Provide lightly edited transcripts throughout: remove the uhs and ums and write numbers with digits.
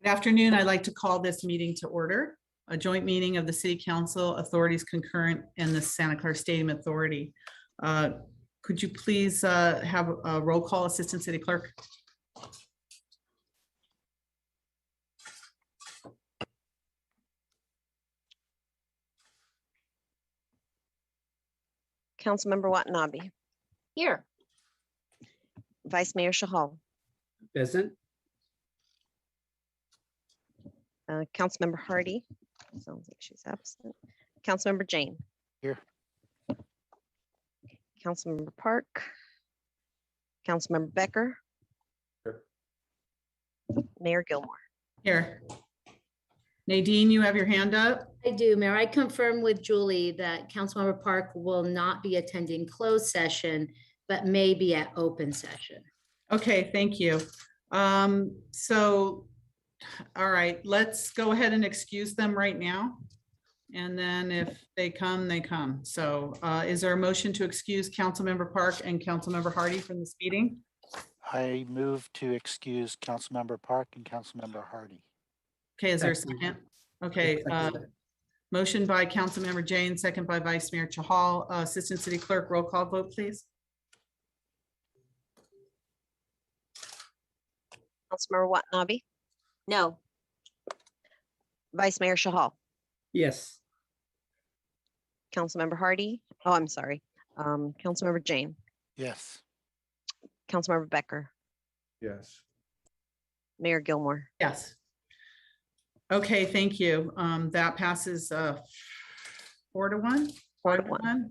Good afternoon. I'd like to call this meeting to order, a joint meeting of the City Council, Authorities Concurrent, and the Santa Clara Stadium Authority. Could you please have a roll call, Assistant City Clerk? Councilmember Watanabe. Here. Vice Mayor Shahal. Present. Councilmember Hardy. Sounds like she's absent. Councilmember Jane. Here. Councilmember Park. Councilmember Becker. Here. Mayor Gilmore. Here. Nadine, you have your hand up? I do, Mayor. I confirm with Julie that Councilmember Park will not be attending closed session, but may be at open session. Okay, thank you. All right, let's go ahead and excuse them right now. And then if they come, they come. So is there a motion to excuse Councilmember Park and Councilmember Hardy from this meeting? I move to excuse Councilmember Park and Councilmember Hardy. Okay, is there a second? Okay, motion by Councilmember Jane, second by Vice Mayor Chahal. Assistant City Clerk, roll call vote, please. Councilmember Watanabe. No. Vice Mayor Shahal. Yes. Councilmember Hardy. Oh, I'm sorry. Councilmember Jane. Yes. Councilmember Becker. Yes. Mayor Gilmore. Yes. Okay, thank you. That passes 4-1. 4-1.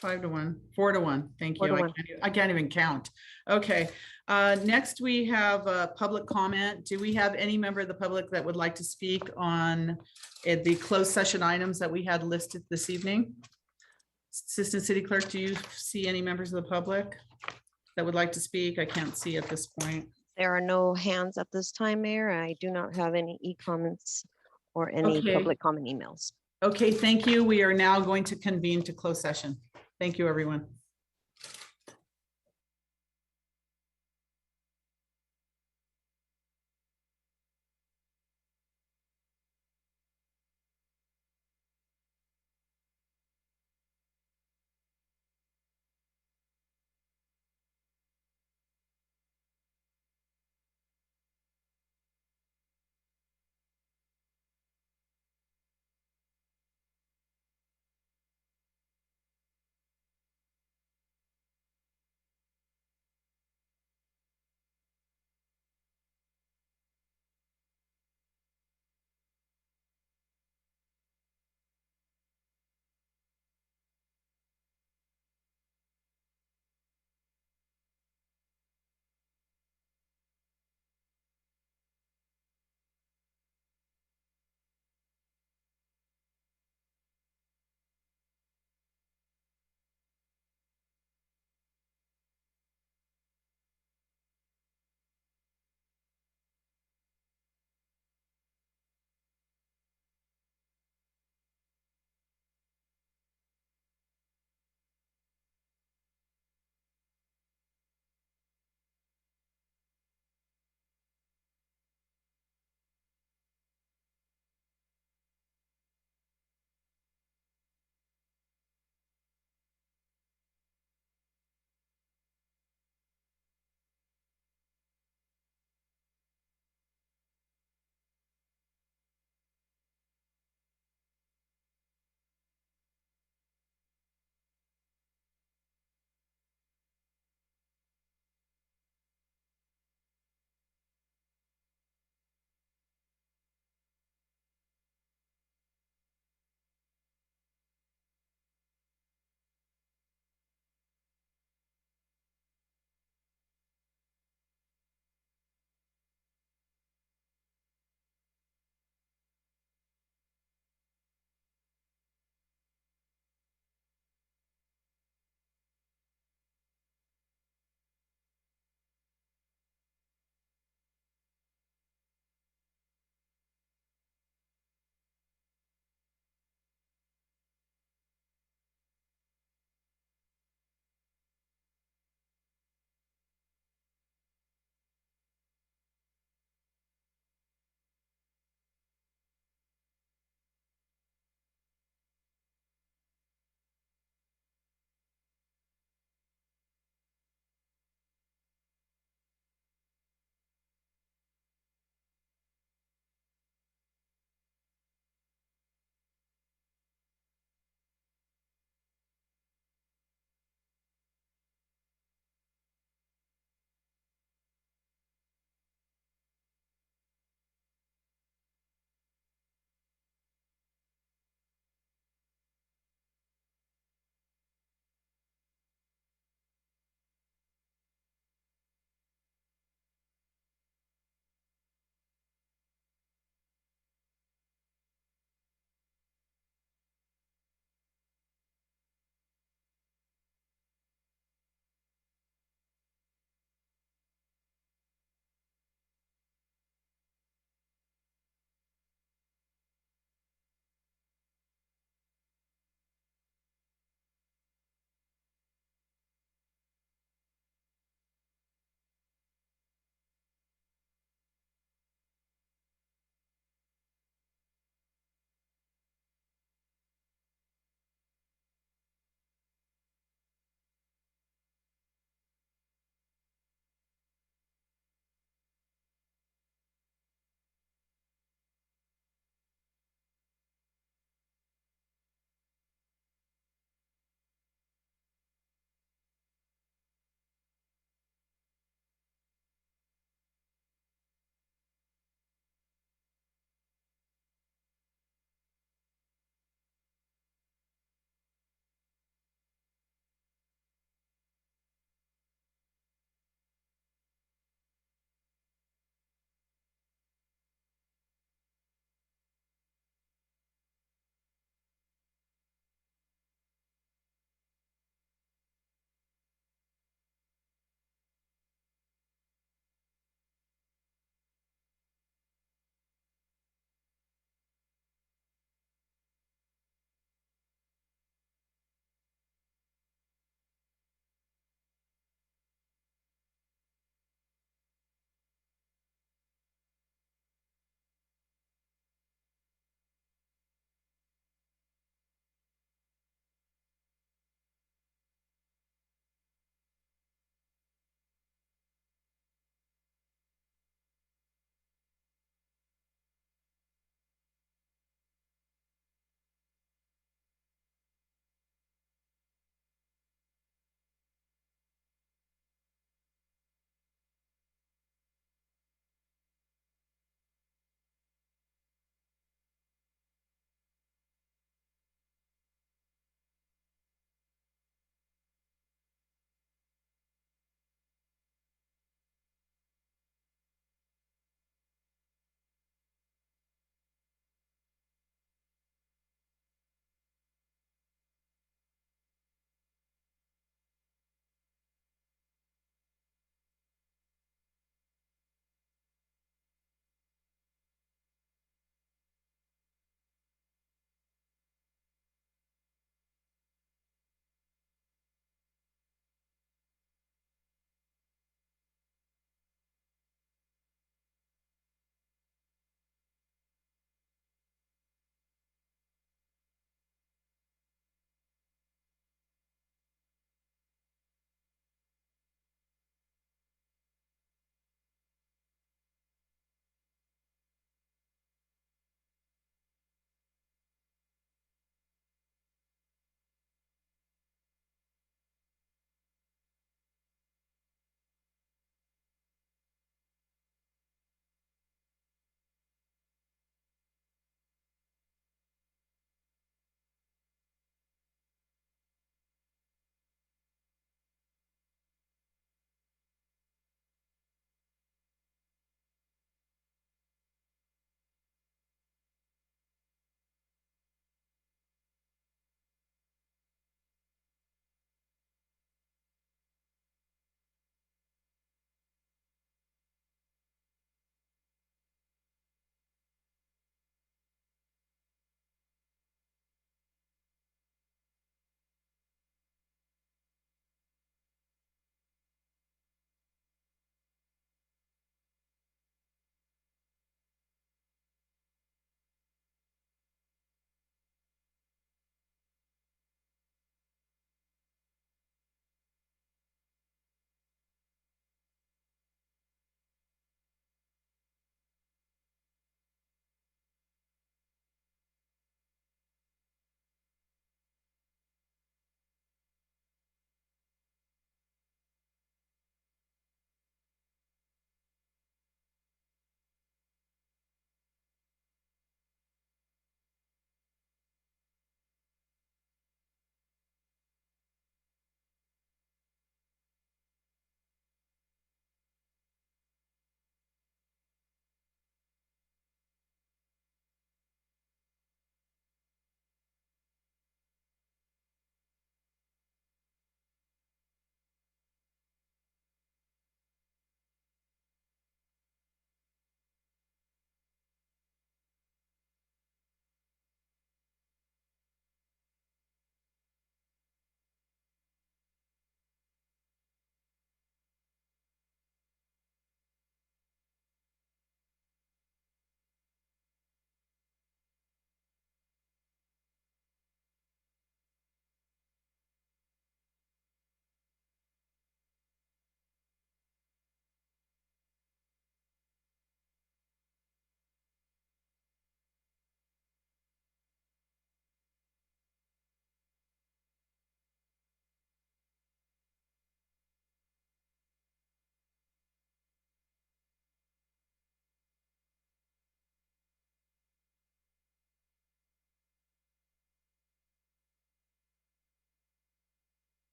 5-1. 4-1. Thank you. 4-1. I can't even count. Okay. Next, we have a public comment. Do we have any member of the public that would like to speak on the closed session items that we had listed this evening? Assistant City Clerk, do you see any members of the public that would like to speak? I can't see at this point. There are no hands at this time, Mayor. I do not have any e-comments or any Okay. public comment emails. Okay, thank you. We are now going to convene to closed session. Thank you, everyone.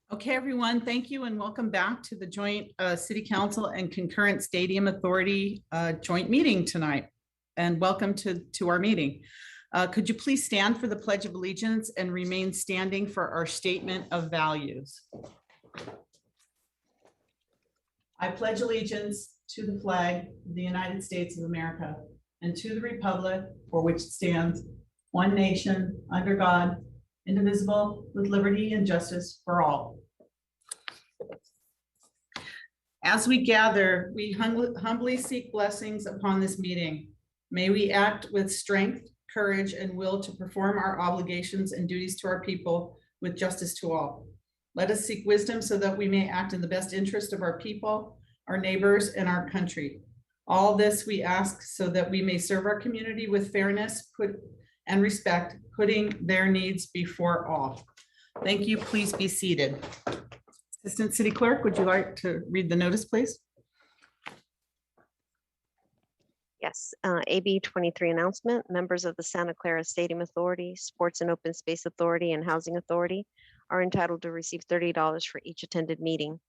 Okay, everyone, thank you and welcome back to the joint City Council and Concurrent Stadium Authority joint meeting tonight. And welcome to our meeting. Could you please stand for the Pledge of Allegiance and remain standing for our statement of values? I pledge allegiance to the flag of the United States of America and to the republic for which it stands, one nation, under God, indivisible, with liberty and justice for all. As we gather, we humbly seek blessings upon this meeting. May we act with strength, courage, and will to perform our obligations and duties to our people with justice to all. Let us seek wisdom so that we may act in the best interest of our people, our neighbors, and our country. All this we ask so that we may serve our community with fairness and respect, putting their needs before all. Thank you. Please be seated. Assistant City Clerk, would you like to read the notice, please? Yes, AB 23 announcement. Members of the Santa Clara Stadium Authority, Sports and Open Space Authority, and Housing Authority are entitled to receive $30 for each attended meeting.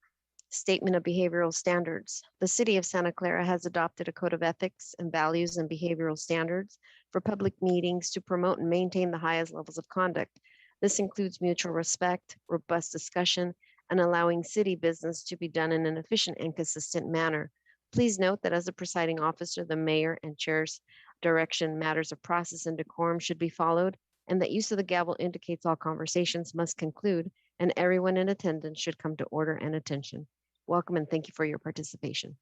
Statement of behavioral standards. The City of Santa Clara has adopted a code of ethics and values and behavioral standards for public meetings to promote and maintain the highest levels of conduct. This includes mutual respect, robust discussion, and allowing city business to be done in an efficient and consistent manner. Please note that as the presiding officer, the mayor and chair's direction, matters of process and decorum should be followed, and that use of the gavel indicates all conversations must conclude and everyone in attendance should come to order and attention. Welcome and thank you for your participation.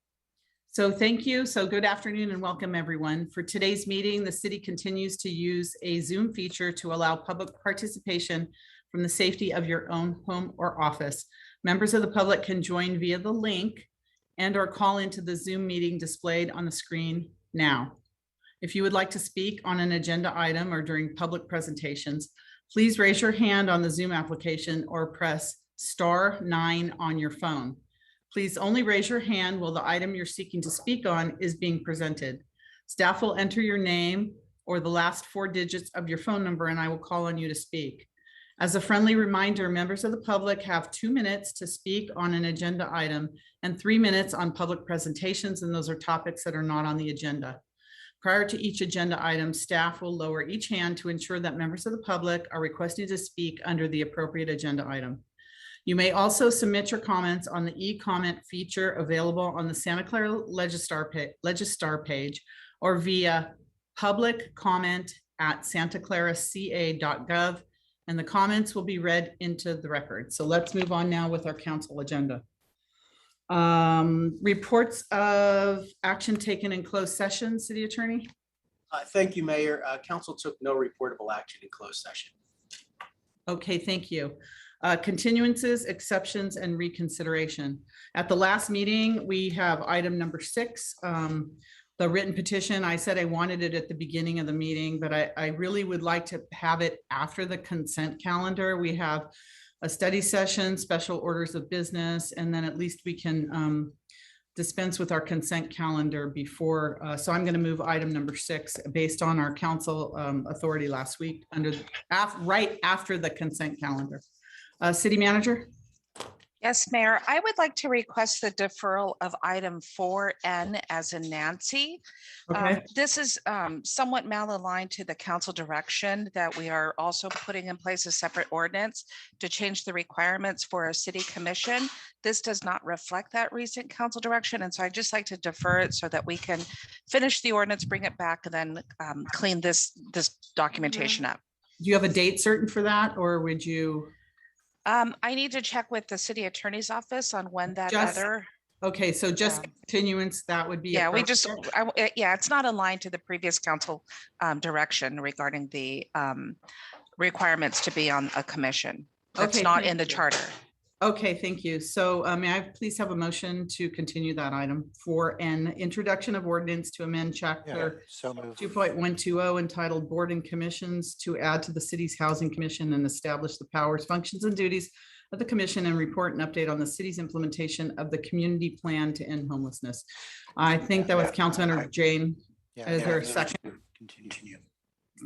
So thank you. So good afternoon and welcome everyone. For today's meeting, the city continues to use a Zoom feature to allow public participation from the safety of your own home or office. Members of the public can join via the link and or call into the Zoom meeting displayed on the screen now. If you would like to speak on an agenda item or during public presentations, please raise your hand on the Zoom application or press *9 on your phone. Please only raise your hand while the item you're seeking to speak on is being presented. Staff will enter your name or the last 4 digits of your phone number and I will call on you to speak. As a friendly reminder, members of the public have 2 minutes to speak on an agenda item and 3 minutes on public presentations, and those are topics that are not on the agenda. Prior to each agenda item, staff will lower each hand to ensure that members of the public are requested to speak under the appropriate agenda item. You may also submit your comments on the e-comment feature available on the Santa Clara Legistar page or via publiccomment@santaclaraca.gov, and the comments will be read into the record. So let's move on now with our council agenda. Reports of action taken in closed session, City Attorney. Thank you, Mayor. Council took no reportable action in closed session. Okay, thank you. Continuances, exceptions, and reconsideration. At the last meeting, we have item number 6, the written petition. I said I wanted it at the beginning of the meeting, but I really would like to have it after the consent calendar. We have a study session, special orders of business, and then at least we can dispense with our consent calendar before. So I'm going to move item number 6 based on our council authority last week right after the consent calendar. City Manager. Yes, Mayor, I would like to request the deferral of item 4N as in Nancy. Okay. This is somewhat malaligned to the council direction that we are also putting in place a separate ordinance to change the requirements for a city commission. This does not reflect that recent council direction. And so I'd just like to defer it so that we can finish the ordinance, bring it back, and then clean this documentation up. Do you have a date certain for that, or would you? I need to check with the city attorney's office on when that other. Okay, so just continuance, that would be. Yeah, it's not aligned to the previous council direction regarding the requirements to be on a commission. That's not in the charter. Okay, thank you. So may I please have a motion to continue that item for an introduction of ordinance to amend chapter 2.120 entitled Board and Commissions to add to the city's Housing Commission and establish the powers, functions, and duties of the commission and report and update on the city's implementation of the community plan to end homelessness. I think that was Councilmember Jane. Is there a second? Continue.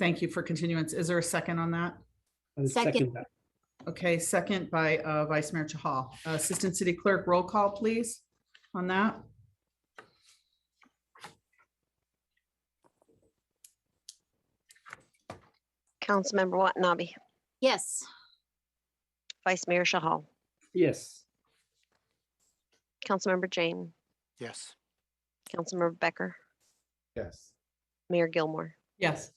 Thank you for continuance. Is there a second on that? Second. Okay, second by Vice Mayor Chahal. Assistant City Clerk, roll call, please, on that. Councilmember Watanabe, Yes. Vice Mayor Shahal, Yes. Councilmember Jane, Yes. Councilmember Becker, Yes. Mayor Gilmore. Yes,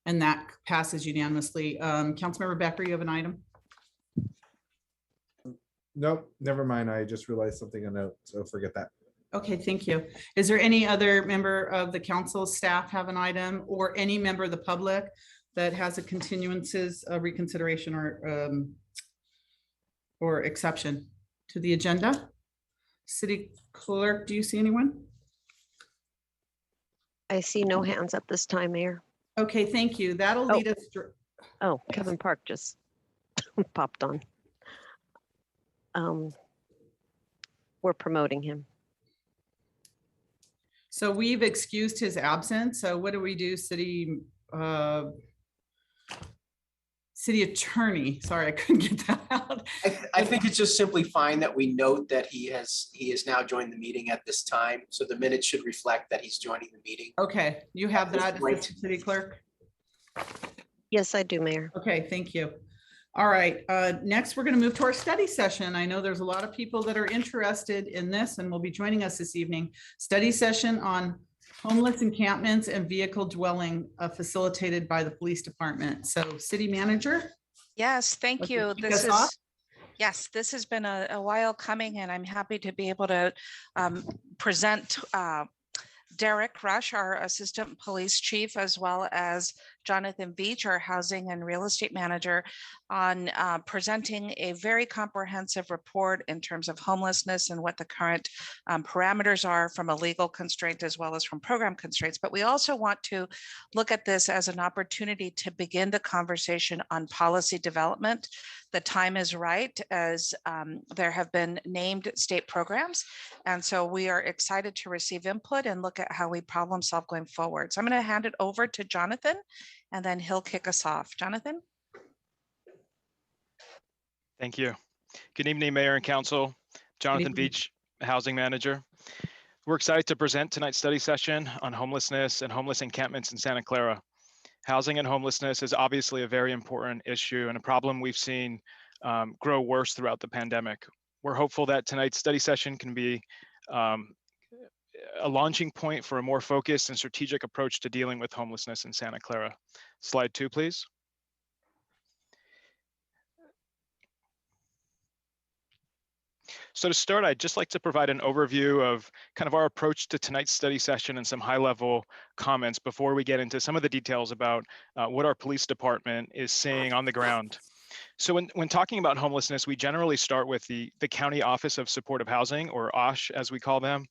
and that passes unanimously. Councilmember Becker, you have an item? Nope, never mind. I just realized something a note, so forget that. Okay, thank you. Is there any other member of the council staff have an item, or any member of the public that has a continuances, reconsideration, or exception to the agenda? City Clerk, do you see anyone? I see no hands at this time, Mayor. Okay, thank you. That'll Oh. lead us. Oh, Kevin Park just popped on. We're promoting him. So we've excused his absence. So what do we do, city attorney? Sorry, I couldn't get that out. I think it's just simply fine that we note that he has now joined the meeting at this time. So the minutes should reflect that he's joining the meeting. Okay, you have At this that, point. Assistant City Clerk? Yes, I do, Mayor. Okay, thank you. All right, next we're going to move to our study session. I know there's a lot of people that are interested in this and will be joining us this evening. Study session on homeless encampments and vehicle dwelling facilitated by the police department. So City Manager? Yes, thank Okay, you. kick This us off. is, yes, this has been a while coming, and I'm happy to be able to present Derek Rush, our Assistant Police Chief, as well as Jonathan Beach, our Housing and Real Estate Manager, on presenting a very comprehensive report in terms of homelessness and what the current parameters are from a legal constraint as well as from program constraints. But we also want to look at this as an opportunity to begin the conversation on policy development. The time is right, as there have been named state programs. And so we are excited to receive input and look at how we problem solve going forward. So I'm going to hand it over to Jonathan, and then he'll kick us off. Jonathan? Thank you. Good evening, Mayor and Council. Jonathan evening. Beach, Housing Manager. We're excited to present tonight's study session on homelessness and homeless encampments in Santa Clara. Housing and homelessness is obviously a very important issue and a problem we've seen grow worse throughout the pandemic. We're hopeful that tonight's study session can be a launching point for a more focused and strategic approach to dealing with homelessness in Santa Clara. Slide 2, please. So to start, I'd just like to provide an overview of kind of our approach to tonight's study session and some high-level comments before we get into some of the details about what our police department is seeing on the ground. So when talking about homelessness, we generally start with the County Office of Supportive Housing, or OSH as we call them.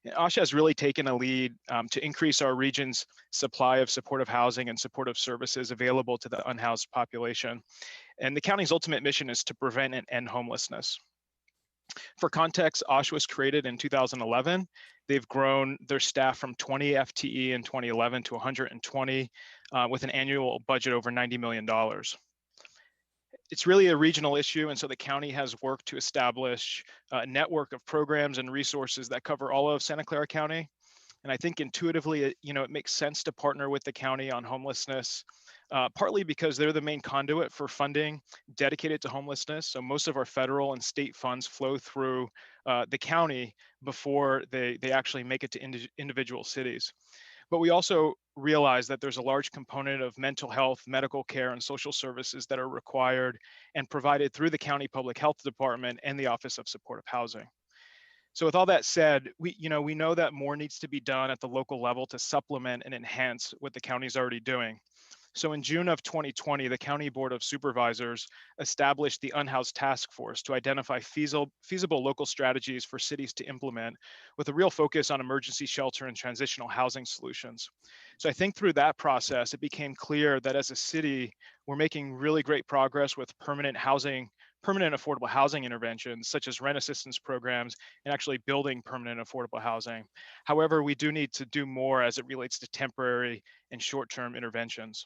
And OSH has really taken a lead to increase our region's supply of supportive housing and supportive services available to the unhoused population. And the county's ultimate mission is to prevent and end homelessness. For context, OSH was created in 2011. They've grown their staff from 20 FTE in 2011 to 120 with an annual budget over $90 million. It's really a regional issue, and so the county has worked to establish a network of programs and resources that cover all of Santa Clara County. And I think intuitively, it makes sense to partner with the county on homelessness, partly because they're the main conduit for funding dedicated to homelessness. So most of our federal and state funds flow through the county before they actually make it to individual cities. But we also realize that there's a large component of mental health, medical care, and social services that are required and provided through the County Public Health Department and the Office of Supportive Housing. So with all that said, we know that more needs to be done at the local level to supplement and enhance what the county's already doing. So in June of 2020, the County Board of Supervisors established the Unhoused Task Force to identify feasible local strategies for cities to implement, with a real focus on emergency shelter and transitional housing solutions. So I think through that process, it became clear that as a city, we're making really great progress with permanent affordable housing interventions, such as rent assistance programs, and actually building permanent affordable housing. However, we do need to do more as it relates to temporary and short-term interventions.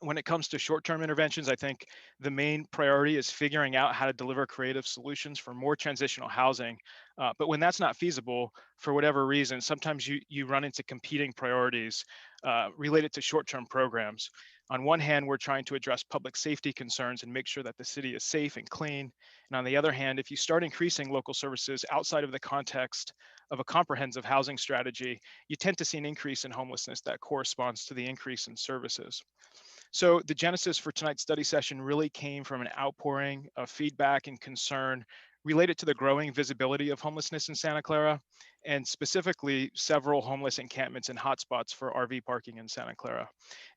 When it comes to short-term interventions, I think the main priority is figuring out how to deliver creative solutions for more transitional housing. But when that's not feasible, for whatever reason, sometimes you run into competing priorities related to short-term programs. On one hand, we're trying to address public safety concerns and make sure that the city is safe and clean. And on the other hand, if you start increasing local services outside of the context of a comprehensive housing strategy, you tend to see an increase in homelessness that corresponds to the increase in services. So the genesis for tonight's study session really came from an outpouring of feedback and concern related to the growing visibility of homelessness in Santa Clara, and specifically several homeless encampments and hotspots for RV parking in Santa Clara.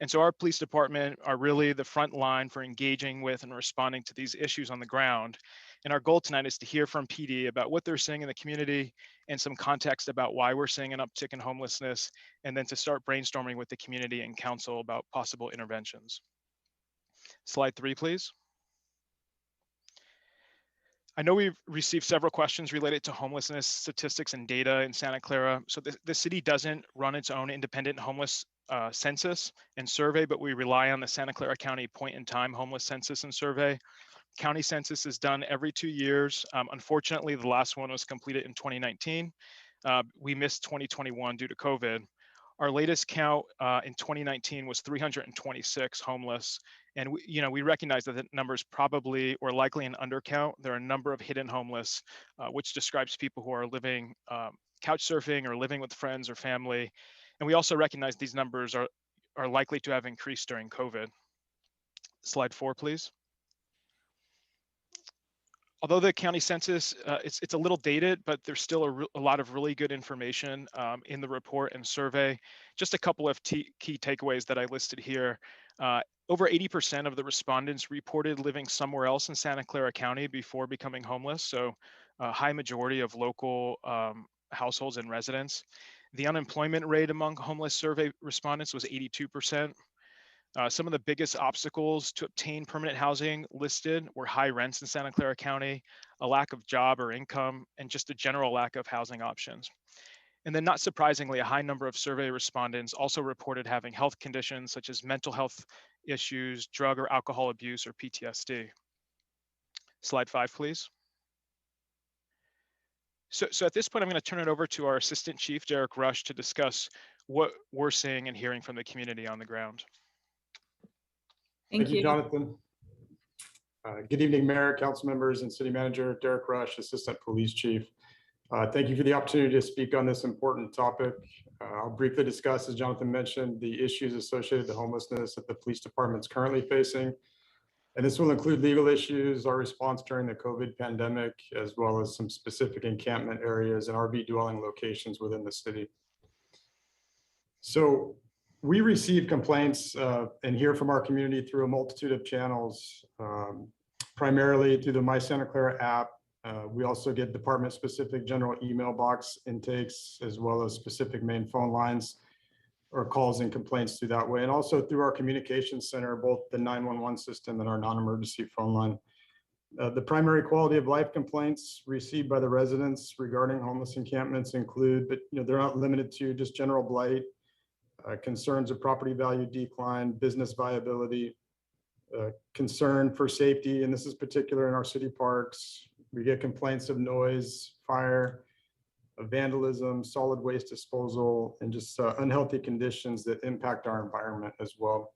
And so our police department are really the front line for engaging with and responding to these issues on the ground. And our goal tonight is to hear from PD about what they're seeing in the community and some context about why we're seeing an uptick in homelessness, and then to start brainstorming with the community and council about possible interventions. Slide 3, please. I know we've received several questions related to homelessness statistics and data in Santa Clara. So the city doesn't run its own independent homeless census and survey, but we rely on the Santa Clara County point-in-time homeless census and survey. County census is done every 2 years. Unfortunately, the last one was completed in 2019. We missed 2021 due to COVID. Our latest count in 2019 was 326 homeless. And we recognize that the number is probably or likely an undercount. There are a number of hidden homeless, which describes people who are living couch surfing or living with friends or family. And we also recognize these numbers are likely to have increased during COVID. Slide 4, please. Although the county census, it's a little dated, but there's still a lot of really good information in the report and survey. Just a couple of key takeaways that I listed here. Over 80% of the respondents reported living somewhere else in Santa Clara County before becoming homeless. So a high majority of local households and residents. The unemployment rate among homeless survey respondents was 82%. Some of the biggest obstacles to obtain permanent housing listed were high rents in Santa Clara County, a lack of job or income, and just a general lack of housing options. And then not surprisingly, a high number of survey respondents also reported having health conditions such as mental health issues, drug or alcohol abuse, or PTSD. Slide 5, please. So at this point, I'm going to turn it over to our Assistant Chief, Derek Rush, to discuss what we're seeing and hearing from the community on the ground. Thank you. Jonathan. Good evening, Mayor, council members, and City Manager. Derek Rush, Assistant Police Chief. Thank you for the opportunity to speak on this important topic. I'll briefly discuss, as Jonathan mentioned, the issues associated with homelessness that the police department is currently facing. And this will include legal issues, our response during the COVID pandemic, as well as some specific encampment areas and RV dwelling locations within the city. So we receive complaints and hear from our community through a multitude of channels, primarily through the My Santa Clara app. We also get department-specific general email box intakes, as well as specific main phone lines or calls and complaints through that way, and also through our communications center, both the 911 system and our non-emergency phone line. The primary quality of life complaints received by the residents regarding homeless encampments include, but they're not limited to, just general blight, concerns of property value decline, business viability, concern for safety, and this is particular in our city parks. We get complaints of noise, fire, of vandalism, solid waste disposal, and just unhealthy conditions that impact our environment as well.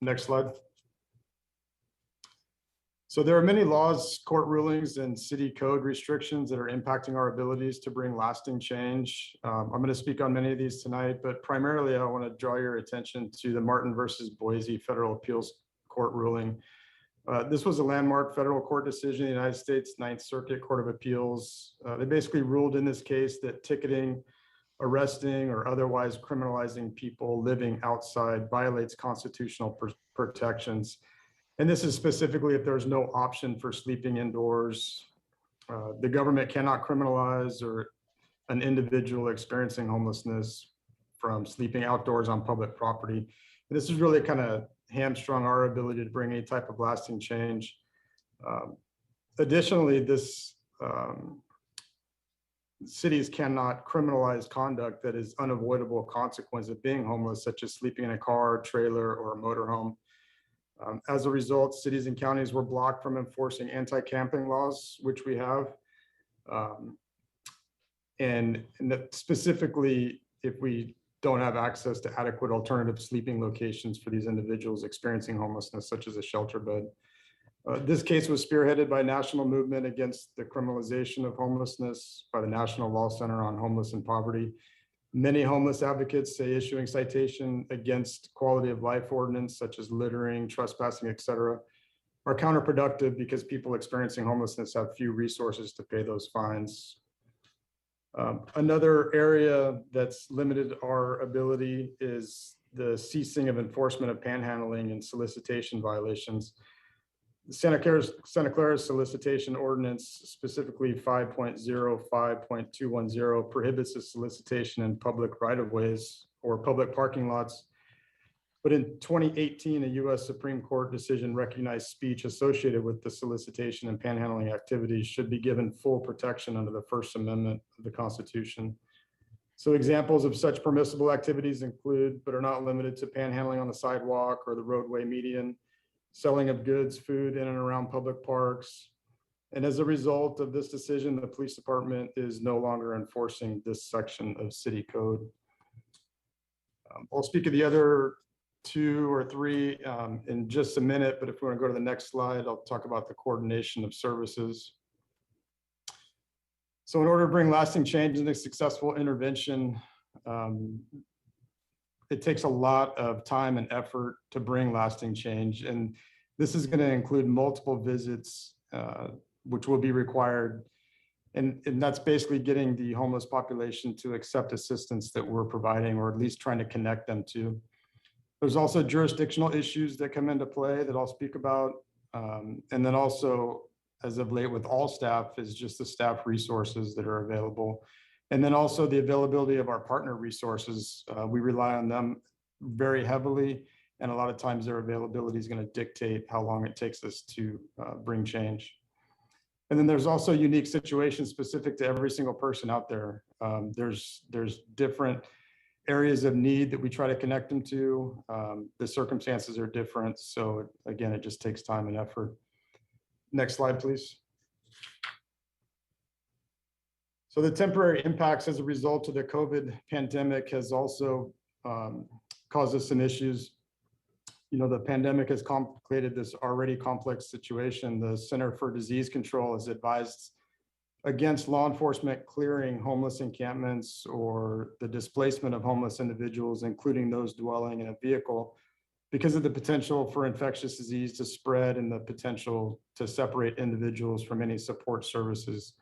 Next slide. So there are many laws, court rulings, and city code restrictions that are impacting our abilities to bring lasting change. I'm going to speak on many of these tonight, but primarily I want to draw your attention to the Martin versus Boise Federal Appeals Court ruling. This was a landmark federal court decision in the United States Ninth Circuit Court of Appeals. They basically ruled in this case that ticketing, arresting, or otherwise criminalizing people living outside violates constitutional protections. And this is specifically if there's no option for sleeping indoors. The government cannot criminalize or an individual experiencing homelessness from sleeping outdoors on public property. And this is really kind of hamstrung our ability to bring any type of lasting change. Additionally, this cities cannot criminalize conduct that is unavoidable consequence of being homeless, such as sleeping in a car, trailer, or a motorhome. As a result, cities and counties were blocked from enforcing anti-camping laws, which we have. And that specifically, if we don't have access to adequate alternative sleeping locations for these individuals experiencing homelessness, such as a shelter bed. This case was spearheaded by a national movement against the criminalization of homelessness by the National Law Center on Homeless and Poverty. Many homeless advocates say issuing citation against quality of life ordinance, such as littering, trespassing, etc., are counterproductive because people experiencing homelessness have few resources to pay those fines. Another area that's limited our ability is the ceasing of enforcement of panhandling and solicitation violations. Santa Clara's solicitation ordinance, specifically 5.05.210, prohibits the solicitation in public right-of-ways or public parking lots. But in 2018, a US Supreme Court decision recognized speech associated with the solicitation and panhandling activities should be given full protection under the First Amendment of the Constitution. So examples of such permissible activities include, but are not limited to, panhandling on the sidewalk or the roadway median, selling of goods, food in and around public parks. And as a result of this decision, the police department is no longer enforcing this section of city code. I'll speak of the other 2 or 3 in just a minute, but if we want to go to the next slide, I'll talk about the coordination of services. So in order to bring lasting change and a successful intervention, it takes a lot of time and effort to bring lasting change. And this is going to include multiple visits, which will be required. And that's basically getting the homeless population to accept assistance that we're providing, or at least trying to connect them to. There's also jurisdictional issues that come into play that I'll speak about. And then also, as of late with all staff, is just the staff resources that are available. And then also the availability of our partner resources. We rely on them very heavily, and a lot of times their availability is going to dictate how long it takes us to bring change. And then there's also unique situations specific to every single person out there. There's different areas of need that we try to connect them to. The circumstances are different. So again, it just takes time and effort. Next slide, please. So the temporary impacts as a result of the COVID pandemic has also caused us some issues. You know, the pandemic has complicated this already complex situation. The Center for Disease Control has advised against law enforcement clearing homeless encampments or the displacement of homeless individuals, including those dwelling in a vehicle, because of the potential for infectious disease to spread and the potential to separate individuals from any support services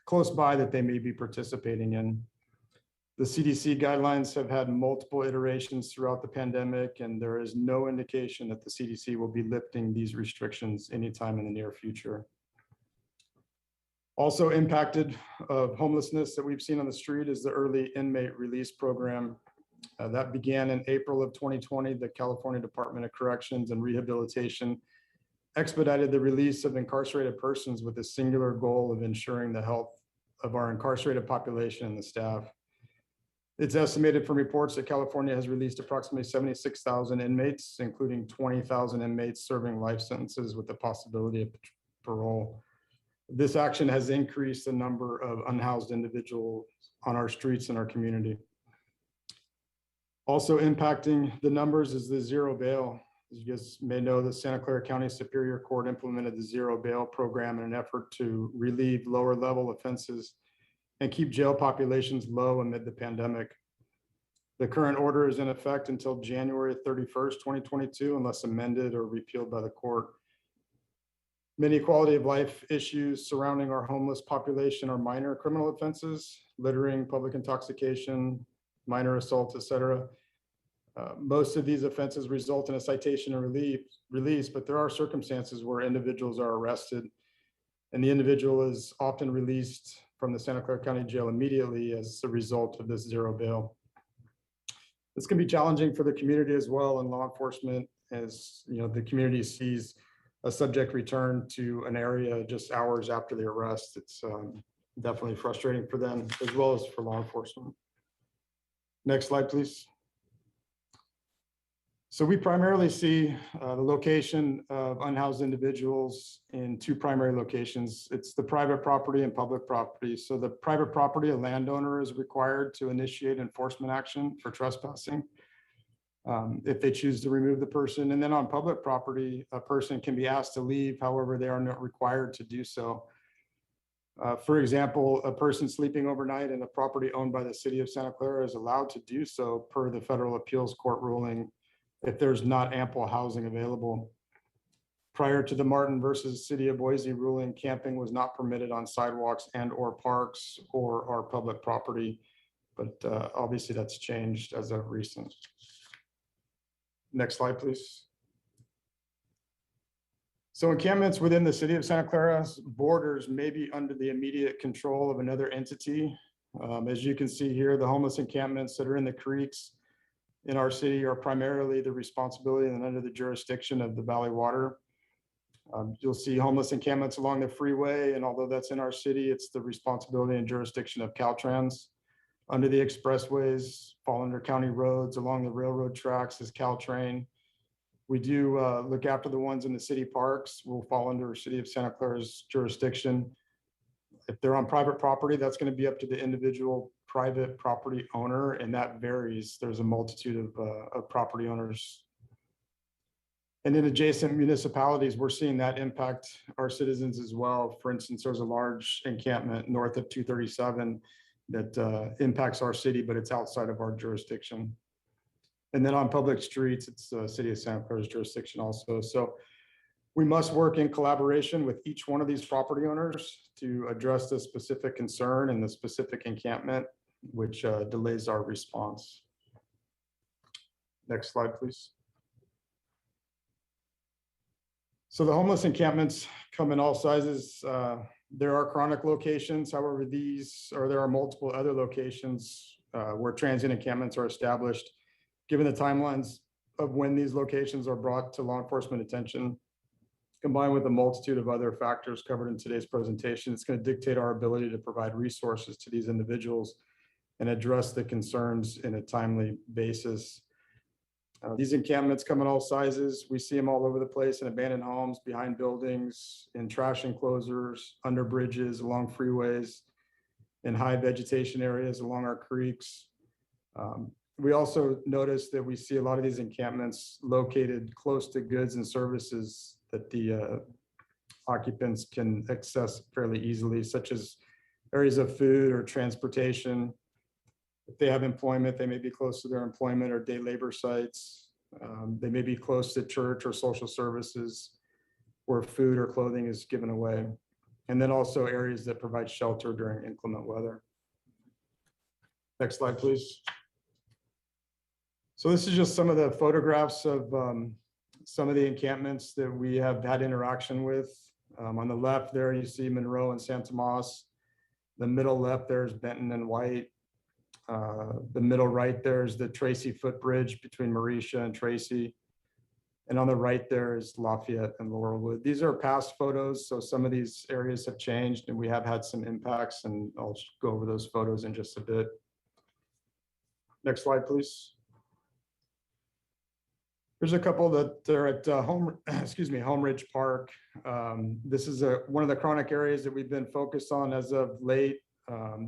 close by that they may be participating in. The CDC guidelines have had multiple iterations throughout the pandemic, and there is no indication that the CDC will be lifting these restrictions anytime in the near future. Also impacted of homelessness that we've seen on the street is the early inmate release program. That began in April of 2020. The California Department of Corrections and Rehabilitation expedited the release of incarcerated persons with the singular goal of ensuring the health of our incarcerated population and the staff. It's estimated from reports that California has released approximately 76,000 inmates, including 20,000 inmates serving life sentences with the possibility of parole. This action has increased the number of unhoused individuals on our streets in our community. Also impacting the numbers is the zero bail. As you guys may know, the Santa Clara County Superior Court implemented the zero bail program in an effort to relieve lower level offenses and keep jail populations low amid the pandemic. The current order is in effect until January 31st, 2022, unless amended or repealed by the court. Many quality of life issues surrounding our homeless population are minor criminal offenses, littering, public intoxication, minor assaults, etc. Most of these offenses result in a citation and release, but there are circumstances where individuals are arrested and the individual is often released from the Santa Clara County Jail immediately as a result of this zero bail. This can be challenging for the community as well, and law enforcement, as you know, the community sees a subject return to an area just hours after the arrest. It's Definitely frustrating for them as well as for law enforcement. Next slide, please. So we primarily see the location of unhoused individuals in two primary locations. It's the private property and public property. So the private property, a landowner is required to initiate enforcement action for trespassing if they choose to remove the person. And then on public property, a person can be asked to leave. However, they are not required to do so. For example, a person sleeping overnight in a property owned by the city of Santa Clara is allowed to do so per the federal appeals court ruling if there's not ample housing available. Prior to the Martin versus City of Boise ruling, camping was not permitted on sidewalks and or parks or our public property, but obviously that's changed as of recent. Next slide, please. So encampments within the city of Santa Clara's borders may be under the immediate control of another entity. As you can see here, the homeless encampments that are in the creeks in our city are primarily the responsibility and under the jurisdiction of the Valley Water. You'll see homeless encampments along the freeway, and although that's in our city, it's the responsibility and jurisdiction of Caltrans. Under the expressways, fall under county roads, along the railroad tracks is Caltrain. We do look after the ones in the city parks, will fall under City of Santa Clara's jurisdiction. If they're on private property, that's going to be up to the individual private property owner, and that varies. There's a multitude of property owners. And in adjacent municipalities, we're seeing that impact our citizens as well. For instance, there's a large encampment north of 237 that impacts our city, but it's outside of our jurisdiction. And then on public streets, it's the City of Santa Clara's jurisdiction also. So we must work in collaboration with each one of these property owners to address the specific concern and the specific encampment, which delays our response. Next slide, please. So the homeless encampments come in all sizes. There are chronic locations. However, there are multiple other locations where transient encampments are established. Given the timelines of when these locations are brought to law enforcement attention, combined with a multitude of other factors covered in today's presentation, it's going to dictate our ability to provide resources to these individuals and address the concerns in a timely basis. These encampments come in all sizes. We see them all over the place in abandoned homes, behind buildings, in trash enclosures, under bridges, along freeways, in high vegetation areas along our creeks. We also notice that we see a lot of these encampments located close to goods and services that the occupants can access fairly easily, such as areas of food or transportation. If they have employment, they may be close to their employment or day labor sites. They may be close to church or social services where food or clothing is given away. And then also areas that provide shelter during inclement weather. Next slide, please. So this is just some of the photographs of some of the encampments that we have had interaction with. On the left there, you see Monroe and San Tomas. The middle left, there's Benton and White. The middle right, there's the Tracy footbridge between Mauricia and Tracy. And on the right there is Lafayette and Laurelwood. These are past photos, so some of these areas have changed and we have had some impacts, and I'll go over those photos in just a bit. Next slide, please. There's a couple that are at Home Ridge Park. This is one of the chronic areas that we've been focused on as of late.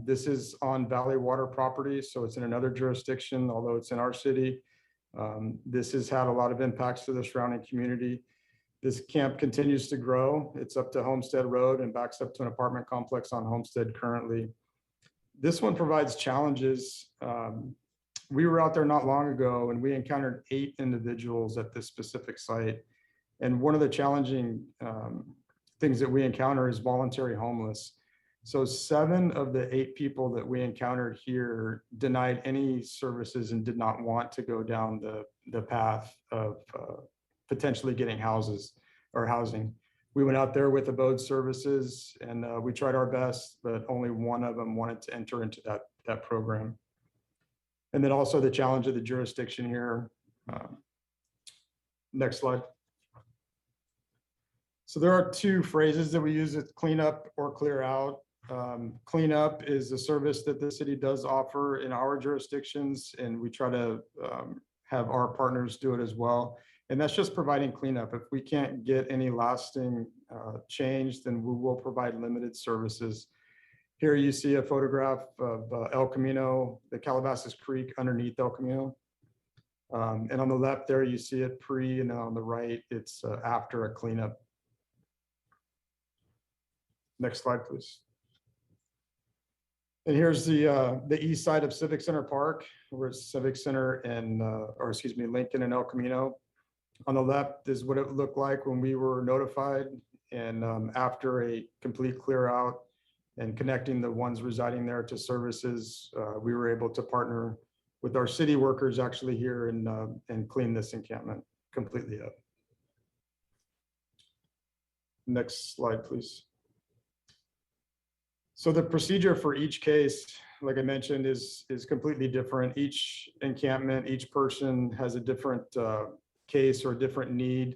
This is on Valley Water property, so it's in another jurisdiction, although it's in our city. This has had a lot of impacts to the surrounding community. This camp continues to grow. It's up to Homestead Road and backs up to an apartment complex on Homestead currently. This one provides challenges. We were out there not long ago and we encountered 8 individuals at this specific site. And one of the challenging things that we encounter is voluntary homeless. So 7 of the 8 people that we encountered here denied any services and did not want to go down the path of potentially getting houses or housing. We went out there with abode services and we tried our best, but only one of them wanted to enter into that program. And then also the challenge of the jurisdiction here. Next slide. So there are 2 phrases that we use: clean up or clear out. Cleanup is a service that the city does offer in our jurisdictions, and we try to have our partners do it as well. And that's just providing cleanup. If we can't get any lasting change, then we will provide limited services. Here you see a photograph of El Camino, the Calabasas Creek underneath El Camino. And on the left there, you see it pre, and then on the right, it's after a cleanup. Next slide, please. And here's the east side of Civic Center Park, where it's Civic Center and, or excuse me, Lincoln and El Camino. On the left is what it looked like when we were notified, and after a complete clear out and connecting the ones residing there to services, we were able to partner with our city workers actually here and clean this encampment completely up. Next slide, please. So the procedure for each case, like I mentioned, is completely different. Each encampment, each person has a different case or a different need.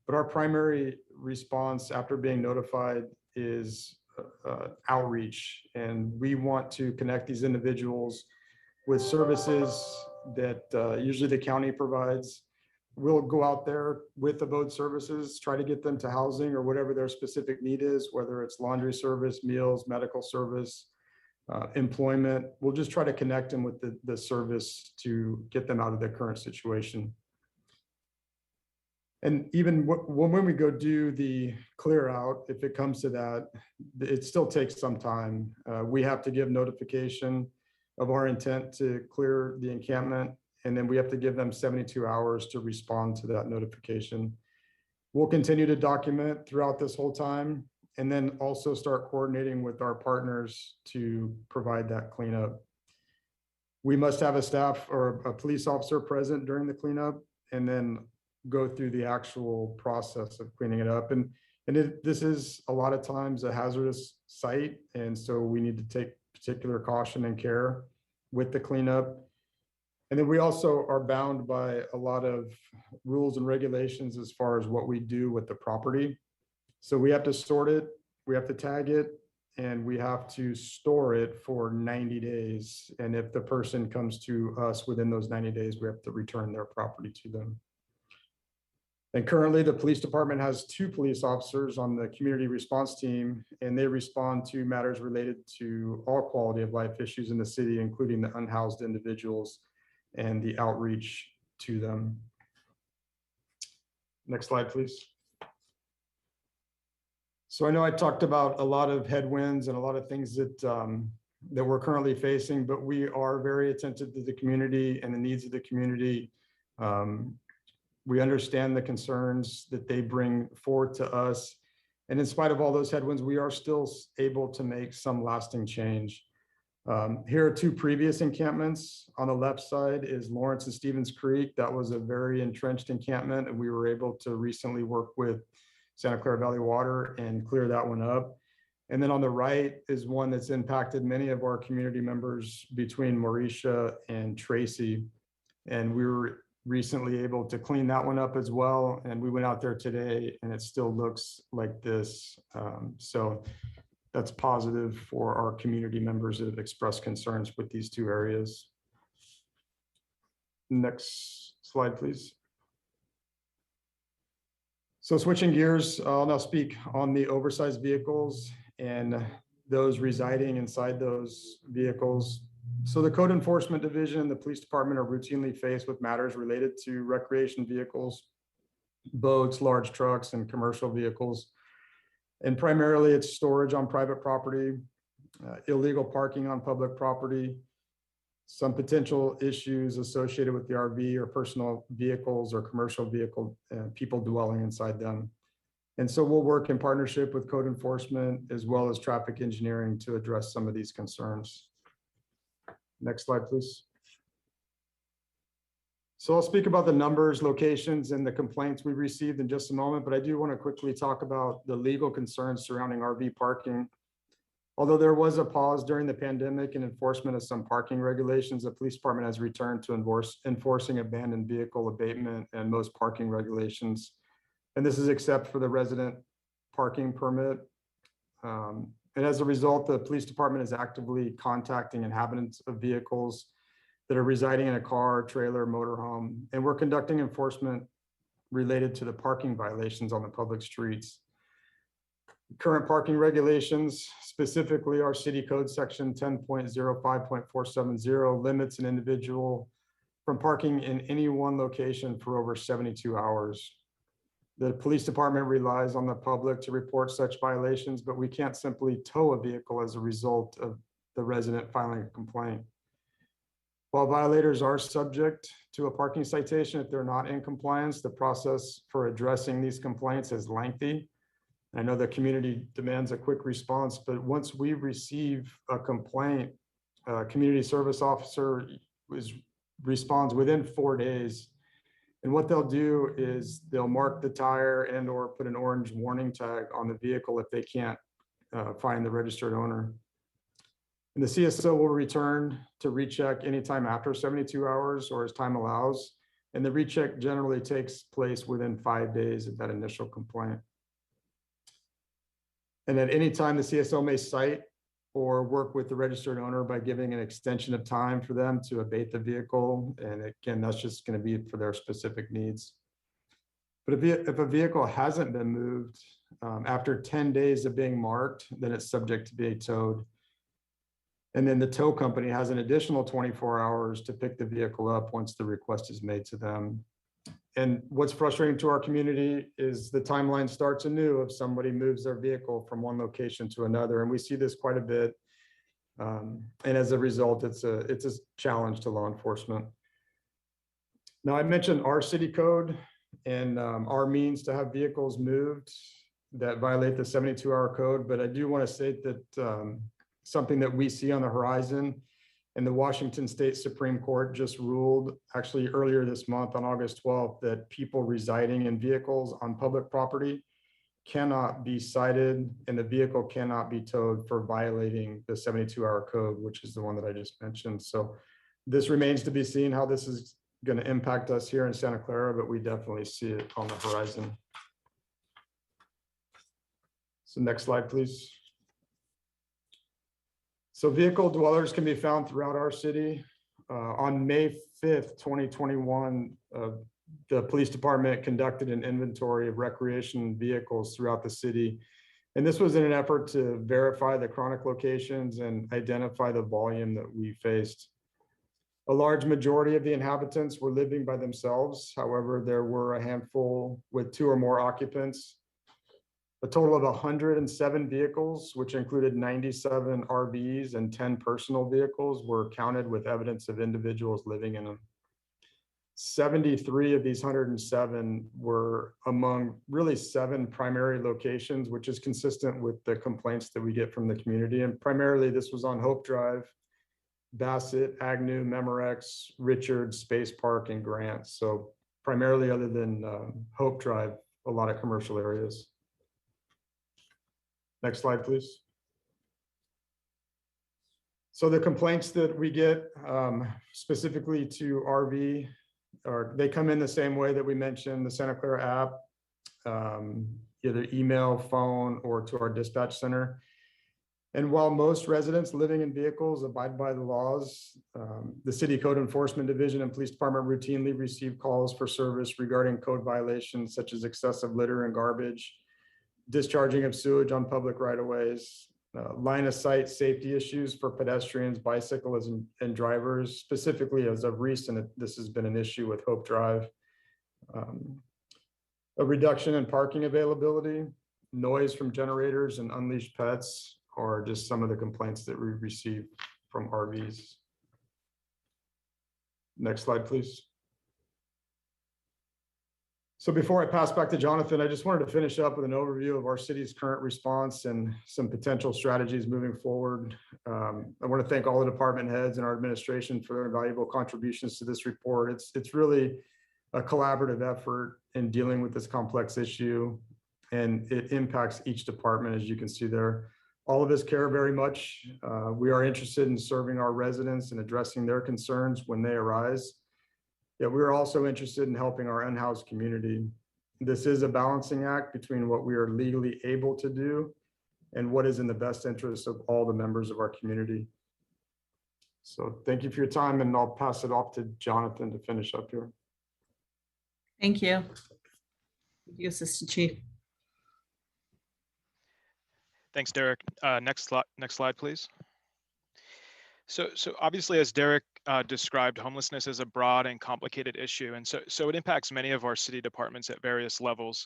But our primary response after being notified is outreach. And we want to connect these individuals with services that usually the county provides. We'll go out there with abode services, try to get them to housing or whatever their specific need is, whether it's laundry service, meals, medical service, employment. We'll just try to connect them with the service to get them out of their current situation. And even when we go do the clear out, if it comes to that, it still takes some time. We have to give notification of our intent to clear the encampment, and then we have to give them 72 hours to respond to that notification. We'll continue to document throughout this whole time, and then also start coordinating with our partners to provide that cleanup. We must have a staff or a police officer present during the cleanup, and then go through the actual process of cleaning it up. And this is a lot of times a hazardous site, and so we need to take particular caution and care with the cleanup. And then we also are bound by a lot of rules and regulations as far as what we do with the property. So we have to sort it, we have to tag it, and we have to store it for 90 days. And if the person comes to us within those 90 days, we have to return their property to them. And currently the police department has 2 police officers on the community response team, and they respond to matters related to all quality of life issues in the city, including the unhoused individuals and the outreach to them. Next slide, please. So I know I talked about a lot of headwinds and a lot of things that that we're currently facing, but we are very attentive to the community and the needs of the community. We understand the concerns that they bring forward to us. And in spite of all those headwinds, we are still able to make some lasting change. Here are 2 previous encampments. On the left side is Lawrence and Stevens Creek. That was a very entrenched encampment, and we were able to recently work with Santa Clara Valley Water and clear that one up. And then on the right is one that's impacted many of our community members between Mauricia and Tracy. And we were recently able to clean that one up as well. And we went out there today and it still looks like this. So that's positive for our community members that have expressed concerns with these 2 areas. Next slide, please. So switching gears, I'll now speak on the oversized vehicles and those residing inside those vehicles. So the Code Enforcement Division and the Police Department are routinely faced with matters related to recreation vehicles, boats, large trucks, and commercial vehicles. And primarily it's storage on private property, illegal parking on public property, some potential issues associated with the RV or personal vehicles or commercial vehicle, people dwelling inside them. And so we'll work in partnership with code enforcement as well as traffic engineering to address some of these concerns. Next slide, please. So I'll speak about the numbers, locations, and the complaints we received in just a moment, but I do want to quickly talk about the legal concerns surrounding RV parking. Although there was a pause during the pandemic in enforcement of some parking regulations, the police department has returned to enforcing abandoned vehicle abatement and most parking regulations. And this is except for the resident parking permit. And as a result, the police department is actively contacting inhabitants of vehicles that are residing in a car, trailer, motorhome, and we're conducting enforcement related to the parking violations on the public streets. Current parking regulations, specifically our city code section 10.05.470, limits an individual from parking in any one location for over 72 hours. The police department relies on the public to report such violations, but we can't simply tow a vehicle as a result of the resident filing a complaint. While violators are subject to a parking citation if they're not in compliance, the process for addressing these complaints is lengthy. I know the community demands a quick response, but once we receive a complaint, a community service officer responds within 4 days. And what they'll do is they'll mark the tire and or put an orange warning tag on the vehicle if they can't find the registered owner. And the CSO will return to recheck anytime after 72 hours or as time allows. And the recheck generally takes place within 5 days of that initial complaint. And at any time, the CSO may cite or work with the registered owner by giving an extension of time for them to abate the vehicle. And again, that's just going to be for their specific needs. But if a vehicle hasn't been moved after 10 days of being marked, then it's subject to being towed. And then the tow company has an additional 24 hours to pick the vehicle up once the request is made to them. And what's frustrating to our community is the timeline starts anew if somebody moves their vehicle from one location to another. And we see this quite a bit. And as a result, it's a challenge to law enforcement. Now, I mentioned our city code and our means to have vehicles moved that violate the 72-hour code. But I do want to state that something that we see on the horizon, and the Washington State Supreme Court just ruled actually earlier this month on August 12th that people residing in vehicles on public property cannot be cited and the vehicle cannot be towed for violating the 72-hour code, which is the one that I just mentioned. So this remains to be seen how this is going to impact us here in Santa Clara, but we definitely see it on the horizon. So next slide, please. So vehicle dwellers can be found throughout our city. On May 5th, 2021, the police department conducted an inventory of recreation vehicles throughout the city. And this was in an effort to verify the chronic locations and identify the volume that we faced. A large majority of the inhabitants were living by themselves. However, there were a handful with 2 or more occupants. A total of 107 vehicles, which included 97 RVs and 10 personal vehicles, were counted with evidence of individuals living in them. 73 of these 107 were among really 7 primary locations, which is consistent with the complaints that we get from the community. And primarily this was on Hope Drive, Bassett, Agnew, Memorex, Richards, Space Park, and Grant. So primarily other than Hope Drive, a lot of commercial areas. Next slide, please. So the complaints that we get specifically to RV, they come in the same way that we mentioned, the Santa Clara app, either email, phone, or to our dispatch center. And while most residents living in vehicles abide by the laws, the City Code Enforcement Division and Police Department routinely receive calls for service regarding code violations such as excessive litter and garbage, discharging of sewage on public right-of-ways, line of sight safety issues for pedestrians, bicyclists, and drivers. Specifically, as of recent, this has been an issue with Hope Drive. A reduction in parking availability, noise from generators, and unleashed pets are just some of the complaints that we receive from RVs. Next slide, please. So before I pass back to Jonathan, I just wanted to finish up with an overview of our city's current response and some potential strategies moving forward. I want to thank all the department heads and our administration for their valuable contributions to this report. It's really a collaborative effort in dealing with this complex issue, and it impacts each department, as you can see there. All of us care very much. We are interested in serving our residents and addressing their concerns when they arise. Yet we're also interested in helping our unhoused community. This is a balancing act between what we are legally able to do and what is in the best interest of all the members of our community. So thank you for your time, and I'll pass it off to Jonathan to finish up here. Thank you. Thank you, Assistant Chief. Thanks, Derek. Next slide, please. So obviously, as Derek described, homelessness is a broad and complicated issue, and so it impacts many of our city departments at various levels.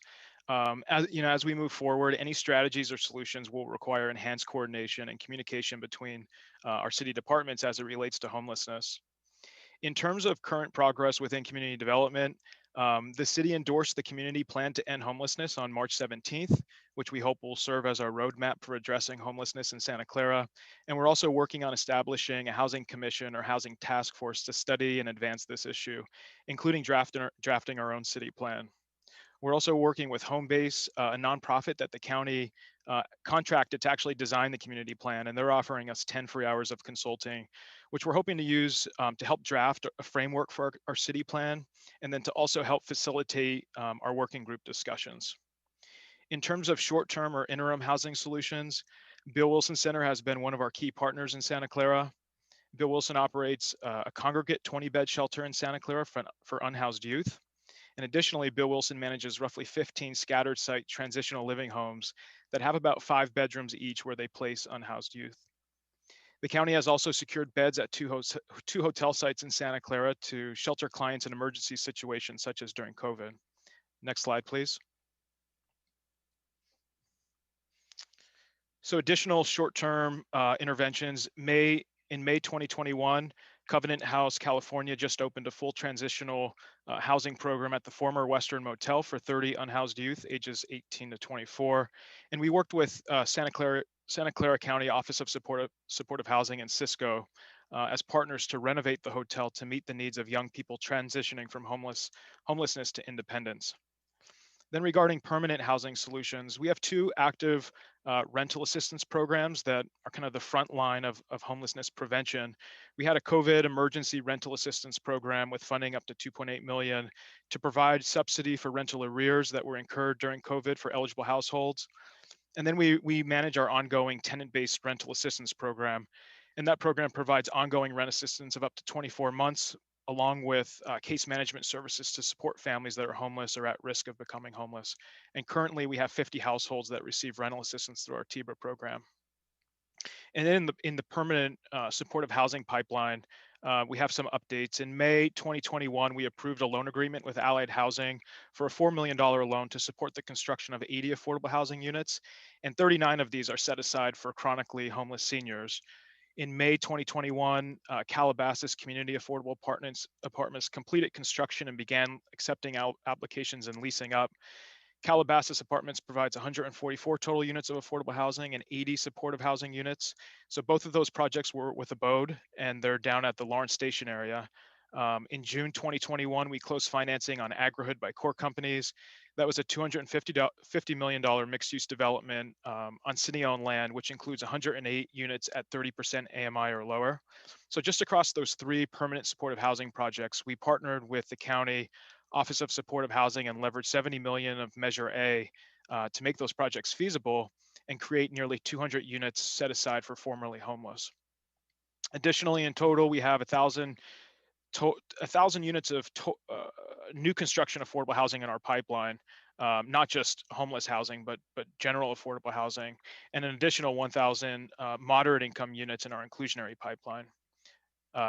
As we move forward, any strategies or solutions will require enhanced coordination and communication between our city departments as it relates to homelessness. In terms of current progress within community development, the city endorsed the community plan to end homelessness on March 17th, which we hope will serve as our roadmap for addressing homelessness in Santa Clara. And we're also working on establishing a housing commission or housing task force to study and advance this issue, including drafting our own city plan. We're also working with Homebase, a nonprofit that the county contracted to actually design the community plan, and they're offering us 10 free hours of consulting, which we're hoping to use to help draft a framework for our city plan, and then to also help facilitate our working group discussions. In terms of short-term or interim housing solutions, Bill Wilson Center has been one of our key partners in Santa Clara. Bill Wilson operates a congregate 20-bed shelter in Santa Clara for unhoused youth. And additionally, Bill Wilson manages roughly 15 scattered site transitional living homes that have about 5 bedrooms each where they place unhoused youth. The county has also secured beds at two hotel sites in Santa Clara to shelter clients in emergency situations such as during COVID. Next slide, please. So additional short-term interventions. In May 2021, Covenant House, California just opened a full transitional housing program at the former Western Motel for 30 unhoused youth ages 18 to 24. And we worked with Santa Clara County Office of Supportive Housing and Cisco as partners to renovate the hotel to meet the needs of young people transitioning from homelessness to independence. Then regarding permanent housing solutions, we have 2 active rental assistance programs that are kind of the front line of homelessness prevention. We had a COVID emergency rental assistance program with funding up to $2.8 million to provide subsidy for rental arrears that were incurred during COVID for eligible households. And then we manage our ongoing tenant-based rental assistance program. And that program provides ongoing rent assistance of up to 24 months, along with case management services to support families that are homeless or at risk of becoming homeless. And currently we have 50 households that receive rental assistance through our TBRA program. And then in the permanent supportive housing pipeline, we have some updates. In May 2021, we approved a loan agreement with Allied Housing for a $4 million loan to support the construction of 80 affordable housing units, and 39 of these are set aside for chronically homeless seniors. In May 2021, Calabasas Community Affordable Apartments completed construction and began accepting applications and leasing up. Calabasas Apartments provides 144 total units of affordable housing and 80 supportive housing units. So both of those projects were with Abode, and they're down at the Lawrence Station area. In June 2021, we closed financing on Agrihood by Core Companies. That was a $250 million mixed-use development on city-owned land, which includes 108 units at 30% AMI or lower. So just across those 3 permanent supportive housing projects, we partnered with the county Office of Supportive Housing and leveraged $70 million of Measure A to make those projects feasible and create nearly 200 units set aside for formerly homeless. Additionally, in total, we have 1,000 units of new construction affordable housing in our pipeline, not just homeless housing, but general affordable housing, and an additional 1,000 moderate income units in our inclusionary pipeline.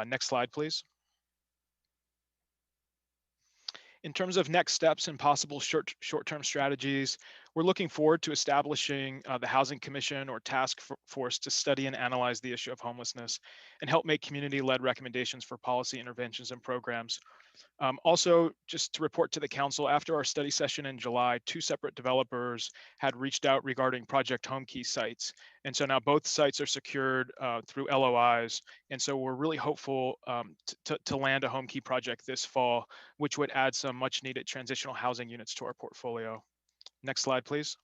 Next slide, please. In terms of next steps and possible short-term strategies, we're looking forward to establishing the Housing Commission or task force to study and analyze the issue of homelessness and help make community-led recommendations for policy interventions and programs. Also, just to report to the council, after our study session in July, 2 separate developers had reached out regarding Project Home Key sites. And so now both sites are secured through LOIs. And so we're really hopeful to land a Home Key project this fall, which would add some much needed transitional housing units to our portfolio. Next slide, please.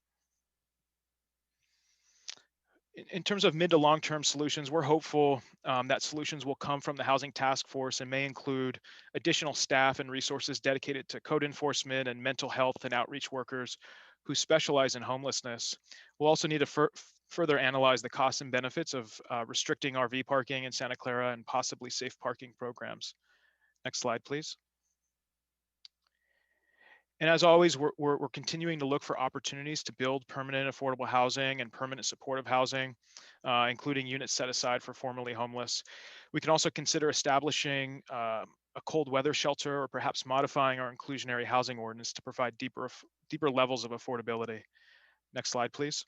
In terms of mid to long-term solutions, we're hopeful that solutions will come from the Housing Task Force and may include additional staff and resources dedicated to code enforcement and mental health and outreach workers who specialize in homelessness. We'll also need to further analyze the costs and benefits of restricting RV parking in Santa Clara and possibly safe parking programs. Next slide, please. And as always, we're continuing to look for opportunities to build permanent affordable housing and permanent supportive housing, including units set aside for formerly homeless. We can also consider establishing a cold weather shelter or perhaps modifying our inclusionary housing ordinance to provide deeper levels of affordability. Next slide, please.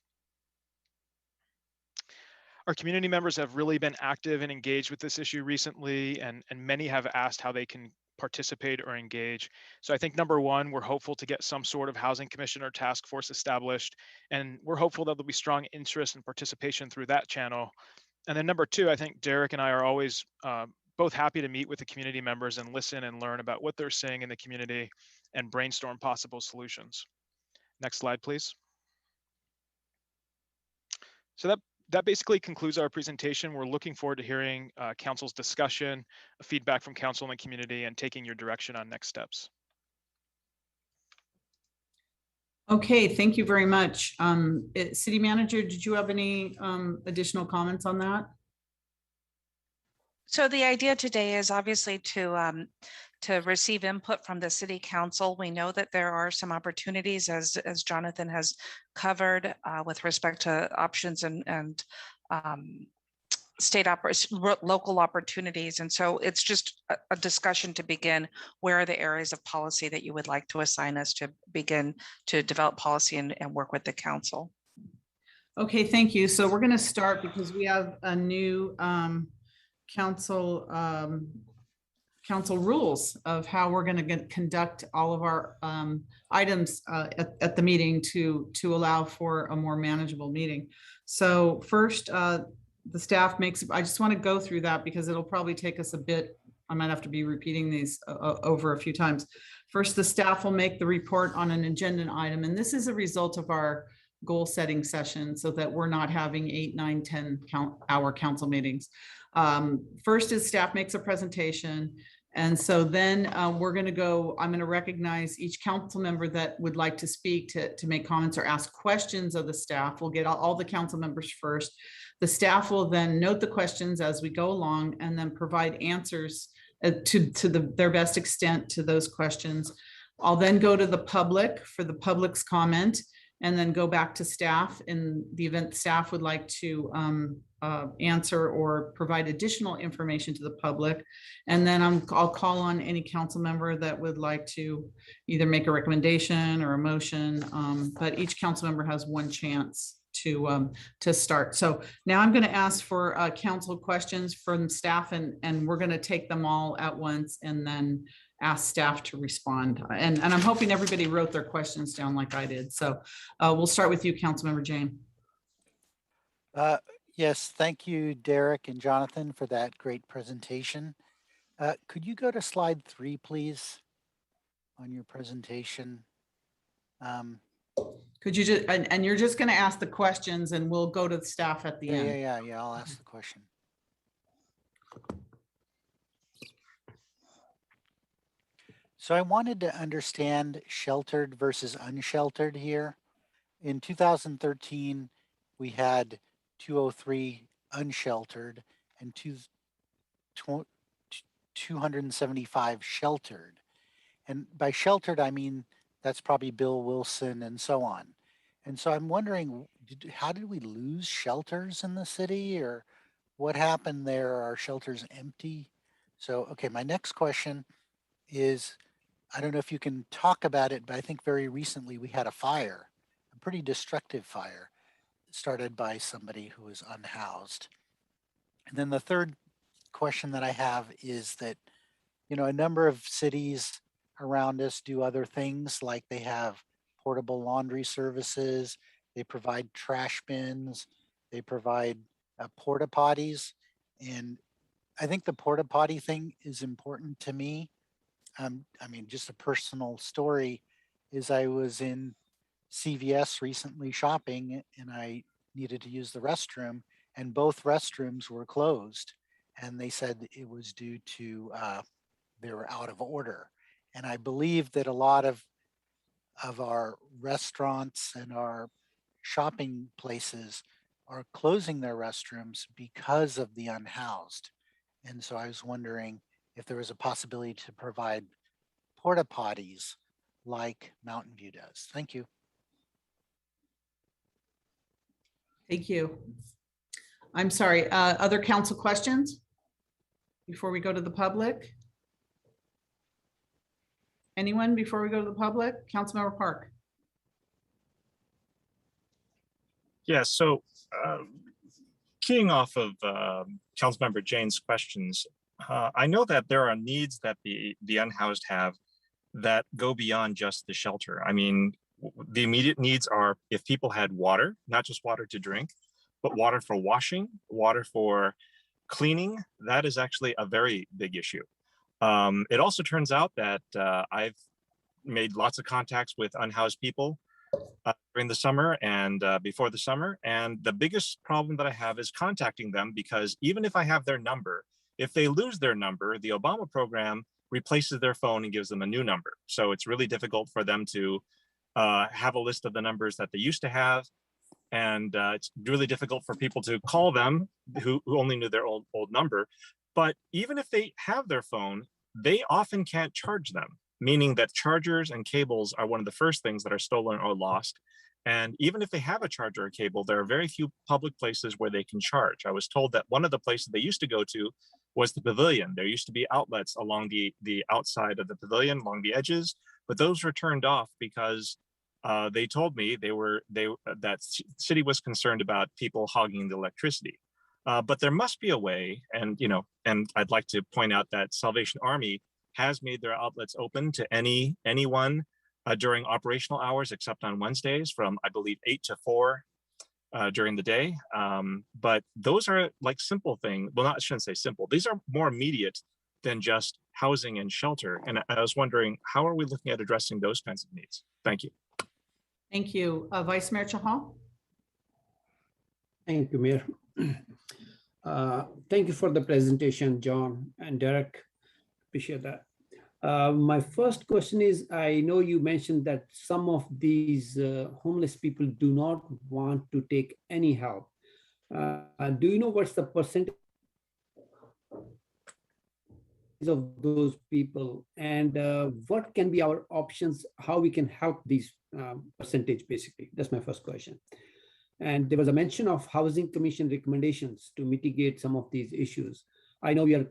Our community members have really been active and engaged with this issue recently, and many have asked how they can participate or engage. So I think number one, we're hopeful to get some sort of housing commission or task force established, and we're hopeful that there'll be strong interest and participation through that channel. And then number two, I think Derek and I are always both happy to meet with the community members and listen and learn about what they're seeing in the community and brainstorm possible solutions. Next slide, please. So that basically concludes our presentation. We're looking forward to hearing council's discussion, feedback from council and the community, and taking your direction on next steps. Okay, thank you very much. City Manager, did you have any additional comments on that? So the idea today is obviously to receive input from the city council. We know that there are some opportunities, as Jonathan has covered, with respect to options and local opportunities. And so it's just a discussion to begin. Where are the areas of policy that you would like to assign us to begin to develop policy and work with the council? Okay, thank you. So we're going to start because we have a new council rules of how we're going to conduct all of our items at the meeting to allow for a more manageable meeting. So first, the staff makes, I just want to go through that because it'll probably take us a bit. I might have to be repeating these over a few times. First, the staff will make the report on an agenda item, and this is a result of our goal setting session so that we're not having 8, 9, 10 hour council meetings. First is staff makes a presentation. And so then I'm going to recognize each council member that would like to speak to make comments or ask questions of the staff. We'll get all the council members first. The staff will then note the questions as we go along and then provide answers to their best extent to those questions. I'll then go to the public for the public's comment and then go back to staff in the event staff would like to answer or provide additional information to the public. And then I'll call on any council member that would like to either make a recommendation or a motion, but each council member has one chance to start. So now I'm going to ask for council questions from staff, and we're going to take them all at once and then ask staff to respond. And I'm hoping everybody wrote their questions down like I did. So we'll start with you, Councilmember Jane. Yes, thank you, Derek and Jonathan, for that great presentation. Could you go to slide 3, please, on your presentation? Could you just, and you're just going to ask the questions and we'll go to the staff at the end. Yeah, I'll ask the question. So I wanted to understand sheltered versus unsheltered here. In 2013, we had 203 unsheltered and 275 sheltered. And by sheltered, I mean, that's probably Bill Wilson and so on. And so I'm wondering, how did we lose shelters in the city, or what happened there? Are shelters empty? So, okay, my next question is, I don't know if you can talk about it, but I think very recently we had a fire, a pretty destructive fire, started by somebody who was unhoused. And then the third question that I have is that, you know, a number of cities around us do other things, like they have portable laundry services, they provide trash bins, they provide porta potties. And I think the porta potty thing is important to me. I mean, just a personal story is I was in CVS recently shopping and I needed to use the restroom, and both restrooms were closed. And they said it was due to, they were out of order. And I believe that a lot of our restaurants and our shopping places are closing their restrooms because of the unhoused. And so I was wondering if there was a possibility to provide porta potties like Mountain View does. Thank you. Thank you. I'm sorry, other council questions before we go to the public? Anyone before we go to the public? Councilmember Park. Yeah, so keying off of Councilmember Jane's questions, I know that there are needs that the unhoused have that go beyond just the shelter. I mean, the immediate needs are if people had water, not just water to drink, but water for washing, water for cleaning, that is actually a very big issue. It also turns out that I've made lots of contacts with unhoused people during the summer and before the summer. And the biggest problem that I have is contacting them, because even if I have their number, if they lose their number, the Obama program replaces their phone and gives them a new number. So it's really difficult for them to have a list of the numbers that they used to have. And it's really difficult for people to call them who only knew their old number. But even if they have their phone, they often can't charge them, meaning that chargers and cables are one of the first things that are stolen or lost. And even if they have a charger or cable, there are very few public places where they can charge. I was told that one of the places they used to go to was the pavilion. There used to be outlets along the outside of the pavilion, along the edges, but those were turned off because they told me that city was concerned about people hogging the electricity. But there must be a way, and I'd like to point out that Salvation Army has made their outlets open to anyone during operational hours, except on Wednesdays from, I believe, 8 to 4 during the day. But those are like simple things. Well, I shouldn't say simple. These are more immediate than just housing and shelter. And I was wondering, how are we looking at addressing those kinds of needs? Thank you. Thank you. Vice Mayor Chahal. Thank you, Mayor. Thank you for the presentation, John and Derek. Appreciate that. My first question is, I know you mentioned that some of these homeless people do not want to take any help. Do you know what's the percentage of those people, and what can be our options, how we can help these percentage, basically? That's my first question. And there was a mention of Housing Commission recommendations to mitigate some of these issues. I know we are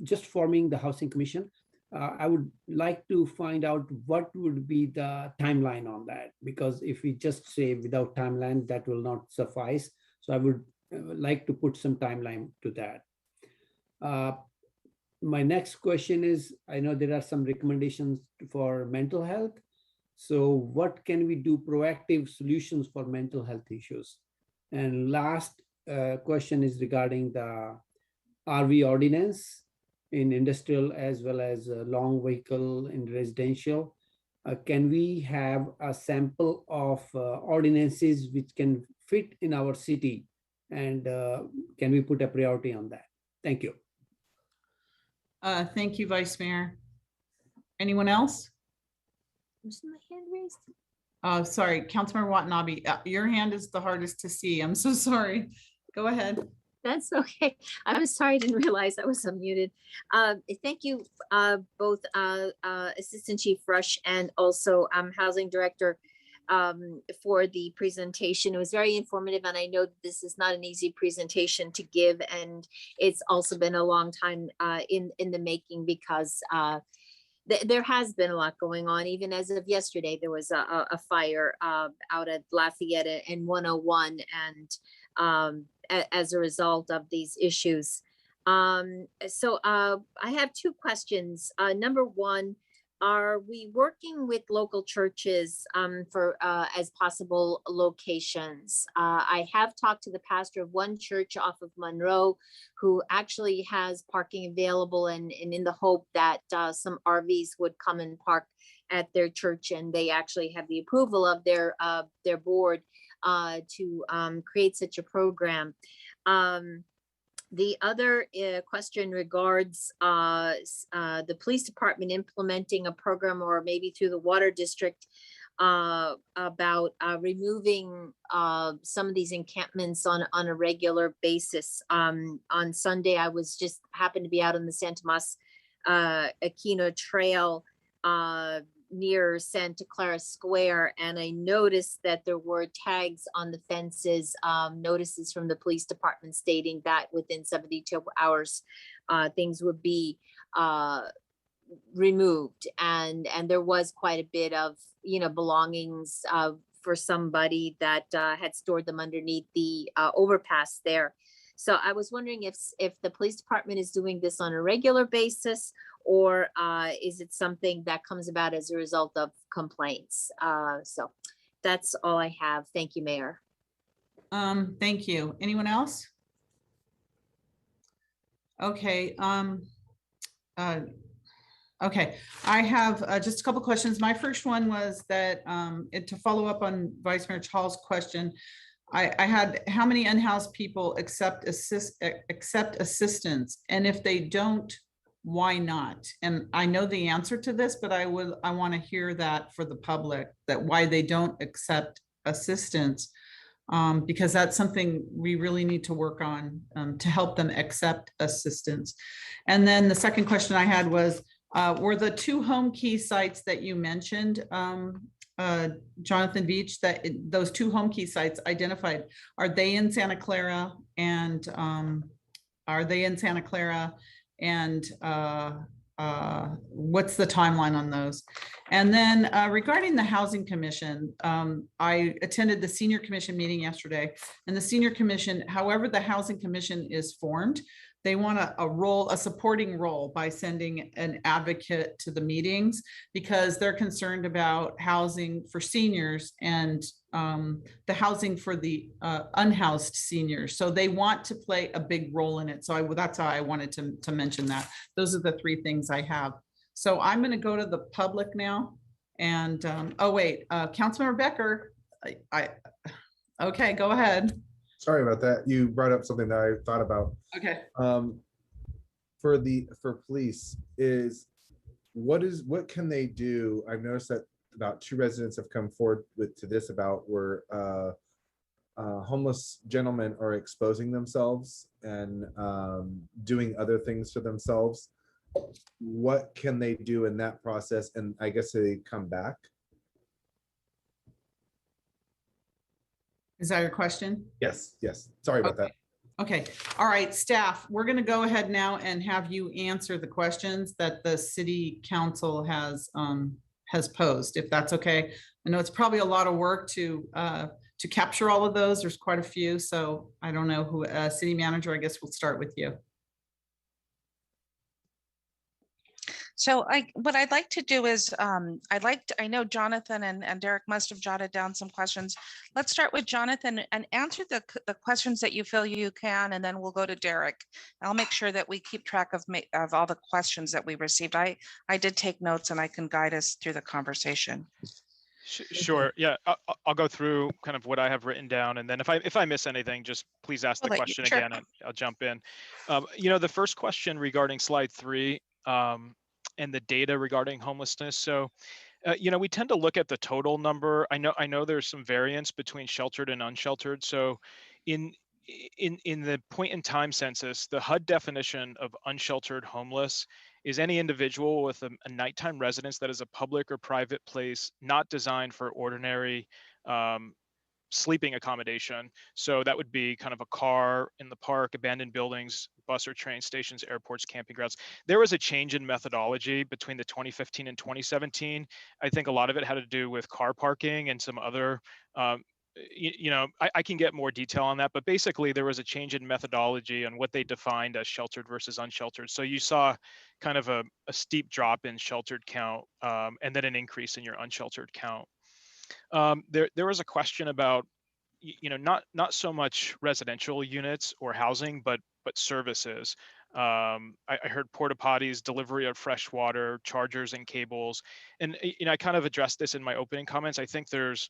just forming the Housing Commission. I would like to find out what would be the timeline on that, because if we just say without timeline, that will not suffice. So I would like to put some timeline to that. My next question is, I know there are some recommendations for mental health. So what can we do proactive solutions for mental health issues? And last question is regarding the RV ordinance in industrial as well as long vehicle in residential. Can we have a sample of ordinances which can fit in our city? And can we put a priority on that? Thank you. Thank you, Vice Mayor. Anyone else? Was my hand raised? Sorry, Councilmember Watanabe, your hand is the hardest to see. I'm so sorry. Go ahead. That's okay. I'm sorry, I didn't realize I was unmuted. Thank you, both Assistant Chief Rush and also Housing Director for the presentation. It was very informative, and I know this is not an easy presentation to give, and it's also been a long time in the making, because there has been a lot going on. Even as of yesterday, there was a fire out at Lafayette and 101, and as a result of these issues. So I have two questions. Number one, are we working with local churches for as possible locations? I have talked to the pastor of one church off of Monroe who actually has parking available, and in the hope that some RVs would come and park at their church, and they actually have the approval of their board to create such a program. The other question regards the police department implementing a program, or maybe through the water district, about removing some of these encampments on a regular basis. On Sunday, I was just happened to be out on the San Tomas Aquino Trail near Santa Clara Square, and I noticed that there were tags on the fences, notices from the police department stating that within 72 hours, things would be removed, and there was quite a bit of belongings for somebody that had stored them underneath the overpass there. So I was wondering if the police department is doing this on a regular basis, or is it something that comes about as a result of complaints? So that's all I have. Thank you, Mayor. Thank you. Anyone else? Okay. Okay, I have just a couple questions. My first one was that to follow up on Vice Mayor Hall's question, I had how many unhoused people accept assistance, and if they don't, why not? And I know the answer to this, but I want to hear that for the public, that why they don't accept assistance, because that's something we really need to work on to help them accept assistance. And then the second question I had was, were the 2 home key sites that you mentioned, Jonathan Beach, that those 2 home key sites identified, are they in Santa Clara, and what's the timeline on those? And then regarding the Housing Commission, I attended the Senior Commission meeting yesterday, and the Senior Commission, however the Housing Commission is formed, they want a supporting role by sending an advocate to the meetings, because they're concerned about housing for seniors and the housing for the unhoused seniors. So they want to play a big role in it. So that's how I wanted to mention that. Those are the 3 things I have. So I'm going to go to the public now. And oh wait, Councilmember Becker, okay, go ahead. Sorry about that. You brought up something that I thought about. Okay. For police what can they do? I've noticed that about 2 residents have come forward to this about where homeless gentlemen are exposing themselves and doing other things to themselves. What can they do in that process? And I guess they come back. Is that your question? Yes. Sorry about that. Okay. All right, staff, we're going to go ahead now and have you answer the questions that the city council has posed, if that's okay. I know it's probably a lot of work to capture all of those. There's quite a few. So I don't know who, city manager, I guess we'll start with you. So what I'd like to do is, I know Jonathan and Derek must have jotted down some questions. Let's start with Jonathan and answer the questions that you feel you can, and then we'll go to Derek. I'll make sure that we keep track of all the questions that we received. I did take notes, and I can guide us through the conversation. Sure. Yeah, I'll go through kind of what I have written down, and then if I miss anything, just please ask the question again, and I'll jump in. The first question regarding slide 3. And the data regarding homelessness. So, we tend to look at the total number. I know there's some variance between sheltered and unsheltered. So in the point in time census, the HUD definition of unsheltered homeless is any individual with a nighttime residence that is a public or private place not designed for ordinary sleeping accommodation. So that would be kind of a car in the park, abandoned buildings, bus or train stations, airports, camping grounds. There was a change in methodology between the 2015 and 2017. I think a lot of it had to do with car parking and some other, I can get more detail on that, but basically there was a change in methodology on what they defined as sheltered versus unsheltered. So you saw kind of a steep drop in sheltered count and then an increase in your unsheltered count. There was a question about, not so much residential units or housing, but services. I heard porta potties, delivery of fresh water, chargers and cables. And, I kind of addressed this in my opening comments. I think there's,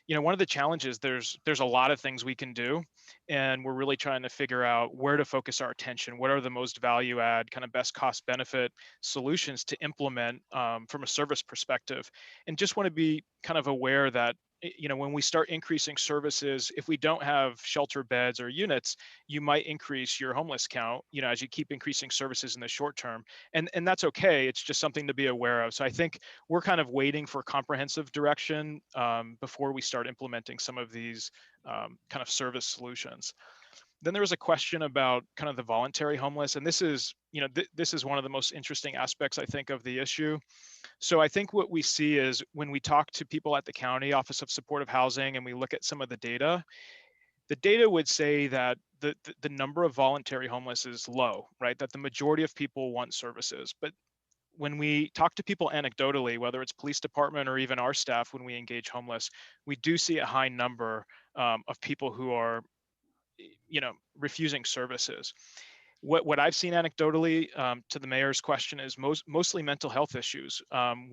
one of the challenges, there's a lot of things we can do, and we're really trying to figure out where to focus our attention. What are the most value add, kind of best cost benefit solutions to implement from a service perspective, and just want to be kind of aware that when we start increasing services, if we don't have shelter beds or units, you might increase your homeless count, as you keep increasing services in the short term. And that's okay. It's just something to be aware of. So I think we're kind of waiting for comprehensive direction before we start implementing some of these kind of service solutions. Then there was a question about kind of the voluntary homeless, and this is, this is one of the most interesting aspects, I think, of the issue. So I think what we see is when we talk to people at the county Office of Supportive Housing and we look at some of the data would say that the number of voluntary homeless is low, right? That the majority of people want services. But when we talk to people anecdotally, whether it's police department or even our staff, when we engage homeless, we do see a high number of people who are, refusing services. What I've seen anecdotally, to the mayor's question, is mostly mental health issues.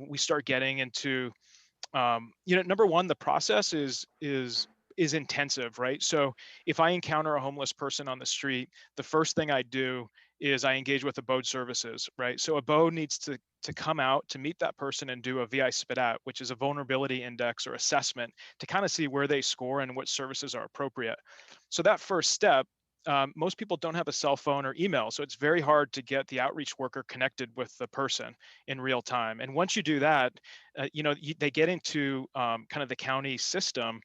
We start getting into, number one, the process is intensive, right? So if I encounter a homeless person on the street, the first thing I do is I engage with abode services, right? So abode needs to come out to meet that person and do a VI SPIDAT, which is a vulnerability index or assessment, to kind of see where they score and what services are appropriate. So that first step, most people don't have a cell phone or email, so it's very hard to get the outreach worker connected with the person in real time. And once you do that, they get into kind of the county system,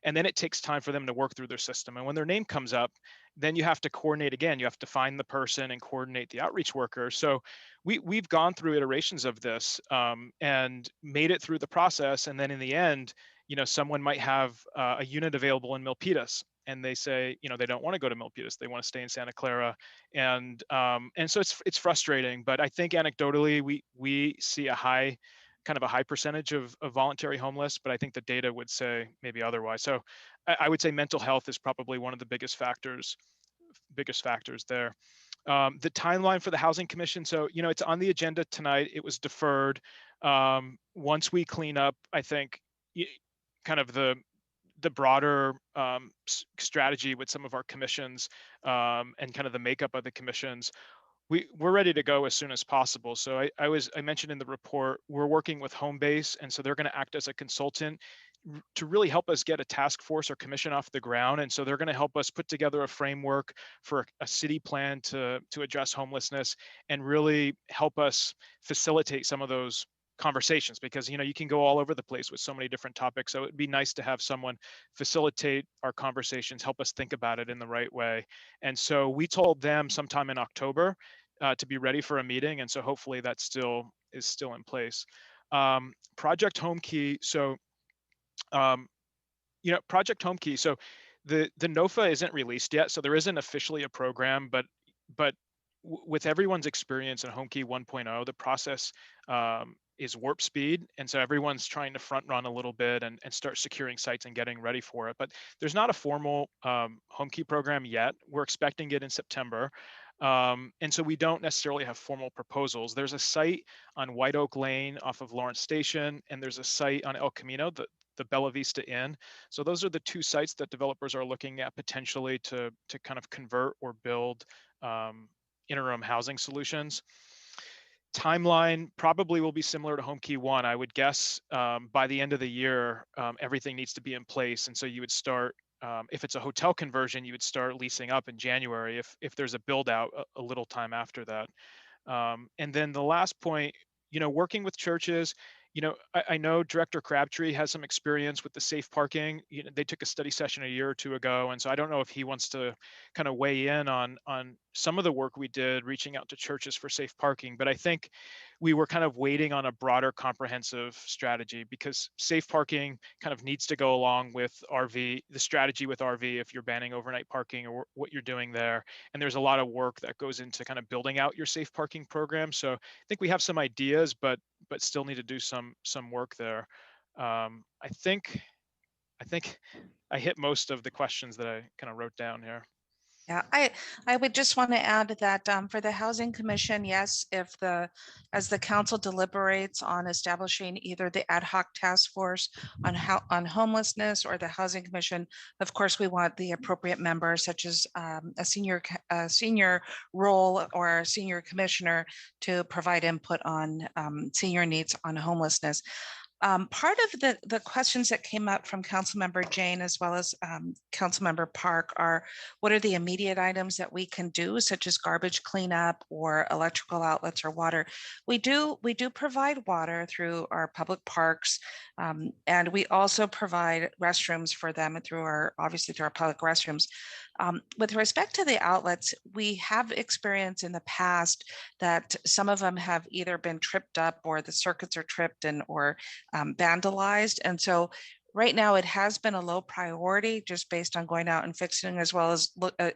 and then it takes time for them to work through their system. And when their name comes up, then you have to coordinate again. You have to find the person and coordinate the outreach worker. So we've gone through iterations of this and made it through the process. And then in the end, someone might have a unit available in Milpitas, and they say, they don't want to go to Milpitas. They want to stay in Santa Clara. And so it's frustrating, but I think anecdotally, we see a high percentage of voluntary homeless, but I think the data would say maybe otherwise. So I would say mental health is probably one of the biggest factors there. The timeline for the Housing Commission. So, it's on the agenda tonight. It was deferred. Once we clean up, I think, kind of the broader strategy with some of our commissions and kind of the makeup of the commissions, we're ready to go as soon as possible. So I mentioned in the report, we're working with Homebase, and so they're going to act as a consultant to really help us get a task force or commission off the ground. And so they're going to help us put together a framework for a city plan to address homelessness and really help us facilitate some of those conversations, because you can go all over the place with so many different topics. So it'd be nice to have someone facilitate our conversations, help us think about it in the right way. And so we told them sometime in October to be ready for a meeting, and so hopefully that is still in place. Project Home Key. So Project Home Key. So the NOFA isn't released yet, so there isn't officially a program, but with everyone's experience in Home Key 1.0, the process is warp speed. And so everyone's trying to front run a little bit and start securing sites and getting ready for it. But there's not a formal Home Key program yet. We're expecting it in September. And so we don't necessarily have formal proposals. There's a site on White Oak Lane off of Lawrence Station, and there's a site on El Camino, the Bella Vista Inn. So those are the two sites that developers are looking at potentially to kind of convert or build interim housing solutions. Timeline probably will be similar to Home Key 1. I would guess by the end of the year, everything needs to be in place. And so you would start, if it's a hotel conversion, you would start leasing up in January. If there's a build out, a little time after that. And then the last point, working with churches, I know Director Crabtree has some experience with the safe parking. They took a study session a year or two ago. And so I don't know if he wants to kind of weigh in on some of the work we did reaching out to churches for safe parking. But I think we were kind of waiting on a broader comprehensive strategy, because safe parking kind of needs to go along with RV, the strategy with RV, if you're banning overnight parking or what you're doing there. And there's a lot of work that goes into kind of building out your safe parking program. So I think we have some ideas, but still need to do some work there. I think I hit most of the questions that I kind of wrote down here. Yeah, I would just want to add that for the Housing Commission, yes, as the council deliberates on establishing either the ad hoc task force on homelessness or the Housing Commission, of course, we want the appropriate members such as a senior role or a senior commissioner to provide input on senior needs on homelessness. Part of the questions that came up from Councilmember Jane as well as Councilmember Park are what are the immediate items that we can do, such as garbage cleanup or electrical outlets or water. We do provide water through our public parks, and we also provide restrooms for them obviously through our public restrooms. With respect to the outlets, we have experienced in the past that some of them have either been tripped up or the circuits are tripped or vandalized. And so right now it has been a low priority just based on going out and fixing as well as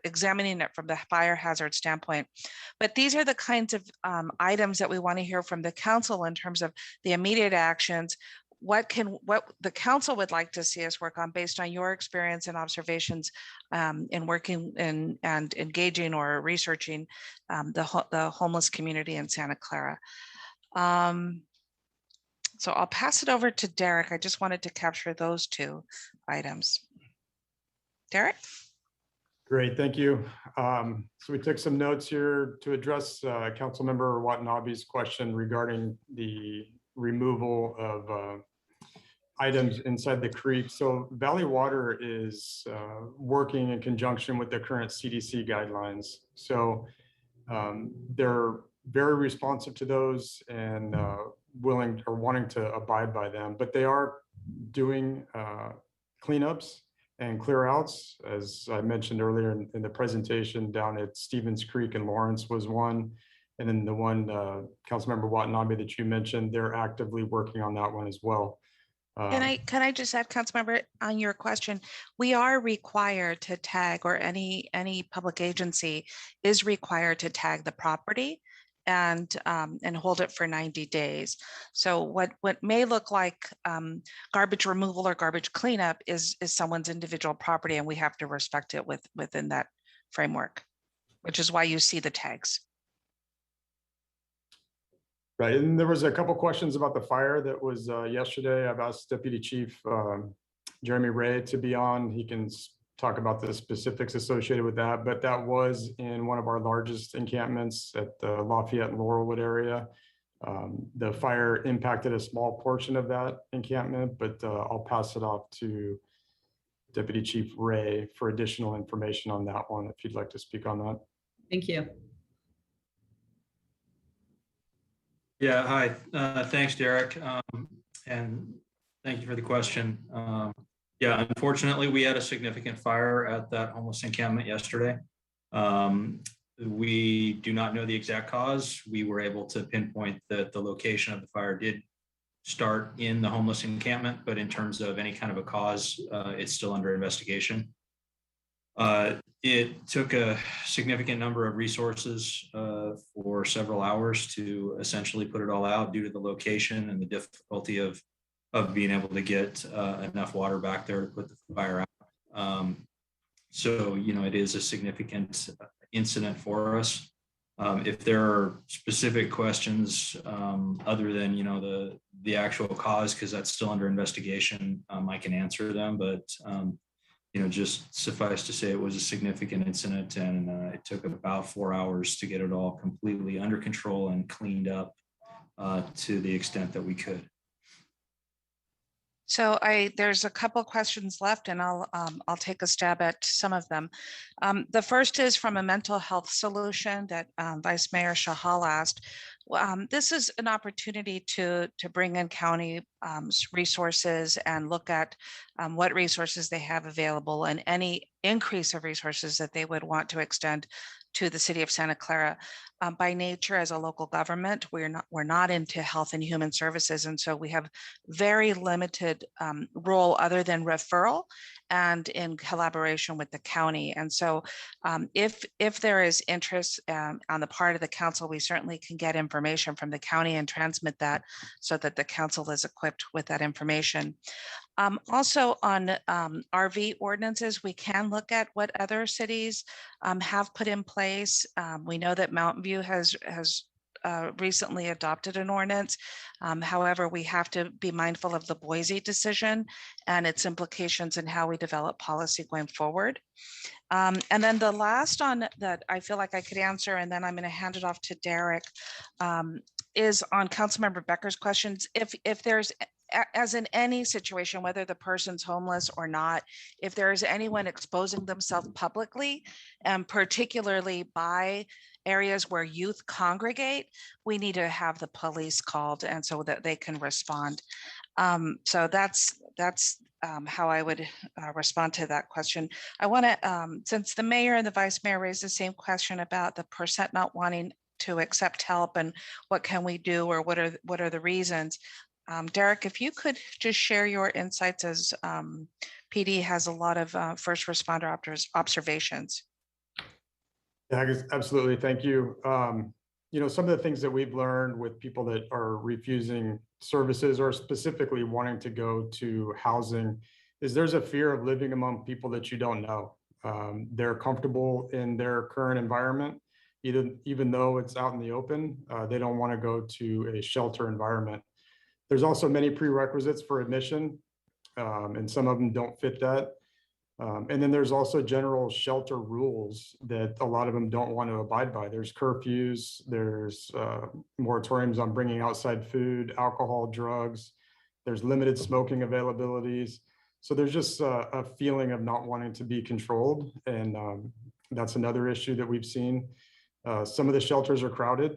examining it from the fire hazard standpoint. But these are the kinds of items that we want to hear from the council in terms of the immediate actions. What the council would like to see us work on based on your experience and observations in working and engaging or researching the homeless community in Santa Clara. So I'll pass it over to Derek. I just wanted to capture those two items. Derek? Great, thank you. So we took some notes here to address Councilmember Watanabe's question regarding the removal of items inside the creek. So Valley Water is working in conjunction with the current CDC guidelines. So they're very responsive to those and willing or wanting to abide by them, but they are doing cleanups and clear outs. As I mentioned earlier in the presentation, down at Stevens Creek and Lawrence was one. And then the one Councilmember Watanabe that you mentioned, they're actively working on that one as well. Can I just add, Councilmember, on your question, we are required to tag, or any public agency is required to tag the property and hold it for 90 days. So what may look like garbage removal or garbage cleanup is someone's individual property, and we have to respect it within that framework, which is why you see the tags. Right, and there was a couple questions about the fire that was yesterday. I've asked Deputy Chief Jeremy Ray to be on. He can talk about the specifics associated with that, but that was in one of our largest encampments at the Lafayette and Laurelwood area. The fire impacted a small portion of that encampment, but I'll pass it off to Deputy Chief Ray for additional information on that one, if you'd like to speak on that. Thank you. Yeah, hi. Thanks, Derek. And thank you for the question. Yeah, unfortunately, we had a significant fire at that homeless encampment yesterday. We do not know the exact cause. We were able to pinpoint that the location of the fire did start in the homeless encampment, but in terms of any kind of a cause, it's still under investigation. It took a significant number of resources for several hours to essentially put it all out due to the location and the difficulty of being able to get enough water back there to put the fire out. So, you know, it is a significant incident for us. If there are specific questions other than, you know, the actual cause, because that's still under investigation, I can answer them, but you know, just suffice to say it was a significant incident, and it took about 4 hours to get it all completely under control and cleaned up to the extent that we could. So there's a couple questions left, and I'll take a stab at some of them. The first is from a mental health solution that Vice Mayor Shahal asked. This is an opportunity to bring in county resources and look at what resources they have available and any increase of resources that they would want to extend to the city of Santa Clara. By nature, as a local government, we're not into health and human services, and so we have very limited role other than referral and in collaboration with the county. And so if there is interest on the part of the council, we certainly can get information from the county and transmit that so that the council is equipped with that information. Also on RV ordinances, we can look at what other cities have put in place. We know that Mountain View has recently adopted an ordinance. However, we have to be mindful of the Boise decision and its implications in how we develop policy going forward. And then the last on that I feel like I could answer, and then I'm going to hand it off to Derek, is on Councilmember Becker's questions. If there's, as in any situation, whether the person's homeless or not, if there is anyone exposing themselves publicly, and particularly by areas where youth congregate, we need to have the police called and so that they can respond. So that's how I would respond to that question. I want to, since the mayor and the vice mayor raised the same question about the percent not wanting to accept help and what can we do, or what are the reasons? Derek, if you could just share your insights, as PD has a lot of first responder observations. Yeah, I guess, absolutely. Thank you. You know, some of the things that we've learned with people that are refusing services or specifically wanting to go to housing is there's a fear of living among people that you don't know. They're comfortable in their current environment, even though it's out in the open. They don't want to go to a shelter environment. There's also many prerequisites for admission, and some of them don't fit that. And then there's also general shelter rules that a lot of them don't want to abide by. There's curfews, there's moratoriums on bringing outside food, alcohol, drugs. There's limited smoking availabilities. So there's just a feeling of not wanting to be controlled. And that's another issue that we've seen. Some of the shelters are crowded.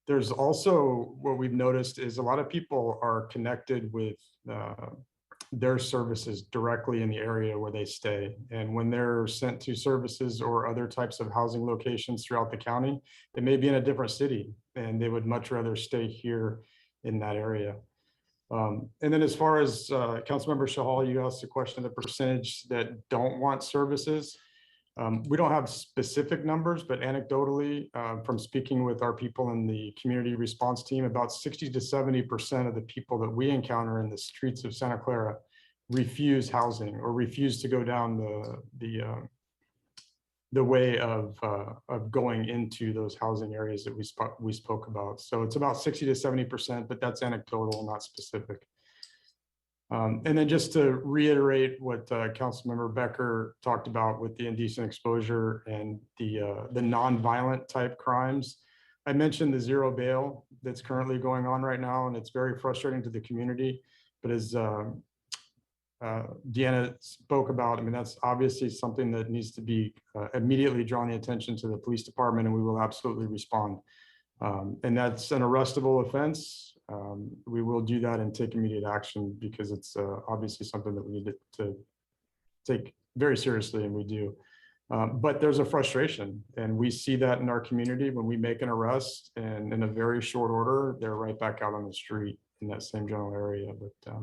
There's also, what we've noticed is a lot of people are connected with their services directly in the area where they stay. And when they're sent to services or other types of housing locations throughout the county, they may be in a different city and they would much rather stay here in that area. And then as far as Councilmember Shahal, you asked the question of the percentage that don't want services. We don't have specific numbers, but anecdotally, from speaking with our people in the community response team, about 60 to 70% of the people that we encounter in the streets of Santa Clara refuse housing or refuse to go down the way of going into those housing areas that we spoke about. So it's about 60 to 70%, but that's anecdotal, not specific. And then just to reiterate what Councilmember Becker talked about with the indecent exposure and the non-violent type crimes. I mentioned the zero bail that's currently going on right now, and it's very frustrating to the community. But as Deanna spoke about, I mean, that's obviously something that needs to be immediately drawn the attention to the police department, and we will absolutely respond. And that's an arrestable offense. We will do that and take immediate action because it's obviously something that we need to take very seriously, and we do. But there's a frustration, and we see that in our community when we make an arrest, and in a very short order, they're right back out on the street in that same general area. But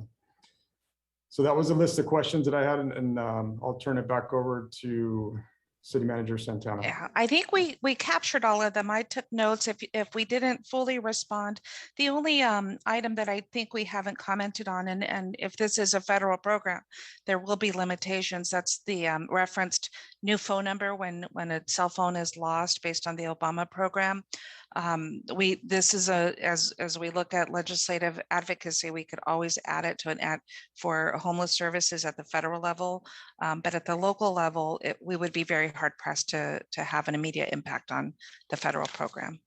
so that was a list of questions that I had, and I'll turn it back over to City Manager Santana. Yeah, I think we captured all of them. I took notes. If we didn't fully respond, the only item that I think we haven't commented on, and if this is a federal program, there will be limitations. That's the referenced new phone number when a cell phone is lost based on the Obama program. This is as we look at legislative advocacy, we could always add it to an ad for homeless services at the federal level, but at the local level, we would be very hard pressed to have an immediate impact on the federal program.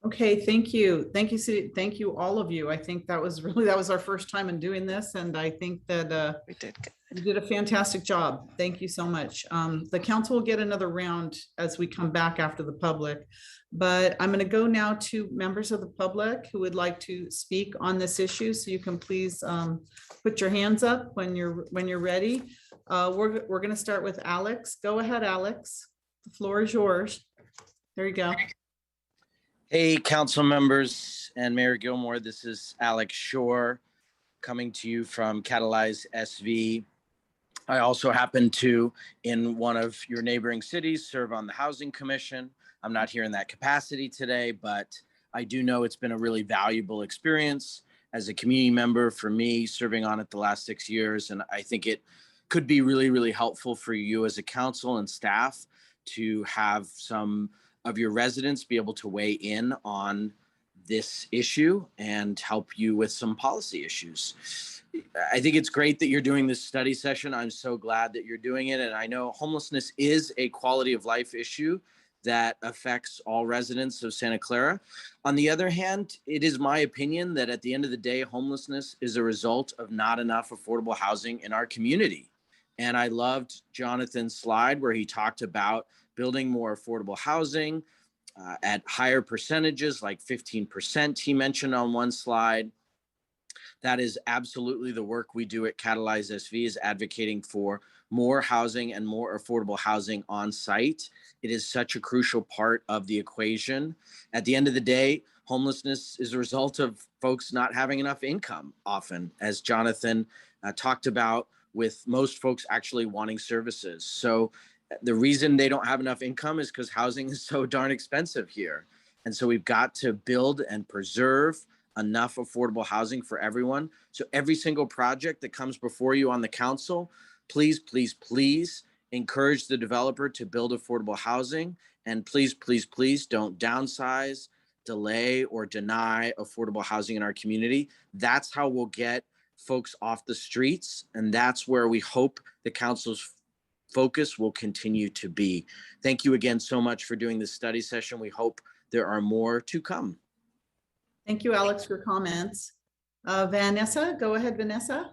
Okay, thank you. Thank you, City. Thank you, all of you. I think that was our first time in doing this. And I think that you did a fantastic job. Thank you so much. The council will get another round as we come back after the public, but I'm going to go now to members of the public who would like to speak on this issue. So you can please put your hands up when you're ready. We're going to start with Alex. Go ahead, Alex. The floor is yours. There you go. Hey, council members and Mayor Gilmore, this is Alex Shore. coming to you from Catalyze SV. I also happen to, in one of your neighboring cities, serve on the Housing Commission. I'm not here in that capacity today, but I do know it's been a really valuable experience as a community member for me, serving on it the last 6 years. And I think it could be really, really helpful for you as a council and staff to have some of your residents be able to weigh in on this issue and help you with some policy issues. I think it's great that you're doing this study session. I'm so glad that you're doing it. And I know homelessness is a quality of life issue that affects all residents of Santa Clara. On the other hand, it is my opinion that at the end of the day, homelessness is a result of not enough affordable housing in our community. And I loved Jonathan's slide where he talked about building more affordable housing at higher percentages, like 15%, he mentioned on one slide. That is absolutely the work we do at Catalyze SV, is advocating for more housing and more affordable housing on site. It is such a crucial part of the equation. At the end of the day, homelessness is a result of folks not having enough income often, as Jonathan talked about, with most folks actually wanting services. So the reason they don't have enough income is because housing is so darn expensive here. And so we've got to build and preserve enough affordable housing for everyone. So every single project that comes before you on the council, please, please, please encourage the developer to build affordable housing. And please, please, please don't downsize, delay, or deny affordable housing in our community. That's how we'll get folks off the streets. And that's where we hope the council's focus will continue to be. Thank you again so much for doing this study session. We hope there are more to come. Thank you, Alex, for comments. Vanessa, go ahead, Vanessa.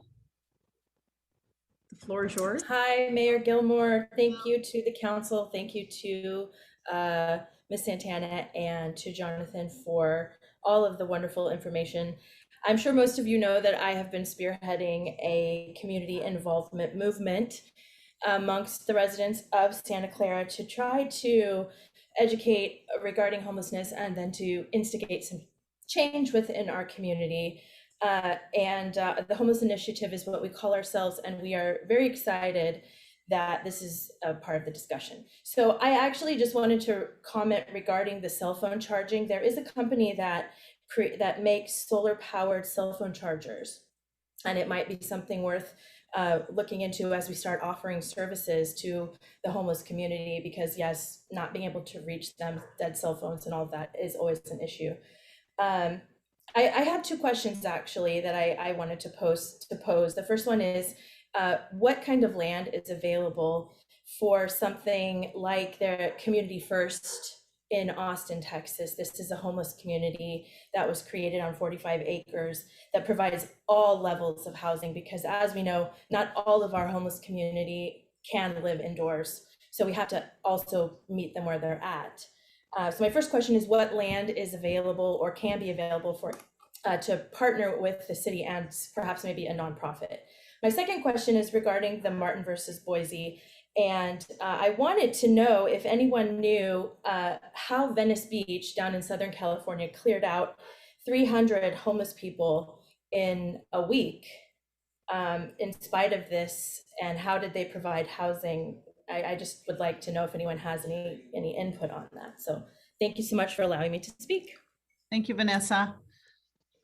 The floor is yours. Hi, Mayor Gilmore. Thank you to the council. Thank you to Ms. Santana and to Jonathan for all of the wonderful information. I'm sure most of you know that I have been spearheading a community involvement movement amongst the residents of Santa Clara to try to educate regarding homelessness and then to instigate some change within our community. The Homeless Initiative is what we call ourselves, and we are very excited that this is a part of the discussion. So I actually just wanted to comment regarding the cell phone charging. There is a company that makes solar-powered cell phone chargers, and it might be something worth looking into as we start offering services to the homeless community, because yes, not being able to reach them, dead cell phones and all of that is always an issue. I have two questions actually that I wanted to pose. The first one is, what kind of land is available for something like the Community First in Austin, Texas? This is a homeless community that was created on 45 acres that provides all levels of housing, because as we know, not all of our homeless community can live indoors. So we have to also meet them where they're at. So my first question is, what land is available or can be available for to partner with the city and perhaps maybe a nonprofit? My second question is regarding the Martin versus Boise. And I wanted to know if anyone knew how Venice Beach down in Southern California cleared out 300 homeless people in a week in spite of this, and how did they provide housing? I just would like to know if anyone has any input on that. So thank you so much for allowing me to speak. Thank you, Vanessa.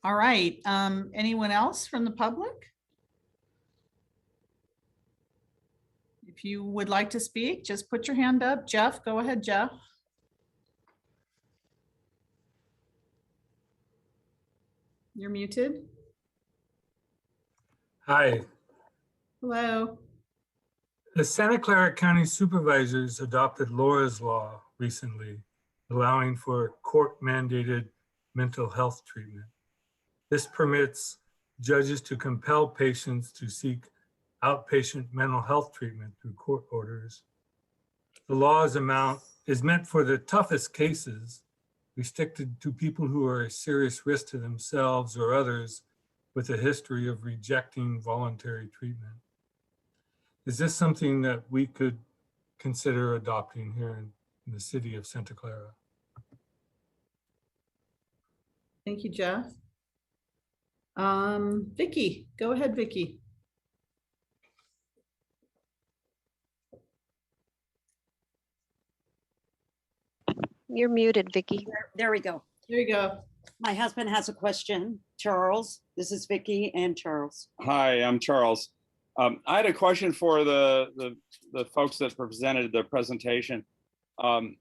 All right, anyone else from the public? If you would like to speak, just put your hand up. Jeff, go ahead, Jeff. You're muted. Hi. Hello. The Santa Clara County Supervisors adopted Laura's Law recently, allowing for court-mandated mental health treatment. This permits judges to compel patients to seek outpatient mental health treatment through court orders. The law is meant for the toughest cases, restricted to people who are a serious risk to themselves or others with a history of rejecting voluntary treatment. Is this something that we could consider adopting here in the city of Santa Clara? Thank you, Jeff. Vicky, go ahead, Vicky. You're muted, Vicky. There we go. There you go. My husband has a question. Charles, this is Vicky and Charles. Hi, I'm Charles. I had a question for the folks that presented the presentation. I'm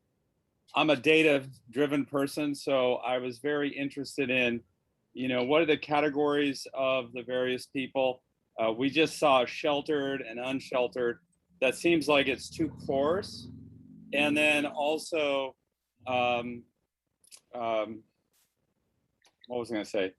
a data-driven person, so I was very interested in, what are the categories of the various people? We just saw sheltered and unsheltered. That seems like it's too coarse. And then also, what was I going to say?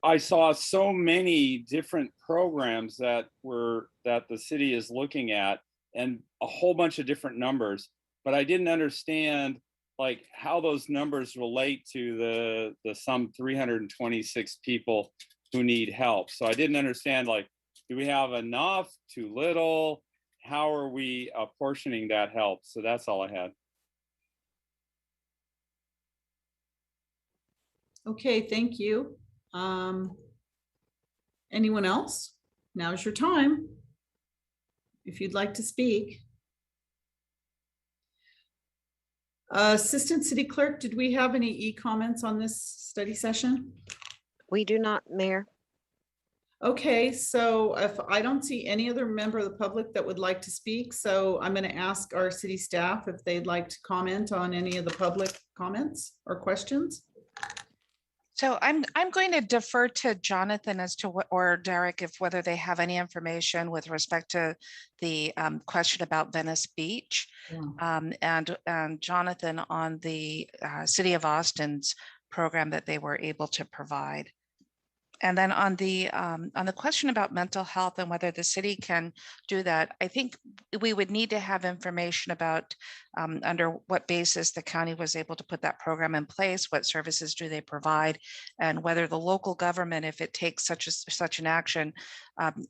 I saw so many different programs that the city is looking at, and a whole bunch of different numbers, but I didn't understand like how those numbers relate to the some 326 people who need help. So I didn't understand, like, do we have enough, too little? How are we apportioning that help? So that's all I had. Okay, thank you. Anyone else? Now's your time. If you'd like to speak. Assistant City Clerk, did we have any e-comments on this study session? We do not, Mayor. Okay, so if I don't see any other member of the public that would like to speak, so I'm going to ask our city staff if they'd like to comment on any of the public comments or questions. So I'm going to defer to Jonathan as to what, or Derek, if whether they have any information with respect to the question about Venice Beach, and Jonathan on the City of Austin's program that they were able to provide. And then on the question about mental health and whether the city can do that, I think we would need to have information about under what basis the county was able to put that program in place, what services do they provide, and whether the local government, if it takes such an action,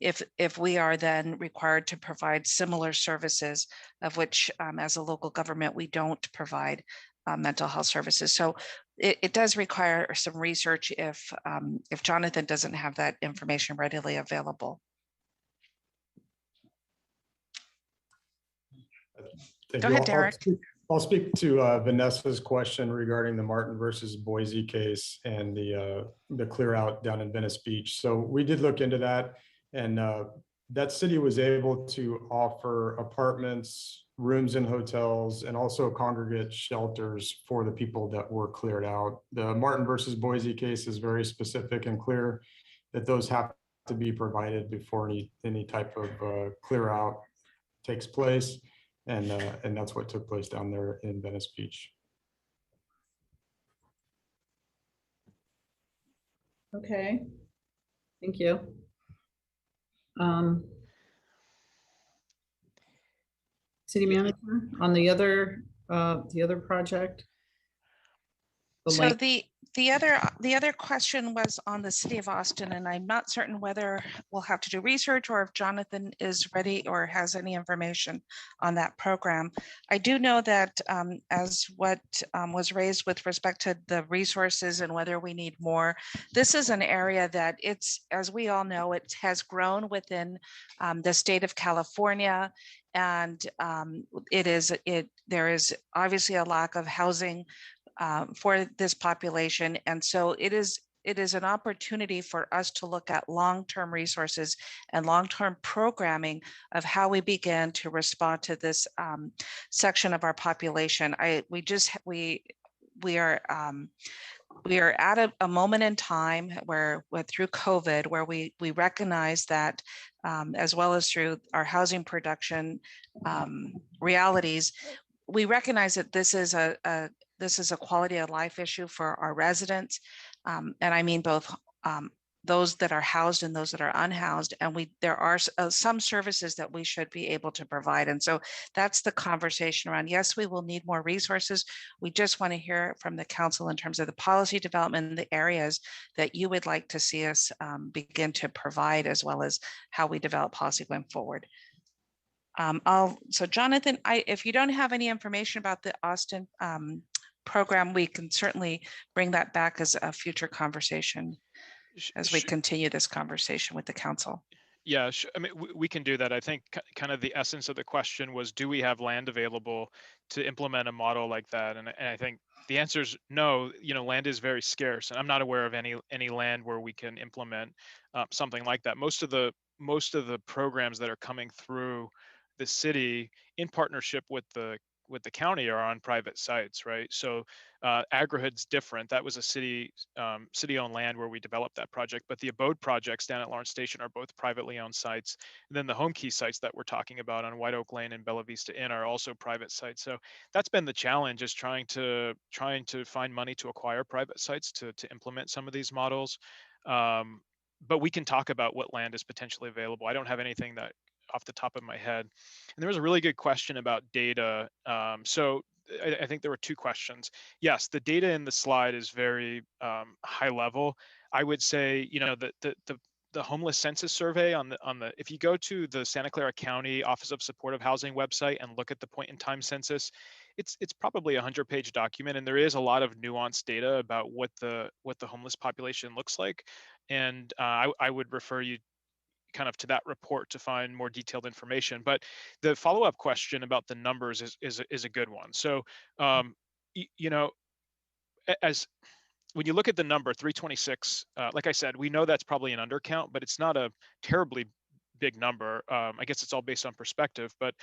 if we are then required to provide similar services, of which as a local government we don't provide mental health services. So it does require some research if Jonathan doesn't have that information readily available. Go ahead, Derek. I'll speak to Vanessa's question regarding the Martin versus Boise case and the clear out down in Venice Beach. So we did look into that, and that city was able to offer apartments, rooms in hotels, and also congregate shelters for the people that were cleared out. The Martin versus Boise case is very specific and clear that those have to be provided before any type of clear out takes place. And that's what took place down there in Venice Beach. Okay, thank you. City manager on the other project. So the other question was on the City of Austin, and I'm not certain whether we'll have to do research or if Jonathan is ready or has any information on that program. I do know that as what was raised with respect to the resources and whether we need more, this is an area that as we all know, it has grown within the state of California, and there is obviously a lack of housing for this population. And so it is an opportunity for us to look at long-term resources and long-term programming of how we begin to respond to this section of our population. We are at a moment in time where through COVID, where we recognize that as well as through our housing production realities, we recognize that this is a quality of life issue for our residents. And I mean both those that are housed and those that are unhoused. And there are some services that we should be able to provide. And so that's the conversation around, yes, we will need more resources. We just want to hear from the council in terms of the policy development in the areas that you would like to see us begin to provide, as well as how we develop policy going forward. So Jonathan, if you don't have any information about the Austin program, we can certainly bring that back as a future conversation as we continue this conversation with the council. Yeah, I mean, we can do that. I think kind of the essence of the question was, do we have land available to implement a model like that? And I think the answer is no. You know, land is very scarce, and I'm not aware of any land where we can implement something like that. Most of the programs that are coming through the city in partnership with the county are on private sites, right? So Agrihood's different. That was a city-owned land where we developed that project. But the abode projects down at Lawrence Station are both privately owned sites. And then the home key sites that we're talking about on White Oak Lane and Bella Vista Inn are also private sites. So that's been the challenge, is trying to find money to acquire private sites to implement some of these models. But we can talk about what land is potentially available. I don't have anything that off the top of my head. And there was a really good question about data. So I think there were two questions. Yes, the data in the slide is very high level. I would say, you know, the homeless census survey on the if you go to the Santa Clara County Office of Supportive Housing website and look at the point in time census, it's probably a 100-page document, and there is a lot of nuanced data about what the homeless population looks like. And I would refer you kind of to that report to find more detailed information. But the follow-up question about the numbers is a good one. So, you know, as when you look at the number 326, like I said, we know that's probably an undercount, but it's not a terribly big number. I guess it's all based on perspective. But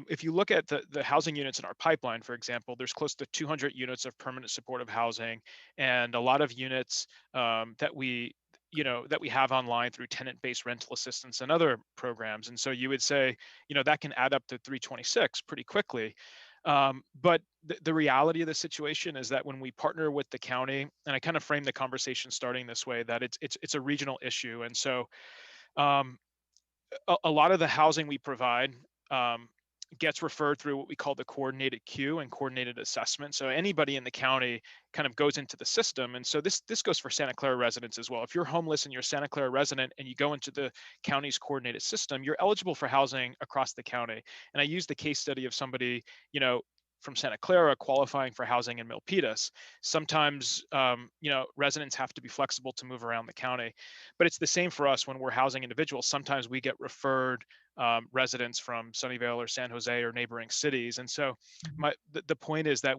if you look at the housing units in our pipeline, for example, there's close to 200 units of permanent supportive housing, and a lot of units that we have online through tenant-based rental assistance and other programs. And so you would say, you know, that can add up to 326 pretty quickly. But the reality of the situation is that when we partner with the county, and I kind of frame the conversation starting this way, that it's a regional issue. And so a lot of the housing we provide gets referred through what we call the coordinated queue and coordinated assessment. So anybody in the county kind of goes into the system. And so this goes for Santa Clara residents as well. If you're homeless and you're a Santa Clara resident and you go into the county's coordinated system, you're eligible for housing across the county. And I use the case study of somebody, you know, from Santa Clara qualifying for housing in Milpitas. Sometimes, you know, residents have to be flexible to move around the county, but it's the same for us when we're housing individuals. Sometimes we get referred residents from Sunnyvale or San Jose or neighboring cities. And so the point is that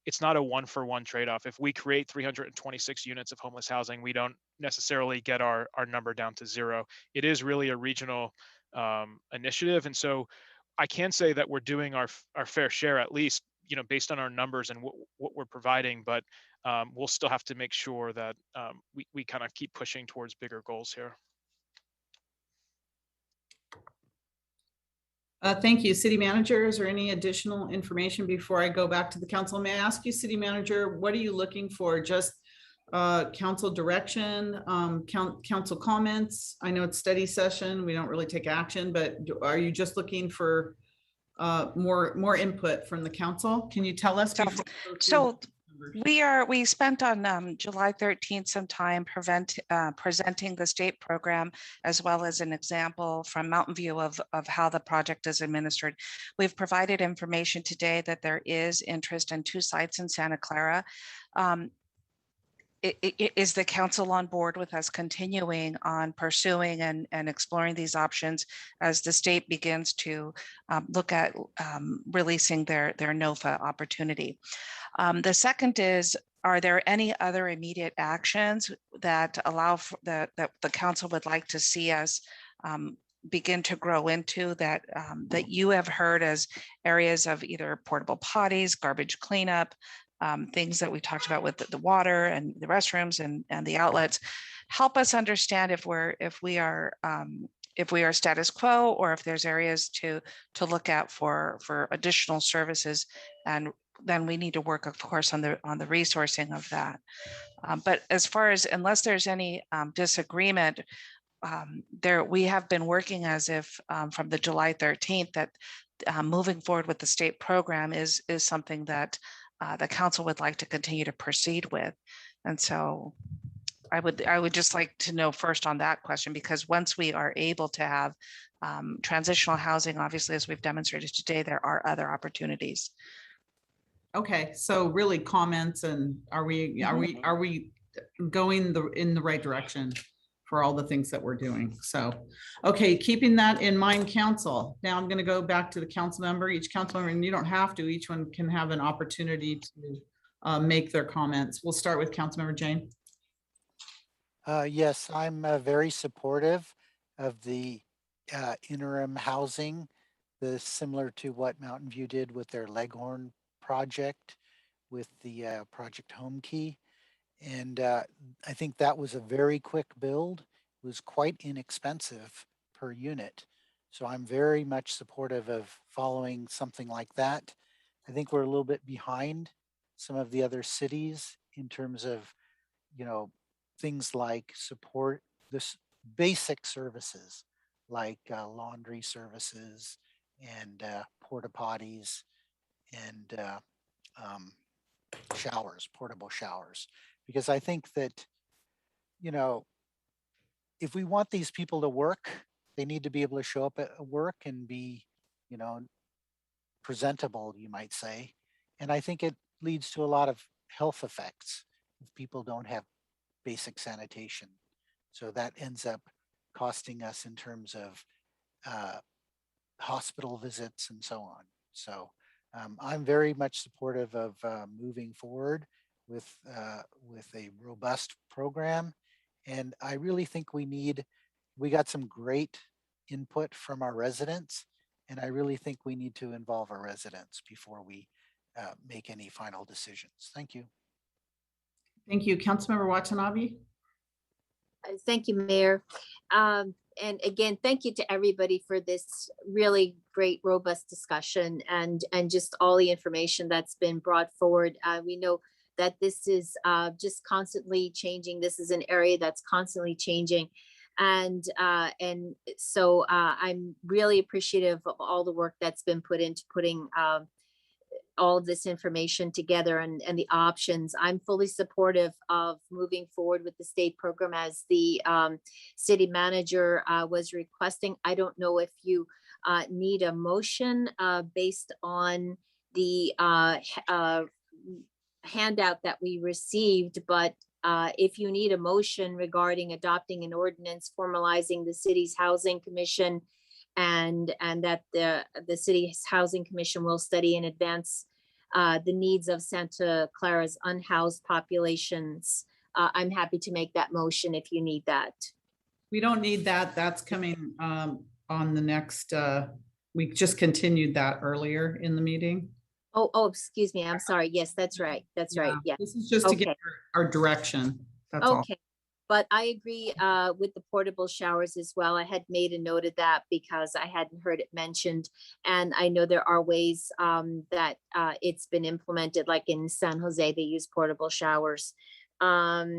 it's not a one-for-one trade-off. If we create 326 units of homeless housing, we don't necessarily get our number down to zero. It is really a regional initiative. And so I can say that we're doing our fair share, at least, you know, based on our numbers and what we're providing, but we'll still have to make sure that we kind of keep pushing towards bigger goals here. Thank you. City Manager, is there any additional information before I go back to the council? May I ask you, City Manager, what are you looking for? Just council direction, council comments? I know it's study session. We don't really take action, but are you just looking for more input from the council? Can you tell us? So we spent on July 13th some time presenting the state program, as well as an example from Mountain View of how the project is administered. We've provided information today that there is interest in 2 sites in Santa Clara. Is the council on board with us continuing on pursuing and exploring these options as the state begins to look at releasing their NOFA opportunity? The second is, are there any other immediate actions that allow for that the council would like to see us begin to grow into that you have heard as areas of either portable potties, garbage cleanup, things that we talked about with the water and the restrooms and the outlets? Help us understand if we are status quo, or if there's areas to look at for additional services. And then we need to work, of course, on the resourcing of that. But as far as, unless there's any disagreement, we have been working as if from the July 13th that moving forward with the state program is something that the council would like to continue to proceed with. And so I would just like to know first on that question, because once we are able to have transitional housing, obviously, as we've demonstrated today, there are other opportunities. Okay, so really comments, and are we going in the right direction for all the things that we're doing? So, okay, keeping that in mind, council. Now I'm going to go back to the council member, each council member, and you don't have to, each one can have an opportunity to make their comments. We'll start with Councilmember Jane. Yes, I'm very supportive of the interim housing, similar to what Mountain View did with their Leghorn project with the Project Home Key. And I think that was a very quick build. It was quite inexpensive per unit. So I'm very much supportive of following something like that. I think we're a little bit behind some of the other cities in terms of, things like support this basic services like laundry services and porta potties and showers, portable showers. Because I think that, if we want these people to work, they need to be able to show up at work and be, presentable, you might say. And I think it leads to a lot of health effects if people don't have basic sanitation. So that ends up costing us in terms of hospital visits and so on. So I'm very much supportive of moving forward with a robust program. And I really think we got some great input from our residents. And I really think we need to involve our residents before we make any final decisions. Thank you. Thank you. Councilmember Watanabe. Thank you, Mayor. And again, thank you to everybody for this really great, robust discussion and just all the information that's been brought forward. We know that this is just constantly changing. This is an area that's constantly changing. And so I'm really appreciative of all the work that's been put into putting all of this information together and the options. I'm fully supportive of moving forward with the state program as the city manager was requesting. I don't know if you need a motion based on the handout that we received, but if you need a motion regarding adopting an ordinance formalizing the city's housing commission and that the city's housing commission will study in advance the needs of Santa Clara's unhoused populations. I'm happy to make that motion if you need that. We don't need that. That's coming on the next, we just continued that earlier in the meeting. Oh, excuse me. I'm sorry. Yes, that's right. That's right. Yeah. This is just to get our direction. That's all. Okay. But I agree with the portable showers as well. I had made a note of that because I hadn't heard it mentioned. And I know there are ways that it's been implemented, like in San Jose, they use portable showers. I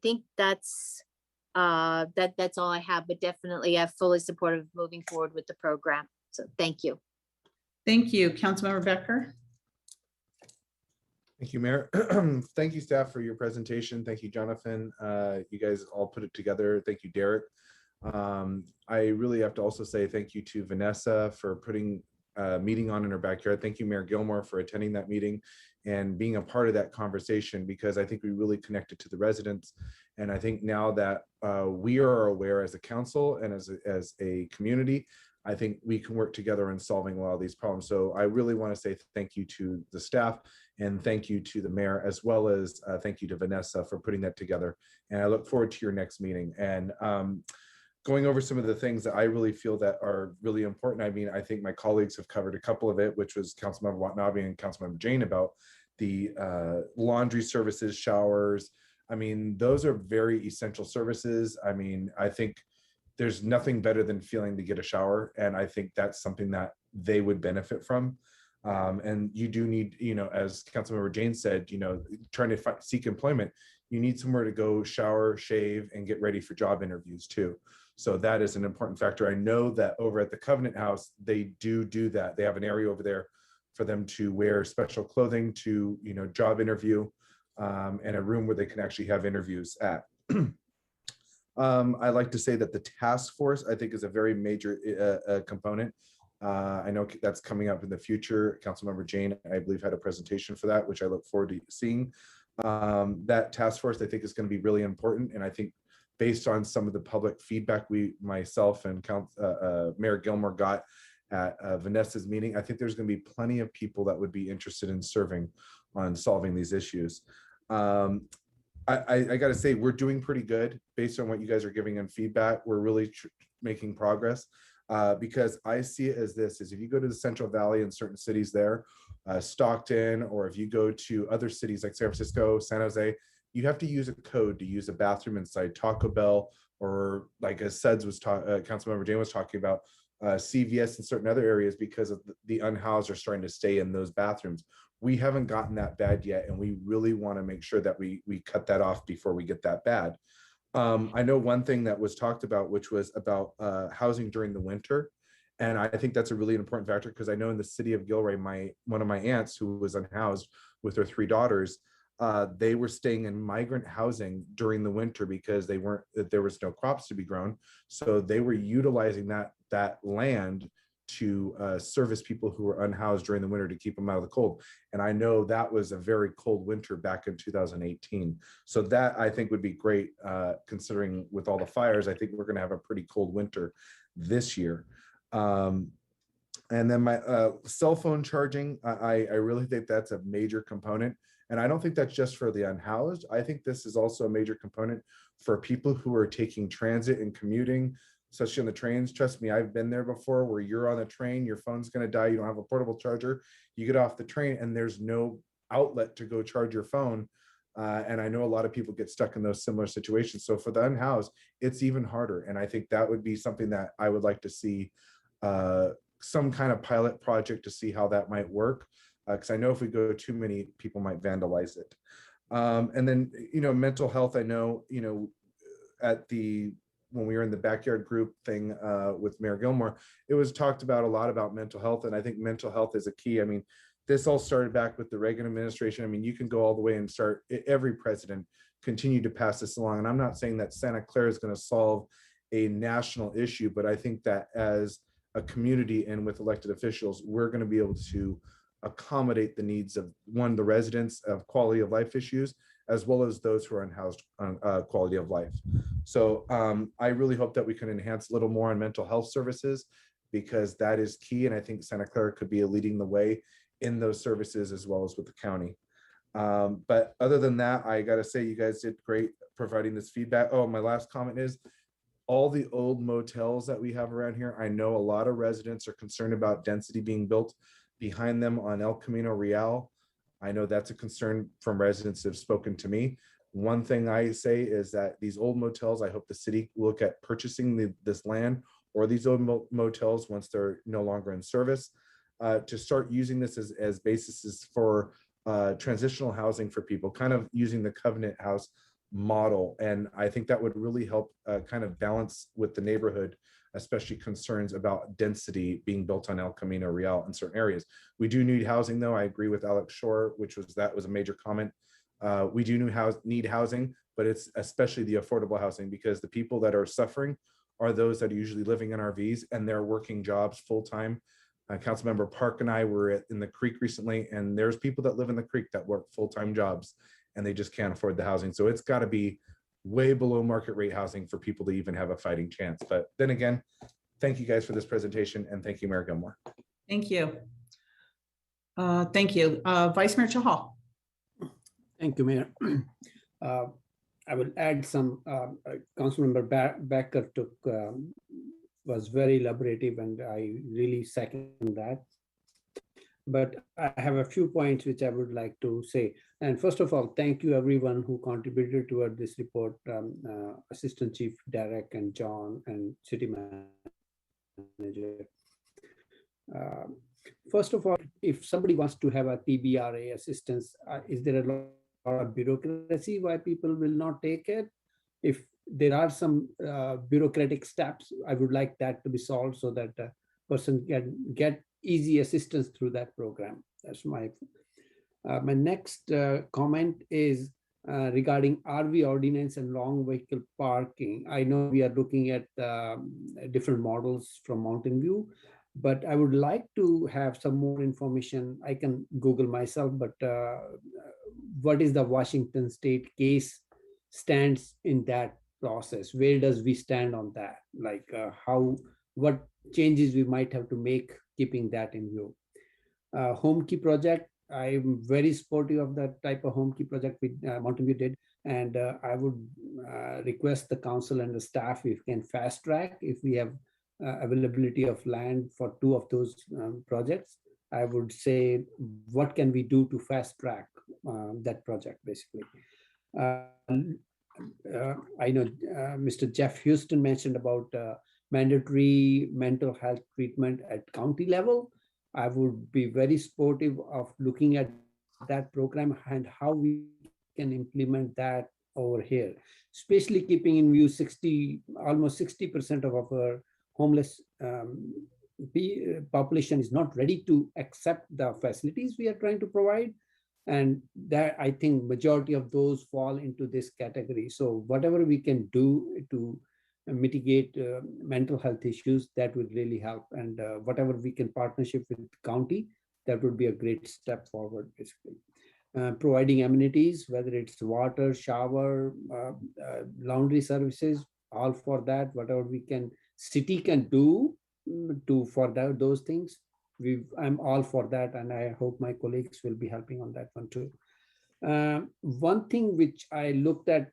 think that's all I have, but definitely I'm fully supportive of moving forward with the program. So thank you. Thank you. Councilmember Becker. Thank you, Mayor. Thank you, staff, for your presentation. Thank you, Jonathan. You guys all put it together. Thank you, Derek. I really have to also say thank you to Vanessa for putting a meeting on in her backyard. Thank you, Mayor Gilmore, for attending that meeting and being a part of that conversation, because I think we really connected to the residents. And I think now that we are aware as a council and as a community, I think we can work together in solving a lot of these problems. So I really want to say thank you to the staff and thank you to the mayor, as well as thank you to Vanessa for putting that together. And I look forward to your next meeting and going over some of the things that I really feel that are really important. I mean, I think my colleagues have covered a couple of it, which was Councilmember Watanabe and Councilmember Jane about the laundry services, showers. I mean, those are very essential services. I mean, I think there's nothing better than feeling to get a shower. And I think that's something that they would benefit from. And you do need, as Councilmember Jane said, trying to seek employment, you need somewhere to go shower, shave, and get ready for job interviews too. So that is an important factor. I know that over at the Covenant House, they do that. They have an area over there for them to wear special clothing to, job interview, and a room where they can actually have interviews at. I like to say that the task force, I think, is a very major component. I know that's coming up in the future. Councilmember Jane, I believe, had a presentation for that, which I look forward to seeing. That task force, I think, is going to be really important. And I think based on some of the public feedback myself and Mayor Gilmore got at Vanessa's meeting, I think there's going to be plenty of people that would be interested in serving on solving these issues. I got to say, we're doing pretty good based on what you guys are giving in feedback. We're really making progress because I see it as this, is if you go to the Central Valley in certain cities there, Stockton, or if you go to other cities like San Francisco, San Jose, you have to use a code to use a bathroom inside Taco Bell, or like as Suds was Councilmember Jane was talking about, CVS in certain other areas, because of the unhoused are starting to stay in those bathrooms. We haven't gotten that bad yet, and we really want to make sure that we cut that off before we get that bad. I know one thing that was talked about, which was about housing during the winter. And I think that's a really important factor, because I know in the city of Gilroy, one of my aunts who was unhoused with her 3 daughters, they were staying in migrant housing during the winter because there was no crops to be grown. So they were utilizing that land to service people who were unhoused during the winter to keep them out of the cold. And I know that was a very cold winter back in 2018. So that, I think, would be great, considering with all the fires. I think we're going to have a pretty cold winter this year. And then my cell phone charging, I really think that's a major component. And I don't think that's just for the unhoused. I think this is also a major component for people who are taking transit and commuting, especially on the trains. Trust me, I've been there before, where you're on a train, your phone's going to die, you don't have a portable charger, you get off the train and there's no outlet to go charge your phone. And I know a lot of people get stuck in those similar situations. So for the unhoused, it's even harder. And I think that would be something that I would like to see some kind of pilot project to see how that might work. Because I know if we go too many, people might vandalize it. And then, mental health, I know, when we were in the backyard group thing with Mayor Gilmore, it was talked about a lot about mental health. And I think mental health is a key. I mean, this all started back with the Reagan administration. I mean, you can go all the way and start, every president continued to pass this along. And I'm not saying that Santa Clara is going to solve a national issue, but I think that as a community and with elected officials, we're going to be able to accommodate the needs of the residents of quality of life issues, as well as those who are unhoused quality of life. So I really hope that we can enhance a little more on mental health services, because that is key. And I think Santa Clara could be leading the way in those services, as well as with the county. But other than that, I got to say, you guys did great providing this feedback. Oh, my last comment is, all the old motels that we have around here, I know a lot of residents are concerned about density being built behind them on El Camino Real. I know that's a concern from residents who have spoken to me. One thing I say is that these old motels, I hope the city look at purchasing this land or these old motels once they're no longer in service, to start using this as basis for transitional housing for people, kind of using the Covenant House model. And I think that would really help kind of balance with the neighborhood, especially concerns about density being built on El Camino Real in certain areas. We do need housing, though. I agree with Alex Shore, that was a major comment. We do need housing, but it's especially the affordable housing, because the people that are suffering are those that are usually living in RVs and they're working jobs full-time. Councilmember Park and I were in the Creek recently, and there's people that live in the Creek that work full-time jobs and they just can't afford the housing. So it's got to be way below market rate housing for people to even have a fighting chance. But then again, thank you guys for this presentation, and thank you, Mayor Gilmore. Thank you. Thank you. Vice Mayor Chahal. Thank you, Mayor. I will add some, Councilmember Becker was very elaborative, and I really second that. But I have a few points which I would like to say. And first of all, thank you everyone who contributed toward this report, Assistant Chief Derek and John and City Manager. First of all, if somebody wants to have a TBRA assistance, is there a lot of bureaucracy why people will not take it? If there are some bureaucratic steps, I would like that to be solved so that a person can get easy assistance through that program. That's my next comment is regarding RV ordinance and long vehicle parking. I know we are looking at different models from Mountain View. But I would like to have some more information. I can Google myself, but what is the Washington State case stands in that process? Where does we stand on that? Like what changes we might have to make, keeping that in view. Home key project, I'm very supportive of that type of home key project with Mountain View did. And I would request the council and the staff if can fast track, if we have availability of land for 2 of those projects. I would say, what can we do to fast track that project basically? I know Mr. Jeff Houston mentioned about mandatory mental health treatment at county level. I would be very supportive of looking at that program and how we can implement that over here, especially keeping in view almost 60% of our homeless population is not ready to accept the facilities we are trying to provide. And that, I think majority of those fall into this category. So whatever we can do to mitigate mental health issues, that would really help. And whatever we can partnership with county, that would be a great step forward, basically. Providing amenities, whether it's water, shower, laundry services, all for that. Whatever we can, city can do for those things, I'm all for that, and I hope my colleagues will be helping on that one too. One thing which I looked at,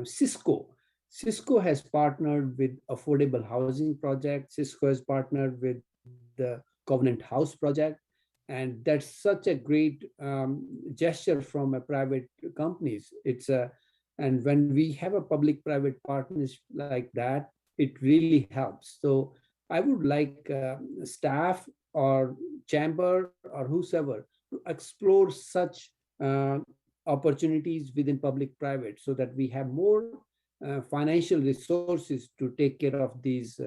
Cisco. Cisco has partnered with Affordable Housing Project. Cisco has partnered with the Covenant House Project. And that's such a great gesture from a private companies. And when we have a public-private partnership like that, it really helps. So I would like staff or chamber or whosoever to explore such opportunities within public-private, so that we have more financial resources to take care of these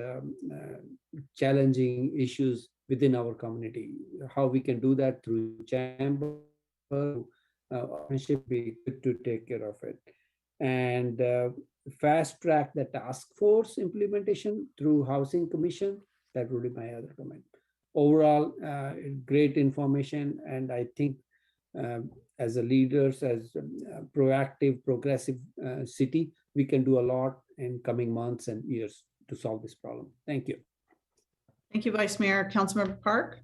challenging issues within our community. How we can do that through chamber partnership, be good to take care of it. And fast track the task force implementation through Housing Commission. That would be my other comment. Overall, great information. And I think as a leaders, as a proactive, progressive city, we can do a lot in coming months and years to solve this problem. Thank you. Thank you, Vice Mayor. Councilmember Park.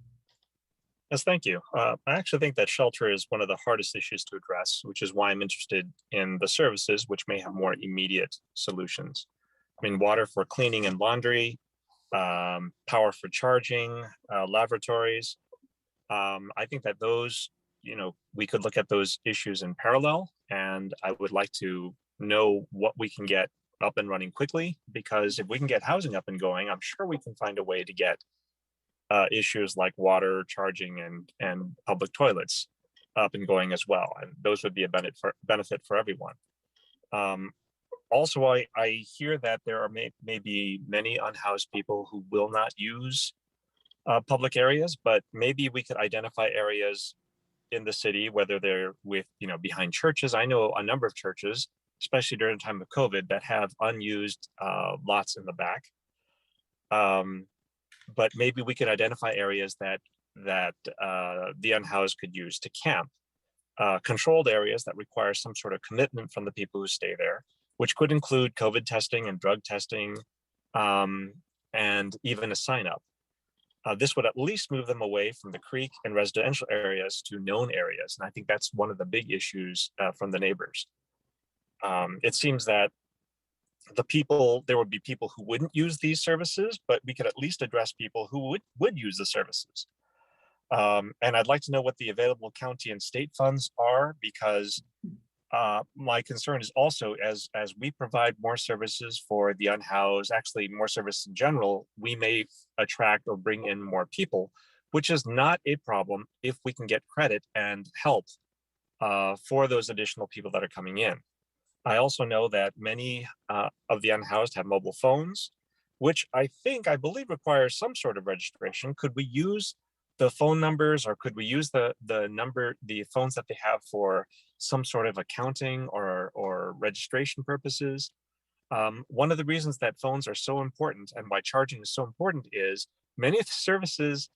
Yes, thank you. I actually think that shelter is one of the hardest issues to address, which is why I'm interested in the services which may have more immediate solutions. I mean, water for cleaning and laundry, power for charging, lavatories. I think that those, we could look at those issues in parallel, and I would like to know what we can get up and running quickly, because if we can get housing up and going, I'm sure we can find a way to get issues like water, charging, and public toilets up and going as well. And those would be a benefit for everyone. Also, I hear that there are maybe many unhoused people who will not use public areas, but maybe we could identify areas in the city, whether they're behind churches. I know a number of churches, especially during the time of COVID, that have unused lots in the back. But maybe we could identify areas that the unhoused could use to camp. Controlled areas that require some sort of commitment from the people who stay there, which could include COVID testing and drug testing, and even a sign up. This would at least move them away from the creek and residential areas to known areas. And I think that's one of the big issues from the neighbors. It seems that there would be people who wouldn't use these services, but we could at least address people who would use the services. And I'd like to know what the available county and state funds are, because my concern is also, as we provide more services for the unhoused, actually more service in general, we may attract or bring in more people, which is not a problem if we can get credit and help for those additional people that are coming in. I also know that many of the unhoused have mobile phones, which I believe requires some sort of registration. Could we use the phone numbers, or could we use the phones that they have for some sort of accounting or registration purposes? One of the reasons that phones are so important and why charging is so important is Many of the services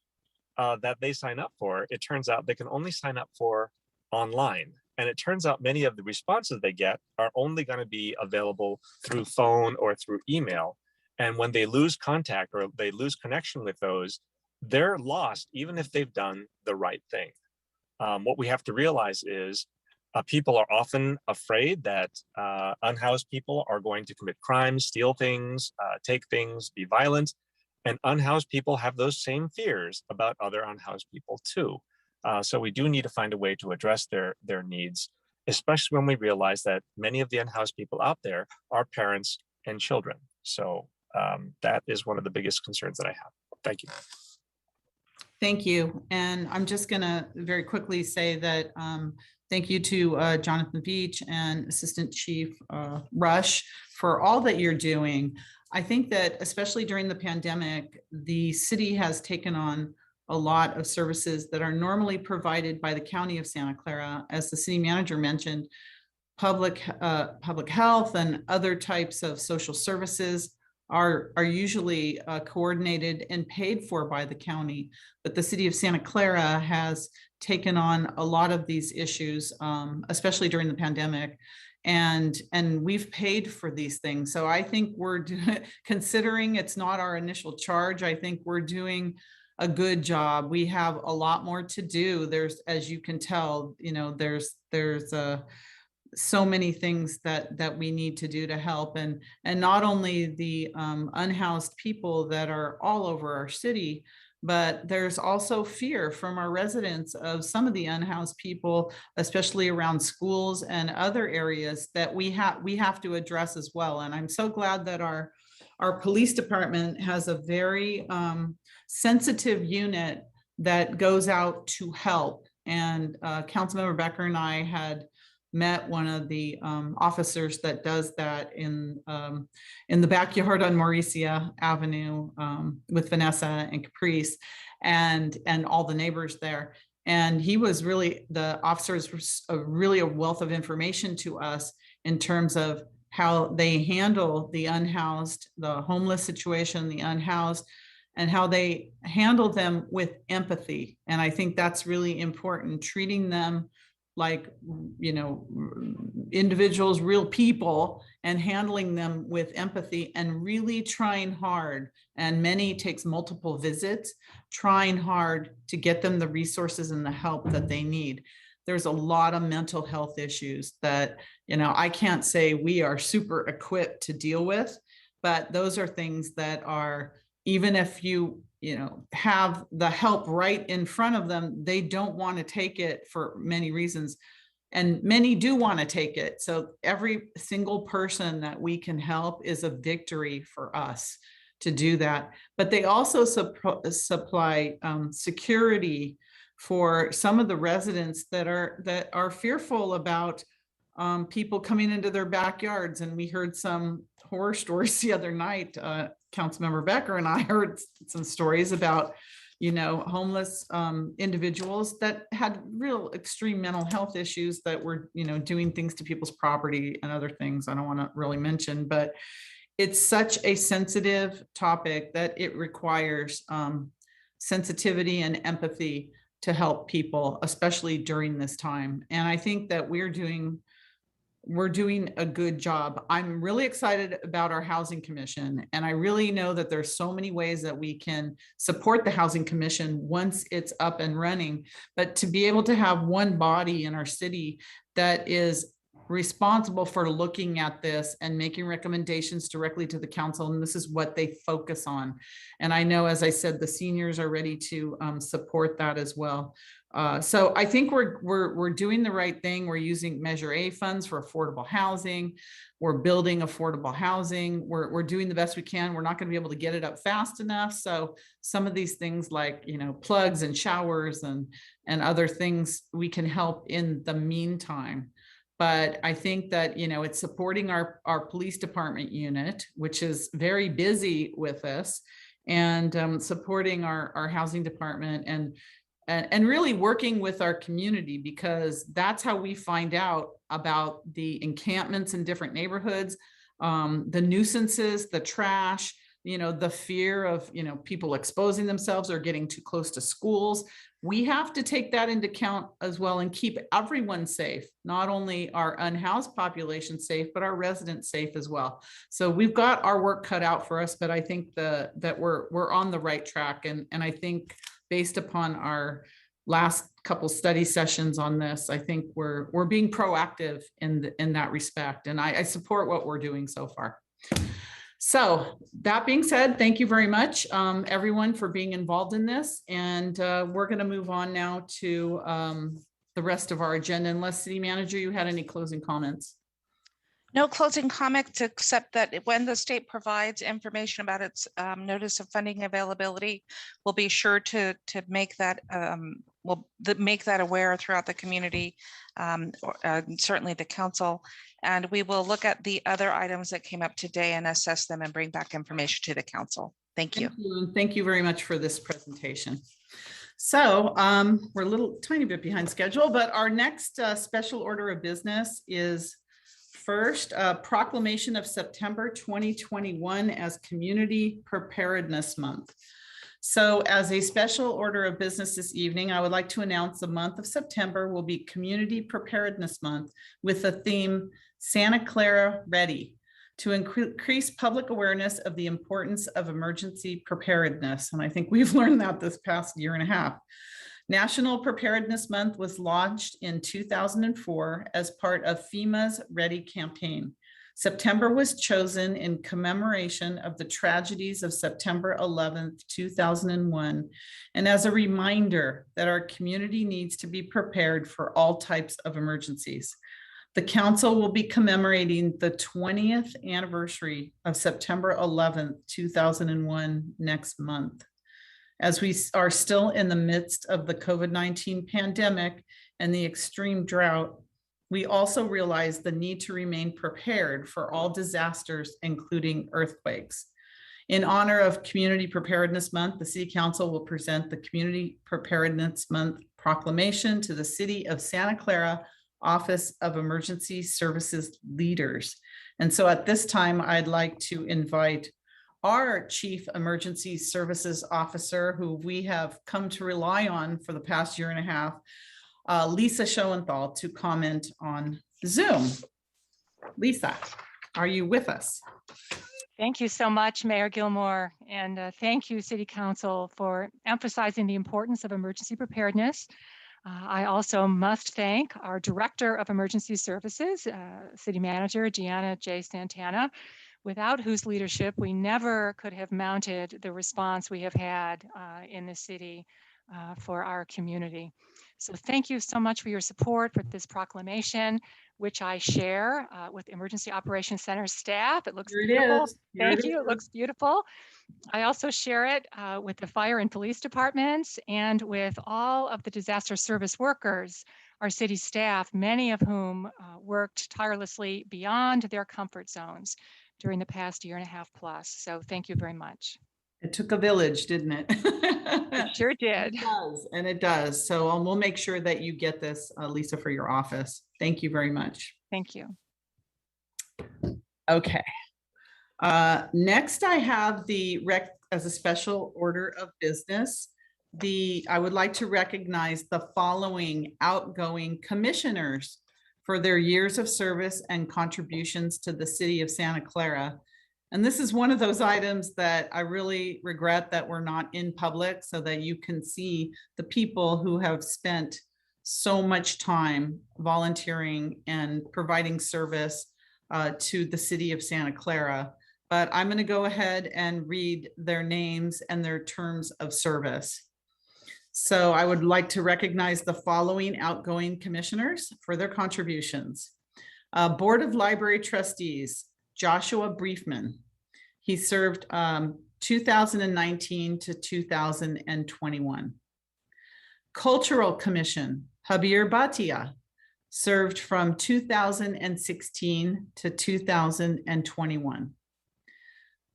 that they sign up for, it turns out they can only sign up for online. And it turns out many of the responses they get are only going to be available through phone or through email. And when they lose contact or they lose connection with those, they're lost even if they've done the right thing. What we have to realize is people are often afraid that unhoused people are going to commit crimes, steal things, take things, be violent. And unhoused people have those same fears about other unhoused people too. So we do need to find a way to address their needs, especially when we realize that many of the unhoused people out there are parents and children. So that is one of the biggest concerns that I have. Thank you. Thank you. And I'm just going to very quickly say that thank you to Jonathan Beach and Assistant Chief Rush for all that you're doing. I think that especially during the pandemic, the city has taken on a lot of services that are normally provided by the County of Santa Clara. As the city manager mentioned, public health and other types of social services are usually coordinated and paid for by the county. But the city of Santa Clara has taken on a lot of these issues, especially during the pandemic. And we've paid for these things. So I think we're considering it's not our initial charge. I think we're doing a good job. We have a lot more to do. There's, as you can tell, you know, there's so many things that we need to do to help, and not only the unhoused people that are all over our city, but there's also fear from our residents of some of the unhoused people, especially around schools and other areas that we have to address as well. And I'm so glad that our police department has a very sensitive unit that goes out to help. And Councilmember Becker and I had met one of the officers that does that in the backyard on Mauricia Avenue with Vanessa and Caprice and all the neighbors there. And he was really, the officers were really a wealth of information to us in terms of how they handle the unhoused, the homeless situation, the unhoused, and how they handle them with empathy. And I think that's really important, treating them like, you know, individuals, real people, and handling them with empathy and really trying hard. And many takes multiple visits, trying hard to get them the resources and the help that they need. There's a lot of mental health issues that, you know, I can't say we are super equipped to deal with, but those are things that are, even if you have the help right in front of them, they don't want to take it for many reasons. And many do want to take it. So every single person that we can help is a victory for us to do that. But they also supply security for some of the residents that are fearful about people coming into their backyards. And we heard some horror stories the other night. Councilmember Becker and I heard some stories about, you know, homeless individuals that had real extreme mental health issues that were, you know, doing things to people's property and other things I don't want to really mention. But it's such a sensitive topic that it requires sensitivity and empathy to help people, especially during this time. And I think that we're doing a good job. I'm really excited about our Housing Commission. And I really know that there's so many ways that we can support the Housing Commission once it's up and running. But to be able to have one body in our city that is responsible for looking at this and making recommendations directly to the council, and this is what they focus on. And I know, as I said, the seniors are ready to support that as well. So I think we're doing the right thing. We're using Measure A funds for affordable housing. We're building affordable housing. We're doing the best we can. We're not going to be able to get it up fast enough. So some of these things like, you know, plugs and showers and other things we can help in the meantime. But I think that, you know, it's supporting our police department unit, which is very busy with us, and supporting our housing department and really working with our community, because that's how we find out about the encampments in different neighborhoods, the nuisances, the trash, the fear of, people exposing themselves or getting too close to schools. We have to take that into account as well and keep everyone safe, not only our unhoused population safe, but our residents safe as well. So we've got our work cut out for us, but I think that we're on the right track. And I think based upon our last couple study sessions on this, I think we're being proactive in that respect. And I support what we're doing so far. So that being said, thank you very much, everyone, for being involved in this. And we're going to move on now to the rest of our agenda, unless City Manager, you had any closing comments. No closing comments, except that when the state provides information about its notice of funding availability, we'll be sure to make that make that aware throughout the community, certainly the council. And we will look at the other items that came up today and assess them and bring back information to the council. Thank you. And thank you very much for this presentation. So we're a little tiny bit behind schedule, but our next special order of business is first, proclamation of September 2021 as Community Preparedness Month. So as a special order of business this evening, I would like to announce the month of September will be Community Preparedness Month with the theme Santa Clara Ready, to increase public awareness of the importance of emergency preparedness. And I think we've learned that this past year and a half. National Preparedness Month was launched in 2004 as part of FEMA's Ready campaign. September was chosen in commemoration of the tragedies of September 11th, 2001, and as a reminder that our community needs to be prepared for all types of emergencies. The council will be commemorating the 20th anniversary of September 11th, 2001 next month. As we are still in the midst of the COVID-19 pandemic and the extreme drought, we also realize the need to remain prepared for all disasters, including earthquakes. In honor of Community Preparedness Month, the City Council will present the Community Preparedness Month proclamation to the City of Santa Clara Office of Emergency Services leaders. And so at this time, I'd like to invite our Chief Emergency Services Officer, who we have come to rely on for the past year and a half, Lisa Schoenthal, to comment on Zoom. Lisa, are you with us? Thank you so much, Mayor Gilmore, and thank you, City Council, for emphasizing the importance of emergency preparedness. I also must thank our Director of Emergency Services, City Manager Deanna J. Santana, without whose leadership we never could have mounted the response we have had in the city for our community. So thank you so much for your support for this proclamation, which I share with Emergency Operations Center staff. It looks beautiful. Thank you. It looks beautiful. I also share it with the fire and police departments and with all of the disaster service workers, our city staff, many of whom worked tirelessly beyond their comfort zones during the past year and a half plus. So thank you very much. It took a village, didn't it? It sure did. It does, and it does. So we'll make sure that you get this, Lisa, for your office. Thank you very much. Thank you. Okay. Next, I have as a special order of business, I would like to recognize the following outgoing commissioners for their years of service and contributions to the city of Santa Clara. And this is one of those items that I really regret that we're not in public, so that you can see the people who have spent so much time volunteering and providing service to the city of Santa Clara. But I'm going to go ahead and read their names and their terms of service. So I would like to recognize the following outgoing commissioners for their contributions. Board of Library Trustees, Joshua Briefman. He served 2019 to 2021. Cultural Commission, Habir Bhatia, served from 2016 to 2021.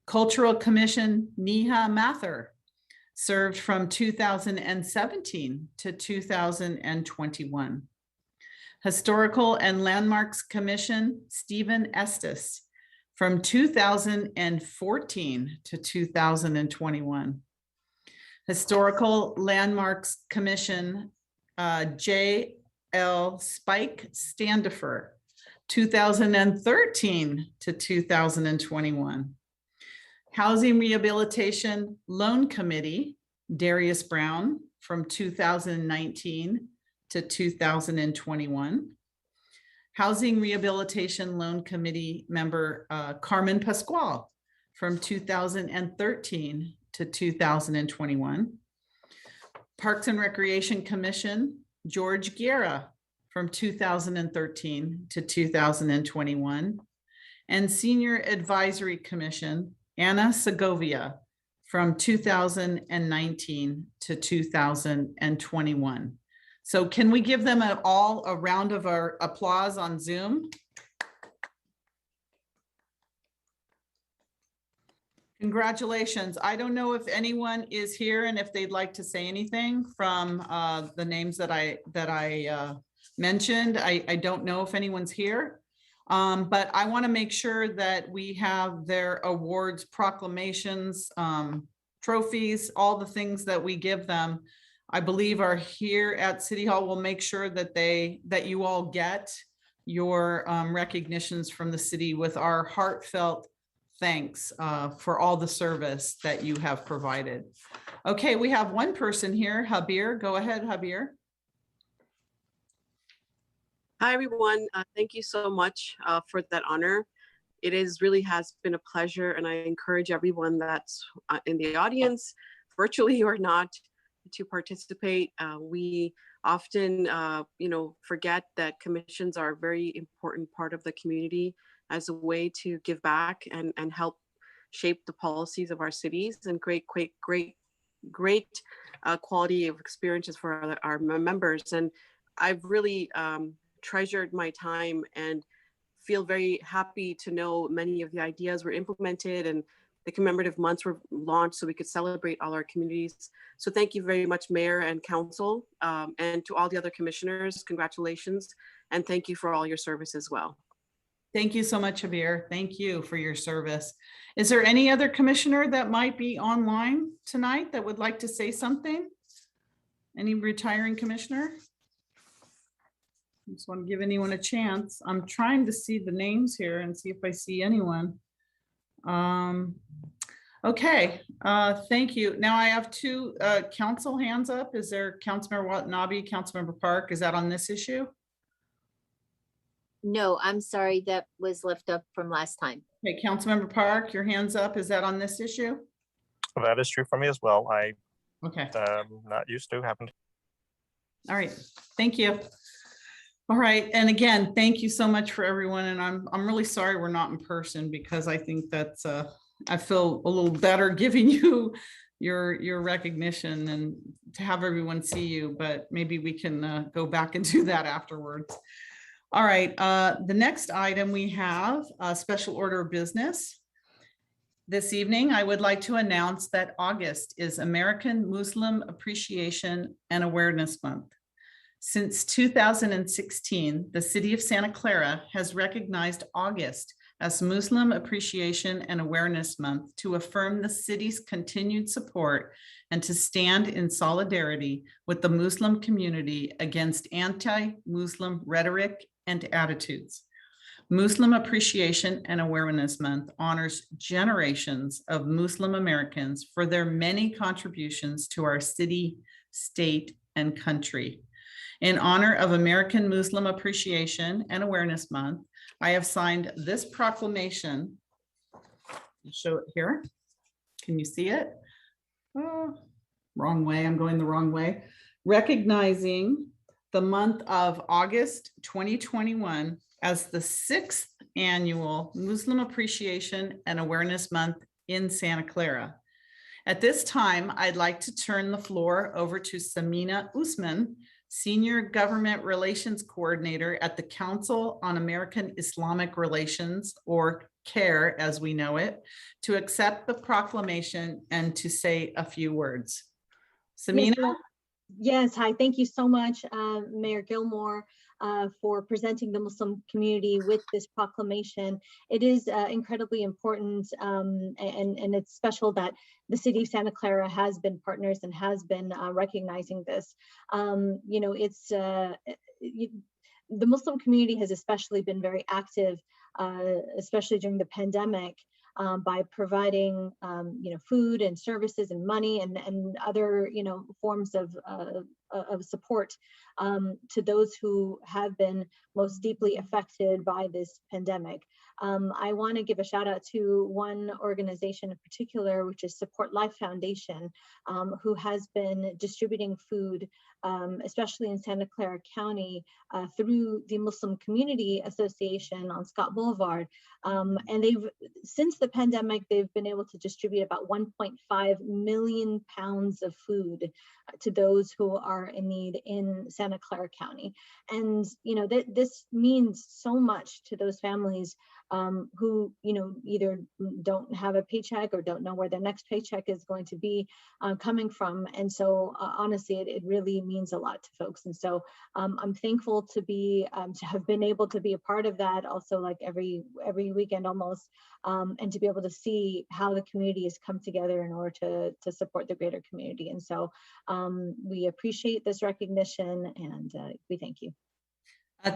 Cultural Commission, Neha Mathur, served from 2017 to 2021. Historical and Landmarks Commission, Stephen Estes, from 2014 to 2021. Historical Landmarks Commission, J.L. Spike Standifer, 2013 to 2021. Housing Rehabilitation Loan Committee, Darius Brown, from 2019 to 2021. Housing Rehabilitation Loan Committee member Carmen Pascual, from 2013 to 2021. Parks and Recreation Commission, George Guerra, from 2013 to 2021. And Senior Advisory Commission, Anna Segovia, from 2019 to 2021. So can we give them all a round of our applause on Zoom? Congratulations. I don't know if anyone is here and if they'd like to say anything from the names that I mentioned. I don't know if anyone's here, but I want to make sure that we have their awards, proclamations, trophies, all the things that we give them, I believe are here at City Hall. We'll make sure that you all get your recognitions from the city with our heartfelt thanks for all the service that you have provided. Okay, we have one person here, Habir. Go ahead, Habir. Hi, everyone. Thank you so much for that honor. It really has been a pleasure, and I encourage everyone that's in the audience, virtually or not, to participate. We often, forget that commissions are a very important part of the community as a way to give back and help shape the policies of our cities and great quality of experiences for our members. And I've really treasured my time and feel very happy to know many of the ideas were implemented and the commemorative months were launched so we could celebrate all our communities. So thank you very much, Mayor and Council, and to all the other commissioners, congratulations. And thank you for all your service as well. Thank you so much, Habir. Thank you for your service. Is there any other commissioner that might be online tonight that would like to say something? Any retiring commissioner? I just want to give anyone a chance. I'm trying to see the names here and see if I see anyone. Okay, thank you. Now I have two council hands up. Is there Councilmember Watanabe, Councilmember Park? Is that on this issue? No, I'm sorry, that was left up from last time. Okay, Councilmember Park, your hand's up. Is that on this issue? That is true for me as well. Okay. Not used to happened. All right, thank you. All right, and again, thank you so much for everyone. And I'm really sorry we're not in person because I think that's I feel a little better giving you your recognition and to have everyone see you, but maybe we can go back and do that afterwards. All right, the next item we have a special order of business. This evening, I would like to announce that August is American Muslim Appreciation and Awareness Month. Since 2016, the City of Santa Clara has recognized August as Muslim Appreciation and Awareness Month to affirm the city's continued support and to stand in solidarity with the Muslim community against anti-Muslim rhetoric and attitudes. Muslim Appreciation and Awareness Month honors generations of Muslim Americans for their many contributions to our city, state, and country. In honor of American Muslim Appreciation and Awareness Month, I have signed this proclamation. I'll show it here. Can you see it? Oh, wrong way, I'm going the wrong way. Recognizing the month of August 2021 as the 6th annual Muslim Appreciation and Awareness Month in Santa Clara. At this time, I'd like to turn the floor over to Samina Usman, Senior Government Relations Coordinator at the Council on American Islamic Relations, or CARE as we know it, to accept the proclamation and to say a few words. Samina? Yes, hi, thank you so much, Mayor Gilmore. for presenting the Muslim community with this proclamation. It is incredibly important, and it's special that the city of Santa Clara has been partners and has been recognizing this. It's the Muslim community has especially been very active, especially during the pandemic, by providing food and services and money and other forms of support to those who have been most deeply affected by this pandemic. I want to give a shout out to one organization in particular, which is Support Life Foundation, who has been distributing food, especially in Santa Clara County, through the Muslim Community Association on Scott Boulevard. And since the pandemic, they've been able to distribute about 1.5 million pounds of food to those who are in need in Santa Clara County. And this means so much to those families who either don't have a paycheck or don't know where their next paycheck is going to be coming from. And so honestly, it really means a lot to folks. And so I'm thankful to have been able to be a part of that, also like every weekend almost, and to be able to see how the community has come together in order to support the greater community. And so we appreciate this recognition, and we thank you.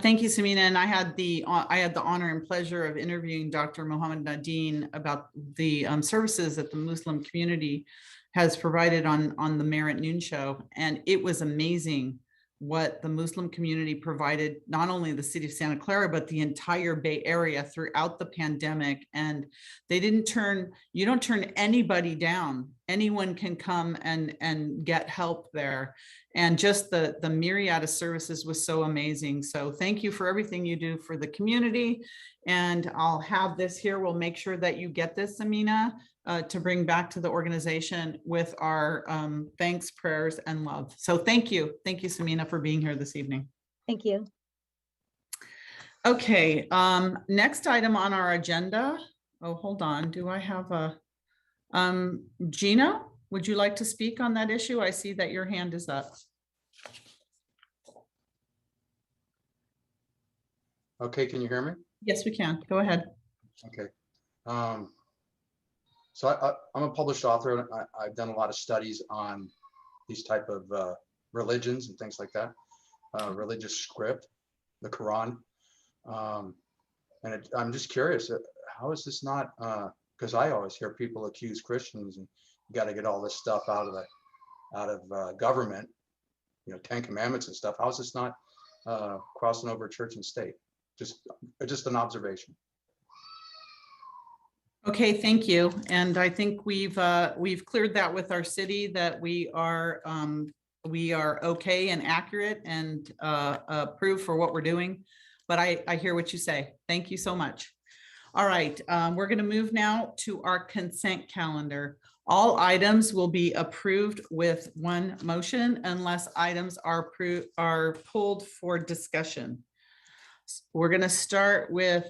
Thank you, Samina. And I had the honor and pleasure of interviewing Dr. Mohammed Nadine about the services that the Muslim community has provided on the Merit Noon Show. And it was amazing what the Muslim community provided, not only the city of Santa Clara, but the entire Bay Area throughout the pandemic. And you don't turn anybody down. Anyone can come and get help there. And just the myriad of services was so amazing. So thank you for everything you do for the community. And I'll have this here. We'll make sure that you get this, Amina, to bring back to the organization with our thanks, prayers, and love. So thank you. Thank you, Samina, for being here this evening. Thank you. Okay, next item on our agenda. Oh, hold on. Do I have a, Gina, would you like to speak on that issue? I see that your hand is up. Okay, can you hear me? Yes, we can. Go ahead. Okay. So I'm a published author, and I've done a lot of studies on these type of religions and things like that, religious script, the Quran. And I'm just curious, how is this not, because I always hear people accuse Christians and you got to get all this stuff out of government, 10 commandments and stuff. How is this not crossing over church and state? Just an observation. Okay, thank you. And I think we've cleared that with our city, that we are okay and accurate and approved for what we're doing. But I hear what you say. Thank you so much. All right, we're going to move now to our consent calendar. All items will be approved with one motion unless items are pulled for discussion. We're going to start with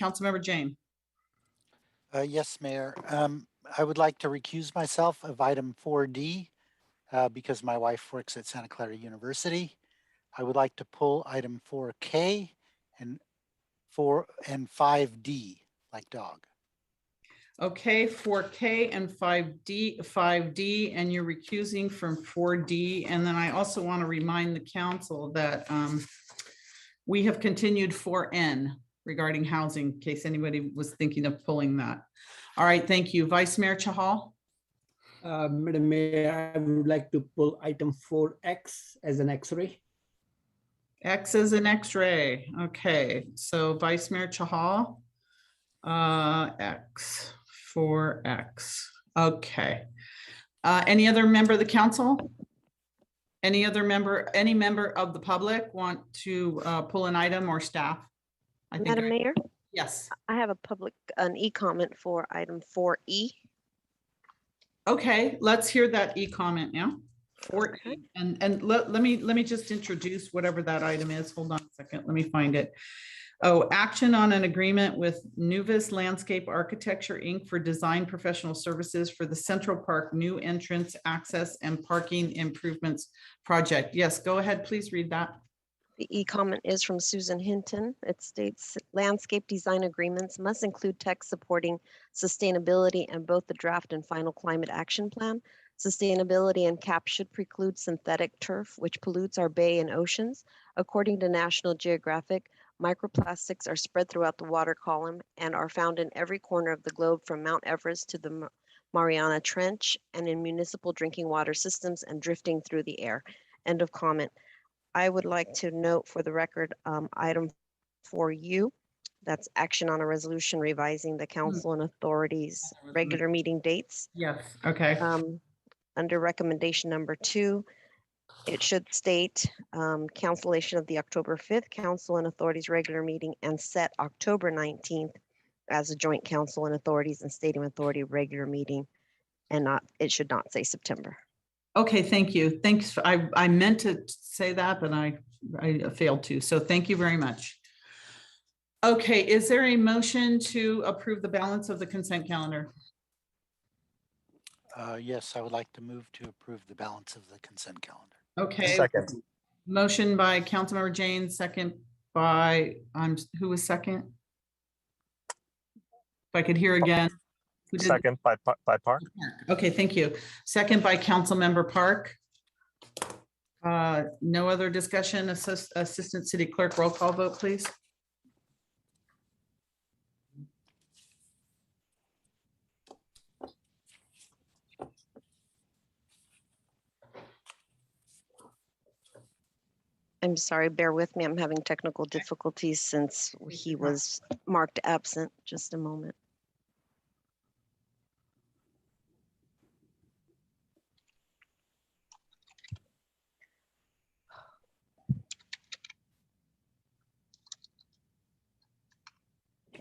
Councilmember Jane. Yes, Mayor. I would like to recuse myself of item 4D because my wife works at Santa Clara University. I would like to pull item 4K and 5D, like dog. Okay, 4K and 5D, and you're recusing from 4D. And then I also want to remind the council that we have continued 4N regarding housing, in case anybody was thinking of pulling that. All right, thank you. Vice Mayor Chahal. Madam Mayor, I would like to pull item 4X as an X-ray. X is an X-ray. Okay, so Vice Mayor Chahal, X, 4X. Okay. Any other member of the council? Any member of the public want to pull an item, or staff? Madam Mayor? Yes. I have an e-comment for item 4E. Okay, let's hear that e-comment now. Okay. And let me just introduce whatever that item is. Hold on a second. Let me find it. Oh, action on an agreement with Nuvis Landscape Architecture, Inc. for design professional services for the Central Park new entrance, access, and parking improvements project. Yes, go ahead, please read that. The e-comment is from Susan Hinton. It states landscape design agreements must include text supporting sustainability and both the draft and final climate action plan. Sustainability and CAP should preclude synthetic turf, which pollutes our bay and oceans. According to National Geographic, microplastics are spread throughout the water column and are found in every corner of the globe from Mount Everest to the Mariana Trench and in municipal drinking water systems and drifting through the air. End of comment. I would like to note for the record, item 4U, that's action on a resolution revising the council and authorities regular meeting dates. Yes, okay. Under recommendation number 2, it should state cancellation of the October 5th council and authorities regular meeting and set October 19th as a joint council and authorities and stadium authority regular meeting, and not, it should not say September. Okay, thank you. Thanks. I meant to say that, but I failed to. So thank you very much. Okay, is there a motion to approve the balance of the consent calendar? Yes, I would like to move to approve the balance of the consent calendar. Okay. Second. Motion by Councilmember Jane, second by, who was second? If I could hear again. Second by Park. Okay, thank you. Second by Councilmember Park. No other discussion. Assistant City Clerk, roll call vote, please. I'm sorry, bear with me. I'm having technical difficulties since he was marked absent. Just a moment.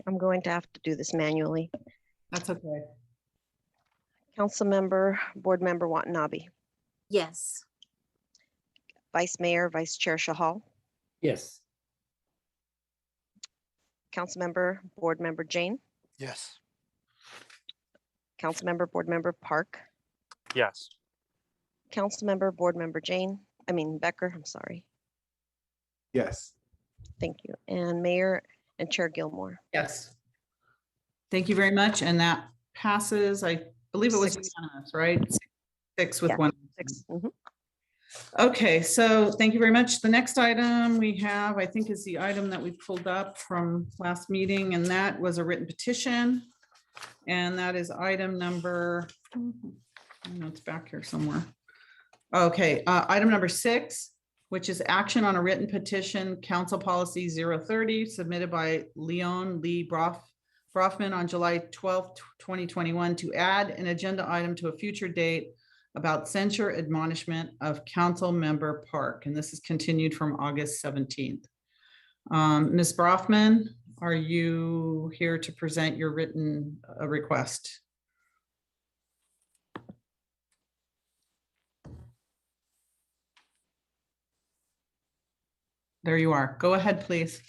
I'm going to have to do this manually. That's okay. Councilmember, Board Member Watanabe. Yes. Vice Mayor, Vice Chair Shahal. Yes. Councilmember, Board Member Jane. Yes. Councilmember, Board Member Park. Yes. Councilmember, Board Member Becker, I'm sorry. Yes. Thank you. And Mayor and Chair Gilmore. Yes. Thank you very much. And that passes, I believe it was unanimous, right? 6 with 1. 6. Okay, so thank you very much. The next item we have, I think, is the item that we pulled up from last meeting, and that was a written petition. And that is item number, I know it's back here somewhere. Okay, item number 6, which is action on a written petition, Council Policy 030, submitted by Leon Lee Brofman on July 12th, 2021, to add an agenda item to a future date about censure admonishment of Council Member Park. And this is continued from August 17th. Ms. Brofman, are you here to present your written request? There you are. Go ahead, please.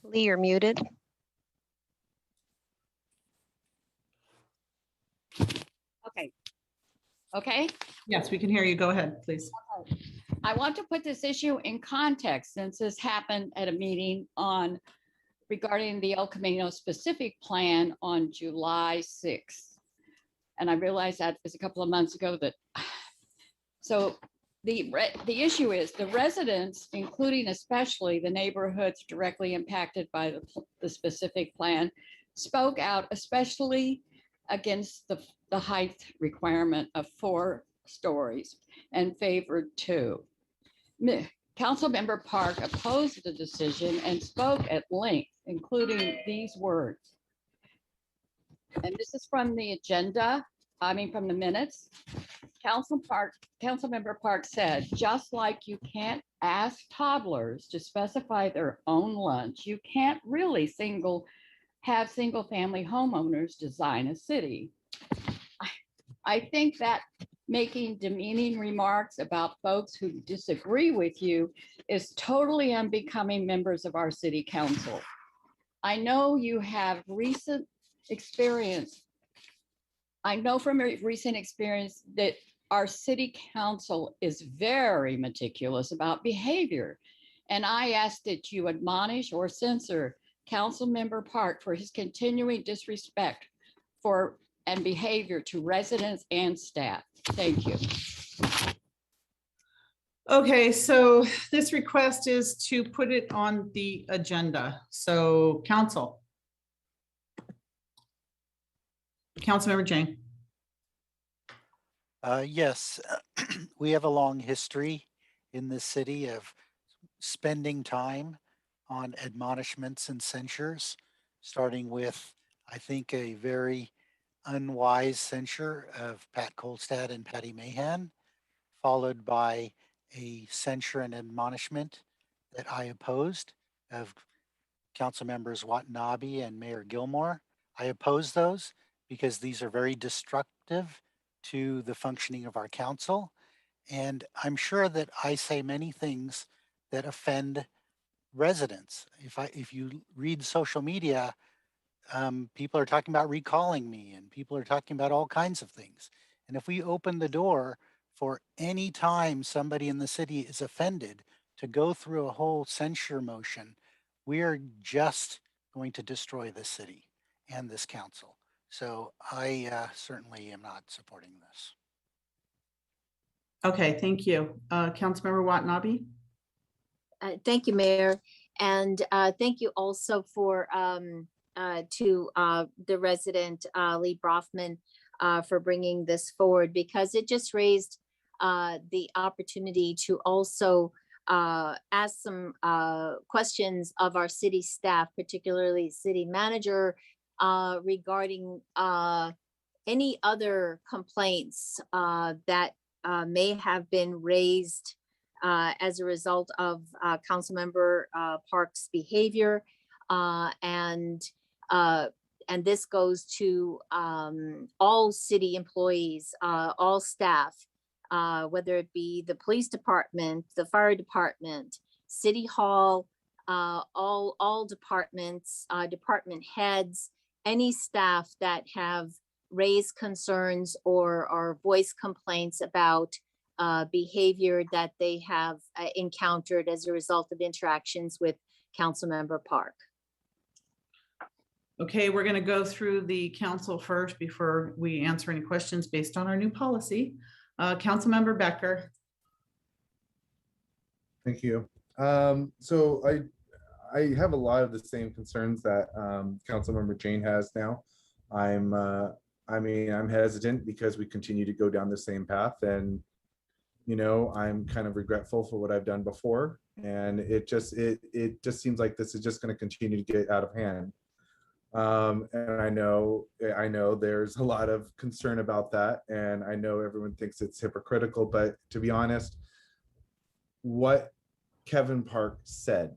Lee, you're muted. Okay. Yes, we can hear you. Go ahead, please. Okay. I want to put this issue in context since this happened at a meeting on regarding the El Camino specific plan on July 6th. And I realized that was a couple of months ago that, so the issue is the residents, including especially the neighborhoods directly impacted by the specific plan, spoke out, especially against the height requirement of 4 stories and favored 2. Councilmember Park opposed the decision and spoke at length, including these words. And this is from the agenda, from the minutes. Councilmember Park said, just like you can't ask toddlers to specify their own lunch, you can't really have single family homeowners design a city. I think that making demeaning remarks about folks who disagree with you is totally unbecoming members of our city council. I know you have recent experience. I know from your recent experience that our city council is very meticulous about behavior. And I ask that you admonish or censor Councilmember Park for his continuing disrespect for and behavior to residents and staff. Thank you. Okay, so this request is to put it on the agenda. So Councilmember Jane. Yes, we have a long history in this city of spending time on admonishments and censures, starting with, I think, a very unwise censure of Pat Kolstad and Patty Mahan, followed by a censure and admonishment that I opposed of Council Members Watanabe and Mayor Gilmore. I oppose those because these are very destructive to the functioning of our council. And I'm sure that I say many things that offend residents. If you read social media, people are talking about recalling me and people are talking about all kinds of things. And if we open the door for any time somebody in the city is offended to go through a whole censure motion, we are just going to destroy this city and this council. So I certainly am not supporting this. Okay, thank you. Councilmember Watanabe. Thank you, Mayor. And thank you also for to the resident Lee Brofman for bringing this forward, because it just raised the opportunity to also ask some questions of our city staff, particularly city manager, regarding any other complaints that may have been raised as a result of Councilmember Park's behavior. And this goes to all city employees, all staff, whether it be the police department, the fire department, city hall, all departments, department heads, any staff that have raised concerns or voiced complaints about behavior that they have encountered as a result of interactions with Councilmember Park. Okay, we're going to go through the council first before we answer any questions based on our new policy. Councilmember Becker. Thank you. So I have a lot of the same concerns that Councilmember Jane has now. I'm hesitant because we continue to go down the same path, and I'm kind of regretful for what I've done before, and it just seems like this is just going to continue to get out of hand. And I know there's a lot of concern about that, and I know everyone thinks it's hypocritical, but to be honest, what Kevin Park said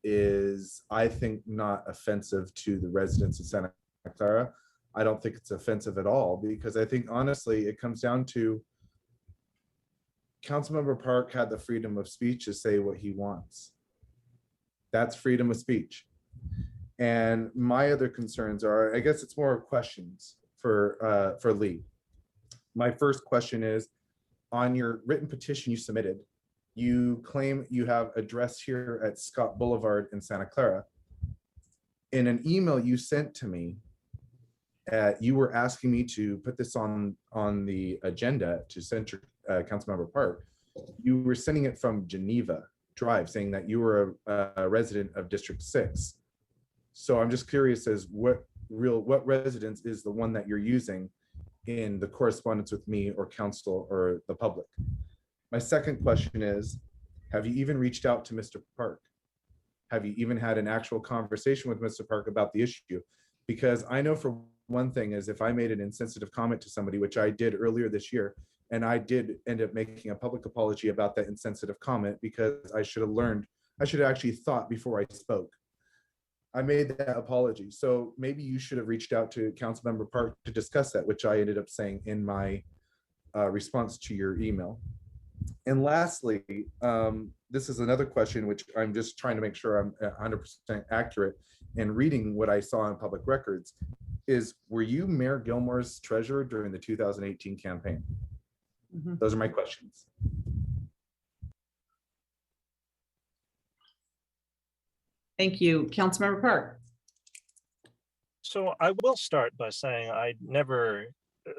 is, I think, not offensive to the residents of Santa Clara. I don't think it's offensive at all, because I think honestly it comes down to Councilmember Park had the freedom of speech to say what he wants. That's freedom of speech. And my other concerns are, I guess it's more questions for Lee. My first question is, on your written petition you submitted, you claim you have address here at Scott Boulevard in Santa Clara. In an email you sent to me, you were asking me to put this on the agenda to censure Councilmember Park. You were sending it from Geneva Drive, saying that you were a resident of District 6. So I'm just curious as what residence is the one that you're using in the correspondence with me or council or the public? My second question is, have you even reached out to Mr. Park? Have you even had an actual conversation with Mr. Park about the issue? Because I know for one thing is, if I made an insensitive comment to somebody, which I did earlier this year, and I did end up making a public apology about that insensitive comment, because I should have actually thought before I spoke. I made that apology. So maybe you should have reached out to Councilmember Park to discuss that, which I ended up saying in my response to your email. And lastly, this is another question which I'm just trying to make sure I'm 100% accurate in reading what I saw in public records. Is were you Mayor Gilmore's treasurer during the 2018 campaign? Those are my questions. Thank you. Councilmember Park. So I will start by saying I never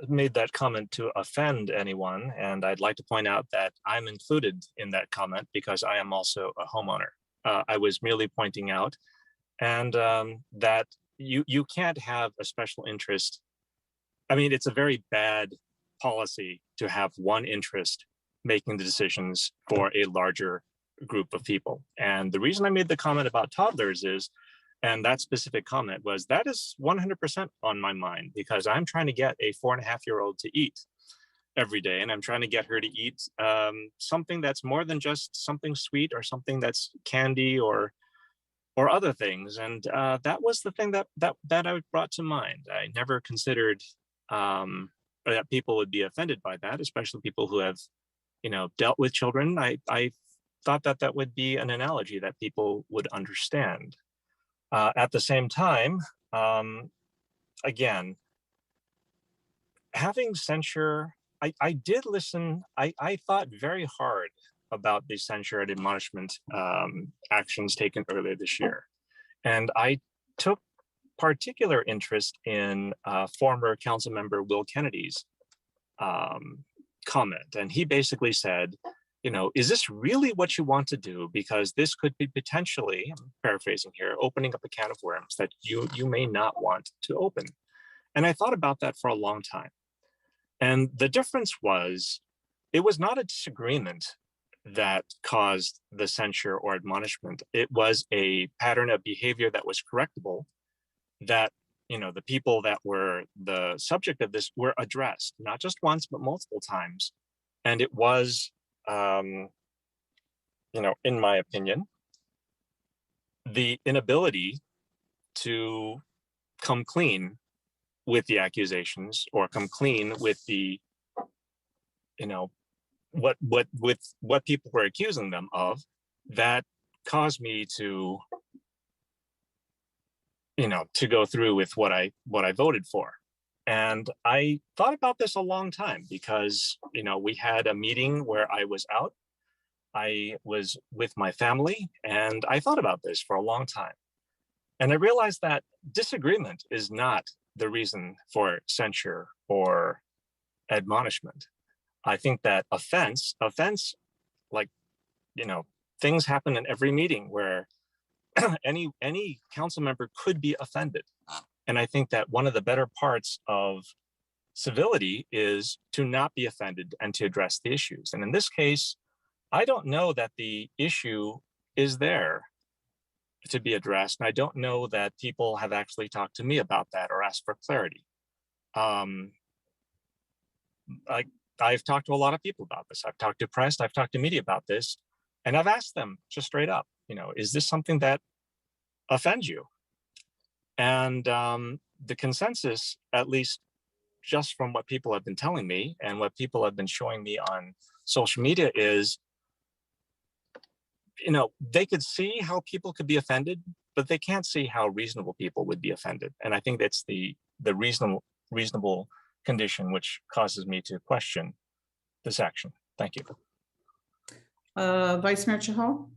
made that comment to offend anyone. And I'd like to point out that I'm included in that comment because I am also a homeowner. I was merely pointing out and that you can't have a special interest. I mean, it's a very bad policy to have one interest making the decisions for a larger group of people. And the reason I made the comment about toddlers is, and that specific comment was, that is 100% on my mind because I'm trying to get a 4.5-year-old to eat every day. And I'm trying to get her to eat something that's more than just something sweet or something that's candy or other things. And that was the thing that I brought to mind. I never considered that people would be offended by that, especially people who have, dealt with children. I thought that would be an analogy that people would understand. At the same time, again, having censure, I did listen, I thought very hard about the censure and admonishment actions taken earlier this year. And I took particular interest in former council member Will Kennedy's comment. And he basically said, is this really what you want to do? Because this could be potentially, I'm paraphrasing here, opening up a can of worms that you may not want to open. And I thought about that for a long time. And the difference was, it was not a disagreement that caused the censure or admonishment. It was a pattern of behavior that was correctable, that the people that were the subject of this were addressed, not just once, but multiple times. And it was, in my opinion, the inability to come clean with the accusations or come clean with the, what people were accusing them of, that caused me to, to go through with what I voted for. And I thought about this a long time because, we had a meeting where I was out. I was with my family and I thought about this for a long time. And I realized that disagreement is not the reason for censure or admonishment. I think that offense, like, things happen in every meeting where any council member could be offended. And I think that one of the better parts of civility is to not be offended and to address the issues. And in this case, I don't know that the issue is there to be addressed. And I don't know that people have actually talked to me about that or asked for clarity. I've talked to a lot of people about this. I've talked to press, I've talked to media about this, and I've asked them just straight up, is this something that offends you? And the consensus, at least just from what people have been telling me and what people have been showing me on social media is, they could see how people could be offended, but they can't see how reasonable people would be offended. And I think that's the reasonable condition which causes me to question this action. Thank you. Vice Mayor Chahal.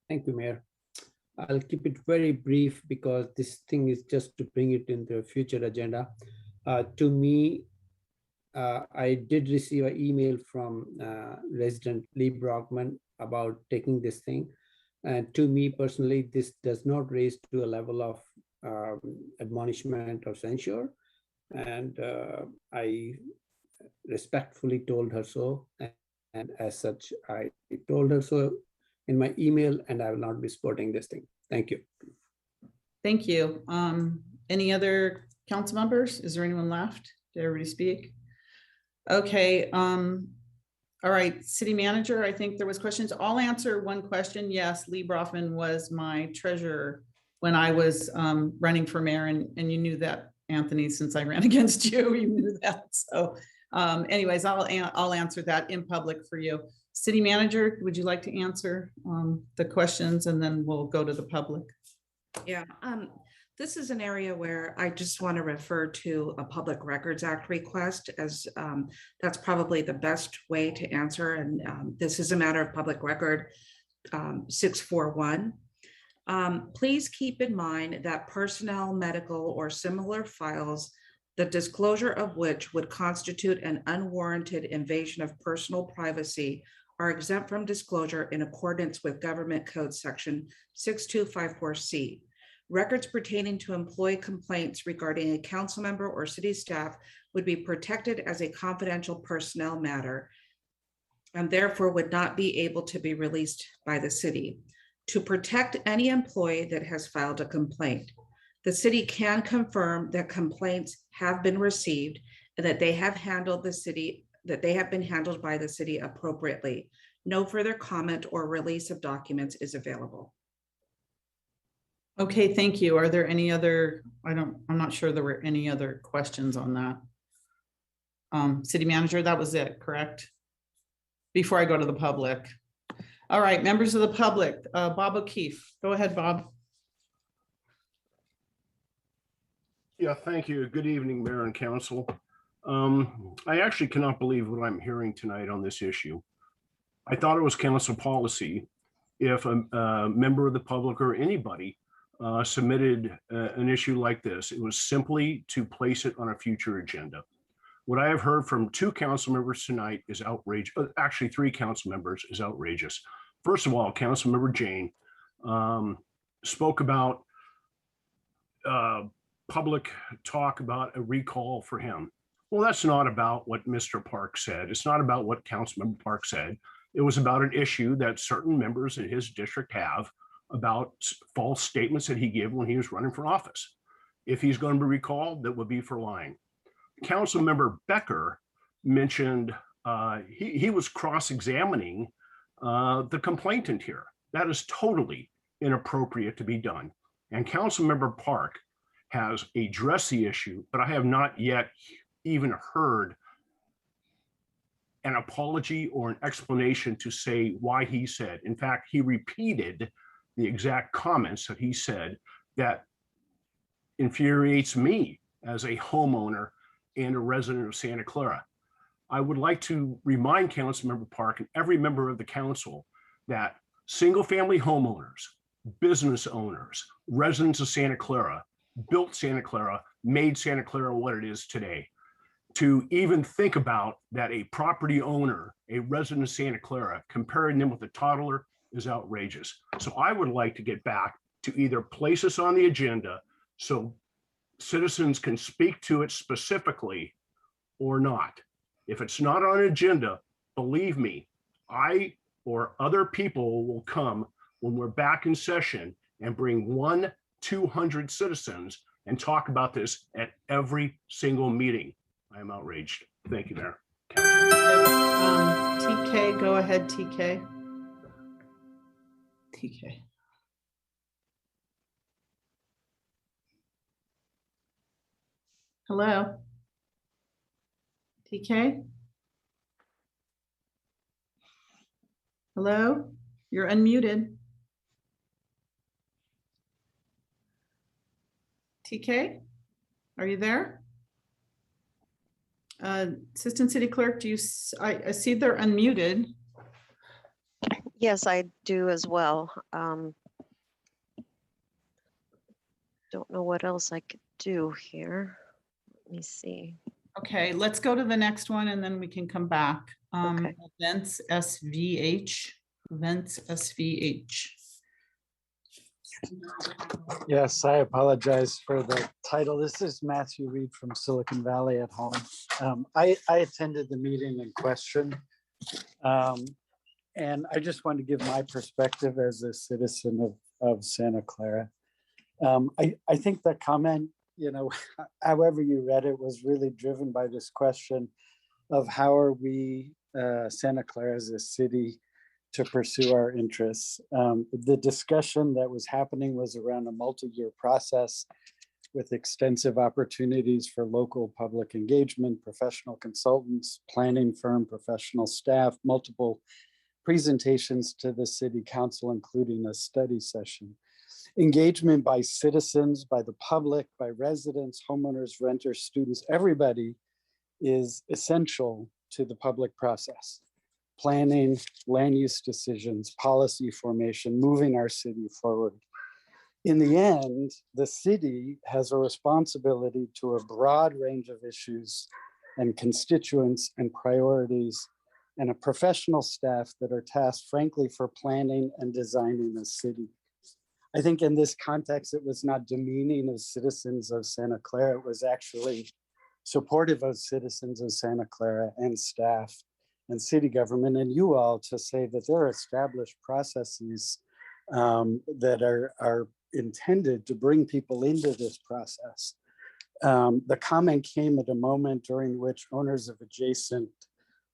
Thank you, Mayor. I'll keep it very brief because this thing is just to bring it in the future agenda. To me, I did receive an email from resident Lee Brockman about taking this thing. And to me personally, this does not raise to a level of admonishment or censure. And I respectfully told her so. And as such, I told her so in my email, and I will not be supporting this thing. Thank you. Thank you. Any other council members? Is there anyone left? Did everybody speak? Okay. All right, city manager, I think there was questions. I'll answer one question. Yes, Lee Broffman was my treasurer when I was running for mayor, and you knew that, Anthony, since I ran against you, you knew that. So Anyways, I'll answer that in public for you. City manager, would you like to answer the questions and then we'll go to the public? Yeah, this is an area where I just want to refer to a Public Records Act request as that's probably the best way to answer. And this is a matter of public record 641. Please keep in mind that personnel, medical, or similar files, the disclosure of which would constitute an unwarranted invasion of personal privacy, are exempt from disclosure in accordance with Government Code Section 6254C. Records pertaining to employee complaints regarding a council member or city staff would be protected as a confidential personnel matter and therefore would not be able to be released by the city. To protect any employee that has filed a complaint, the city can confirm that complaints have been received and that they have been handled by the city appropriately. No further comment or release of documents is available. Okay, thank you. Are there any other, I'm not sure there were any other questions on that. City manager, that was it, correct? Before I go to the public. All right, members of the public, Bob O'Keefe. Go ahead, Bob. Yeah, thank you. Good evening, Mayor and Council. I actually cannot believe what I'm hearing tonight on this issue. I thought it was council policy if a member of the public or anybody submitted an issue like this, it was simply to place it on a future agenda. What I have heard from 2 council members tonight is outrageous. Actually, 3 council members is outrageous. First of all, Council Member Jane spoke about public talk about a recall for him. Well, that's not about what Mr. Park said. It's not about what Councilmember Park said. It was about an issue that certain members in his district have about false statements that he gave when he was running for office. If he's going to be recalled, that would be for lying. Councilmember Becker mentioned he was cross-examining the complainant here. That is totally inappropriate to be done. And Councilmember Park has addressed the issue, but I have not yet even heard an apology or an explanation to say why he said. In fact, he repeated the exact comments that he said that infuriates me as a homeowner and a resident of Santa Clara. I would like to remind Councilmember Park and every member of the council that single-family homeowners, business owners, residents of Santa Clara, built Santa Clara, made Santa Clara what it is today. To even think about that a property owner, a resident of Santa Clara, comparing them with a toddler is outrageous. So I would like to get back to either place this on the agenda so citizens can speak to it specifically or not. If it's not on an agenda, believe me, I or other people will come when we're back in session and bring 100-200 citizens and talk about this at every single meeting. I am outraged. Thank you, Mayor. TK, go ahead, TK. TK. Hello? TK? Hello? You're unmuted. TK? Are you there? Assistant City Clerk, do you, I see they're unmuted. Yes, I do as well. Don't know what else I could do here. Let me see. Okay, let's go to the next one and then we can come back. Okay. Events SVH, events SVH. Yes, I apologize for the title. This is Matthew Reed from Silicon Valley at home. I attended the meeting in question. And I just want to give my perspective as a citizen of Santa Clara. I think the comment, you know, however you read it, was really driven by this question of how are we, Santa Clara as a city, to pursue our interests. The discussion that was happening was around a multi-year process with extensive opportunities for local public engagement, professional consultants, planning firm, professional staff, multiple presentations to the city council, including a study session. Engagement by citizens, by the public, by residents, homeowners, renters, students, everybody is essential to the public process. Planning, land use decisions, policy formation, moving our city forward. In the end, the city has a responsibility to a broad range of issues and constituents and priorities, and a professional staff that are tasked, frankly, for planning and designing the city. I think in this context, it was not demeaning of citizens of Santa Clara. It was actually supportive of citizens of Santa Clara and staff and city government and you all to say that there are established processes that are intended to bring people into this process. The comment came at a moment during which owners of adjacent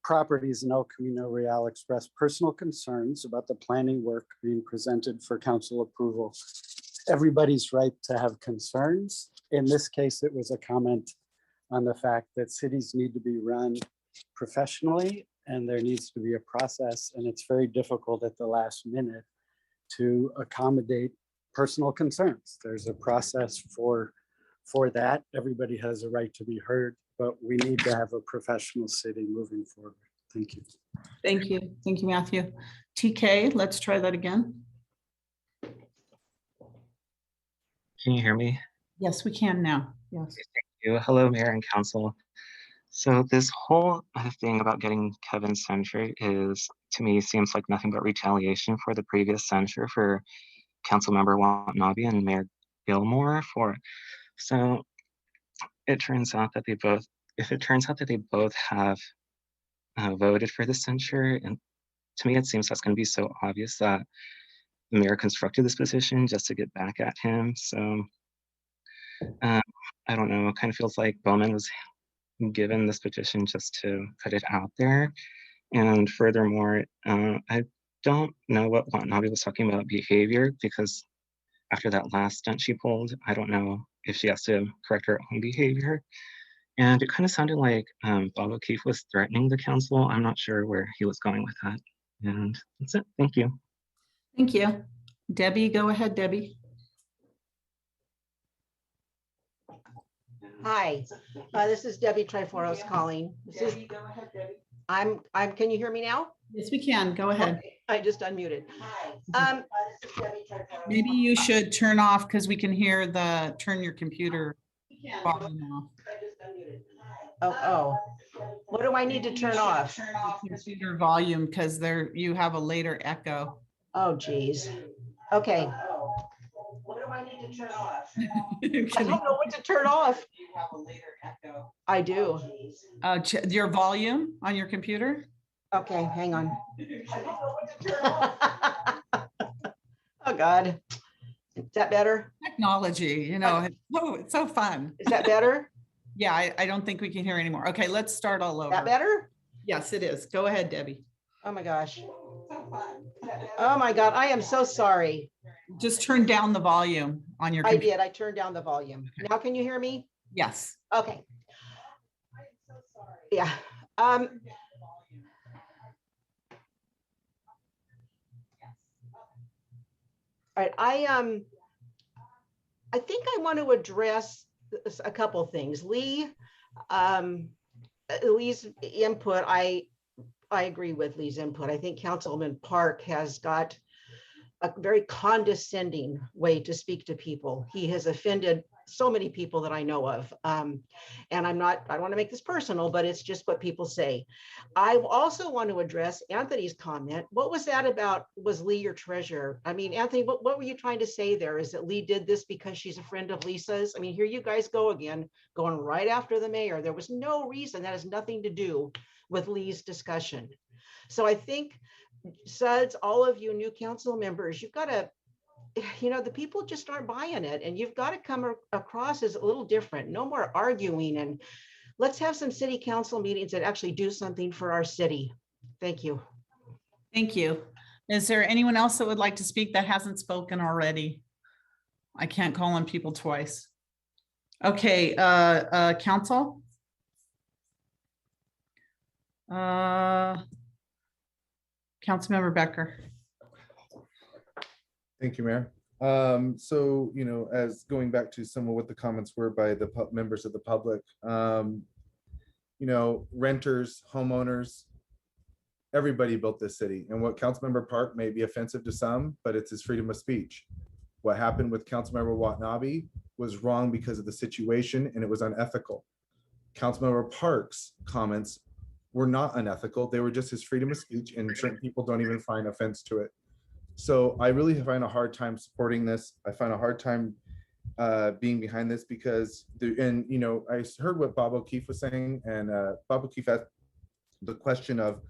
properties in El Camino Real expressed personal concerns about the planning work being presented for council approval. Everybody's right to have concerns. In this case, it was a comment on the fact that cities need to be run professionally and there needs to be a process, and it's very difficult at the last minute to accommodate personal concerns. There's a process for that. Everybody has a right to be heard, but we need to have a professional city moving forward. Thank you. Thank you. Thank you, Matthew. TK, let's try that again. Can you hear me? Yes, we can now. Yes. Thank you. Hello, Mayor and Council. So this whole thing about getting Kevin censured is, to me, seems like nothing but retaliation for the previous censure for Councilmember Watanabe and Mayor Gilmore. So it turns out that they both, if it turns out that they both have voted for the censure, and to me, it seems that's going to be so obvious that the mayor constructed this position just to get back at him. So I don't know, it kind of feels like Bowman was given this petition just to put it out there. And furthermore, I don't know what Watanabe was talking about behavior, because after that last stunt she pulled, I don't know if she has to correct her own behavior. And it kind of sounded like Bob O'Keefe was threatening the council. I'm not sure where he was going with that. And that's it. Thank you. Thank you. Debbie, go ahead, Debbie. Hi, this is Debbie Triforos calling. Debbie, go ahead, Debbie. Can you hear me now? Yes, we can. Go ahead. Okay, I just unmuted. Maybe you should turn off, because we can hear turn your computer volume off. Oh, what do I need to turn off? Turn off computer volume, because you have a later echo. Oh, geez. Okay. What do I need to turn off? I don't know what to turn off. You have a later echo. I do. Your volume on your computer? Okay, hang on. I don't know what to turn off. Oh, God. Is that better? Technology, it's so fun. Is that better? Yeah, I don't think we can hear anymore. Okay, let's start all over. That better? Yes, it is. Go ahead, Debbie. Oh my gosh. Oh my God, I am so sorry. Just turn down the volume on your computer. I did. I turned down the volume. Okay. Now can you hear me? Yes. Okay. Yeah. All right. I think I want to address a couple things. Lee's input. I agree with Lee's input. I think Councilman Park has got a very condescending way to speak to people. He has offended so many people that I know of. And I don't want to make this personal, but it's just what people say. I also want to address Anthony's comment. What was that about? Was Lee your treasurer? I mean, Anthony, what were you trying to say there? Is that Lee did this because she's a friend of Lisa's? I mean, here you guys go again, going right after the mayor. There was no reason. That has nothing to do with Lee's discussion. So I think, Suds, all of you new council members, you've got to, the people just aren't buying it, and you've got to come across as a little different. No more arguing, and let's have some city council meetings that actually do something for our city. Thank you. Thank you. Is there anyone else that would like to speak that hasn't spoken already? I can't call on people twice. Okay, council? Councilmember Becker. Thank you, Mayor. So, as going back to some of what the comments were by the members of the public, renters, homeowners, everybody built this city. And what Councilmember Park may be offensive to some, but it's his freedom of speech. What happened with Councilmember Watanabe was wrong because of the situation, and it was unethical. Councilmember Park's comments were not unethical. They were just his freedom of speech, and certain people don't even find offense to it. So I really find a hard time supporting this. I find a hard time being behind this because, I heard what Bob O'Keefe was saying, and Bob O'Keefe asked the question of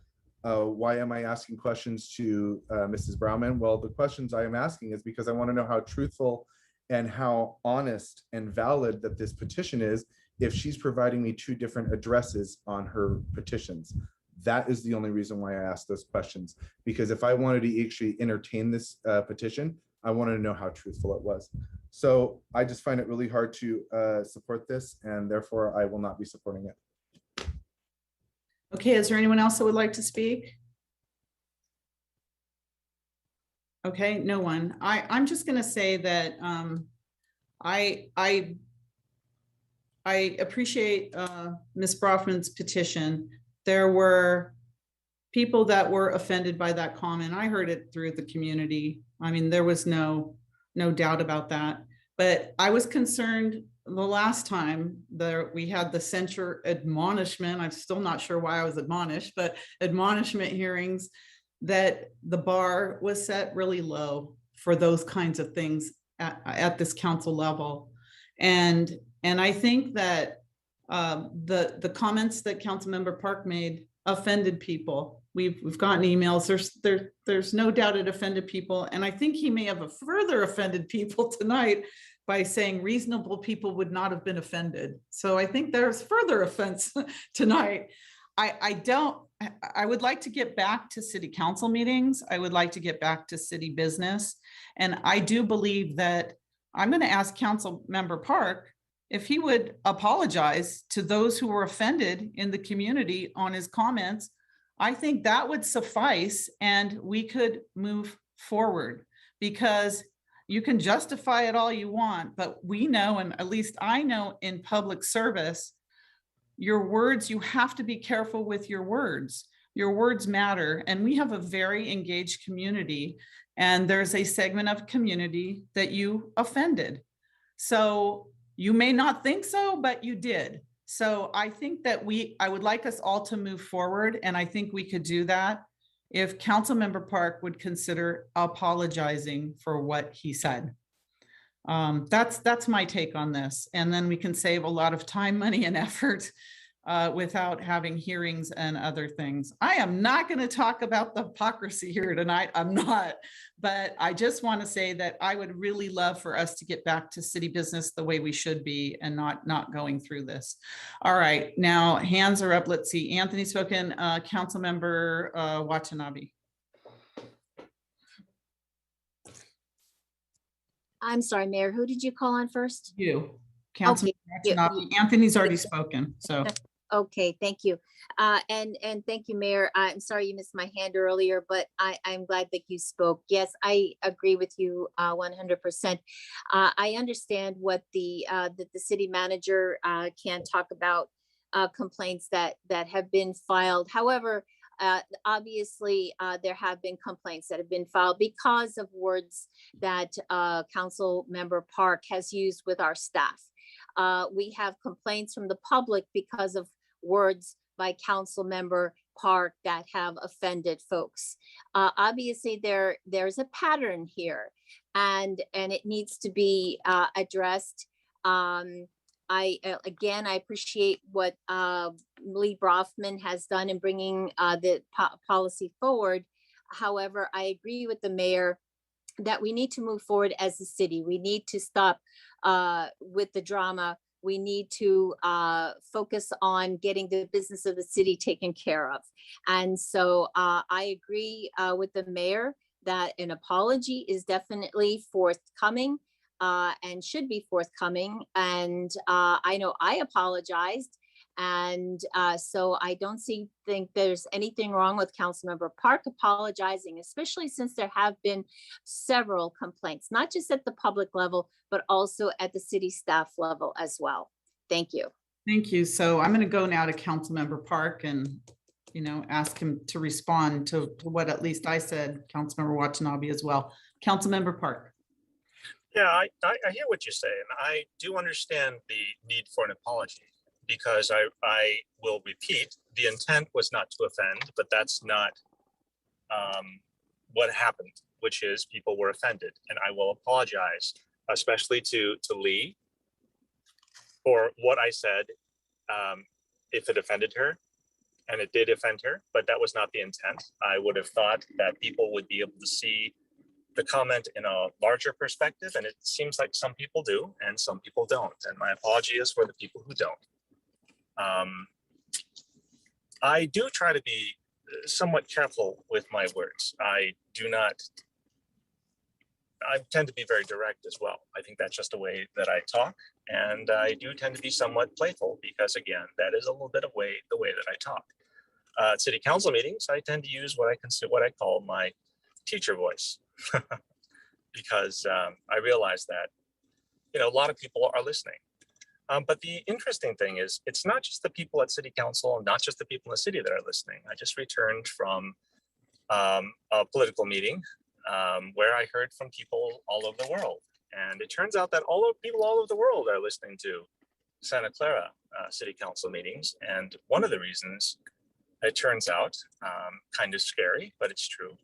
why am I asking questions to Mrs. Browman? Well, the questions I am asking is because I want to know how truthful and how honest and valid that this petition is if she's providing me two different addresses on her petitions. That is the only reason why I asked those questions, because if I wanted to actually entertain this petition, I wanted to know how truthful it was. So I just find it really hard to support this, and therefore I will not be supporting it. Okay, is there anyone else that would like to speak? Okay, no one. I'm just going to say that I appreciate Ms. Brofman's petition. There were people that were offended by that comment. I heard it through the community. I mean, there was no doubt about that. But I was concerned the last time that we had the censure admonishment. I'm still not sure why I was admonished, but admonishment hearings, that the bar was set really low for those kinds of things at this council level. And I think that the comments that Councilmember Park made offended people. We've gotten emails. There's no doubt it offended people, and I think he may have further offended people tonight by saying reasonable people would not have been offended. So I think there's further offense tonight. I would like to get back to city council meetings. I would like to get back to city business, and I do believe that I'm going to ask Councilmember Park if he would apologize to those who were offended in the community on his comments. I think that would suffice and we could move forward, because you can justify it all you want, but we know, and at least I know in public service, your words, you have to be careful with your words. Your words matter. And we have a very engaged community, and there's a segment of community that you offended. So you may not think so, but you did. So I think that I would like us all to move forward, and I think we could do that if Councilmember Park would consider apologizing for what he said. That's my take on this. And then we can save a lot of time, money, and effort without having hearings and other things. I am not going to talk about the hypocrisy here tonight. I'm not, but I just want to say that I would really love for us to get back to city business the way we should be, and not going through this. All right, now hands are up. Let's see. Anthony spoken. Councilmember Watanabe. I'm sorry, Mayor, who did you call on first? You, Councilmember Okay. Watanabe. Anthony's already spoken, so. Okay, thank you. And thank you, Mayor. I'm sorry you missed my hand earlier, but I'm glad that you spoke. Yes, I agree with you 100%. I understand what that the city manager can talk about complaints that have been filed. However, obviously, there have been complaints that have been filed because of words that Council Member Park has used with our staff. We have complaints from the public because of words by Council Member Park that have offended folks. Obviously, there's a pattern here, and it needs to be addressed. I appreciate what Lee Brofman has done in bringing the policy forward. However, I agree with the mayor that we need to move forward as a city. We need to stop with the drama. We need to focus on getting the business of the city taken care of. And so I agree with the mayor that an apology is definitely forthcoming. and should be forthcoming. And I know I apologized. And so I don't think there's anything wrong with Councilmember Park apologizing, especially since there have been several complaints, not just at the public level, but also at the city staff level as well. Thank you. Thank you. So I'm going to go now to Councilmember Park and, ask him to respond to what at least I said, Councilmember Watanabe as well. Councilmember Park. Yeah, I hear what you say, and I do understand the need for an apology, because I will repeat, the intent was not to offend, but that's not what happened, which is people were offended. And I will apologize, especially to Lee, for what I said, if it offended her, and it did offend her, but that was not the intent. I would have thought that people would be able to see the comment in a larger perspective, and it seems like some people do and some people don't. And my apology is for the people who don't. I do try to be somewhat careful with my words. I tend to be very direct as well. I think that's just the way that I talk. And I do tend to be somewhat playful because, again, that is a little bit of the way that I talk. At city council meetings, I tend to use what I call my teacher voice, because I realize that, a lot of people are listening. But the interesting thing is, it's not just the people at city council and not just the people in the city that are listening. I just returned from a political meeting where I heard from people all over the world. And it turns out that people all over the world are listening to Santa Clara city council meetings. And one of the reasons, it turns out, kind of scary, but it's true,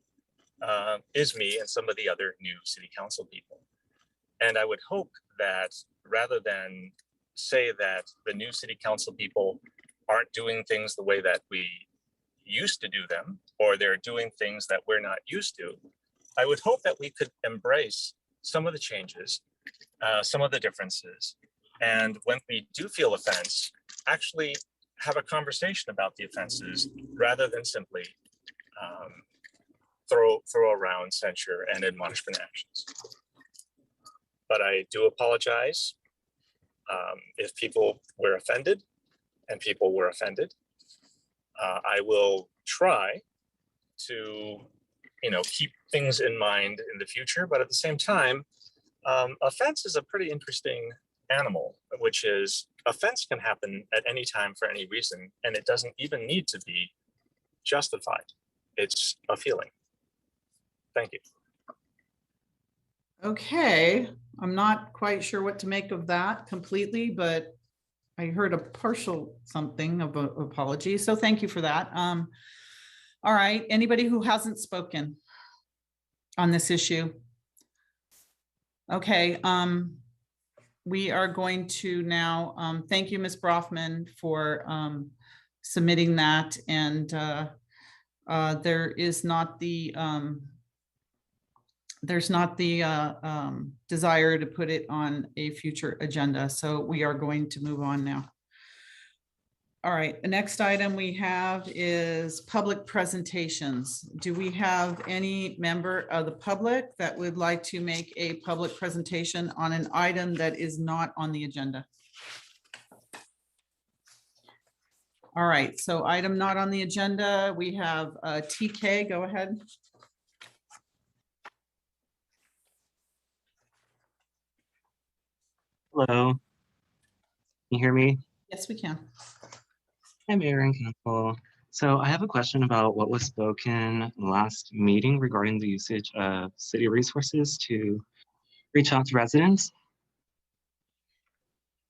is me and some of the other new city council people. And I would hope that rather than say that the new city council people aren't doing things the way that we used to do them, or they're doing things that we're not used to, I would hope that we could embrace some of the changes, some of the differences, and when we do feel offense, actually have a conversation about the offenses rather than simply throw around censure and admonishment actions. But I do apologize if people were offended, and people were offended. I will try to, keep things in mind in the future, but at the same time, offense is a pretty interesting animal, which is offense can happen at any time for any reason, and it doesn't even need to be justified. It's a feeling. Thank you. Okay, I'm not quite sure what to make of that completely, but I heard a partial something of an apology. So thank you for that. All right, anybody who hasn't spoken on this issue? Okay, we are going to now, thank you, Ms. Brofman, for submitting that. And there is not the, desire to put it on a future agenda. So we are going to move on now. All right, the next item we have is public presentations. Do we have any member of the public that would like to make a public presentation on an item that is not on the agenda? All right, so item not on the agenda, we have TK, go ahead. Hello. Can you hear me? Yes, we can. Hi, Mayor and Council. So I have a question about what was spoken last meeting regarding the usage of city resources to reach out to residents.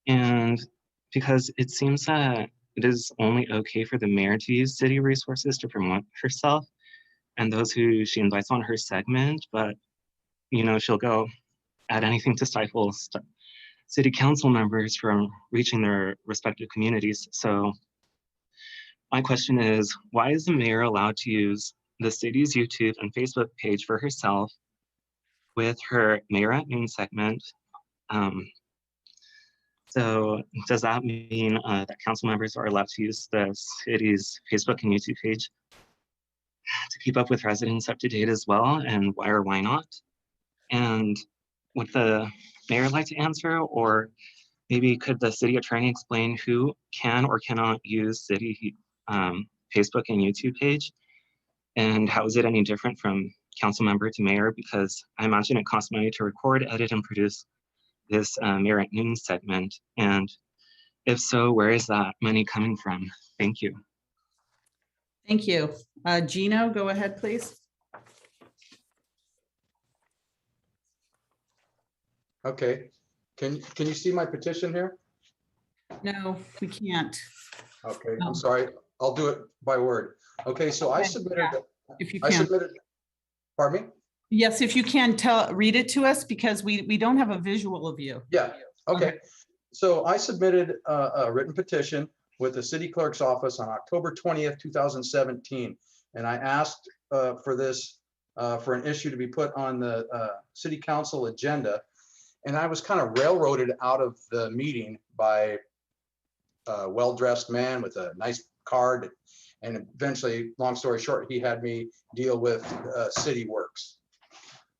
And because it seems that it is only okay for the mayor to use city resources to promote herself and those who she invites on her segment, but she'll go at anything to stifle city council members from reaching their respective communities. So my question is, why is the mayor allowed to use the city's YouTube and Facebook page for herself with her Mayor at Noon segment? So does that mean that council members are allowed to use the city's Facebook and YouTube page to keep up with residents up to date as well? And why or why not? And with the mayor like to answer, or maybe could the city attorney explain who can or cannot use city Facebook and YouTube page? And how is it any different from council member to mayor? Because I imagine it costs money to record, edit, and produce this Mayor at Noon segment. And if so, where is that money coming from? Thank you. Thank you. Gino, go ahead, please. Okay, can you see my petition here? No, we can't. Okay, I'm sorry. I'll do it by word. Okay, so I Okay, submitted, If you I can. submitted, pardon me? Yes, if you can read it to us, because we don't have a visual of you. Yeah, okay. So I submitted a written petition with the city clerk's office on October 20th, 2017. And I asked for this, for an issue to be put on the city council agenda. And I was kind of railroaded out of the meeting by a well-dressed man with a nice card. And eventually, long story short, he had me deal with city works.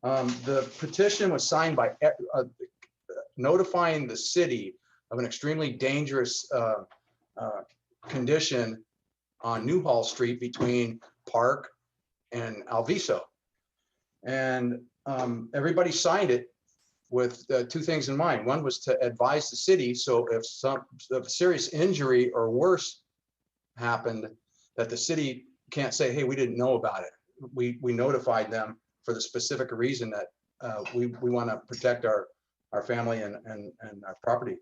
The petition was signed by notifying the city of an extremely dangerous condition on Newhall Street between Park and Alviso. And everybody signed it with two things in mind. One was to advise the city, so if serious injury or worse happened, that the city can't say, hey, we didn't know about it. We notified them for the specific reason that we want to protect our family and our property.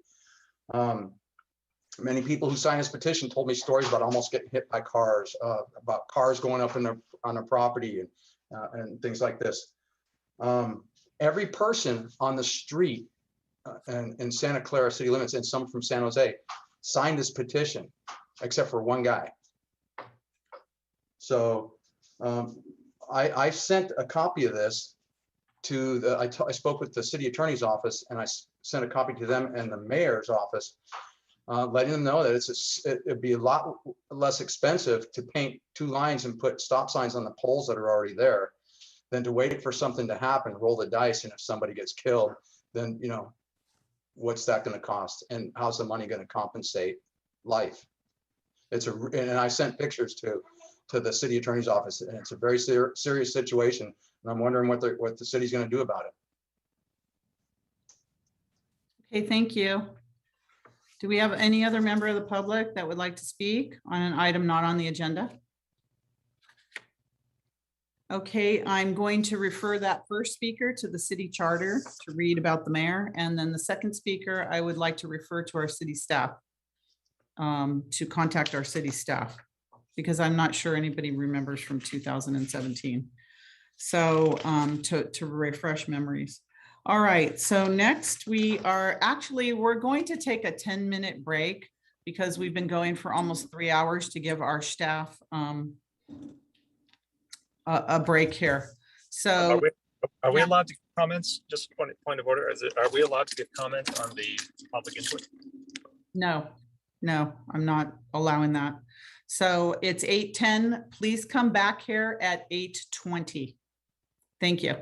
Many people who signed this petition told me stories about almost getting hit by cars, about cars going up on their property and things like this. Every person on the street in Santa Clara city limits and some from San Jose signed this petition, except for one guy. So I sent a copy of this to the, I spoke with the city attorney's office, and I sent a copy to them and the mayor's office, letting them know that it'd be a lot less expensive to paint two lines and put stop signs on the poles that are already there than to wait for something to happen, roll the dice, and if somebody gets killed, then, you know, what's that going to cost, and how's the money going to compensate life? And I sent pictures to the city attorney's office, and it's a very serious situation, and I'm wondering what the city's going to do about it. Okay, thank you. Do we have any other member of the public that would like to speak on an item not on the agenda? Okay, I'm going to refer that first speaker to the city charter to read about the mayor, and then the second speaker, I would like to refer to our city staff, to contact our city staff, because I'm not sure anybody remembers from 2017. So to refresh memories. All right, so next we're going to take a 10-minute break because we've been going for almost 3 hours to give our staff a break here. So are we allowed to give comments? Just point of order. Are we allowed to give comments on the public input? No, I'm not allowing that. So it's 8:10. Please come back here at 8:20. Thank you.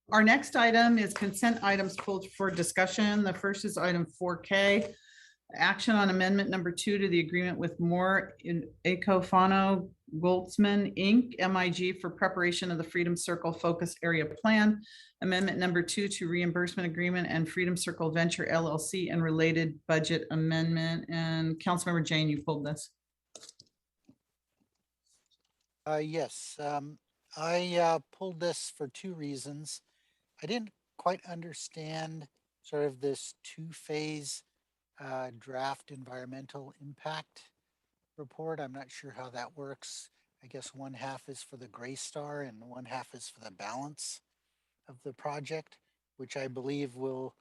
Our next item is consent items pulled for discussion. The first is item 4K. Action on amendment number 2 to the agreement with Moore in Ecofano Goldsman Inc., MIG, for preparation of the Freedom Circle Focus Area Plan. Amendment number 2 to reimbursement agreement and Freedom Circle Venture LLC and related budget amendment. And Councilmember Jane, you pulled this. Yes, I pulled this for two reasons. I didn't quite understand sort of this two-phase draft environmental impact report. I'm not sure how that works. I guess one half is for the gray star and one half is for the balance of the project, which I believe will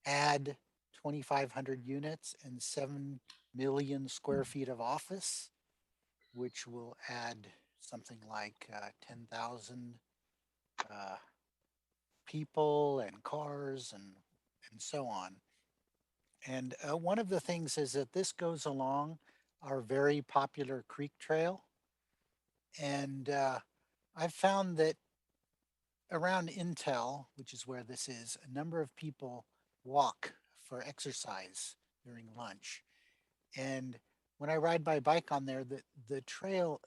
add 2,500 units and 7 million square feet of office, which will add something like 10,000 people and cars and so on. And one of the things is that this goes along our very popular creek trail. And I've found that around Intel, which is where this is, a number of people walk for exercise during lunch. And when I ride my bike on there, the trail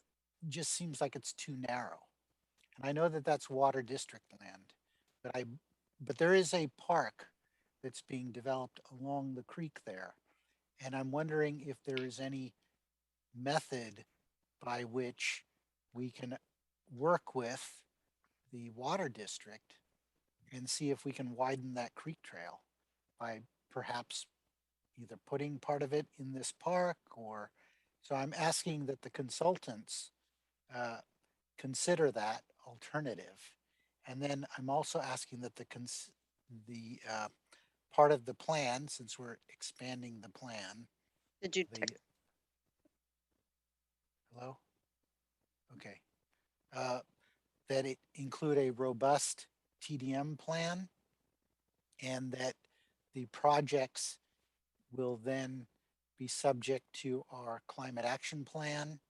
just seems like it's too narrow. And I know that that's water district land, but there is a park that's being developed along the creek there. And I'm wondering if there is any method by which we can work with the water district and see if we can widen that creek trail by perhaps either putting part of it in this park or, so I'm asking that the consultants consider that alternative. And then I'm also asking that the part of the plan, since we're expanding the plan. Did you hello? Okay. That it include a robust TDM plan and that the projects will then be subject to our climate action plan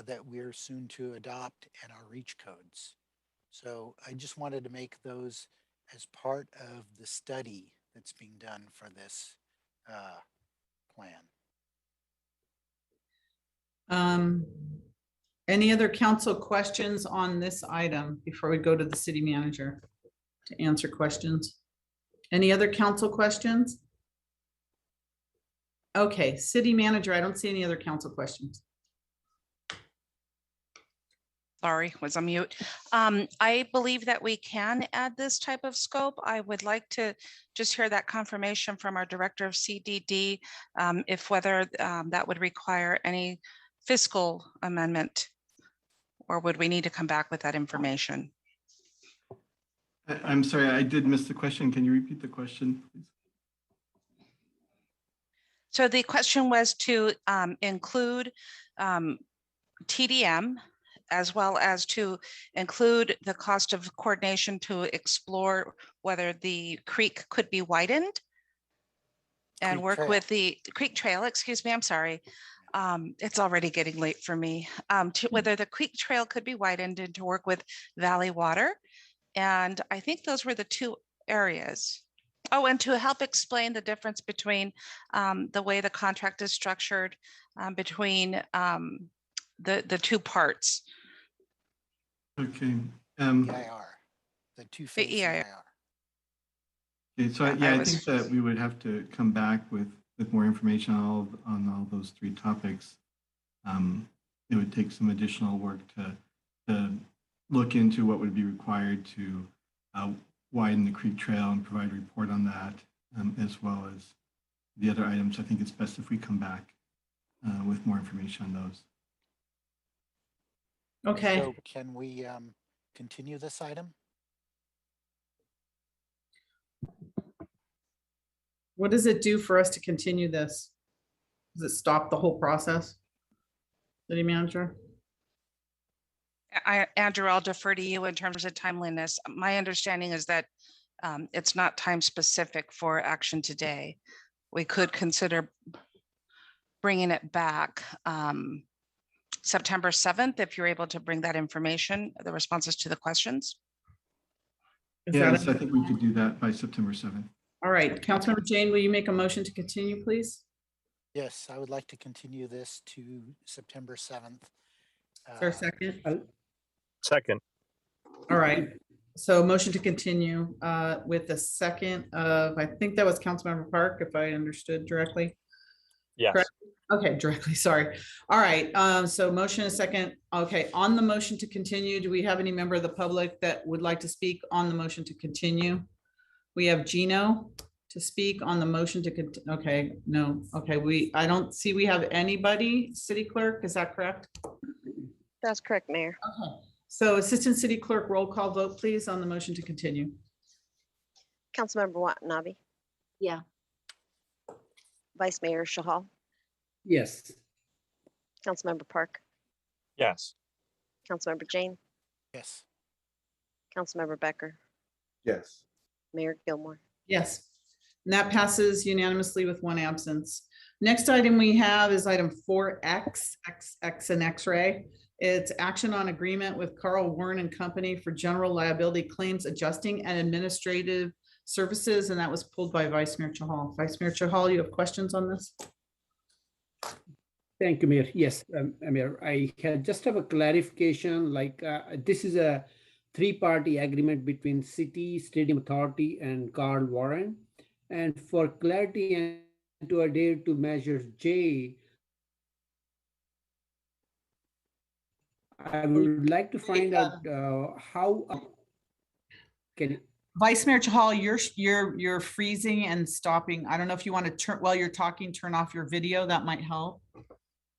that we're soon to adopt and our REACH codes. So I just wanted to make those as part of the study that's being done for this plan. Any other council questions on this item before we go to the city manager to answer questions? Any other council questions? Okay, city manager, I don't see any other council questions. Sorry, was on mute. I believe that we can add this type of scope. I would like to just hear that confirmation from our director of CDD, if whether that would require any fiscal amendment, or would we need to come back with that information? I'm sorry, I did miss the question. Can you repeat the question, please? So the question was to include TDM, as well as to include the cost of coordination to explore whether the creek could be widened and Creek work trail. with the creek trail, excuse me, I'm sorry. It's already getting late for me. To whether the creek trail could be widened and to work with Valley Water. And I think those were the two areas. Oh, and to help explain the difference between the way the contract is structured between the two parts. Okay. EIR, the two-phase EIR. Okay, so yeah, I think that we would have to come back with more information on all those three topics. It would take some additional work to look into what would be required to widen the creek trail and provide a report on that, as well as the other items. I think it's best if we come back with more information on those. Okay. So can we continue this item? What does it do for us to continue this? Does it stop the whole process? City manager? Andrew, I'll defer to you in terms of timeliness. My understanding is that it's not time specific for action today. We could consider bringing it back September 7th, if you're able to bring that information, the responses to the questions. Is that Yes, I think we could do that by September 7th. all right? Councilmember Jane, will you make a motion to continue, please? Yes, I would like to continue this to September 7th. Is there a second? Second. All right. So motion to continue with the second of, I think that was Councilmember Park, if I understood directly. Yes. Correct? Okay, directly, sorry. All right, so motion and second. Okay, on the motion to continue, do we have any member of the public that would like to speak on the motion to continue? We have Gino to speak on the motion to, okay, no, okay, I don't see we have anybody, City Clerk, is that correct? That's correct, Mayor. Okay, so Assistant City Clerk, roll call vote, please, on the motion to continue. Councilmember Watanabe. Yeah. Vice Mayor Shahal. Yes. Councilmember Park. Yes. Councilmember Jane. Yes. Councilmember Becker. Yes. Mayor Gilmore. Yes, and that passes unanimously with one absence. Next item we have is item 4X, X and X-ray. It's action on agreement with Carl Warren and Company for general liability claims adjusting and administrative services, and that was pulled by Vice Mayor Chahal. Vice Mayor Chahal, you have questions on this? Thank you, Mayor. Yes, Mayor, I just have a clarification, like this is a three-party agreement between City, Stadium Authority, and Carl Warren. And for clarity and to adhere to measures J, I would like to find out how can. Vice Mayor Chahal, you're freezing and stopping. I don't know if you want to turn, while you're talking, turn off your video. That might help.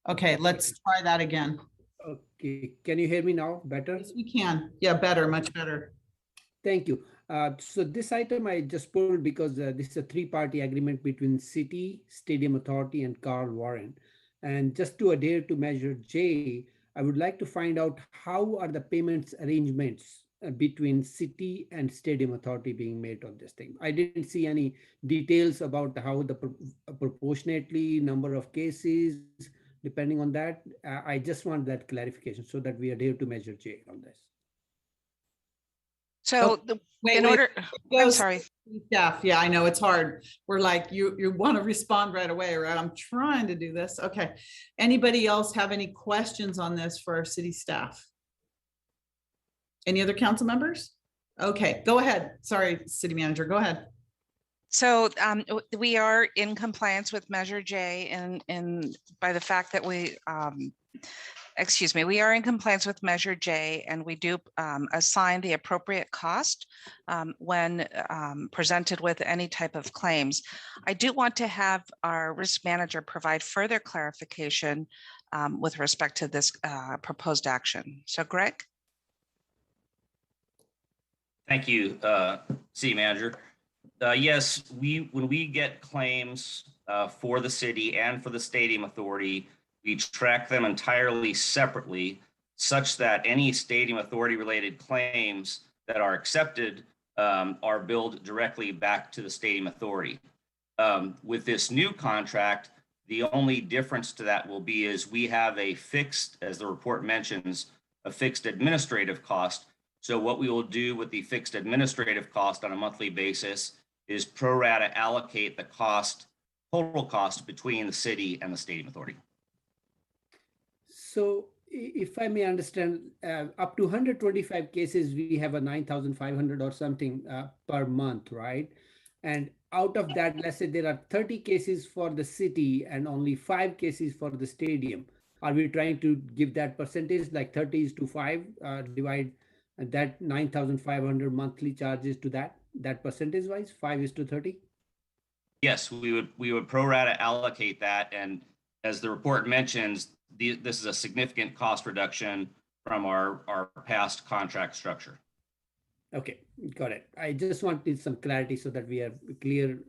Okay, let's try that again. Okay, can you hear me now better? Yes, we can. Yeah, better, much better. Thank you. So this item I just pulled because this is a three-party agreement between City, Stadium Authority, and Carl Warren. And just to adhere to measure J, I would like to find out how are the payments arrangements between City and Stadium Authority being made on this thing. I didn't see any details about how the proportionately number of cases, depending on that. I just want that clarification so that we adhere to measure J on this. So I'm sorry. Staff, yeah, I know it's hard. We're like, you want to respond right away, right? I'm trying to do this. Okay. Anybody else have any questions on this for our city staff? Any other council members? Okay, go ahead. Sorry, City Manager, go ahead. So we are in compliance with Measure J and by the fact that we, we are in compliance with Measure J, and we do assign the appropriate cost when presented with any type of claims. I do want to have our risk manager provide further clarification with respect to this proposed action. So Greg? Thank you, City Manager. Yes, when we get claims for the city and for the Stadium Authority, we track them entirely separately, such that any Stadium Authority related claims that are accepted are billed directly back to the Stadium Authority. With this new contract, the only difference to that will be is we have a fixed, as the report mentions, a fixed administrative cost. So what we will do with the fixed administrative cost on a monthly basis is pro rata allocate the cost, total cost between the city and the Stadium Authority. So if I may understand, up to 125 cases, we have a 9,500 or something per month, right? And out of that, let's say there are 30 cases for the city and only 5 cases for the stadium. Are we trying to give that percentage, like 30:5, divide that 9,500 monthly charges to that percentage wise, 5:30? Yes, we would pro rata allocate that. And as the report mentions, this is a significant cost reduction from our past contract structure. Okay, got it. I just wanted some clarity so that we have clear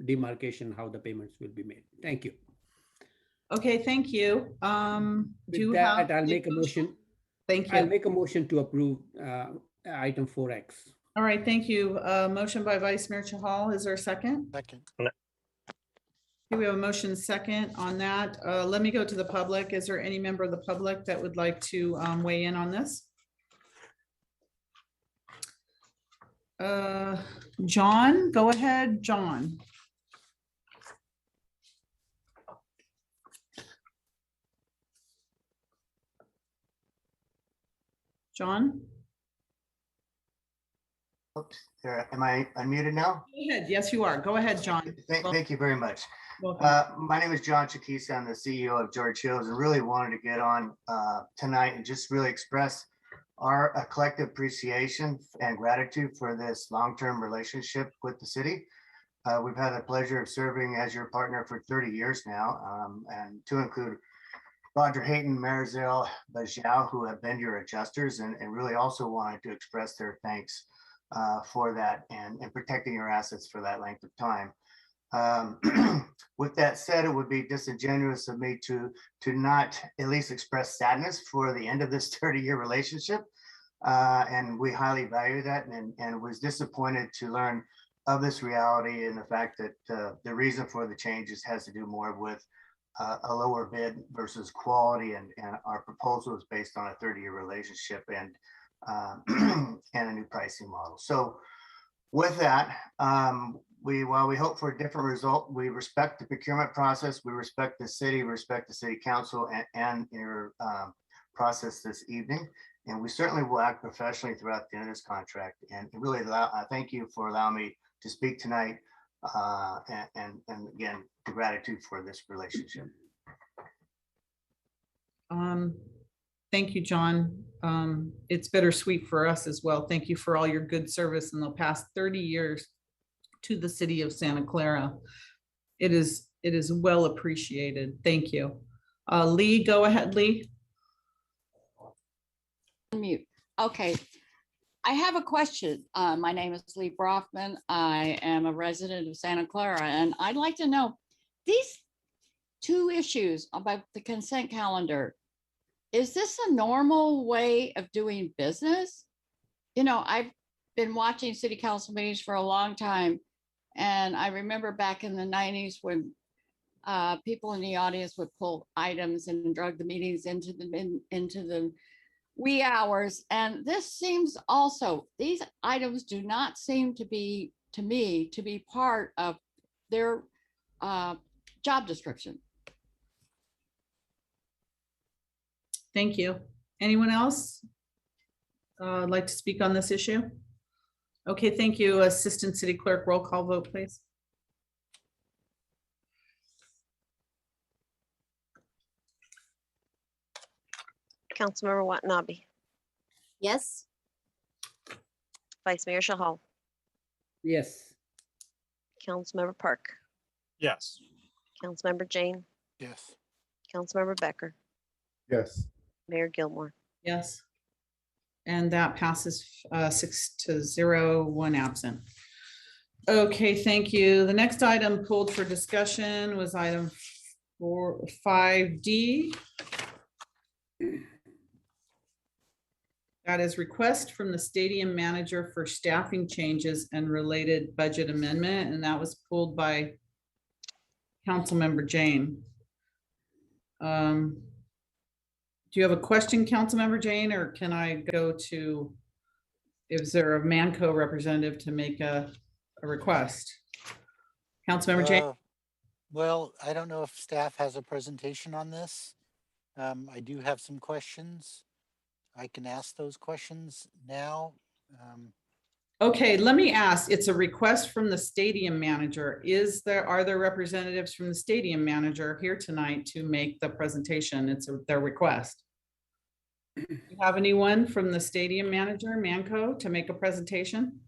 demarcation how the payments will be made. Thank you. Okay, thank you. With that, I'll make a motion. Thank you. I'll make a motion to approve item 4X. All right, thank you. Motion by Vice Mayor Chahal. Is there a second? Second. Okay, we have a motion second on that. Let me go to the public. Is there any member of the public that would like to weigh in on this? John, go ahead, John. John? Oops, there, am I unmuted now? Go ahead. Yes, you are. Go ahead, John. Thank you very much. Welcome. My name is John Chakisa. I'm the CEO of George Hills, and really wanted to get on tonight and just really express our collective appreciation and gratitude for this long-term relationship with the city. We've had the pleasure of serving as your partner for 30 years now, and to include Roger Hayton, Marizelle Bajau, who have been your adjusters, and really also wanted to express their thanks for that and protecting your assets for that length of time. With that said, it would be disingenuous of me to not at least express sadness for the end of this 30-year relationship. And we highly value that, and was disappointed to learn of this reality and the fact that the reason for the changes has to do more with a lower bid versus quality, and our proposal is based on a 30-year relationship and a new pricing model. So with that, while we hope for a different result, we respect the procurement process, we respect the city, we respect the city council and your process this evening. And we certainly will act professionally throughout the end of this contract. And really, thank you for allowing me to speak tonight. And again, the gratitude for this relationship. Thank you, John. It's bittersweet for us as well. Thank you for all your good service in the past 30 years to the city of Santa Clara. It is well appreciated. Thank you. Lee, go ahead, Lee. Mute. Okay. I have a question. My name is Lee Brofman. I am a resident of Santa Clara, and I'd like to know these two issues about the consent calendar. Is this a normal way of doing business? You know, I've been watching city council meetings for a long time, and I remember back in the 90s when people in the audience would pull items and drug the meetings into the wee hours. And this seems also, these items do not seem to be, to me, to be part of their job description. Thank you. Anyone else like to speak on this issue? Okay, thank you. Assistant City Clerk, roll call vote, please. Councilmember Watanabe. Yes. Vice Mayor Shahal. Yes. Councilmember Park. Yes. Councilmember Jane. Yes. Councilmember Becker. Yes. Mayor Gilmore. Yes. And that passes 6-0, 1 absent. Okay, thank you. The next item pulled for discussion was item 5D. That is request from the stadium manager for staffing changes and related budget amendment, and that was pulled by Councilmember Jane. Do you have a question, Councilmember Jane, or can I go to, is there a Manco representative to make a request? Councilmember Jane? Well, I don't know if staff has a presentation on this. I do have some questions. I can ask those questions now. Okay, let me ask, it's a request from the stadium manager. Are there representatives from the stadium manager here tonight to make the presentation? It's their request. Do you have anyone from the stadium manager, Manco, to make a presentation?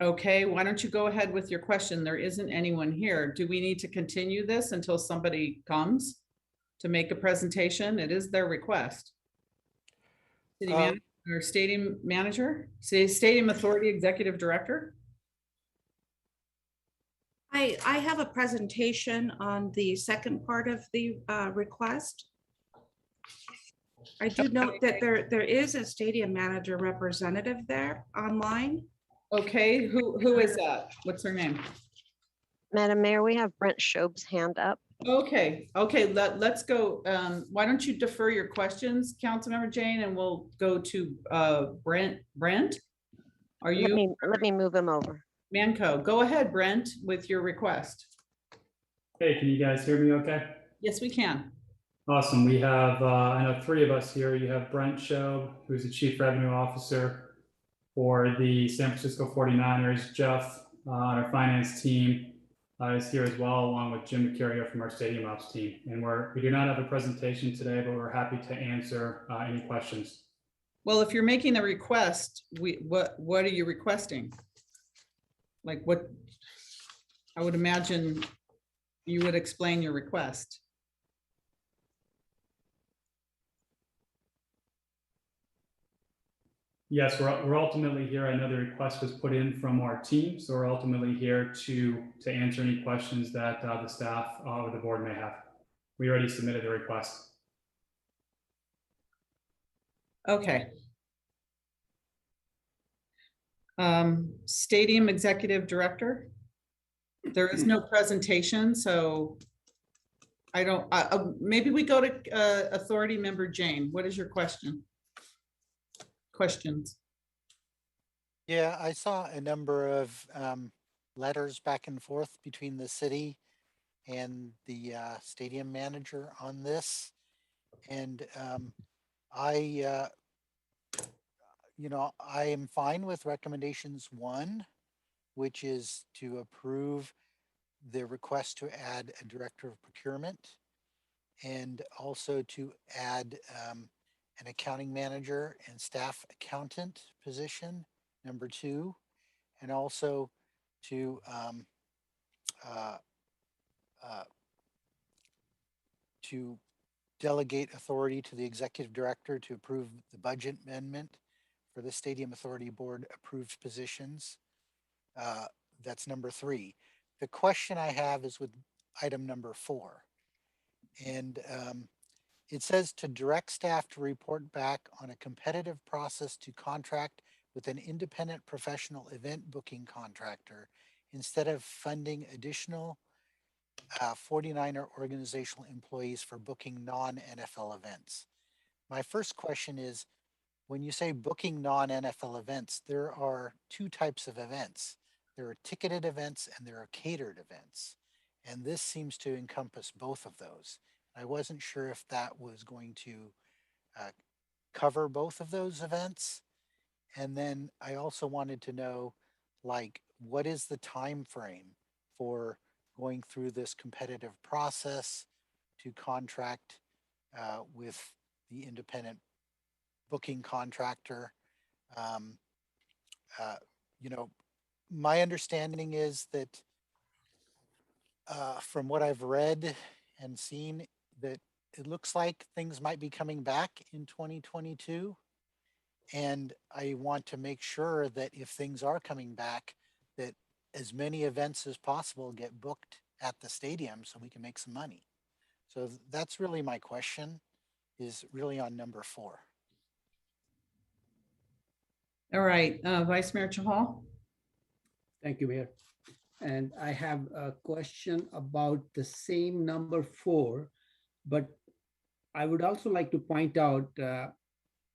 Okay, why don't you go ahead with your question? There isn't anyone here. Do we need to continue this until somebody comes to make a presentation? It is their request. City manager or stadium manager, stadium authority executive director. I have a presentation on the second part of the request. I do note that there is a stadium manager representative there online. Okay, who is that? What's her name? Madam Mayor, we have Brent Shobe's hand up. Okay, let's go. Why don't you defer your questions, Councilmember Jane, and we'll go to Brent. Brent, are you? Let me move him over. Manco, go ahead, Brent, with your request. Hey, can you guys hear me okay? Yes, we can. Awesome. We have, I know 3 of us here. You have Brent Shobe, who's the Chief Revenue Officer for the San Francisco 49ers. Jeff on our finance team is here as well, along with Jim McCarrier from our Stadium Ops team. And we do not have a presentation today, but we're happy to answer any questions. Well, if you're making a request, what are you requesting? Like what? I would imagine you would explain your request. Yes, we're ultimately here. I know the request was put in from our team, so we're ultimately here to answer any questions that the staff or the board may have. We already submitted the request. Okay. Stadium Executive Director. There is no presentation, so I don't, maybe we go to Authority Member Jane. What is your question? Questions? Yeah, I saw a number of letters back and forth between the city and the stadium manager on this. And I am fine with recommendations 1, which is to approve the request to add a director of procurement and also to add an accounting manager and staff accountant position, number 2, and also to delegate authority to the executive director to approve the budget amendment for the Stadium Authority Board approved positions. That's number 3. The question I have is with item number 4. And it says to direct staff to report back on a competitive process to contract with an independent professional event booking contractor instead of funding additional 49er organizational employees for booking non-NFL events. My first question is, when you say booking non-NFL events, there are 2 types of events. There are ticketed events and there are catered events. And this seems to encompass both of those. I wasn't sure if that was going to cover both of those events. And then I also wanted to know, like, what is the time frame for going through this competitive process to contract with the independent booking contractor? My understanding is that from what I've read and seen, that it looks like things might be coming back in 2022. And I want to make sure that if things are coming back, that as many events as possible get booked at the stadium so we can make some money. So that's really my question, is really on number 4. All right, Vice Mayor Chahal. Thank you, Mayor. And I have a question about the same number 4, but I would also like to point out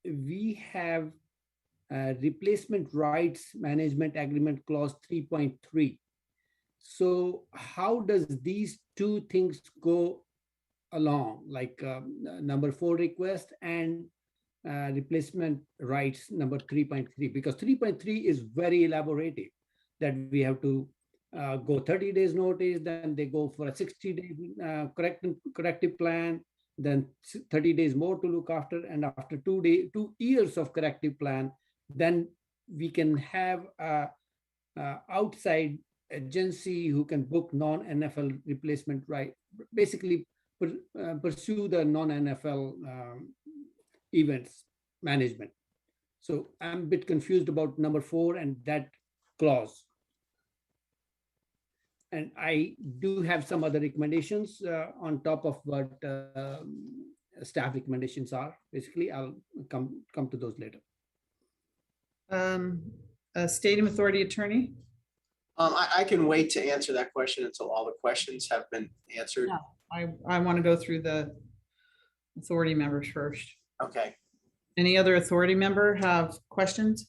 we have replacement rights management agreement clause 3.3. So how does these 2 things go along, like number 4 request and replacement rights number 3.3? Because 3.3 is very elaborative, that we have to go 30 days notice, then they go for a 60-day corrective plan, then 30 days more to look after, and after 2 years of corrective plan, then we can have a outside agency who can book non-NFL replacement right, basically pursue the non-NFL events management. So I'm a bit confused about number 4 and that clause. And I do have some other recommendations on top of what staff recommendations are. Basically, I'll come to those later. Stadium Authority Attorney. I can wait to answer that question until all the questions have been answered. No. I want to go through the authority members first. Okay. Any other authority member have questions?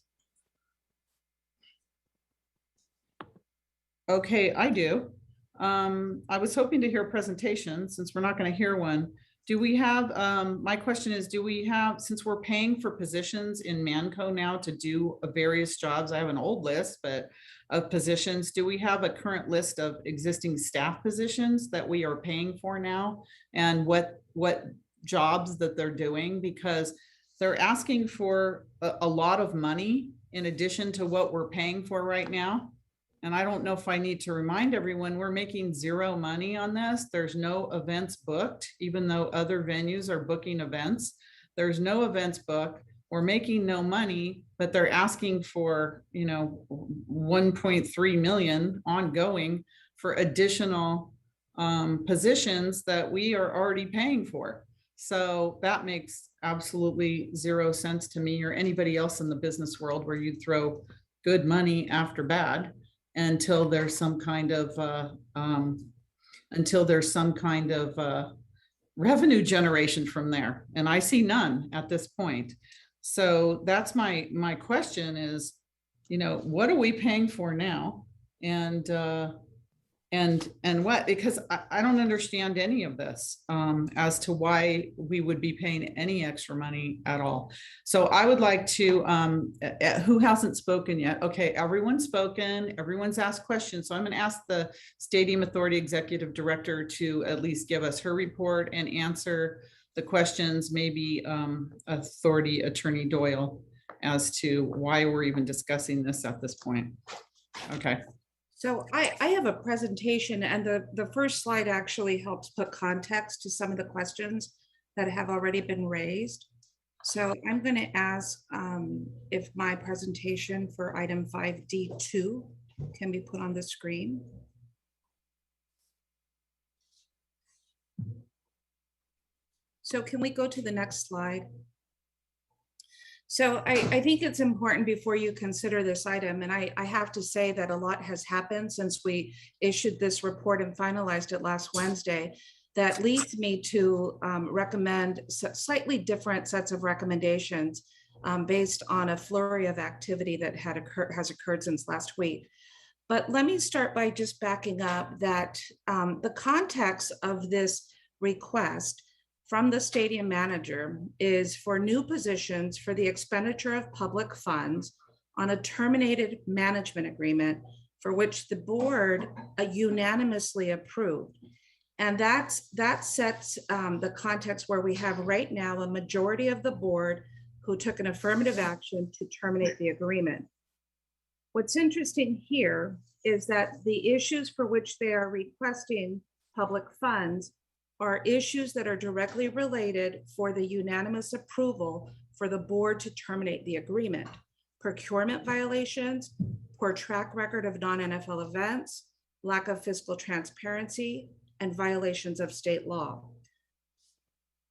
Okay, I do. I was hoping to hear a presentation since we're not going to hear one. Do we have, my question is, do we have, since we're paying for positions in Manco now to do various jobs, I have an old list, but of positions, do we have a current list of existing staff positions that we are paying for now? And what jobs that they're doing? Because they're asking for a lot of money in addition to what we're paying for right now. And I don't know if I need to remind everyone, we're making zero money on this. There's no events booked, even though other venues are booking events. There's no events booked. We're making no money, but they're asking for, 1.3 million ongoing for additional positions that we are already paying for. So that makes absolutely zero sense to me or anybody else in the business world where you throw good money after bad until there's some kind of revenue generation from there. And I see none at this point. So that's my question is, what are we paying for now? And what, because I don't understand any of this as to why we would be paying any extra money at all. So I would like to, who hasn't spoken yet? Okay, everyone's spoken, everyone's asked questions. So I'm gonna ask the Stadium Authority Executive Director to at least give us her report and answer the questions, maybe Authority Attorney Doyle, as to why we're even discussing this at this point. Okay. So I have a presentation, and the first slide actually helps put context to some of the questions that have already been raised. So I'm going to ask if my presentation for item 5D2 can be put on the screen. So can we go to the next slide? So I think it's important before you consider this item, and I have to say that a lot has happened since we issued this report and finalized it last Wednesday, that leads me to recommend slightly different sets of recommendations based on a flurry of activity that has occurred since last week. But let me start by just backing up that the context of this request from the stadium manager is for new positions for the expenditure of public funds on a terminated management agreement for which the board unanimously approved. And that sets the context where we have right now a majority of the board who took an affirmative action to terminate the agreement. What's interesting here is that the issues for which they are requesting public funds are issues that are directly related for the unanimous approval for the board to terminate the agreement. Procurement violations, poor track record of non-NFL events, lack of fiscal transparency, and violations of state law.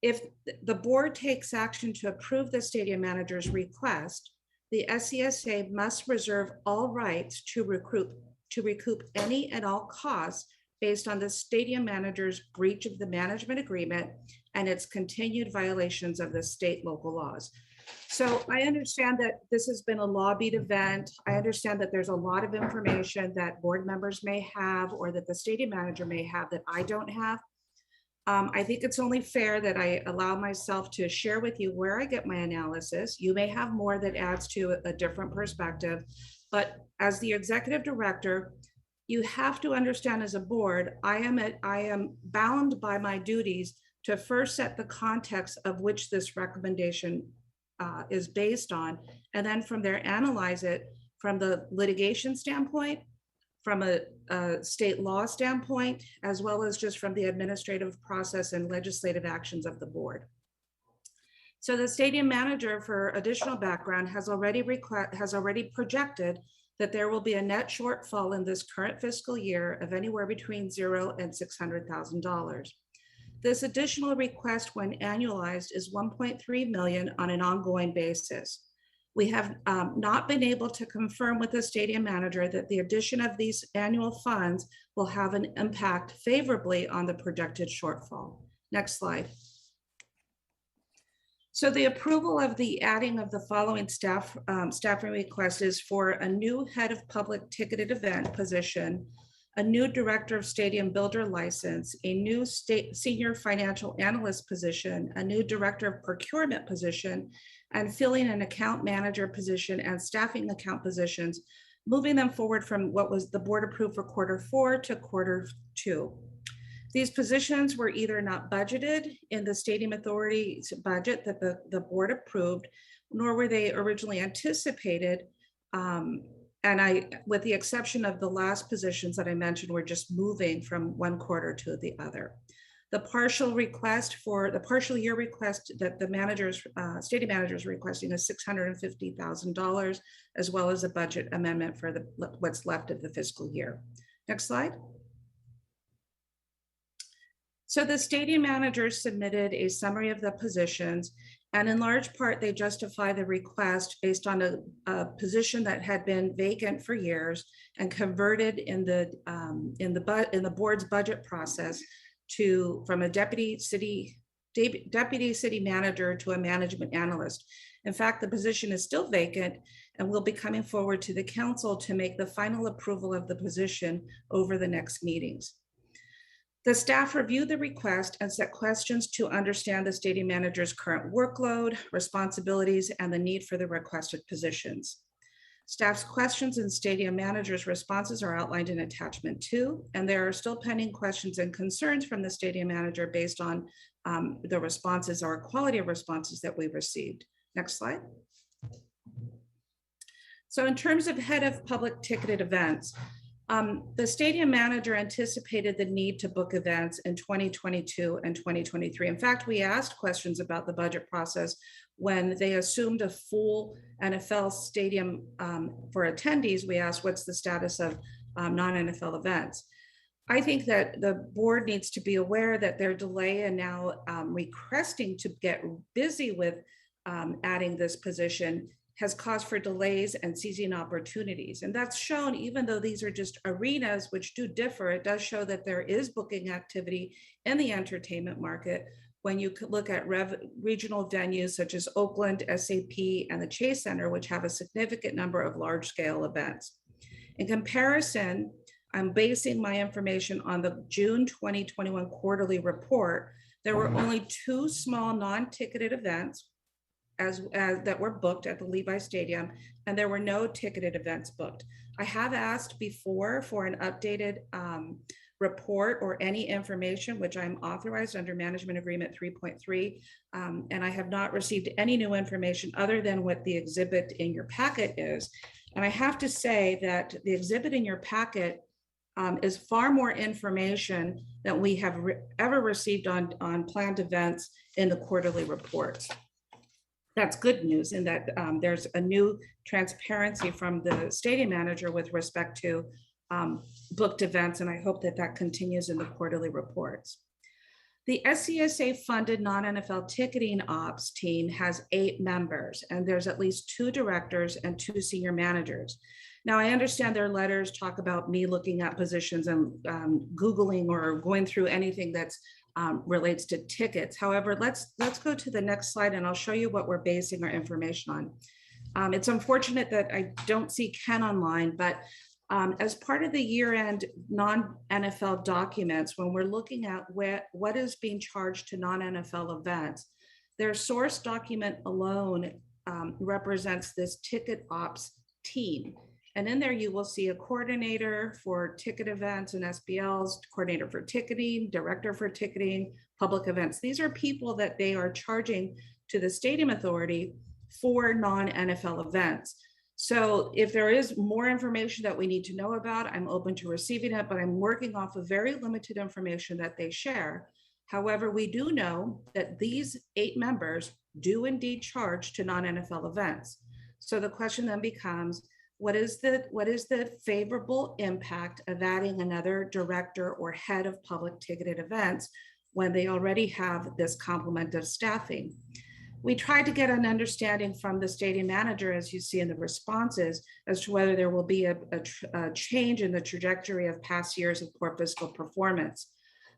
If the board takes action to approve the stadium manager's request, the SCSA must reserve all rights to recoup any and all costs based on the stadium manager's breach of the management agreement and its continued violations of the state local laws. So I understand that this has been a lobbied event. I understand that there's a lot of information that board members may have or that the stadium manager may have that I don't have. I think it's only fair that I allow myself to share with you where I get my analysis. You may have more that adds to a different perspective, but as the executive director, you have to understand as a board, I am bound by my duties to first set the context of which this recommendation is based on, and then from there analyze it from the litigation standpoint, from a state law standpoint, as well as just from the administrative process and legislative actions of the board. So the stadium manager, for additional background, has already projected that there will be a net shortfall in this current fiscal year of anywhere between $0 and $600,000. This additional request, when annualized, is $1.3 million on an ongoing basis. We have not been able to confirm with the stadium manager that the addition of these annual funds will have an impact favorably on the projected shortfall. Next slide. So the approval of the adding of the following staffing request is for a new head of public ticketed event position, a new director of stadium builder license, a new senior financial analyst position, a new director of procurement position, and filling an account manager position and staffing account positions, moving them forward from what was the board approved for Q4 to Q2. These positions were either not budgeted in the Stadium Authority's budget that the board approved, nor were they originally anticipated. With the exception of the last positions that I mentioned, we're just moving from one quarter to the other. The partial year request that the stadium manager is requesting is $650,000, as well as a budget amendment for what's left of the fiscal year. Next slide. So the stadium manager submitted a summary of the positions, and in large part, they justify the request based on a position that had been vacant for years and converted in the board's budget process from a deputy city manager to a management analyst. In fact, the position is still vacant and will be coming forward to the council to make the final approval of the position over the next meetings. The staff reviewed the request and set questions to understand the stadium manager's current workload, responsibilities, and the need for the requested positions. Staff's questions and stadium manager's responses are outlined in attachment 2, and there are still pending questions and concerns from the stadium manager based on the responses or quality of responses that we received. Next slide. So in terms of head of public ticketed events, the stadium manager anticipated the need to book events in 2022 and 2023. In fact, we asked questions about the budget process when they assumed a full NFL stadium for attendees. We asked, what's the status of non-NFL events? I think that the board needs to be aware that their delay and now requesting to get busy with adding this position has caused for delays and seizing opportunities. And that's shown, even though these are just arenas which do differ, it does show that there is booking activity in the entertainment market when you could look at regional venues such as Oakland, SAP, and the Chase Center, which have a significant number of large scale events. In comparison, I'm basing my information on the June 2021 quarterly report. There were only 2 small non-ticketed events that were booked at the Levi Stadium, and there were no ticketed events booked. I have asked before for an updated report or any information, which I'm authorized under Management Agreement 3.3, and I have not received any new information other than what the exhibit in your packet is. And I have to say that the exhibit in your packet is far more information than we have ever received on planned events in the quarterly reports. That's good news in that there's a new transparency from the stadium manager with respect to booked events, and I hope that that continues in the quarterly reports. The SCSA funded non-NFL ticketing ops team has 8 members, and there's at least 2 directors and 2 senior managers. Now, I understand their letters talk about me looking at positions and Googling or going through anything that's relates to tickets. However, let's go to the next slide and I'll show you what we're basing our information on. It's unfortunate that I don't see Ken online, but as part of the year-end non-NFL documents, when we're looking at what is being charged to non-NFL events, their source document alone represents this ticket ops team. And in there, you will see a coordinator for ticket events and SBLs, coordinator for ticketing, director for ticketing, public events. These are people that they are charging to the Stadium Authority for non-NFL events. So if there is more information that we need to know about, I'm open to receiving it, but I'm working off of very limited information that they share. However, we do know that these 8 members do indeed charge to non-NFL events. So the question then becomes, what is the favorable impact of adding another director or head of public ticketed events when they already have this complement of staffing? We tried to get an understanding from the stadium manager, as you see in the responses, as to whether there will be a change in the trajectory of past years of poor fiscal performance.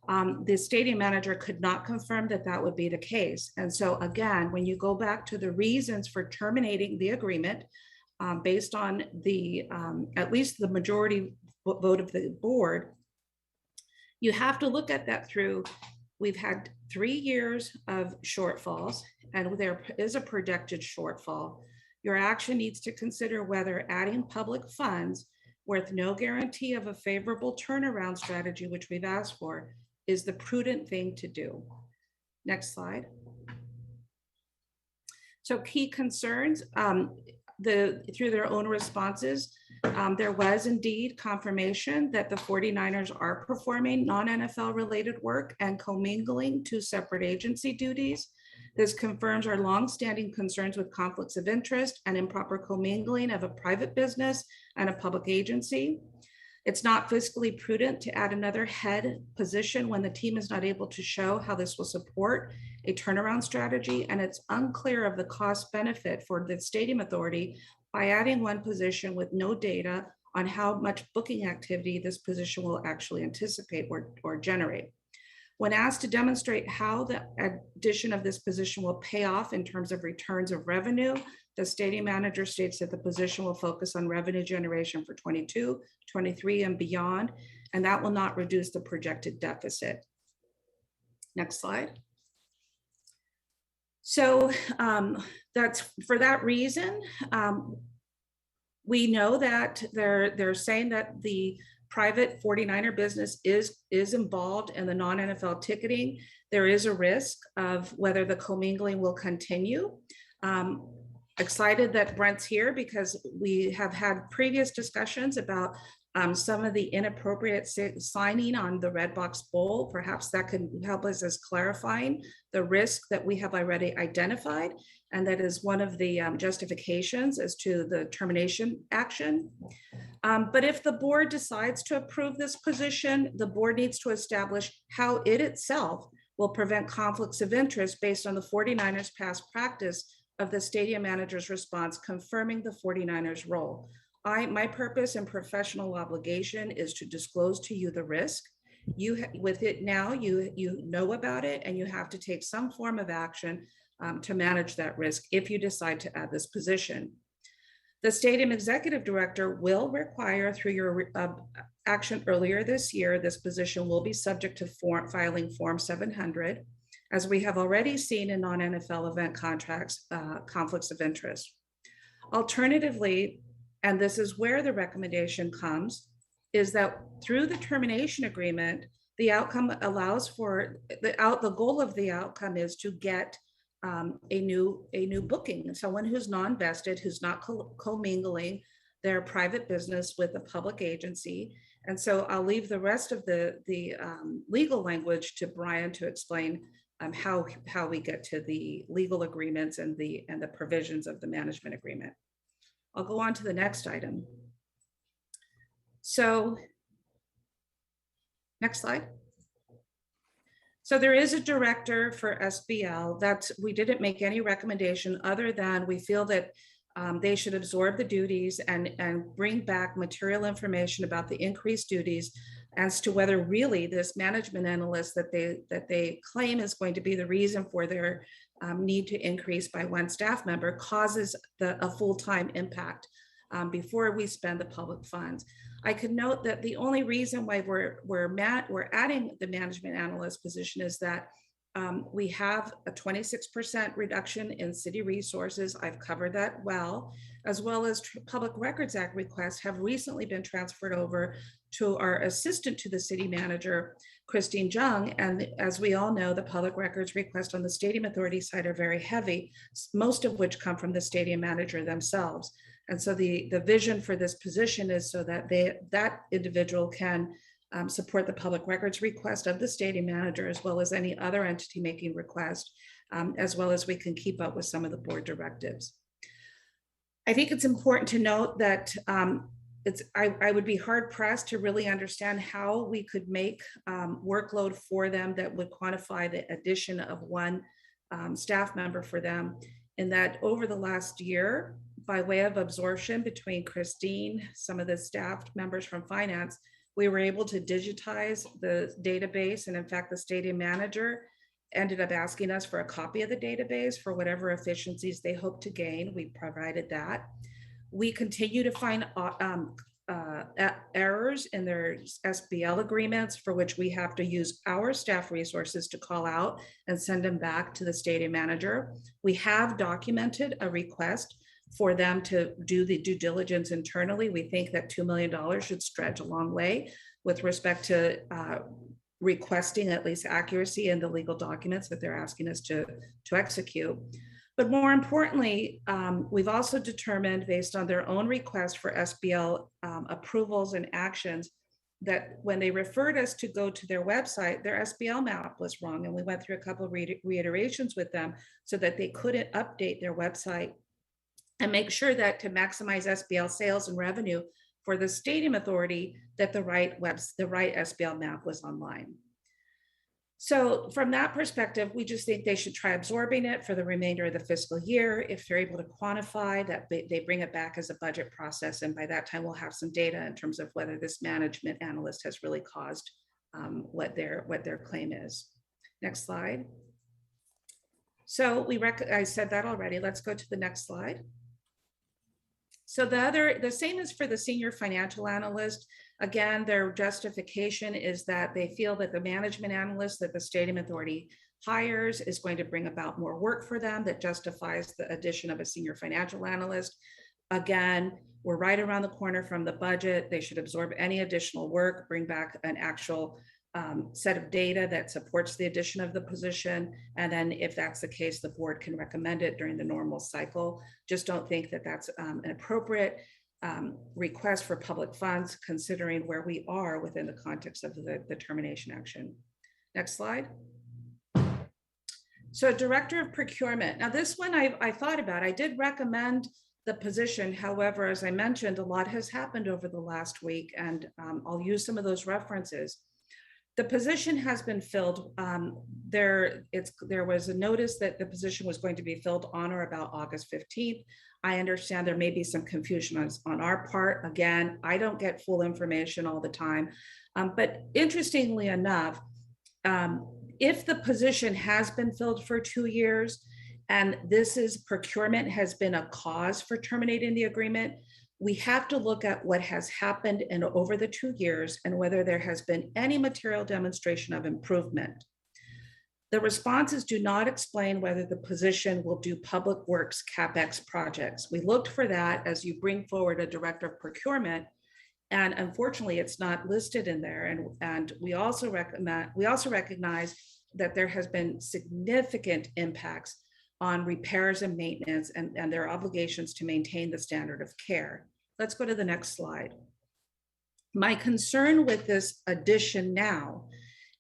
The stadium manager could not confirm that that would be the case. And so again, when you go back to the reasons for terminating the agreement, based on the at least the majority vote of the board, you have to look at that through. We've had 3 years of shortfalls, and there is a projected shortfall. Your action needs to consider whether adding public funds with no guarantee of a favorable turnaround strategy, which we've asked for, is the prudent thing to do. Next slide. So key concerns, through their own responses, there was indeed confirmation that the 49ers are performing non-NFL related work and commingling 2 separate agency duties. This confirms our longstanding concerns with conflicts of interest and improper commingling of a private business and a public agency. It's not fiscally prudent to add another head position when the team is not able to show how this will support a turnaround strategy, and it's unclear of the cost benefit for the stadium authority by adding one position with no data on how much booking activity this position will actually anticipate or generate. When asked to demonstrate how the addition of this position will pay off in terms of returns of revenue, the stadium manager states that the position will focus on revenue generation for 22, 23 and beyond, and that will not reduce the projected deficit. Next slide. So that's for that reason, we know that they're saying that the private 49er business is involved in the non-NFL ticketing. There is a risk of whether the commingling will continue. Excited that Brent's here because we have had previous discussions about some of the inappropriate signing on the Red Box Bowl. Perhaps that can help us as clarifying the risk that we have already identified. And that is one of the justifications as to the termination action. But if the board decides to approve this position, the board needs to establish how it itself will prevent conflicts of interest based on the 49ers past practice of the stadium manager's response, confirming the 49ers role. My purpose and professional obligation is to disclose to you the risk. With it now, you know about it, and you have to take some form of action to manage that risk if you decide to add this position. The stadium executive director will require, through your action earlier this year, this position will be subject to filing Form 700, as we have already seen in non-NFL event contracts, conflicts of interest. Alternatively, and this is where the recommendation comes, is that through the termination agreement, the outcome allows for, the goal of the outcome is to get a new booking, someone who's non-vested, who's not commingling their private business with a public agency. And so I'll leave the rest of the legal language to Brian to explain how we get to the legal agreements and the provisions of the management agreement. I'll go on to the next item. So, next slide. So there is a director for SBL that we didn't make any recommendation other than we feel that they should absorb the duties and bring back material information about the increased duties as to whether really this management analyst that they claim is going to be the reason for their need to increase by 1 staff member causes a full-time impact before we spend the public funds. I could note that the only reason why we're adding the management analyst position is that we have a 26% reduction in city resources. I've covered that well as Public Records Act requests have recently been transferred over to our assistant to the city manager, Christine Jung. And as we all know, the public records requests on the stadium authority side are very heavy, most of which come from the stadium manager themselves. And so the vision for this position is so that that individual can support the public records request of the stadium manager, as well as any other entity making request, as well as we can keep up with some of the board directives. I think it's important to note that I would be hard pressed to really understand how we could make workload for them that would quantify the addition of one staff member for them, in that over the last year, by way of absorption between Christine, some of the staff members from finance, we were able to digitize the database. And in fact, the stadium manager ended up asking us for a copy of the database for whatever efficiencies they hope to gain. We provided that. We continue to find errors in their SBL agreements, for which we have to use our staff resources to call out and send them back to the stadium manager. We have documented a request for them to do the due diligence internally. We think that $2 million should stretch a long way with respect to requesting at least accuracy in the legal documents that they're asking us to execute. But more importantly, we've also determined, based on their own request for SBL approvals and actions, that when they referred us to go to their website, their SBL map was wrong. And we went through a couple of reiterations with them so that they couldn't update their website and make sure that to maximize SBL sales and revenue for the stadium authority, that the right SBL map was online. So from that perspective, we just think they should try absorbing it for the remainder of the fiscal year. If they're able to quantify that, they bring it back as a budget process. And by that time, we'll have some data in terms of whether this management analyst has really caused what their claim is. Next slide. So I said that already. Let's go to the next slide. So the same is for the senior financial analyst. Again, their justification is that they feel that the management analyst that the stadium authority hires is going to bring about more work for them that justifies the addition of a senior financial analyst. Again, we're right around the corner from the budget. They should absorb any additional work, bring back an actual set of data that supports the addition of the position. And then if that's the case, the board can recommend it during the normal cycle. Just don't think that that's an appropriate request for public funds, considering where we are within the context of the termination action. Next slide. So Director of Procurement. Now this one I thought about. I did recommend the position. However, as I mentioned, a lot has happened over the last week, and I'll use some of those references. The position has been filled. There was a notice that the position was going to be filled on or about August 15th. I understand there may be some confusion on our part. Again, I don't get full information all the time. But interestingly enough, if the position has been filled for 2 years, and procurement has been a cause for terminating the agreement, we have to look at what has happened over the 2 years and whether there has been any material demonstration of improvement. The responses do not explain whether the position will do public works CapEx projects. We looked for that as you bring forward a director of procurement, and unfortunately it's not listed in there. And we also recognize that there has been significant impacts on repairs and maintenance and their obligations to maintain the standard of care. Let's go to the next slide. My concern with this addition now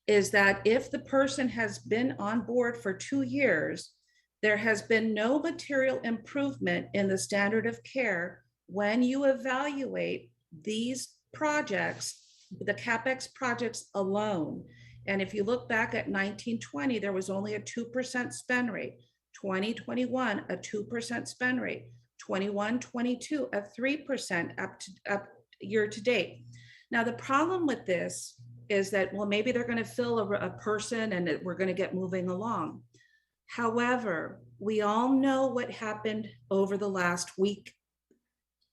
is that if the person has been on board for 2 years, there has been no material improvement in the standard of care when you evaluate these projects, the CapEx projects alone. And if you look back at 1920, there was only a 2% spend rate. 2021, a 2% spend rate. 21-22, a 3% up year to date. Now, the problem with this is that, well, maybe they're going to fill a person and we're going to get moving along. However, we all know what happened over the last week.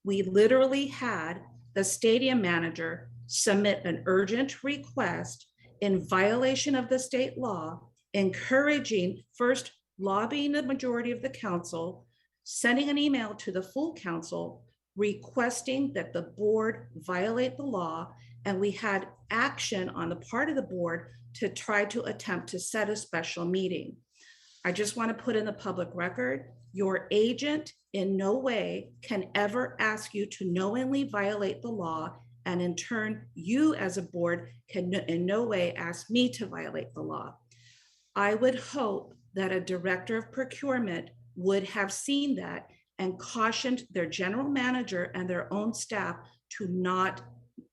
We literally had the stadium manager submit an urgent request in violation of the state law, encouraging, first lobbying the majority of the council, sending an email to the full council requesting that the board violate the law. And we had action on the part of the board to try to attempt to set a special meeting. I just want to put in the public record, your agent in no way can ever ask you to knowingly violate the law. And in turn, you as a board can in no way ask me to violate the law. I would hope that a director of procurement would have seen that and cautioned their general manager and their own staff to not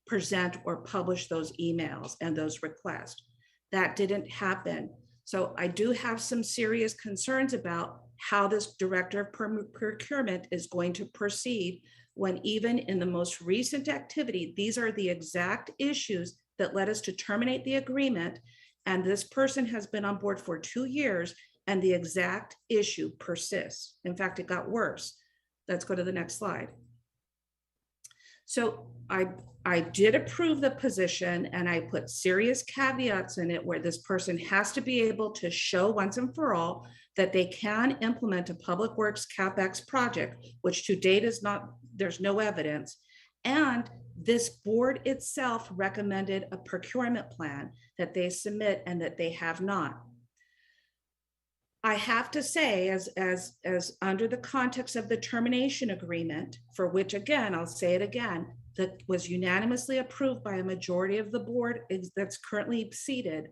present or publish those emails and those requests. That didn't happen. So I do have some serious concerns about how this director of procurement is going to proceed when even in the most recent activity, these are the exact issues that led us to terminate the agreement. And this person has been on board for 2 years and the exact issue persists. In fact, it got worse. Let's go to the next slide. So I did approve the position and I put serious caveats in it where this person has to be able to show once and for all that they can implement a public works CapEx project, which to date is not, there's no evidence. And this board itself recommended a procurement plan that they submit and that they have not. I have to say, as under the context of the termination agreement, for which again, I'll say it again, that was unanimously approved by a majority of the board that's currently seated,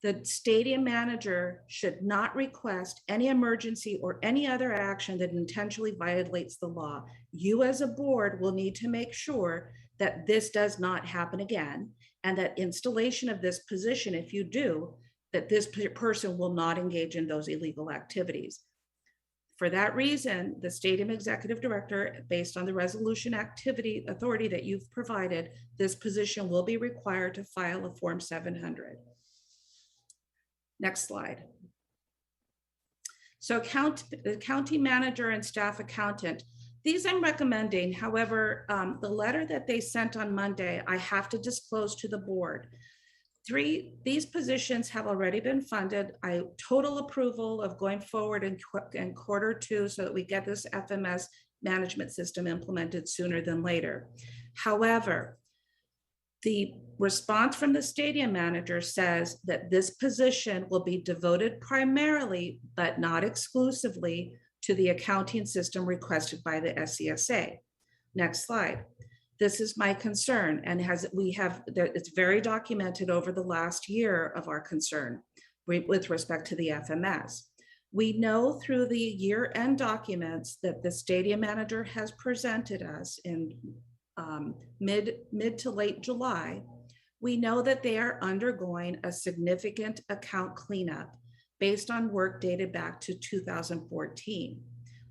the stadium manager should not request any emergency or any other action that intentionally violates the law. You as a board will need to make sure that this does not happen again, and that installation of this position, if you do, that this person will not engage in those illegal activities. For that reason, the stadium executive director, based on the resolution activity authority that you've provided, this position will be required to file a Form 700. Next slide. So county manager and staff accountant, these I'm recommending. However, the letter that they sent on Monday, I have to disclose to the board. These positions have already been funded. I total approval of going forward in Q2 so that we get this FMS management system implemented sooner than later. However, the response from the stadium manager says that this position will be devoted primarily, but not exclusively, to the accounting system requested by the SCSA. Next slide. This is my concern, and it's very documented over the last year of our concern with respect to the FMS. We know through the year-end documents that the stadium manager has presented us in mid to late July. We know that they are undergoing a significant account cleanup based on work dated back to 2014.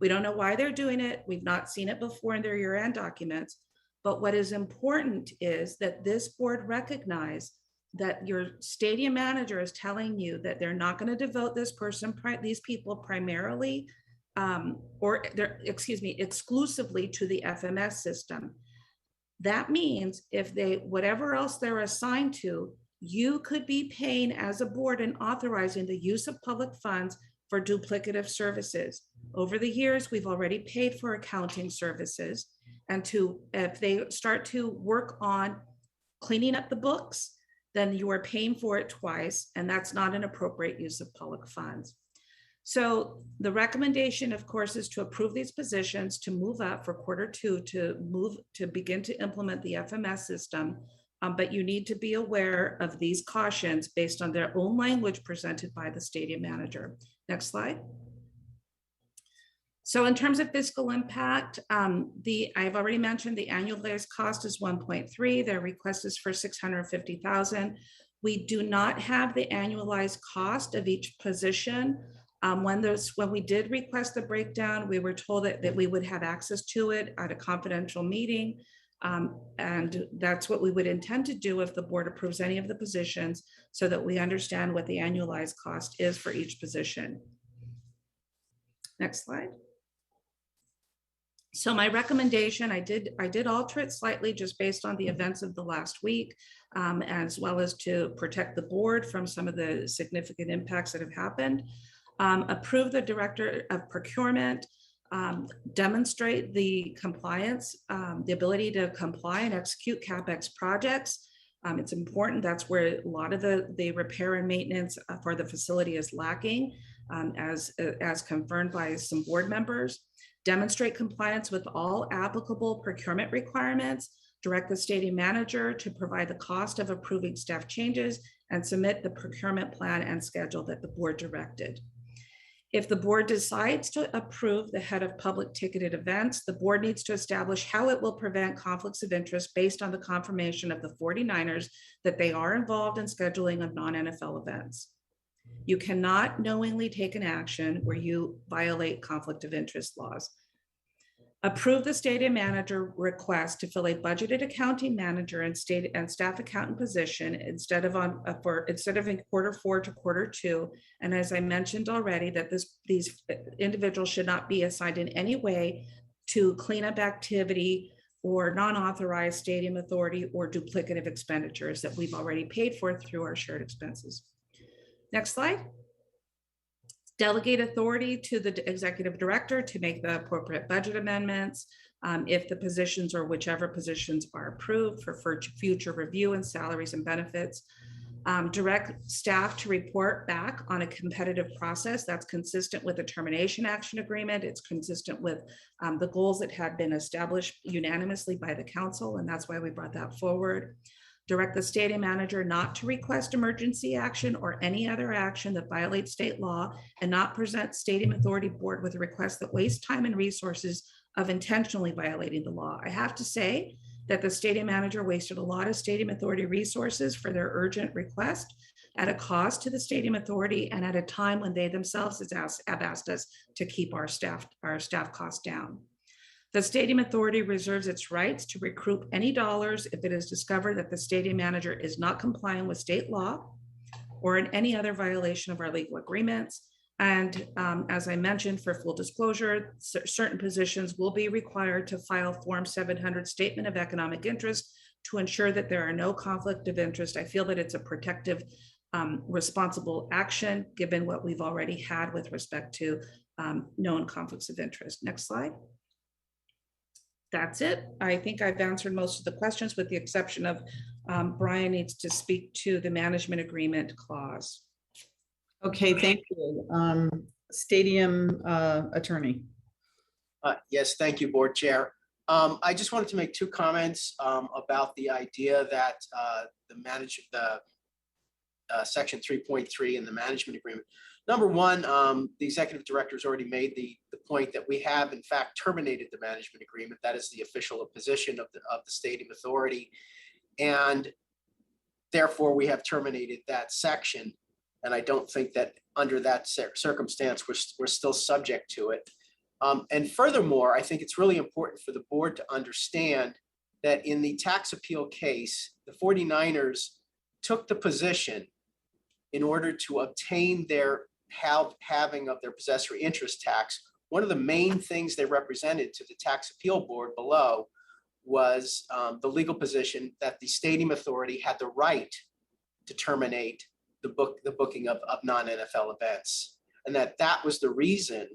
We don't know why they're doing it. We've not seen it before in their year-end documents. But what is important is that this board recognize that your stadium manager is telling you that they're not going to devote these people primarily, exclusively to the FMS system. That means if whatever else they're assigned to, you could be paying as a board and authorizing the use of public funds for duplicative services. Over the years, we've already paid for accounting services. And if they start to work on cleaning up the books, then you are paying for it twice, and that's not an appropriate use of public funds. So the recommendation, of course, is to approve these positions to move up for Q2 to begin to implement the FMS system. But you need to be aware of these cautions based on their own language presented by the stadium manager. Next slide. So in terms of fiscal impact, I've already mentioned the annualized cost is 1.3. Their request is for 650,000. We do not have the annualized cost of each position. When we did request the breakdown, we were told that we would have access to it at a confidential meeting. And that's what we would intend to do if the board approves any of the positions so that we understand what the annualized cost is for each position. Next slide. So my recommendation, I did alter it slightly just based on the events of the last week, as well as to protect the board from some of the significant impacts that have happened. Approve the director of procurement, demonstrate the compliance, the ability to comply and execute CapEx projects. It's important. That's where a lot of the repair and maintenance for the facility is lacking, as confirmed by some board members. Demonstrate compliance with all applicable procurement requirements, direct the stadium manager to provide the cost of approving staff changes, and submit the procurement plan and schedule that the board directed. If the board decides to approve the head of public ticketed events, the board needs to establish how it will prevent conflicts of interest based on the confirmation of the 49ers that they are involved in scheduling of non-NFL events. You cannot knowingly take an action where you violate conflict of interest laws. Approve the stadium manager request to fill a budgeted accounting manager and staff accountant position instead of in Q4 to Q2. And as I mentioned already, that these individuals should not be assigned in any way to cleanup activity or non-authorized stadium authority or duplicative expenditures that we've already paid for through our shared expenses. Next slide. Delegate authority to the executive director to make the appropriate budget amendments if the positions or whichever positions are approved for future review and salaries and benefits. Direct staff to report back on a competitive process that's consistent with the termination action agreement. It's consistent with the goals that had been established unanimously by the council, and that's why we brought that forward. Direct the stadium manager not to request emergency action or any other action that violates state law and not present stadium authority board with a request that wastes time and resources of intentionally violating the law. I have to say that the stadium manager wasted a lot of stadium authority resources for their urgent request at a cost to the stadium authority and at a time when they themselves have asked us to keep our staff costs down. The stadium authority reserves its rights to recoup any dollars if it is discovered that the stadium manager is not complying with state law or in any other violation of our legal agreements. And as I mentioned, for full disclosure, certain positions will be required to file Form 700 Statement of Economic Interest to ensure that there are no conflict of interest. I feel that it's a protective, responsible action, given what we've already had with respect to known conflicts of interest. Next slide. That's it. I think I've answered most of the questions with the exception of Brian needs to speak to the management agreement clause. Okay, thank you. Stadium attorney. Yes, thank you, Board Chair. I just wanted to make two comments about the idea that the section 3.3 in the management agreement. Number one, the executive director has already made the point that we have in fact terminated the management agreement. That is the official position of the stadium authority. And therefore we have terminated that section. And I don't think that under that circumstance, we're still subject to it. And furthermore, I think it's really important for the board to understand that in the tax appeal case, the 49ers took the position in order to obtain their halving of their possessory interest tax. One of the main things they represented to the tax appeal board below was the legal position that the stadium authority had the right to terminate the booking of non-NFL events, and that was the reason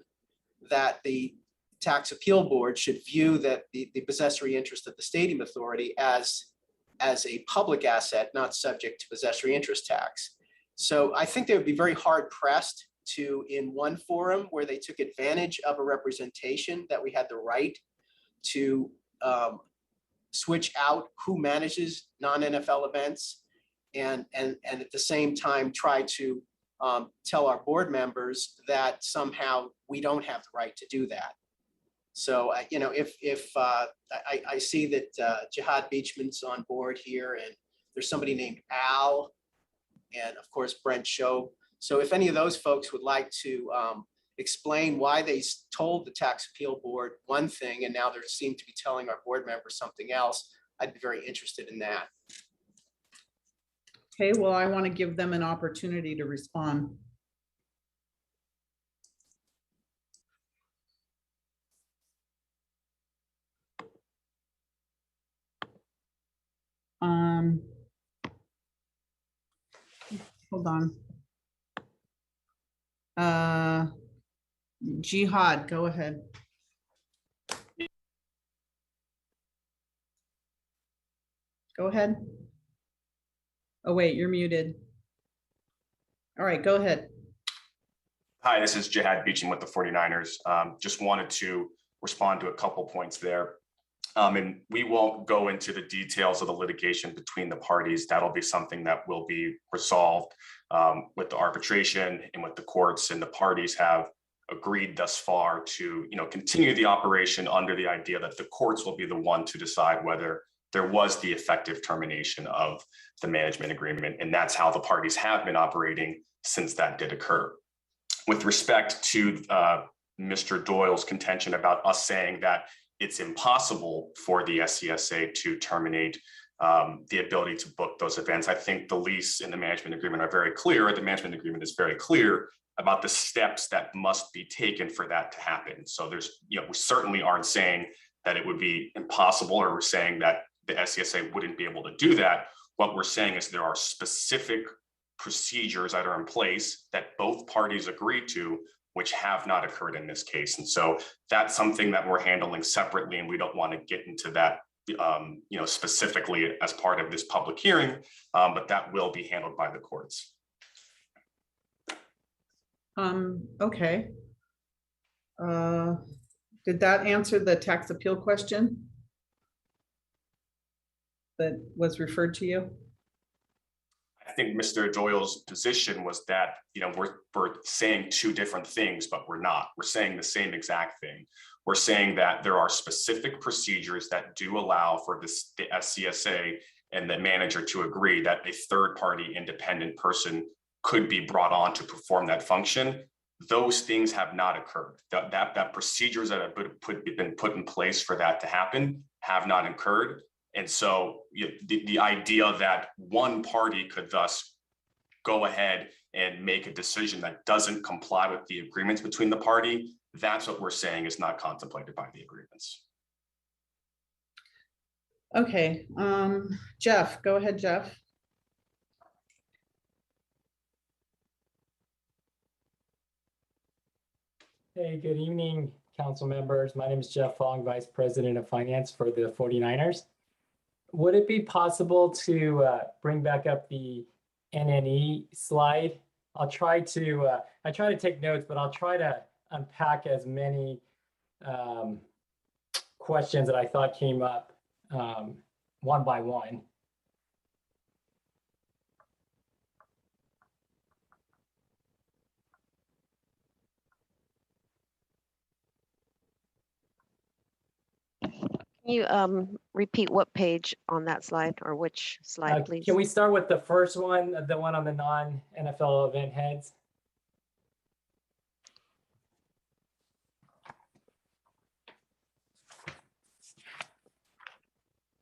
that the tax appeal board should view that the possessory interest of the stadium authority as a public asset, not subject to possessory interest tax. So I think they would be very hard pressed to, in one forum where they took advantage of a representation that we had the right to switch out who manages non-NFL events, and at the same time try to tell our board members that somehow we don't have the right to do that. So if I see that Jihad Beachman's on board here, and there's somebody named Al, and of course Brent Shobe. So if any of those folks would like to explain why they told the tax appeal board one thing and now they seem to be telling our board members something else, I'd be very interested in that. Okay, well, I want to give them an opportunity to respond. Hold on. Jihad, go ahead. Go ahead. Oh, wait, you're muted. All right, go ahead. Hi, this is Jihad Beachman with the 49ers. Just wanted to respond to a couple points there. And we won't go into the details of the litigation between the parties. That'll be something that will be resolved with the arbitration and with the courts, and the parties have agreed thus far to continue the operation under the idea that the courts will be the one to decide whether there was the effective termination of the management agreement. And that's how the parties have been operating since that did occur. With respect to Mr. Doyle's contention about us saying that it's impossible for the SCSA to terminate the ability to book those events, I think the lease and the management agreement are very clear. The management agreement is very clear about the steps that must be taken for that to happen. So there's, we certainly aren't saying that it would be impossible, or we're saying that the SCSA wouldn't be able to do that. What we're saying is there are specific procedures that are in place that both parties agree to, which have not occurred in this case. And so that's something that we're handling separately, and we don't want to get into that specifically as part of this public hearing, but that will be handled by the courts. Okay. Did that answer the tax appeal question that was referred to you? I think Mr. Doyle's position was that, we're saying two different things, but we're not. We're saying the same exact thing. We're saying that there are specific procedures that do allow for the SCSA and the manager to agree that a third-party independent person could be brought on to perform that function. Those things have not occurred. That procedures that have been put in place for that to happen have not occurred. And so the idea that one party could thus go ahead and make a decision that doesn't comply with the agreements between the party, that's what we're saying is not contemplated by the agreements. Okay, Jeff, go ahead, Jeff. Hey, good evening, council members. My name is Jeff Fong, Vice President of Finance for the 49ers. Would it be possible to bring back up the NNE slide? I try to take notes, but I'll try to unpack as many questions that I thought came up one by one. Can you repeat what page on that slide, or which slide, please? Can we start with the first one, the one on the non-NFL event heads?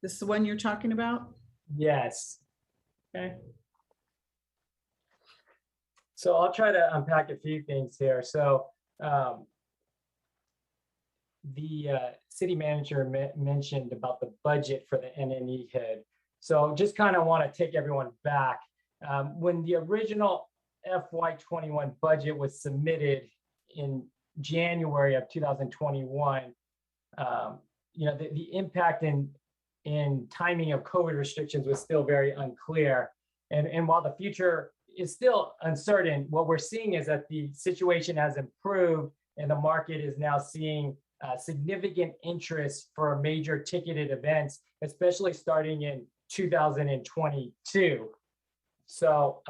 This is the one you're talking about? Yes. Okay. So I'll try to unpack a few things here. So the city manager mentioned about the budget for the NNE head. So just kind of want to take everyone back. When the original FY21 budget was submitted in January of 2021, the impact in timing of COVID restrictions was still very unclear. And while the future is still uncertain, what we're seeing is that the situation has improved and the market is now seeing significant interest for major ticketed events, especially starting in 2022. So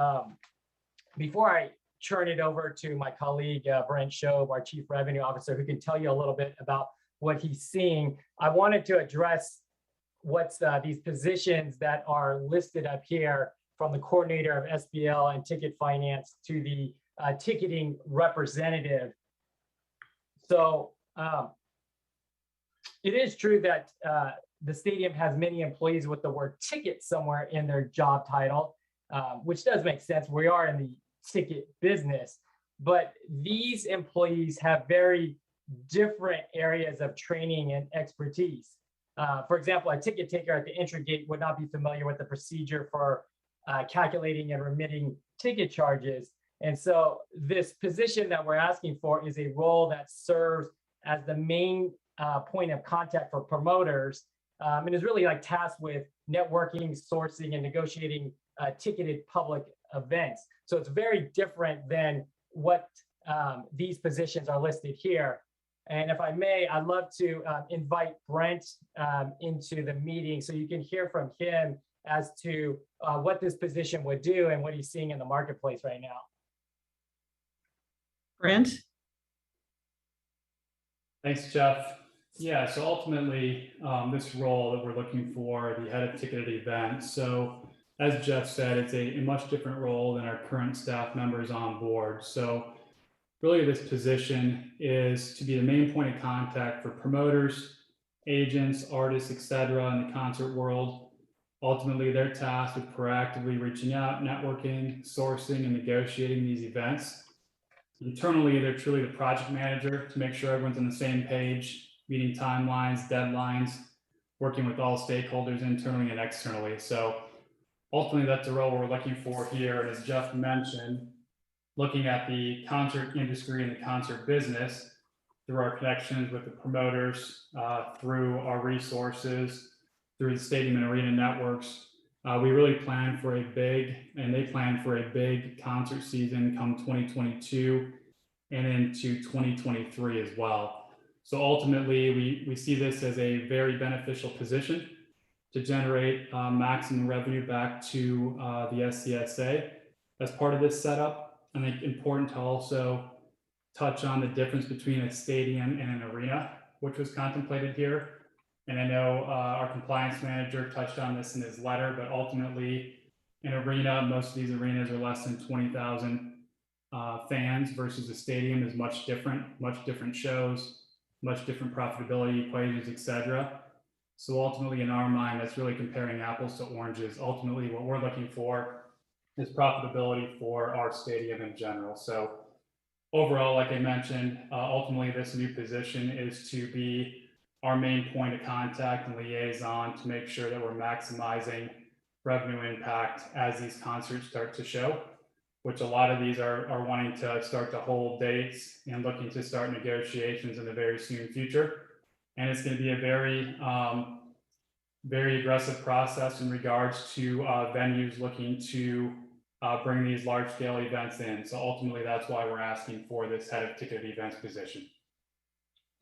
before I turn it over to my colleague, Brent Shobe, our Chief Revenue Officer, who can tell you a little bit about what he's seeing, I wanted to address what's these positions that are listed up here, from the coordinator of SBL and ticket finance to the ticketing representative. So it is true that the stadium has many employees with the word ticket somewhere in their job title, which does make sense. We are in the ticket business, but these employees have very different areas of training and expertise. For example, a ticket taker at the entry gate would not be familiar with the procedure for calculating and remitting ticket charges. And so this position that we're asking for is a role that serves as the main point of contact for promoters, and is really like tasked with networking, sourcing, and negotiating ticketed public events. So it's very different than what these positions are listed here. And if I may, I'd love to invite Brent into the meeting so you can hear from him as to what this position would do and what he's seeing in the marketplace right now. Brent? Thanks, Jeff. Yeah, so ultimately, this role that we're looking for, the head of ticketed events. So as Jeff said, it's a much different role than our current staff members on board. So really this position is to be the main point of contact for promoters, agents, artists, etc. in the concert world. Ultimately, they're tasked with proactively reaching out, networking, sourcing, and negotiating these events. Internally, they're truly the project manager to make sure everyone's on the same page, meeting timelines, deadlines, working with all stakeholders internally and externally. So ultimately, that's the role we're looking for here. And as Jeff mentioned, looking at the concert industry and the concert business through our connections with the promoters, through our resources, through the stadium and arena networks, we really plan for a big, and they plan for a big concert season come 2022 and into 2023 as well. So ultimately, we see this as a very beneficial position to generate maximum revenue back to the SCSA as part of this setup. I think important to also touch on the difference between a stadium and an arena, which was contemplated here. And I know our compliance manager touched on this in his letter, but ultimately an arena, most of these arenas are less than 20,000 fans versus a stadium is much different shows, much different profitability equations, etc. So ultimately in our mind, that's really comparing apples to oranges. Ultimately, what we're looking for is profitability for our stadium in general. So overall, like I mentioned, ultimately this new position is to be our main point of contact and liaison to make sure that we're maximizing revenue impact as these concerts start to show, which a lot of these are wanting to start to hold dates and looking to start negotiations in the very soon future. And it's going to be a very, very aggressive process in regards to venues looking to bring these large scale events in. So ultimately, that's why we're asking for this head of ticketed events position.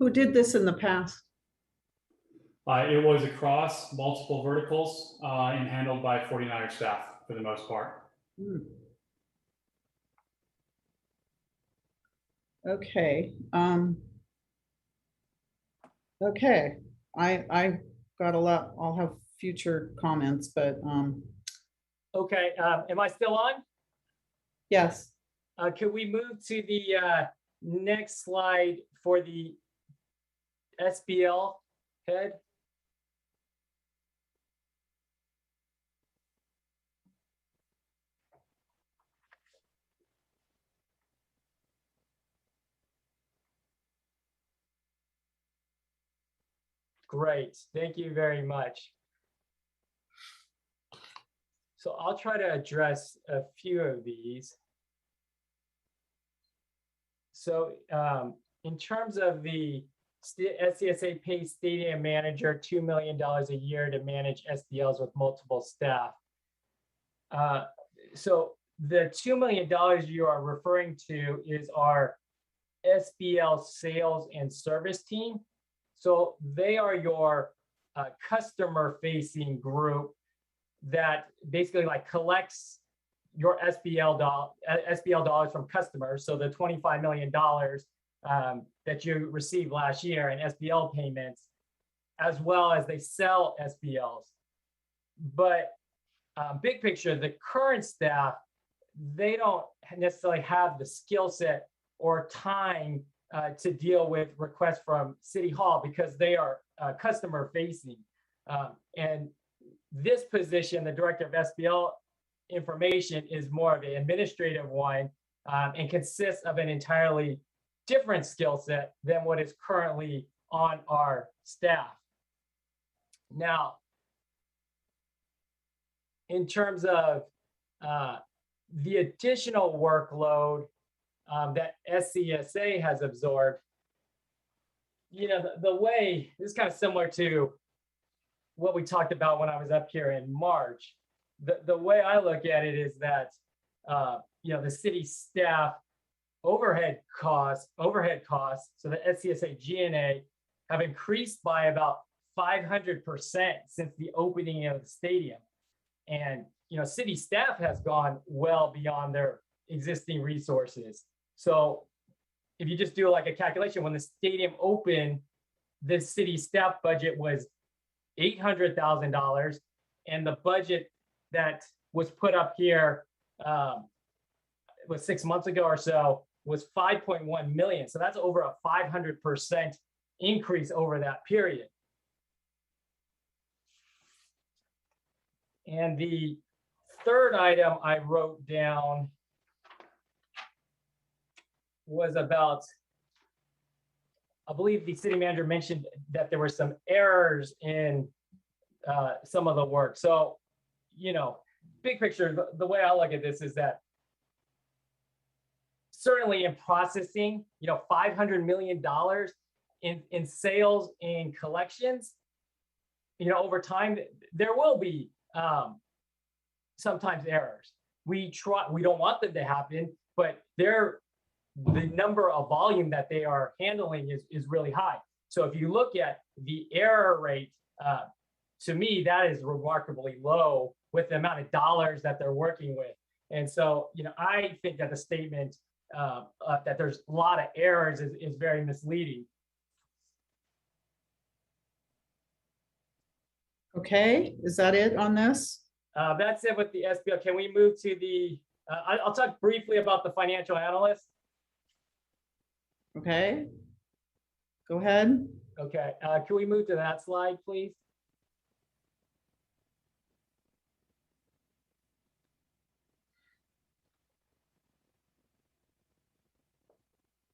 Who did this in the past? It was across multiple verticals and handled by 49er staff for the most part. Okay. Okay. I got a lot. I'll have future comments, but Okay, am I still on? yes. Can we move to the next slide for the SBL head? Great, thank you very much. So I'll try to address a few of these. So in terms of the SCSA pays stadium manager $2 million a year to manage SBLs with multiple staff. So the $2 million you are referring to is our SBL sales and service team. So they are your customer facing group that basically like collects your SBL dollars from customers. So the $25 million that you received last year in SBL payments, as well as they sell SBLs. But big picture, the current staff, they don't necessarily have the skill set or time to deal with requests from City Hall because they are customer facing. And this position, the director of SBL information, is more of an administrative one and consists of an entirely different skill set than what is currently on our staff. Now, in terms of the additional workload that SCSA has absorbed, you know, the way, this is kind of similar to what we talked about when I was up here in March. The way I look at it is that, you know, the city staff overhead costs, so the SCSA G&A have increased by about 500% since the opening of the stadium. And, you know, city staff has gone well beyond their existing resources. So if you just do like a calculation, when the stadium opened the city staff budget was $800,000, and the budget that was put up here was 6 months ago or so was 5.1 million. So that's over a 500% increase over that period. And the third item I wrote down was about, I believe the city manager mentioned that there were some errors in some of the work. So, you know, big picture, the way I look at this is that certainly in processing, you know, $500 million in sales and collections, you know, over time, there will be sometimes errors. We don't want them to happen, but the number of volume that they are handling is really high. So if you look at the error rate, to me, that is remarkably low with the amount of dollars that they're working with. And so, you know, I think that the statement that there's a lot of errors is very misleading. Okay, is that it on this? That's it with the SBL. Can we move to the, I'll talk briefly about the financial analyst. Okay, go ahead. Okay, can we move to that slide, please?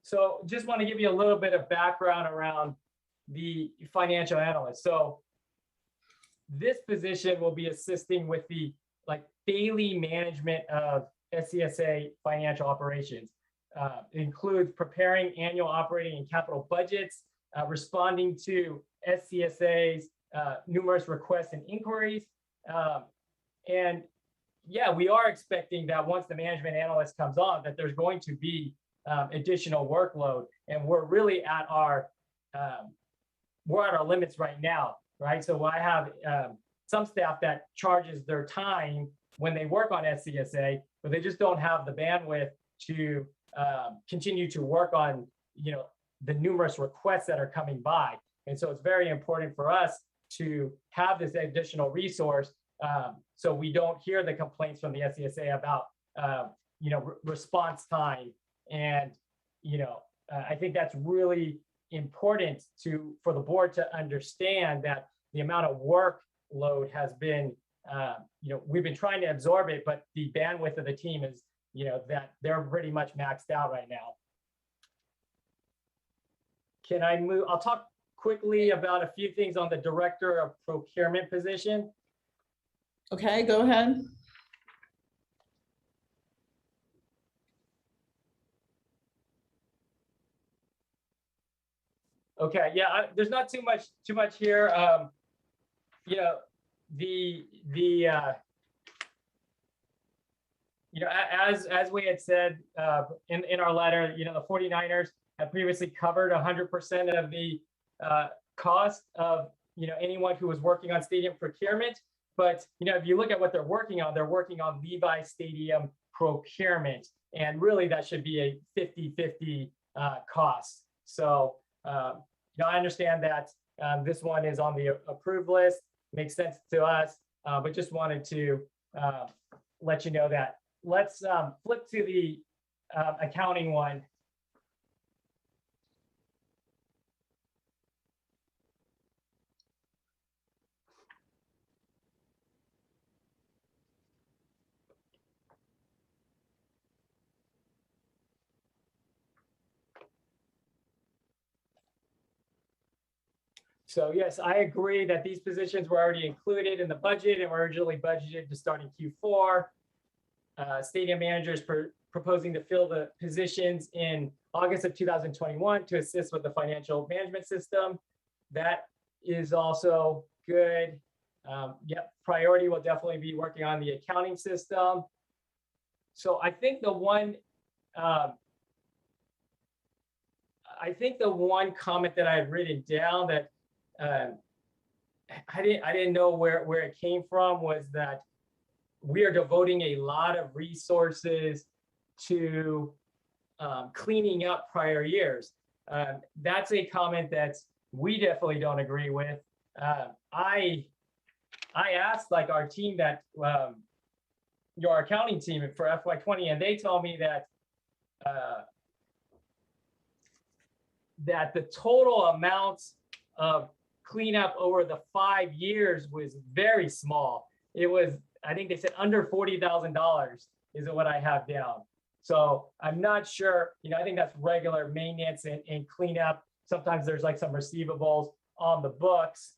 So just want to give you a little bit of background around the financial analyst. So this position will be assisting with the daily management of SCSA financial operations. It includes preparing annual operating and capital budgets, responding to SCSA's numerous requests and inquiries. And yeah, we are expecting that once the management analyst comes on, that there's going to be additional workload, and we're really at our limits right now, right? So I have some staff that charges their time when they work on SCSA, but they just don't have the bandwidth to continue to work on, you know, the numerous requests that are coming by. And so it's very important for us to have this additional resource, so we don't hear the complaints from the SCSA about, you know, response time. And, you know, I think that's really important for the board to understand that the amount of workload has been, you know, we've been trying to absorb it, but the bandwidth of the team is, you know, that they're pretty much maxed out right now. Can I move? I'll talk quickly about a few things on the director of procurement position. Okay, go ahead. Okay, yeah, there's not too much here. You know, you know, as we had said in our letter, you know, the 49ers have previously covered 100% of the cost of, you know, anyone who was working on stadium procurement. But, you know, if you look at what they're working on Levi Stadium procurement, and really that should be a 50-50 cost. So, you know, I understand that this one is on the approved list, makes sense to us, but just wanted to let you know that. Let's flip to the accounting one. So yes, I agree that these positions were already included in the budget and were originally budgeted to start in Q4. Stadium manager is proposing to fill the positions in August of 2021 to assist with the financial management system. That is also good. Yep, priority will definitely be working on the accounting system. So I think the one comment that I had written down that I didn't know where it came from was that we are devoting a lot of resources to cleaning up prior years. That's a comment that's we definitely don't agree with. I asked like our team that your accounting team for FY20, and they told me that that the total amount of cleanup over the 5 years was very small. It was, I think they said under $40,000 is what I have down. So I'm not sure, I think that's regular maintenance and cleanup. Sometimes there's like some receivables on the books.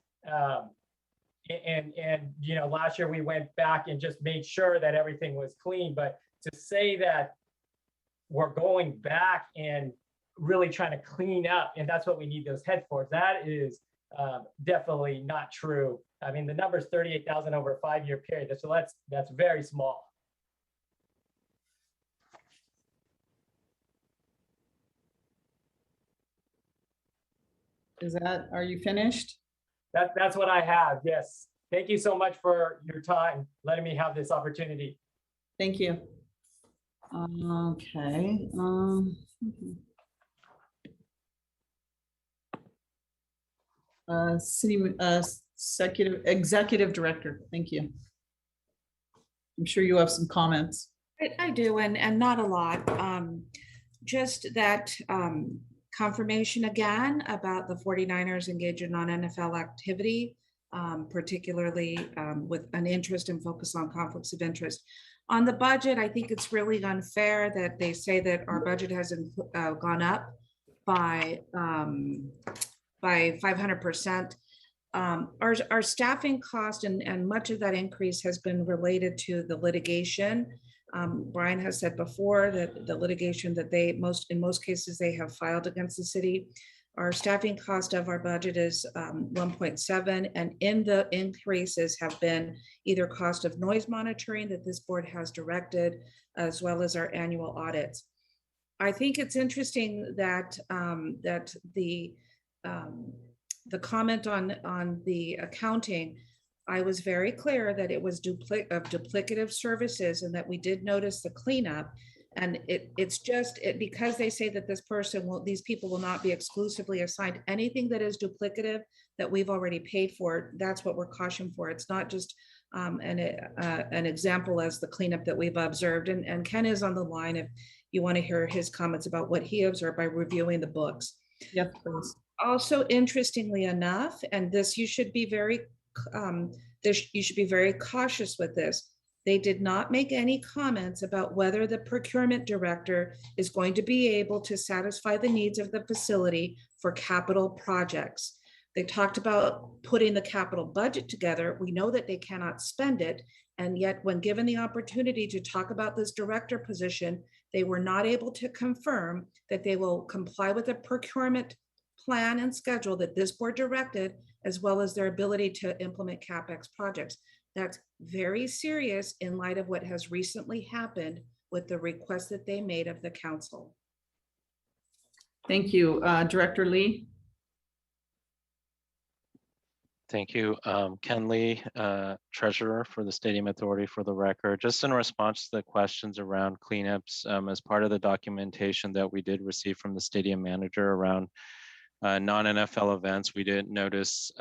Last year we went back and just made sure that everything was clean. But to say that we're going back and really trying to clean up, and that's what we need those heads for, that is definitely not true. I mean, the number is 38,000 over a 5-year period. So that's very small. Are you finished? That's what I have. Yes. Thank you so much for your time, letting me have this opportunity. Thank you. Okay. Executive Director. Thank you. I'm sure you have some comments. I do, and not a lot. Just that confirmation again about the 49ers engaging on NFL activity, particularly with an interest and focus on conflicts of interest. On the budget, I think it's really unfair that they say that our budget hasn't gone up by 500%. Our staffing cost and much of that increase has been related to the litigation. Brian has said before that the litigation that in most cases they have filed against the city. Our staffing cost of our budget is 1.7, and in the increases have been either cost of noise monitoring that this board has directed, as well as our annual audits. I think it's interesting that the comment on the accounting, I was very clear that it was duplicative services and that we did notice the cleanup. And it's just because they say that these people will not be exclusively assigned anything that is duplicative that we've already paid for. That's what we're cautioned for. It's not just an example as the cleanup that we've observed. And Ken is on the line if you want to hear his comments about what he observed by reviewing the books. Yes, please. Also, interestingly enough, and this you should be very cautious with this. They did not make any comments about whether the procurement director is going to be able to satisfy the needs of the facility for capital projects. They talked about putting the capital budget together. We know that they cannot spend it. And yet when given the opportunity to talk about this director position, they were not able to confirm that they will comply with the procurement plan and schedule that this board directed, as well as their ability to implement CapEx projects. That's very serious in light of what has recently happened with the request that they made of the council. Thank you. Director Lee. Thank you. Ken Lee, Treasurer for the Stadium Authority, for the record. Just in response to the questions around cleanups, as part of the documentation that we did receive from the stadium manager around non-NFL events, we did notice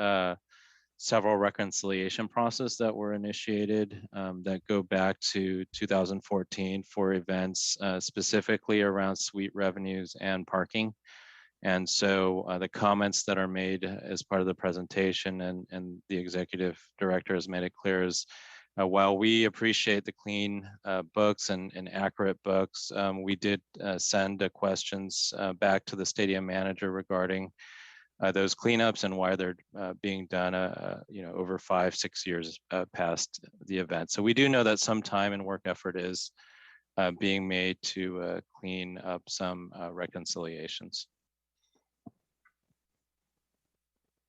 several reconciliation process that were initiated that go back to 2014 for events specifically around suite revenues and parking. And so the comments that are made as part of the presentation and the executive director has made it clear is while we appreciate the clean books and accurate books, we did send questions back to the stadium manager regarding those cleanups and why they're being done over 5-6 years past the event. So we do know that some time and work effort is being made to clean up some reconciliations.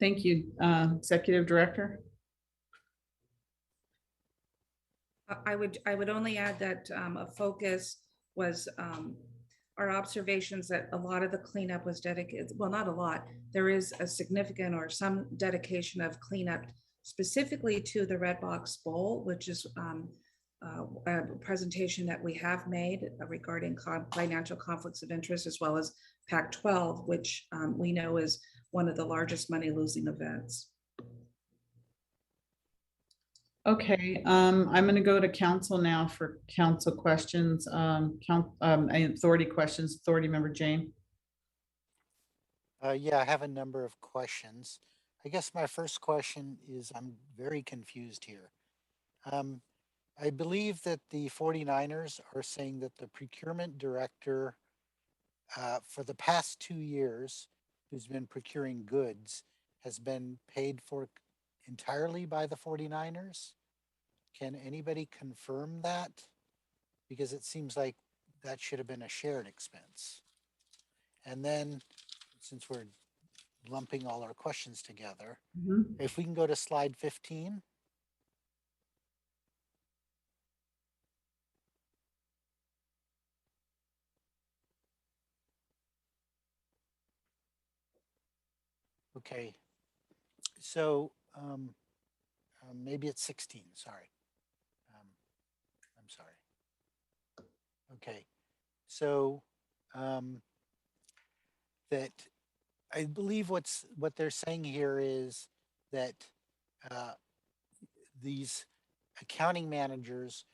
Thank you, Executive Director. I would only add that a focus was our observations that a lot of the cleanup was dedicated, well, not a lot, there is a significant or some dedication of cleanup specifically to the Red Box Bowl, which is a presentation that we have made regarding financial conflicts of interest, as well as Pac-12, which we know is one of the largest money losing events. Okay, I'm going to go to council now for council questions, and authority questions. Authority member Jane. Yeah, I have a number of questions. I guess my first question is I'm very confused here. I believe that the 49ers are saying that the procurement director for the past 2 years, who's been procuring goods, has been paid for entirely by the 49ers. Can anybody confirm that? Because it seems like that should have been a shared expense. And then, since we're lumping all our questions together, if we can go to slide 15. Okay, so maybe it's 16, sorry. I'm sorry. Okay, so that I believe what they're saying here is that these accounting managers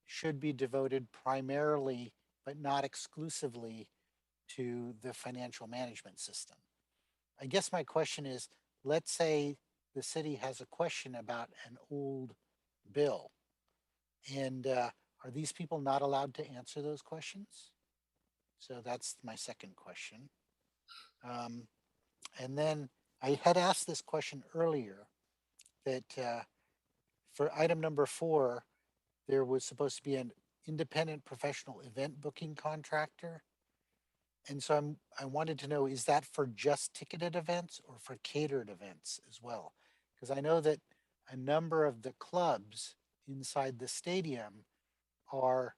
should be devoted primarily, but not exclusively, to the financial management system. I guess my question is, let's say the city has a question about an old bill, and are these people not allowed to answer those questions? So that's my second question. And then I had asked this question earlier, that for item number 4, there was supposed to be an independent professional event booking contractor. And so I wanted to know, is that for just ticketed events or for catered events as well? Because I know that a number of the clubs inside the stadium are,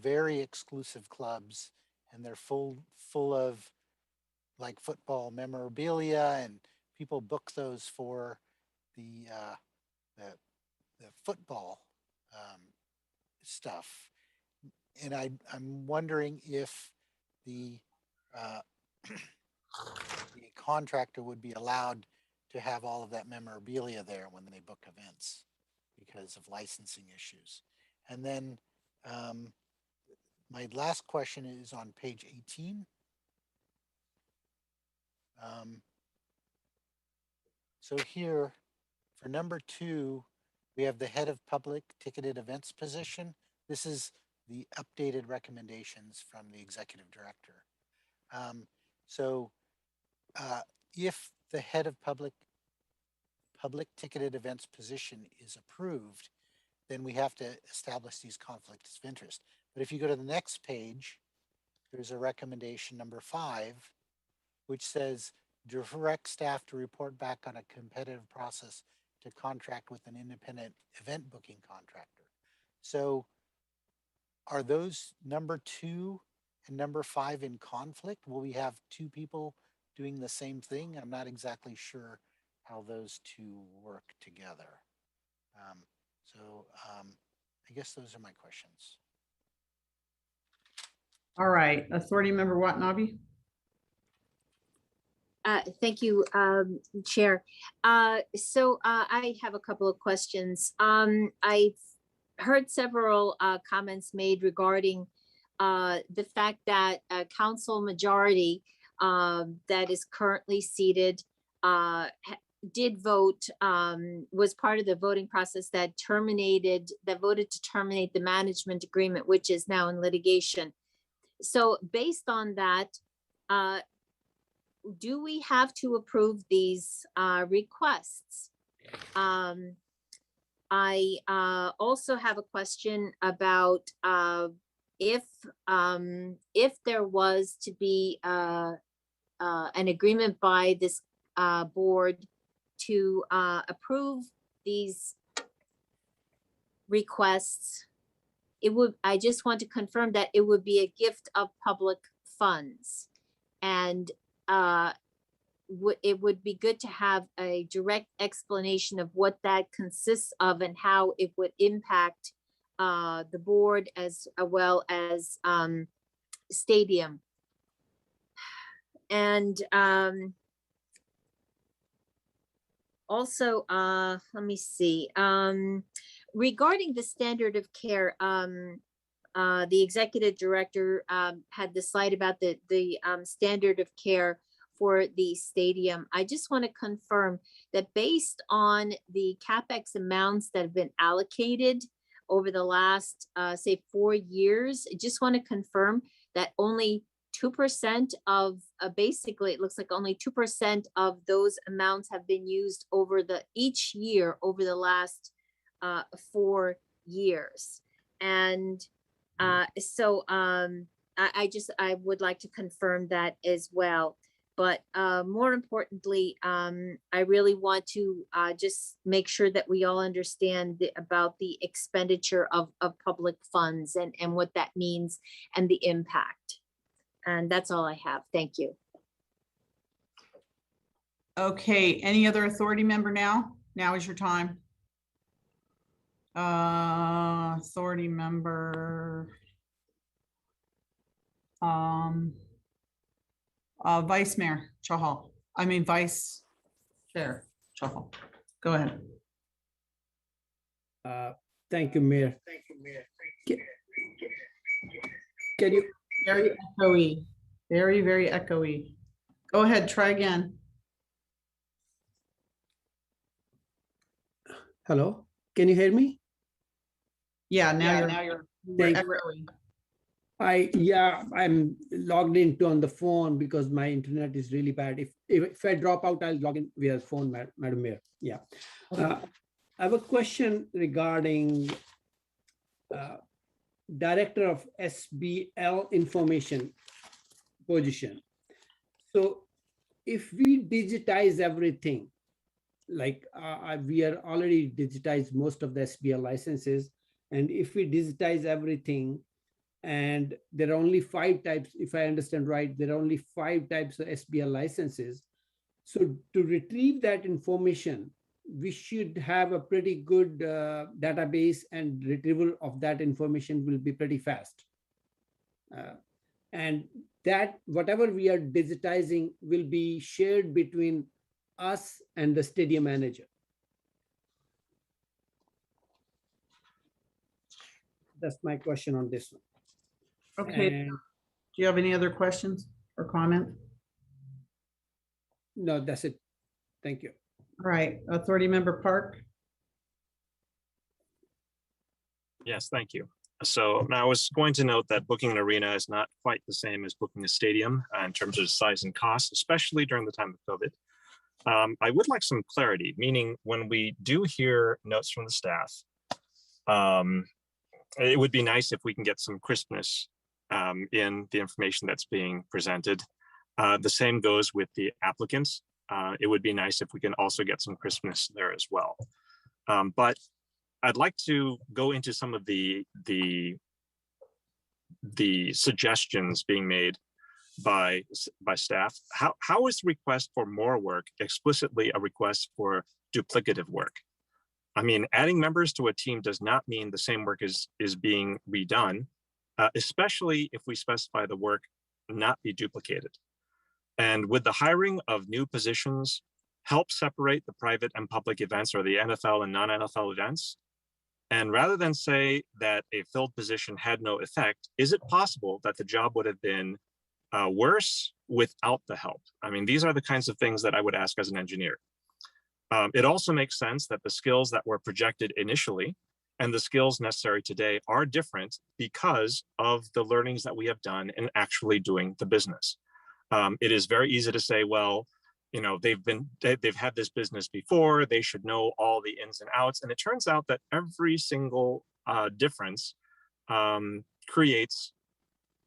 very exclusive clubs, and they're full of like football memorabilia, and people book those for the football stuff. And I'm wondering if the the contractor would be allowed to have all of that memorabilia there when they book events because of licensing issues. And then my last question is on page 18. So here, for number 2, we have the head of public ticketed events position. This is the updated recommendations from the executive director. So if the head of public ticketed events position is approved, then we have to establish these conflicts of interest. But if you go to the next page, there's a recommendation number 5, which says direct staff to report back on a competitive process to contract with an independent event booking contractor. So are those number 2 and number 5 in conflict? Will we have 2 people doing the same thing? I'm not exactly sure how those 2 work together. I guess those are my questions. All right, authority member Watanabe. Thank you, Chair. So I have a couple of questions. I heard several comments made regarding the fact that a council majority that is currently seated did vote, was part of the voting process that voted to terminate the management agreement, which is now in litigation. So based on that, do we have to approve these requests? I also have a question about if there was to be an agreement by this board to approve these requests. I just want to confirm that it would be a gift of public funds, and it would be good to have a direct explanation of what that consists of and how it would impact the board as well as stadium. And Also, let me see, regarding the standard of care, the executive director had the slide about the standard of care for the stadium. I just want to confirm that based on the CapEx amounts that have been allocated over the last, say, 4 years, I just want to confirm that only 2% of, basically, it looks like only 2% of those amounts have been used over each year over the last 4 years. And so I would like to confirm that as well. But more importantly, I really want to just make sure that we all understand about the expenditure of public funds and what that means and the impact. And that's all I have. Thank you. Okay, any other authority member now? Now is your time. Authority member. Vice Mayor Chahal. I mean, Vice Chair Chahal. Go ahead. Thank you, Mayor. Can you? Very echoey. Very, very echoey. Go ahead, try again. Hello, can you hear me? Yeah, now you're echoey. I'm logged into on the phone because my internet is really bad. If I drop out, I'll log in via phone, Madam Mayor. Yeah. I have a question regarding Director of SBL information position. So if we digitize everything, like we are already digitized most of the SBL licenses, and if we digitize everything, and there are only 5 types, if I understand right, there are only 5 types of SBL licenses. So to retrieve that information, we should have a pretty good database, and retrieval of that information will be pretty fast. And that whatever we are digitizing will be shared between us and the stadium manager. That's my question on this one. Okay. And do you have any other questions or comment? No, that's it. Thank you. All right, Authority Member Park. Yes, thank you. So I was going to note that booking an arena is not quite the same as booking a stadium in terms of size and cost, especially during the time of COVID. I would like some clarity, meaning when we do hear notes from the staff, it would be nice if we can get some crispness in the information that's being presented. The same goes with the applicants. It would be nice if we can also get some crispness there as well. But I'd like to go into some of the suggestions being made by staff. How is the request for more work explicitly a request for duplicative work? I mean, adding members to a team does not mean the same work is being redone, especially if we specify the work not be duplicated. And with the hiring of new positions, help separate the private and public events, or the NFL and non-NFL events. And rather than say that a filled position had no effect, is it possible that the job would have been worse without the help? I mean, these are the kinds of things that I would ask as an engineer. It also makes sense that the skills that were projected initially and the skills necessary today are different because of the learnings that we have done in actually doing the business. It is very easy to say, well, you know, they've had this business before, they should know all the ins and outs. And it turns out that every single difference creates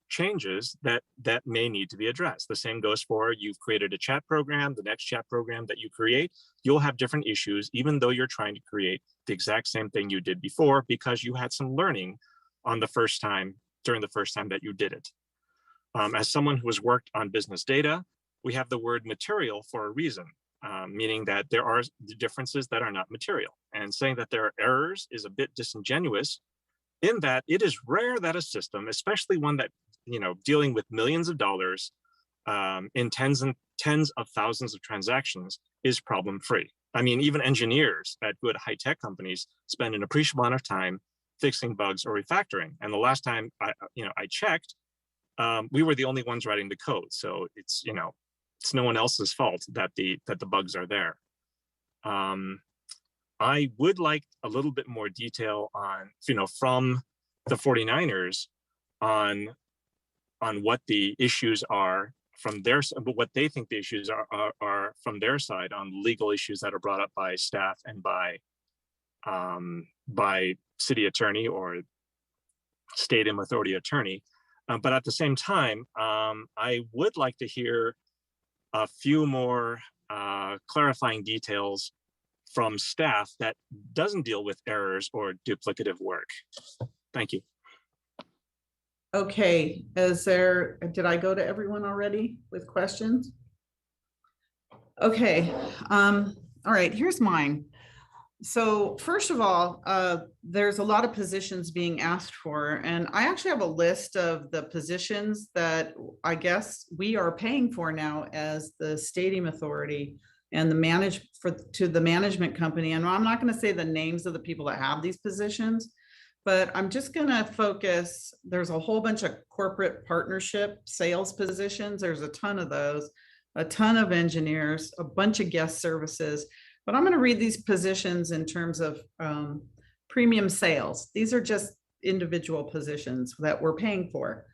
changes that may need to be addressed. The same goes for, you've created a chat program, the next chat program that you create, you'll have different issues, even though you're trying to create the exact same thing you did before, because you had some learning on the first time, during the first time that you did it. As someone who has worked on business data, we have the word material for a reason, meaning that there are differences that are not material. And saying that there are errors is a bit disingenuous, in that it is rare that a system, especially one that, you know, dealing with millions of dollars in tens of thousands of transactions, is problem-free. I mean, even engineers at good high-tech companies spend an appreciable amount of time fixing bugs or refactoring. And the last time I checked, we were the only ones writing the code. So it's no one else's fault that the bugs are there. I would like a little bit more detail on, from the 49ers on what the issues are from their, what they think the issues are from their side on legal issues that are brought up by staff and by city attorney or stadium authority attorney. But at the same time, I would like to hear a few more clarifying details from staff that doesn't deal with errors or duplicative work. Thank you. Okay, did I go to everyone already with questions? Okay, all right, here's mine. So first of all, there's a lot of positions being asked for, and I actually have a list of the positions that I guess we are paying for now as the stadium authority and to the management company. And I'm not going to say the names of the people that have these positions, but I'm just going to focus. There's a whole bunch of corporate partnership sales positions. There's a ton of those, a ton of engineers, a bunch of guest services. But I'm going to read these positions in terms of premium sales. These are just individual positions that we're paying for.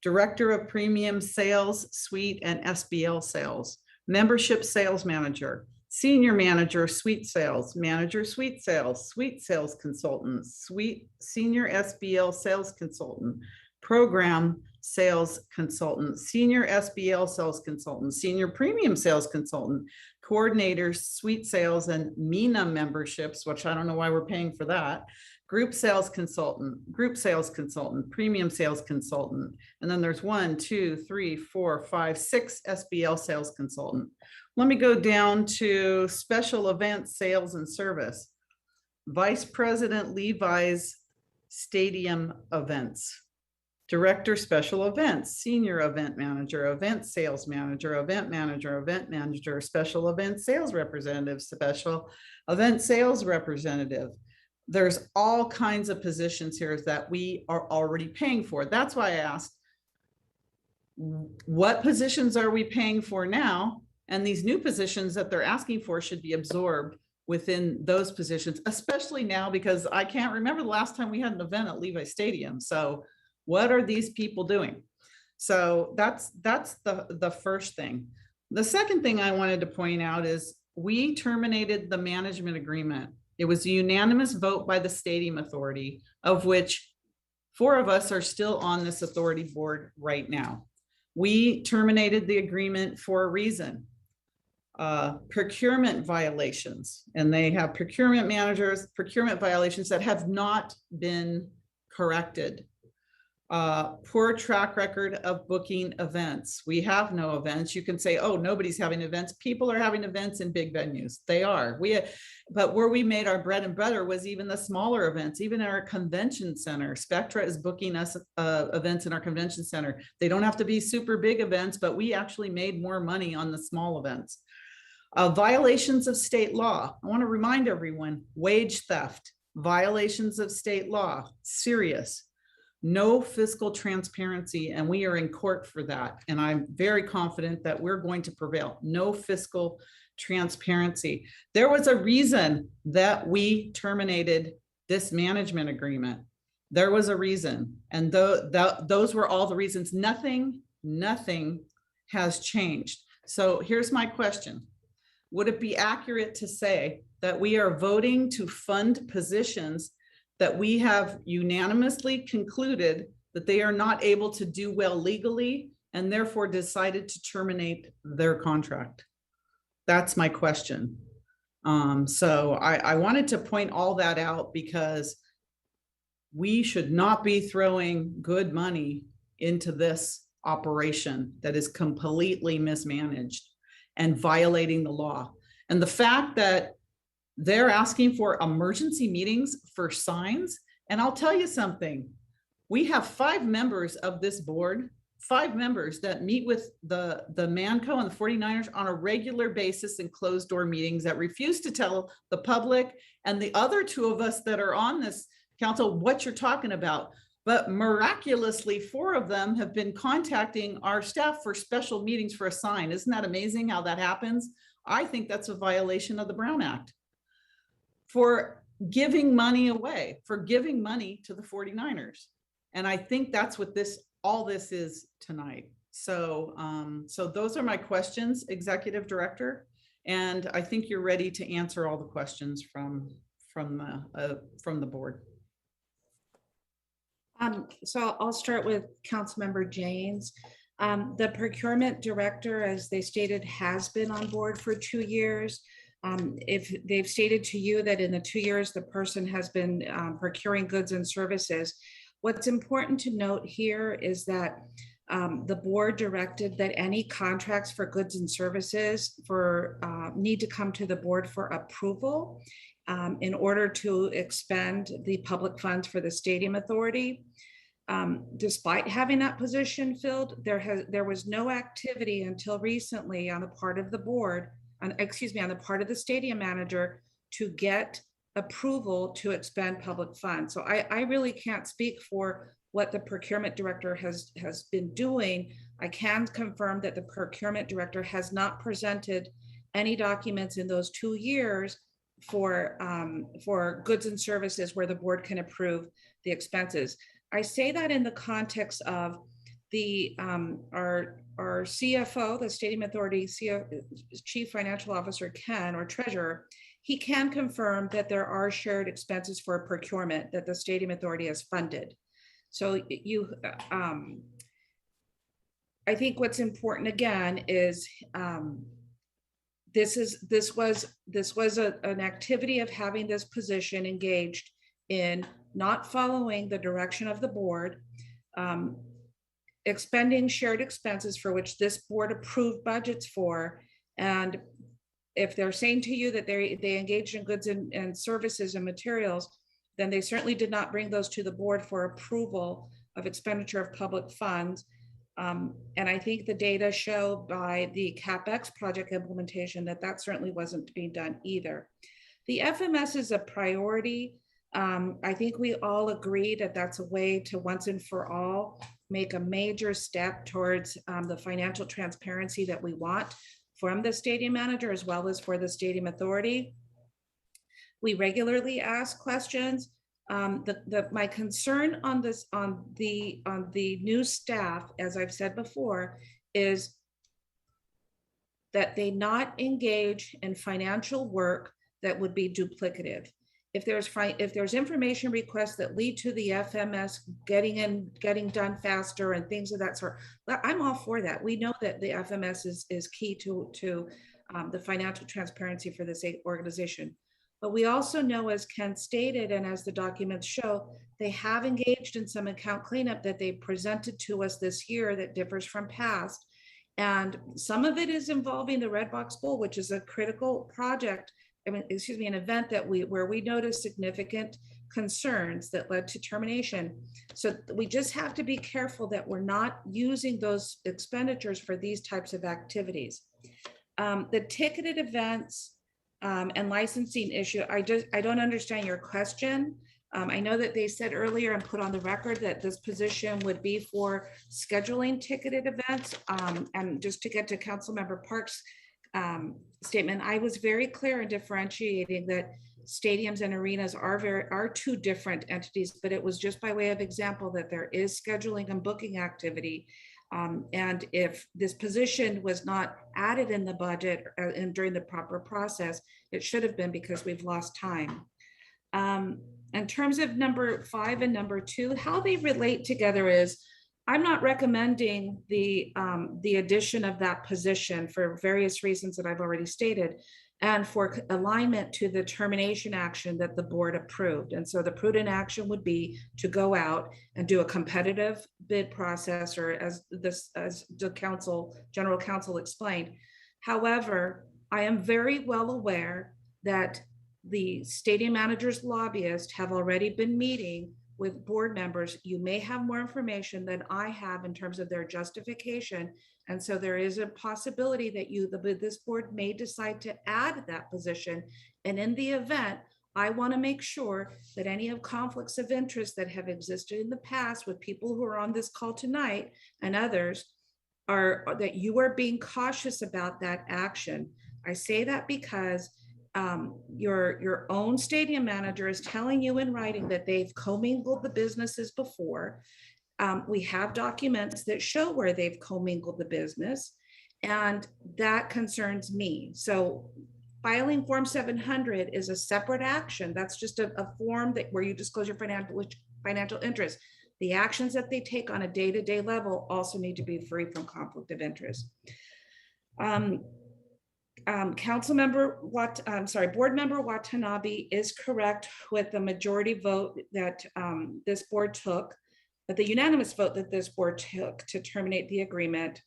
Director of Premium Sales, Suite and SBL Sales. Membership Sales Manager. Senior Manager, Suite Sales. Manager, Suite Sales. Suite Sales Consultant. Senior SBL Sales Consultant. Program Sales Consultant. Senior SBL Sales Consultant. Senior Premium Sales Consultant. Coordinators, Suite Sales and MENA memberships, which I don't know why we're paying for that. Group Sales Consultant, Group Sales Consultant, Premium Sales Consultant. And then there's 1, 2, 3, 4, 5, 6 SBL Sales Consultant. Let me go down to Special Events Sales and Service. Vice President Levi's Stadium Events. Director, Special Events, Senior Event Manager, Event Sales Manager, Event Manager, Event Manager, Special Event Sales Representative, Special Event Sales Representative. There's all kinds of positions here that we are already paying for. That's why I asked, what positions are we paying for now? And these new positions that they're asking for should be absorbed within those positions, especially now because I can't remember the last time we had an event at Levi Stadium. So what are these people doing? So that's the first thing. The second thing I wanted to point out is we terminated the management agreement. It was a unanimous vote by the stadium authority, of which 4 of us are still on this authority board right now. We terminated the agreement for a reason. Procurement violations, and they have procurement managers, procurement violations that have not been corrected. Poor track record of booking events. We have no events. You can say, oh, nobody's having events. People are having events in big venues. They are. But where we made our bread and butter was even the smaller events, even our convention center. Spectra is booking us events in our convention center. They don't have to be super big events, but we actually made more money on the small events. Violations of state law. I want to remind everyone, wage theft, violations of state law, serious. No fiscal transparency, and we are in court for that. And I'm very confident that we're going to prevail. No fiscal transparency. There was a reason that we terminated this management agreement. There was a reason, and those were all the reasons. Nothing has changed. So here's my question. Would it be accurate to say that we are voting to fund positions that we have unanimously concluded that they are not able to do well legally and therefore decided to terminate their contract? That's my question. So I wanted to point all that out because we should not be throwing good money into this operation that is completely mismanaged and violating the law. And the fact that they're asking for emergency meetings for signs. And I'll tell you something, we have 5 members of this board 5 members that meet with the Manco and the 49ers on a regular basis in closed door meetings that refuse to tell the public and the other 2 of us that are on this council what you're talking about. But miraculously, 4 of them have been contacting our staff for special meetings for a sign. Isn't that amazing how that happens? I think that's a violation of the Brown Act for giving money away, for giving money to the 49ers. And I think that's what all this is tonight. So, so those are my questions, Executive Director. And I think you're ready to answer all the questions from the board. So I'll start with Councilmember Janes. The procurement director, as they stated, has been on board for 2 years. If they've stated to you that in the 2 years, the person has been procuring goods and services, what's important to note here is that the board directed that any contracts for goods and services need to come to the board for approval in order to expend the public funds for the Stadium Authority. Despite having that position filled, there was no activity until recently on the part of the board, on the part of the stadium manager to get approval to expend public funds. So I really can't speak for what the procurement director has been doing. I can confirm that the procurement director has not presented any documents in those 2 years for goods and services where the board can approve the expenses. I say that in the context of our CFO, the Stadium Authority Chief Financial Officer, or Treasurer, he can confirm that there are shared expenses for procurement that the Stadium Authority has funded. So I think what's important again is this was an activity of having this position engaged in not following the direction of the board, expending shared expenses for which this board approved budgets for. And if they're saying to you that they engaged in goods and services and materials, then they certainly did not bring those to the board for approval of expenditure of public funds. And I think the data show by the CapEx project implementation that certainly wasn't being done either. The FMS is a priority. I think we all agree that that's a way to once and for all make a major step towards the financial transparency that we want from the stadium manager as well as for the Stadium Authority. We regularly ask questions. My concern on the new staff, as I've said before, is that they not engage in financial work that would be duplicative. If there's information requests that lead to the FMS getting done faster and things of that sort, I'm all for that. We know that the FMS is key to the financial transparency for this organization. But we also know, as Ken stated, and as the documents show, they have engaged in some account cleanup that they presented to us this year that differs from past. And some of it is involving the Red Box Bowl, which is a critical project, an event where we noticed significant concerns that led to termination. So we just have to be careful that we're not using those expenditures for these types of activities. The ticketed events and licensing issue, I don't understand your question. I know that they said earlier and put on the record that this position would be for scheduling ticketed events. And just to get to Councilmember Park's statement, I was very clear in differentiating that stadiums and arenas are two different entities, but it was just by way of example that there is scheduling and booking activity. And if this position was not added in the budget and during the proper process, it should have been, because we've lost time. In terms of number 5 and number 2, how they relate together is, I'm not recommending the addition of that position for various reasons that I've already stated, and for alignment to the termination action that the board approved. And so the prudent action would be to go out and do a competitive bid process, or as the general counsel explained. However, I am very well aware that the stadium managers lobbyists have already been meeting with board members, you may have more information than I have in terms of their justification. And so there is a possibility that this board may decide to add that position. And in the event, I want to make sure that any of conflicts of interest that have existed in the past with people who are on this call tonight and others that you are being cautious about that action. I say that because your own stadium manager is telling you in writing that they've commingled the businesses before. We have documents that show where they've commingled the business, and that concerns me. So filing Form 700 is a separate action. That's just a form where you disclose your financial interest. The actions that they take on a day-to-day level also need to be free from conflict of interest. Board member Watanabe is correct with the majority vote that this board took, but the unanimous vote that this board took to terminate the agreement.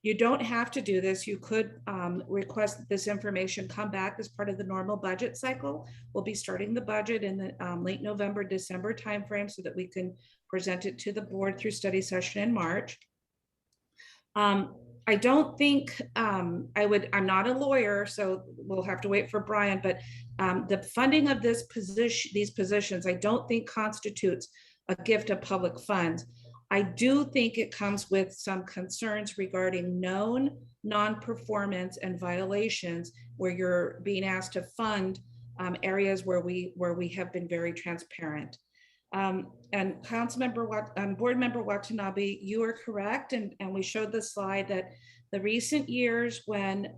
You don't have to do this. You could request that this information come back as part of the normal budget cycle. We'll be starting the budget in the late November, December timeframe so that we can present it to the board through study session in March. I don't think I'm not a lawyer, so we'll have to wait for Brian, but the funding of these positions, I don't think constitutes a gift of public funds. I do think it comes with some concerns regarding known non-performance and violations where you're being asked to fund areas where we have been very transparent. And board member Watanabe, you are correct. And we showed the slide that the recent years when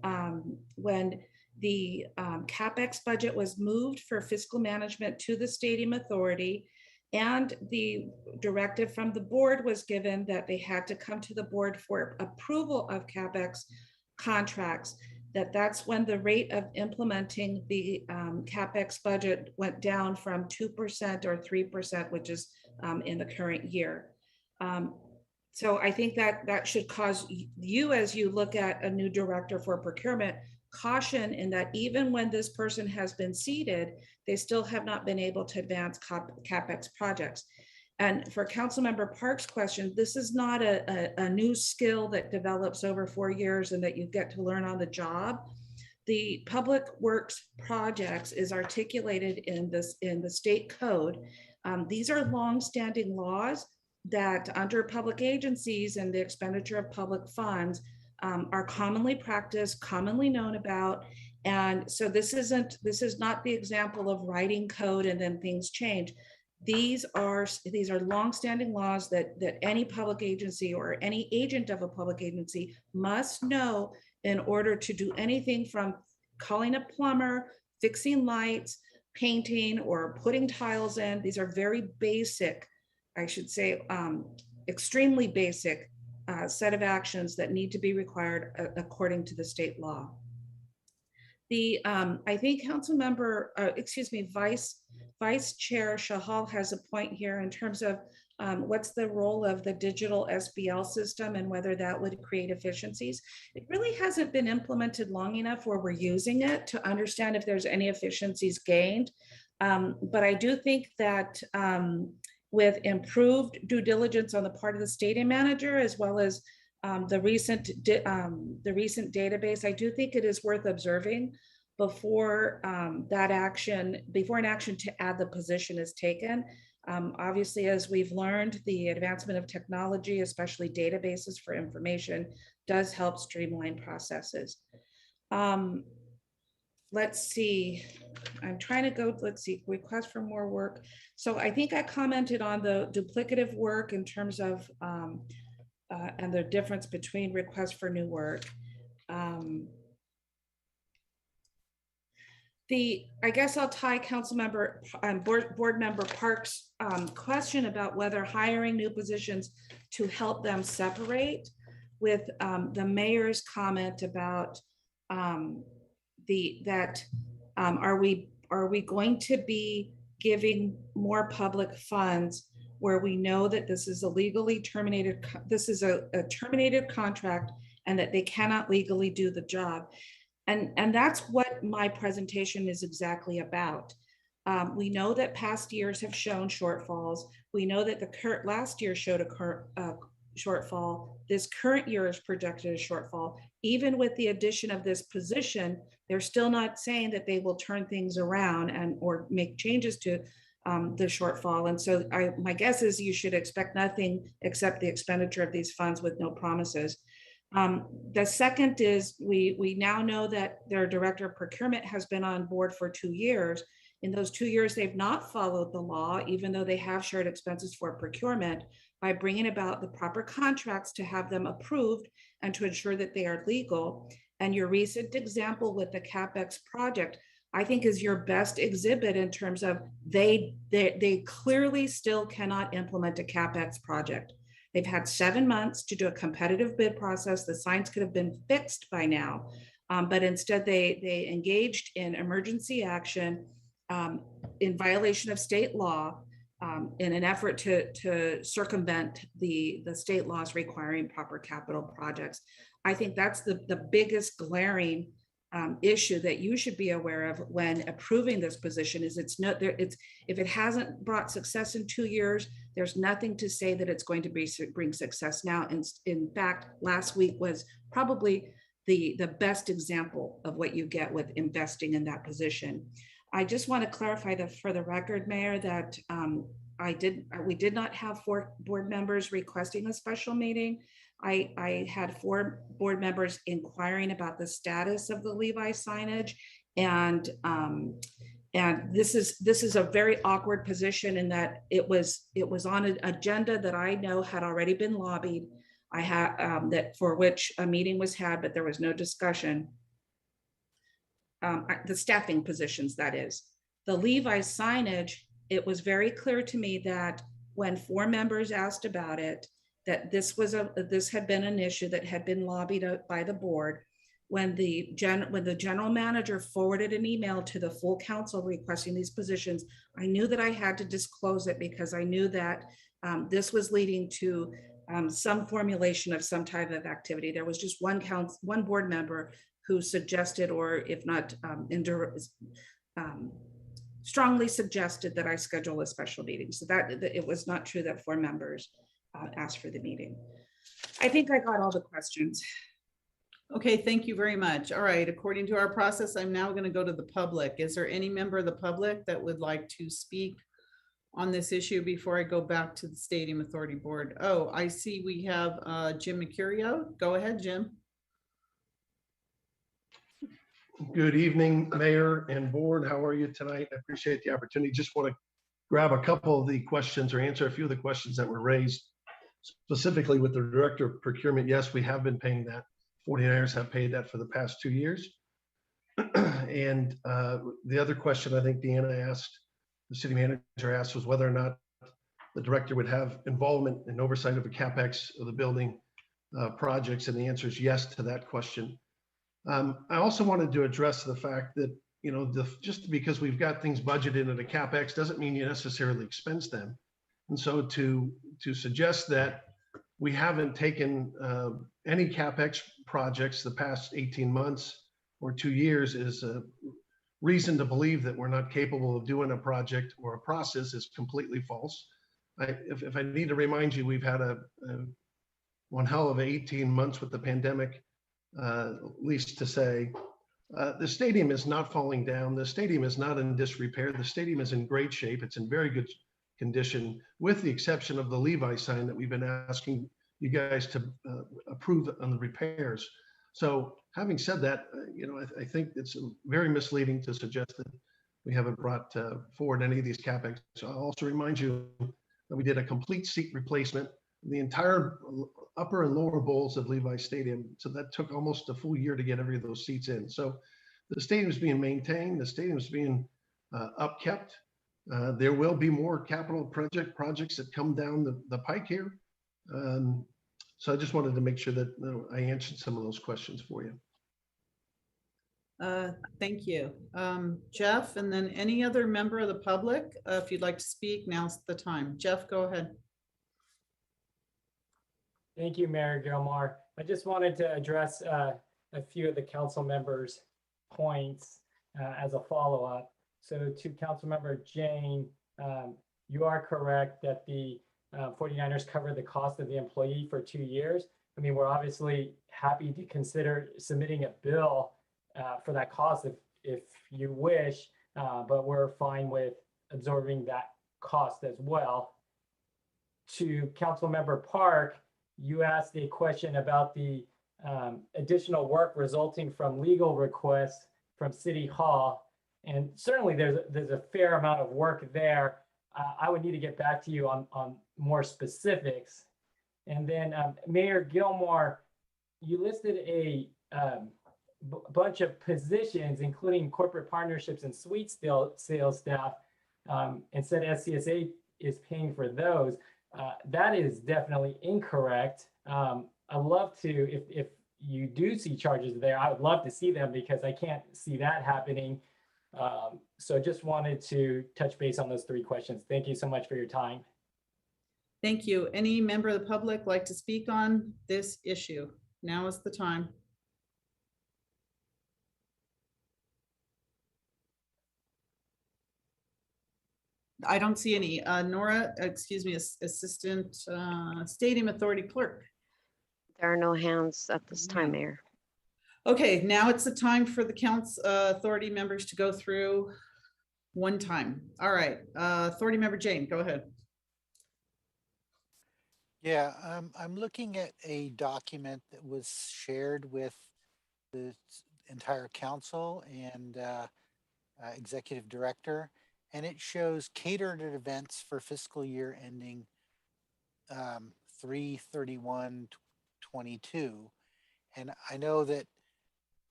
the CapEx budget was moved for fiscal management to the Stadium Authority, and the directive from the board was given that they had to come to the board for approval of CapEx contracts, that's when the rate of implementing the CapEx budget went down from 2% or 3%, which is in the current year. So I think that should cause you, as you look at a new director for procurement, caution in that even when this person has been seated, they still have not been able to advance CapEx projects. And for Councilmember Park's question, this is not a new skill that develops over 4 years and that you get to learn on the job. The public works projects is articulated in the state code. These are longstanding laws that under public agencies and the expenditure of public funds are commonly practiced, commonly known about. And so this is not the example of writing code and then things change. These are longstanding laws that any public agency or any agent of a public agency must know in order to do anything from calling a plumber, fixing lights, painting, or putting tiles in. These are very basic, I should say, extremely basic set of actions that need to be required according to the state law. I think Vice Chair Shahal has a point here in terms of what's the role of the digital SBL system and whether that would create efficiencies. It really hasn't been implemented long enough where we're using it to understand if there's any efficiencies gained. But I do think that with improved due diligence on the part of the stadium manager, as well as the recent database, I do think it is worth observing before an action to add the position is taken. Obviously, as we've learned, the advancement of technology, especially databases for information, does help streamline processes. Let's see, I'm trying to go, request for more work. So I think I commented on the duplicative work in terms of, and the difference between requests for new work. I guess I'll tie board member Park's question about whether hiring new positions to help them separate with the mayor's comment about are we going to be giving more public funds where we know that this is a legally terminated, this is a terminated contract and that they cannot legally do the job. And that's what my presentation is exactly about. We know that past years have shown shortfalls. We know that the last year showed a shortfall. This current year is projected a shortfall. Even with the addition of this position, they're still not saying that they will turn things around and or make changes to the shortfall. And so my guess is you should expect nothing except the expenditure of these funds with no promises. The second is we now know that their director of procurement has been on board for 2 years. In those 2 years, they've not followed the law, even though they have shared expenses for procurement, by bringing about the proper contracts to have them approved and to ensure that they are legal. And your recent example with the CapEx project, I think, is your best exhibit in terms of they clearly still cannot implement a CapEx project. They've had 7 months to do a competitive bid process. The signs could have been fixed by now, but instead they engaged in emergency action in violation of state law in an effort to circumvent the state laws requiring proper capital projects. I think that's the biggest glaring issue that you should be aware of when approving this position. Is it's not there. It's if it hasn't brought success in 2 years, there's nothing to say that it's going to bring success now. And in fact, last week was probably the best example of what you get with investing in that position. I just want to clarify that for the record, Mayor, that we did not have 4 board members requesting a special meeting. I had 4 board members inquiring about the status of the Levi signage, and this is a very awkward position in that it was on an agenda that I know had already been lobbied. I had that for which a meeting was had, but there was no discussion. The staffing positions, that is. The Levi signage, it was very clear to me that when 4 members asked about it, that this had been an issue that had been lobbied by the board. When the general manager forwarded an email to the full council requesting these positions, I knew that I had to disclose it because I knew that this was leading to some formulation of some type of activity. There was just one board member who suggested, or if not strongly suggested, that I schedule a special meeting. So that it was not true that 4 members asked for the meeting. I think I got all the questions. Okay, thank you very much. All right, according to our process, I'm now going to go to the public. Is there any member of the public that would like to speak on this issue before I go back to the Stadium Authority Board? Oh, I see we have Jim Mercurio. Go ahead, Jim. Good evening, Mayor and Board. How are you tonight? I appreciate the opportunity. Just want to grab a couple of the questions or answer a few of the questions that were raised. Specifically with the Director of Procurement, yes, we have been paying that. 49ers have paid that for the past 2 years. And the other question I think Deanna asked, the city manager asked, was whether or not the director would have involvement and oversight of the CapEx of the building projects. And the answer is yes to that question. I also wanted to address the fact that, you know, just because we've got things budgeted into CapEx doesn't mean you necessarily expense them. And so to suggest that we haven't taken any CapEx projects the past 18 months or 2 years is a reason to believe that we're not capable of doing a project or a process is completely false. If I need to remind you, we've had one hell of 18 months with the pandemic, least to say. The stadium is not falling down. The stadium is not in disrepair. The stadium is in great shape. It's in very good condition, with the exception of the Levi sign that we've been asking you guys to approve on the repairs. So having said that, you know, I think it's very misleading to suggest that we haven't brought forward any of these CapEx. So I'll also remind you that we did a complete seat replacement, the entire upper and lower bowls of Levi Stadium. So that took almost a full year to get every of those seats in. So the stadium is being maintained. The stadium is being upkept. There will be more capital projects that come down the pike here. So I just wanted to make sure that I answered some of those questions for you. Thank you. Jeff, and then any other member of the public, if you'd like to speak, now's the time. Jeff, go ahead. Thank you, Mayor Gilmore. I just wanted to address a few of the council members' points as a follow-up. So to Councilmember Jane, you are correct that the 49ers cover the cost of the employee for 2 years. I mean, we're obviously happy to consider submitting a bill for that cost if you wish, but we're fine with absorbing that cost as well. To Councilmember Park, you asked a question about the additional work resulting from legal requests from City Hall. And certainly there's a fair amount of work there. I would need to get back to you on more specifics. And then Mayor Gilmore, you listed a bunch of positions, including corporate partnerships and suite sales staff, and said SCSA is paying for those. That is definitely incorrect. I'd love to, if you do see charges there, I would love to see them because I can't see that happening. So just wanted to touch base on those 3 questions. Thank you so much for your time. Thank you. Any member of the public like to speak on this issue? Now is the time. I don't see any. Nora, excuse me, Assistant Stadium Authority Clerk. There are no hands at this time, Mayor. Okay, now it's the time for the council authority members to go through one time. All right, Authority Member Jane, go ahead. Yeah, I'm looking at a document that was shared with the entire council and executive director, and it shows catered events for fiscal year ending 3/31/22. And I know that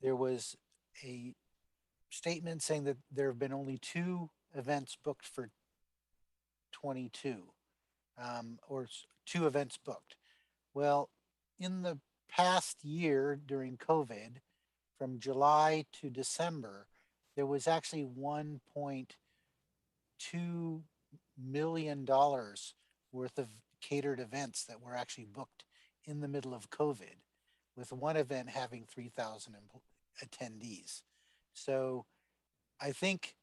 there was a statement saying that there have been only 2 events booked for 22, or 2 events booked. Well, in the past year during COVID, from July to December, there was actually $1.2 million worth of catered events that were actually booked in the middle of COVID, with one event having 3,000 attendees. So I think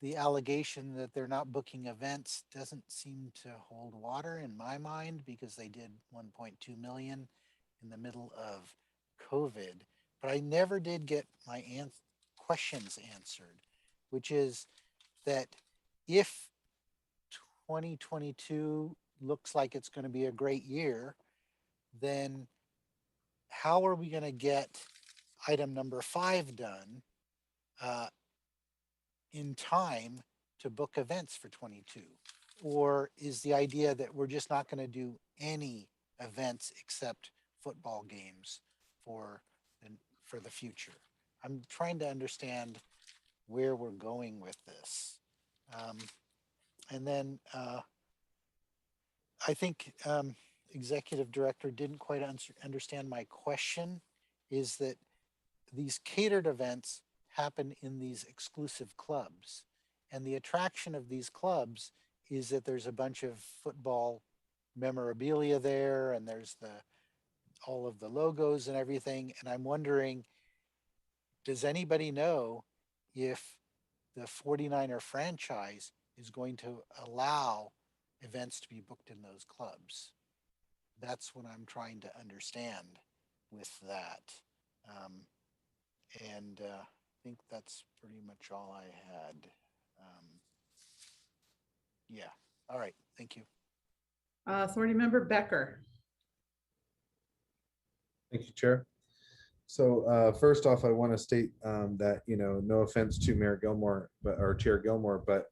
the allegation that they're not booking events doesn't seem to hold water in my mind, because they did 1.2 million in the middle of COVID. But I never did get my questions answered, which is that if 2022 looks like it's going to be a great year, then how are we going to get item number 5 done in time to book events for 22? Or is the idea that we're just not going to do any events except football games for the future? I'm trying to understand where we're going with this. And then I think executive director didn't quite understand my question, is that these catered events happen in these exclusive clubs. And the attraction of these clubs is that there's a bunch of football memorabilia there, and there's all of the logos and everything. And I'm wondering, does anybody know if the 49er franchise is going to allow events to be booked in those clubs? That's what I'm trying to understand with that. And I think that's pretty much all I had. Yeah, all right, thank you. Authority Member Becker. Thank you, Chair. So first off, I want to state that, no offense to Mayor Gilmore, or Chair Gilmore, but,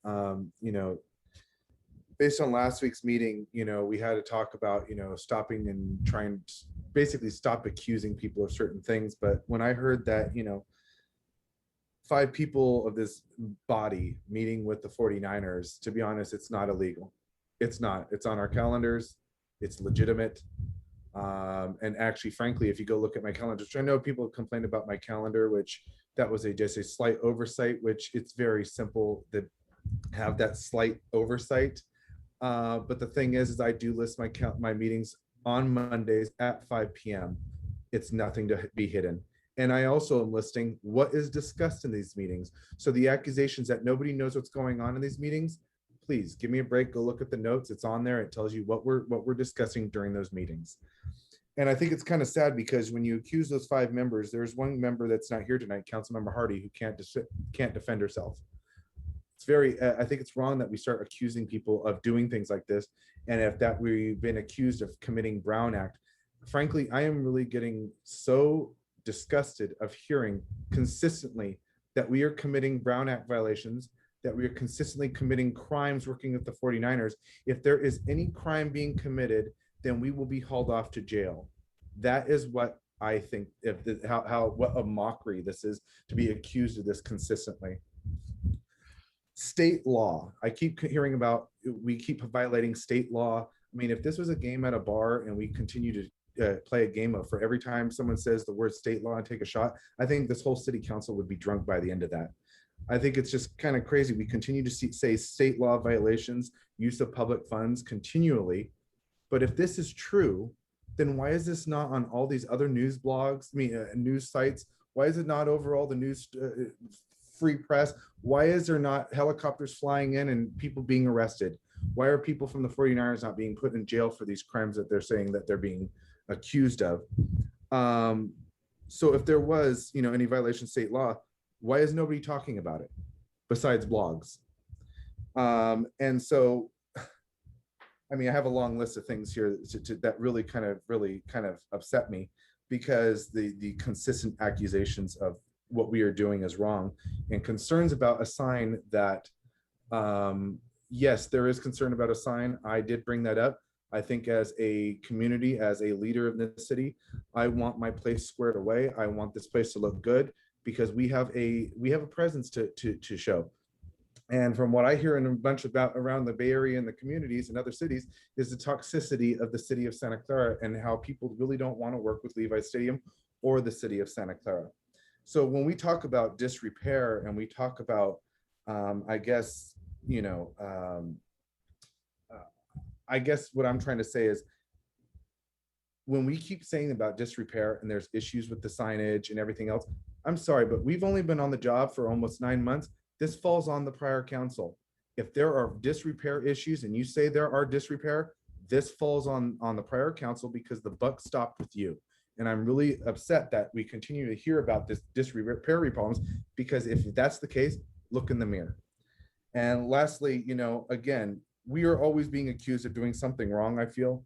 based on last week's meeting, we had to talk about, stopping and trying to basically stop accusing people of certain things. But when I heard that, 5 people of this body meeting with the 49ers, to be honest, it's not illegal. It's not. It's on our calendars. It's legitimate. And actually, frankly, if you go look at my calendar, which I know people have complained about my calendar, which that was just a slight oversight, which it's very simple to have that slight oversight. But the thing is I do list my meetings on Mondays at 5 p.m. It's nothing to be hidden. And I also am listing what is discussed in these meetings. So the accusations that nobody knows what's going on in these meetings, please give me a break, go look at the notes. It's on there. It tells you what we're discussing during those meetings. And I think it's kind of sad because when you accuse those 5 members, there's one member that's not here tonight, Councilmember Hardy, who can't defend herself. It's very, I think it's wrong that we start accusing people of doing things like this. And if that we've been accused of committing Brown Act, frankly, I am really getting so disgusted of hearing consistently that we are committing Brown Act violations, that we are consistently committing crimes working with the 49ers. If there is any crime being committed, then we will be hauled off to jail. That is what I think, what a mockery this is to be accused of this consistently. State law. I keep hearing about, we keep violating state law. I mean, if this was a game at a bar and we continue to play a game of for every time someone says the word state law and take a shot, I think this whole city council would be drunk by the end of that. I think it's just kind of crazy. We continue to say state law violations, use of public funds continually. But if this is true, then why is this not on all these other news blogs, news sites? Why is it not over all the news free press? Why is there not helicopters flying in and people being arrested? Why are people from the 49ers not being put in jail for these crimes that they're saying that they're being accused of? So if there was, any violation of state law, why is nobody talking about it besides blogs? And so, I mean, I have a long list of things here that really kind of upset me, because the consistent accusations of what we are doing is wrong, and concerns about a sign that, yes, there is concern about a sign. I did bring that up. I think as a community, as a leader of the city, I want my place squared away. I want this place to look good, because we have a presence to show. And from what I hear in a bunch about around the Bay Area and the communities and other cities, is the toxicity of the city of Santa Clara and how people really don't want to work with Levi Stadium or the city of Santa Clara. So when we talk about disrepair and we talk about, I guess what I'm trying to say is, when we keep saying about disrepair and there's issues with the signage and everything else, I'm sorry, but we've only been on the job for almost 9 months. This falls on the prior council. If there are disrepair issues and you say there are disrepair, this falls on the prior council, because the buck stopped with you. And I'm really upset that we continue to hear about this disrepair problems, because if that's the case, look in the mirror. And lastly, again, we are always being accused of doing something wrong, I feel.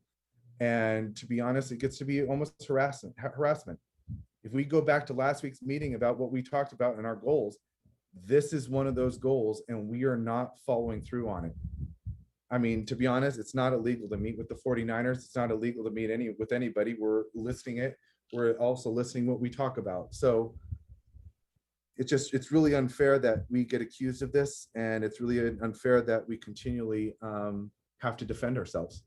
And to be honest, it gets to be almost harassment. If we go back to last week's meeting about what we talked about in our goals, this is one of those goals, and we are not following through on it. I mean, to be honest, it's not illegal to meet with the 49ers. It's not illegal to meet with anybody. We're listing it. We're also listing what we talk about. So it's really unfair that we get accused of this, and it's really unfair that we continually have to defend ourselves.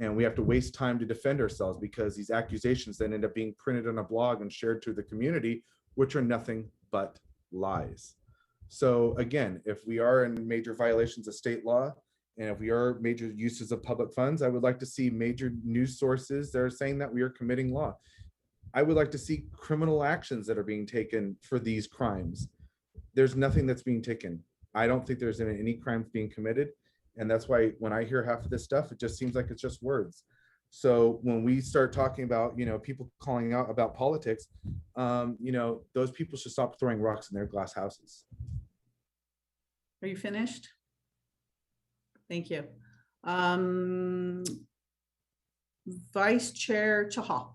And we have to waste time to defend ourselves, because these accusations then end up being printed on a blog and shared to the community, which are nothing but lies. So again, if we are in major violations of state law, and if we are major uses of public funds, I would like to see major news sources that are saying that we are committing law. I would like to see criminal actions that are being taken for these crimes. There's nothing that's being taken. I don't think there's any crimes being committed. And that's why when I hear half of this stuff, it just seems like it's just words. So when we start talking about, people calling out about politics, those people should stop throwing rocks in their glass houses. Are you finished? Thank you. Vice Chair Chaha.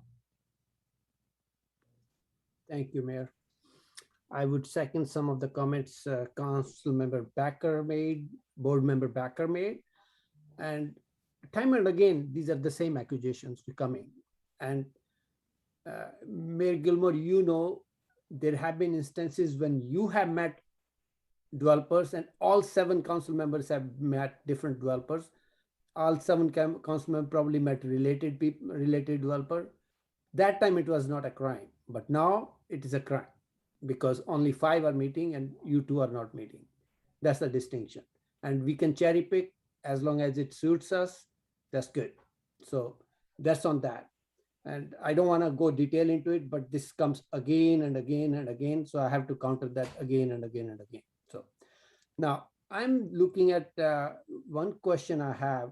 Thank you, Mayor. I would second some of the comments Council Member Backer made, Board Member Backer made. And time and again, these are the same accusations coming. And Mayor Gilmore, there have been instances when you have met developers, and all 7 council members have met different developers. All 7 council members probably met related developer. That time it was not a crime, but now it is a crime, because only 5 are meeting and you 2 are not meeting. That's the distinction. And we can cherry pick as long as it suits us. That's good. So that's on that. And I don't want to go detail into it, but this comes again and again and again. So I have to counter that again and again and again. So now I'm looking at one question I have.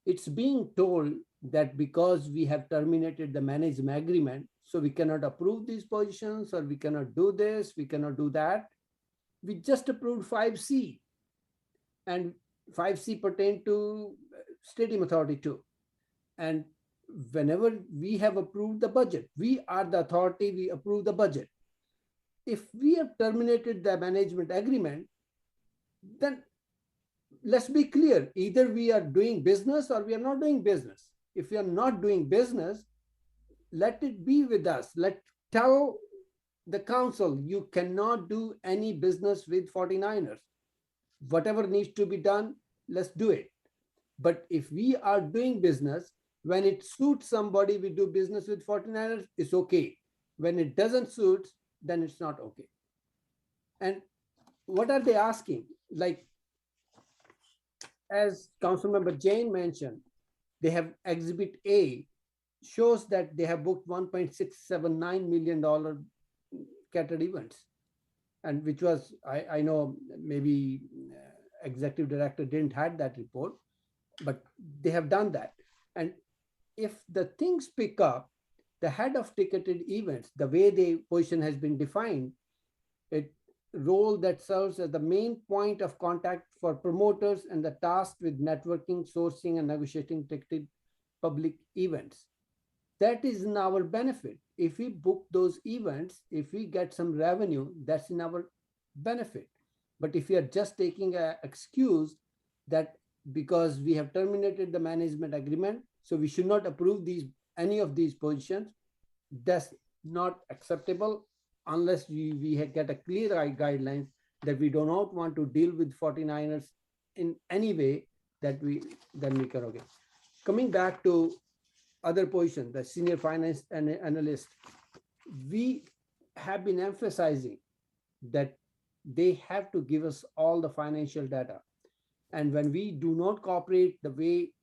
It's being told that because we have terminated the management agreement, so we cannot approve these positions, or we cannot do this, we cannot do that. We just approved 5C, and 5C pertain to Stadium Authority too. And whenever we have approved the budget, we are the authority, we approve the budget. If we have terminated the management agreement, then let's be clear, either we are doing business or we are not doing business. If we are not doing business, let it be with us. Tell the council, you cannot do any business with 49ers. Whatever needs to be done, let's do it. But if we are doing business, when it suits somebody, we do business with 49ers, it's okay. When it doesn't suit, then it's not okay. And what are they asking? Like, as Councilmember Jane mentioned, they have Exhibit A shows that they have booked $1.679 million catered events. And which was, I know maybe executive director didn't have that report, but they have done that. And if the things pick up, the head of ticketed events, the way the position has been defined, it role that serves as the main point of contact for promoters and the tasked with networking, sourcing, and negotiating ticketed public events. That is in our benefit. If we book those events, if we get some revenue, that's in our benefit. But if we are just taking an excuse that because we have terminated the management agreement, so we should not approve any of these positions, that's not acceptable unless we get a clear guidelines that we do not want to deal with 49ers in any way, then we can, okay. Coming back to other position, the senior finance analyst, we have been emphasizing that they have to give us all the financial data. And when we do not cooperate the way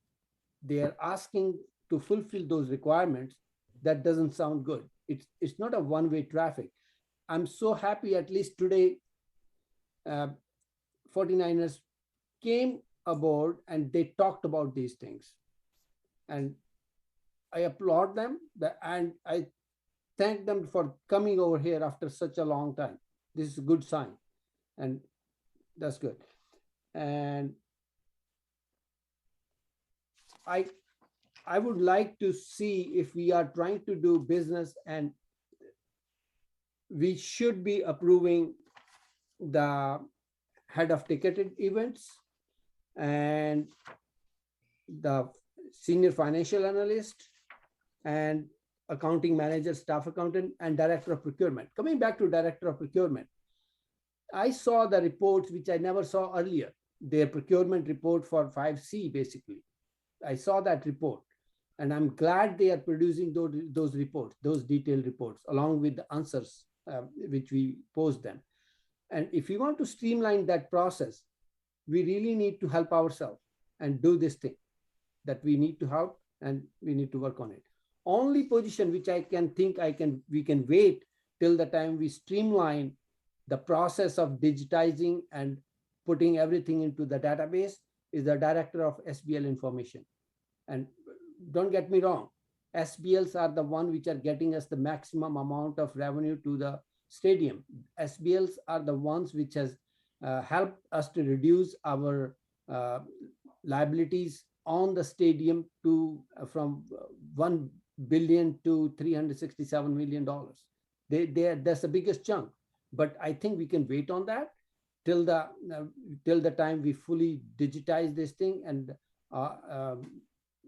they are asking to fulfill those requirements, that doesn't sound good. It's not a one-way traffic. I'm so happy at least today, 49ers came aboard and they talked about these things. And I applaud them and I thank them for coming over here after such a long time. This is a good sign and that's good. And I would like to see if we are trying to do business, and we should be approving the head of ticketed events and the senior financial analyst and accounting manager, staff accountant, and director of procurement. Coming back to director of procurement, I saw the reports which I never saw earlier, their procurement report for 5C basically. I saw that report and I'm glad they are producing those reports, those detailed reports, along with the answers which we posed them. And if we want to streamline that process, we really need to help ourselves and do this thing that we need to help and we need to work on it. Only position which I can think we can wait till the time we streamline the process of digitizing and putting everything into the database is the director of SBL information. And don't get me wrong, SBLs are the one which are getting us the maximum amount of revenue to the stadium. SBLs are the ones which has helped us to reduce our liabilities on the stadium to from $1 billion to $367 million. That's the biggest chunk. But I think we can wait on that till the time we fully digitize this thing and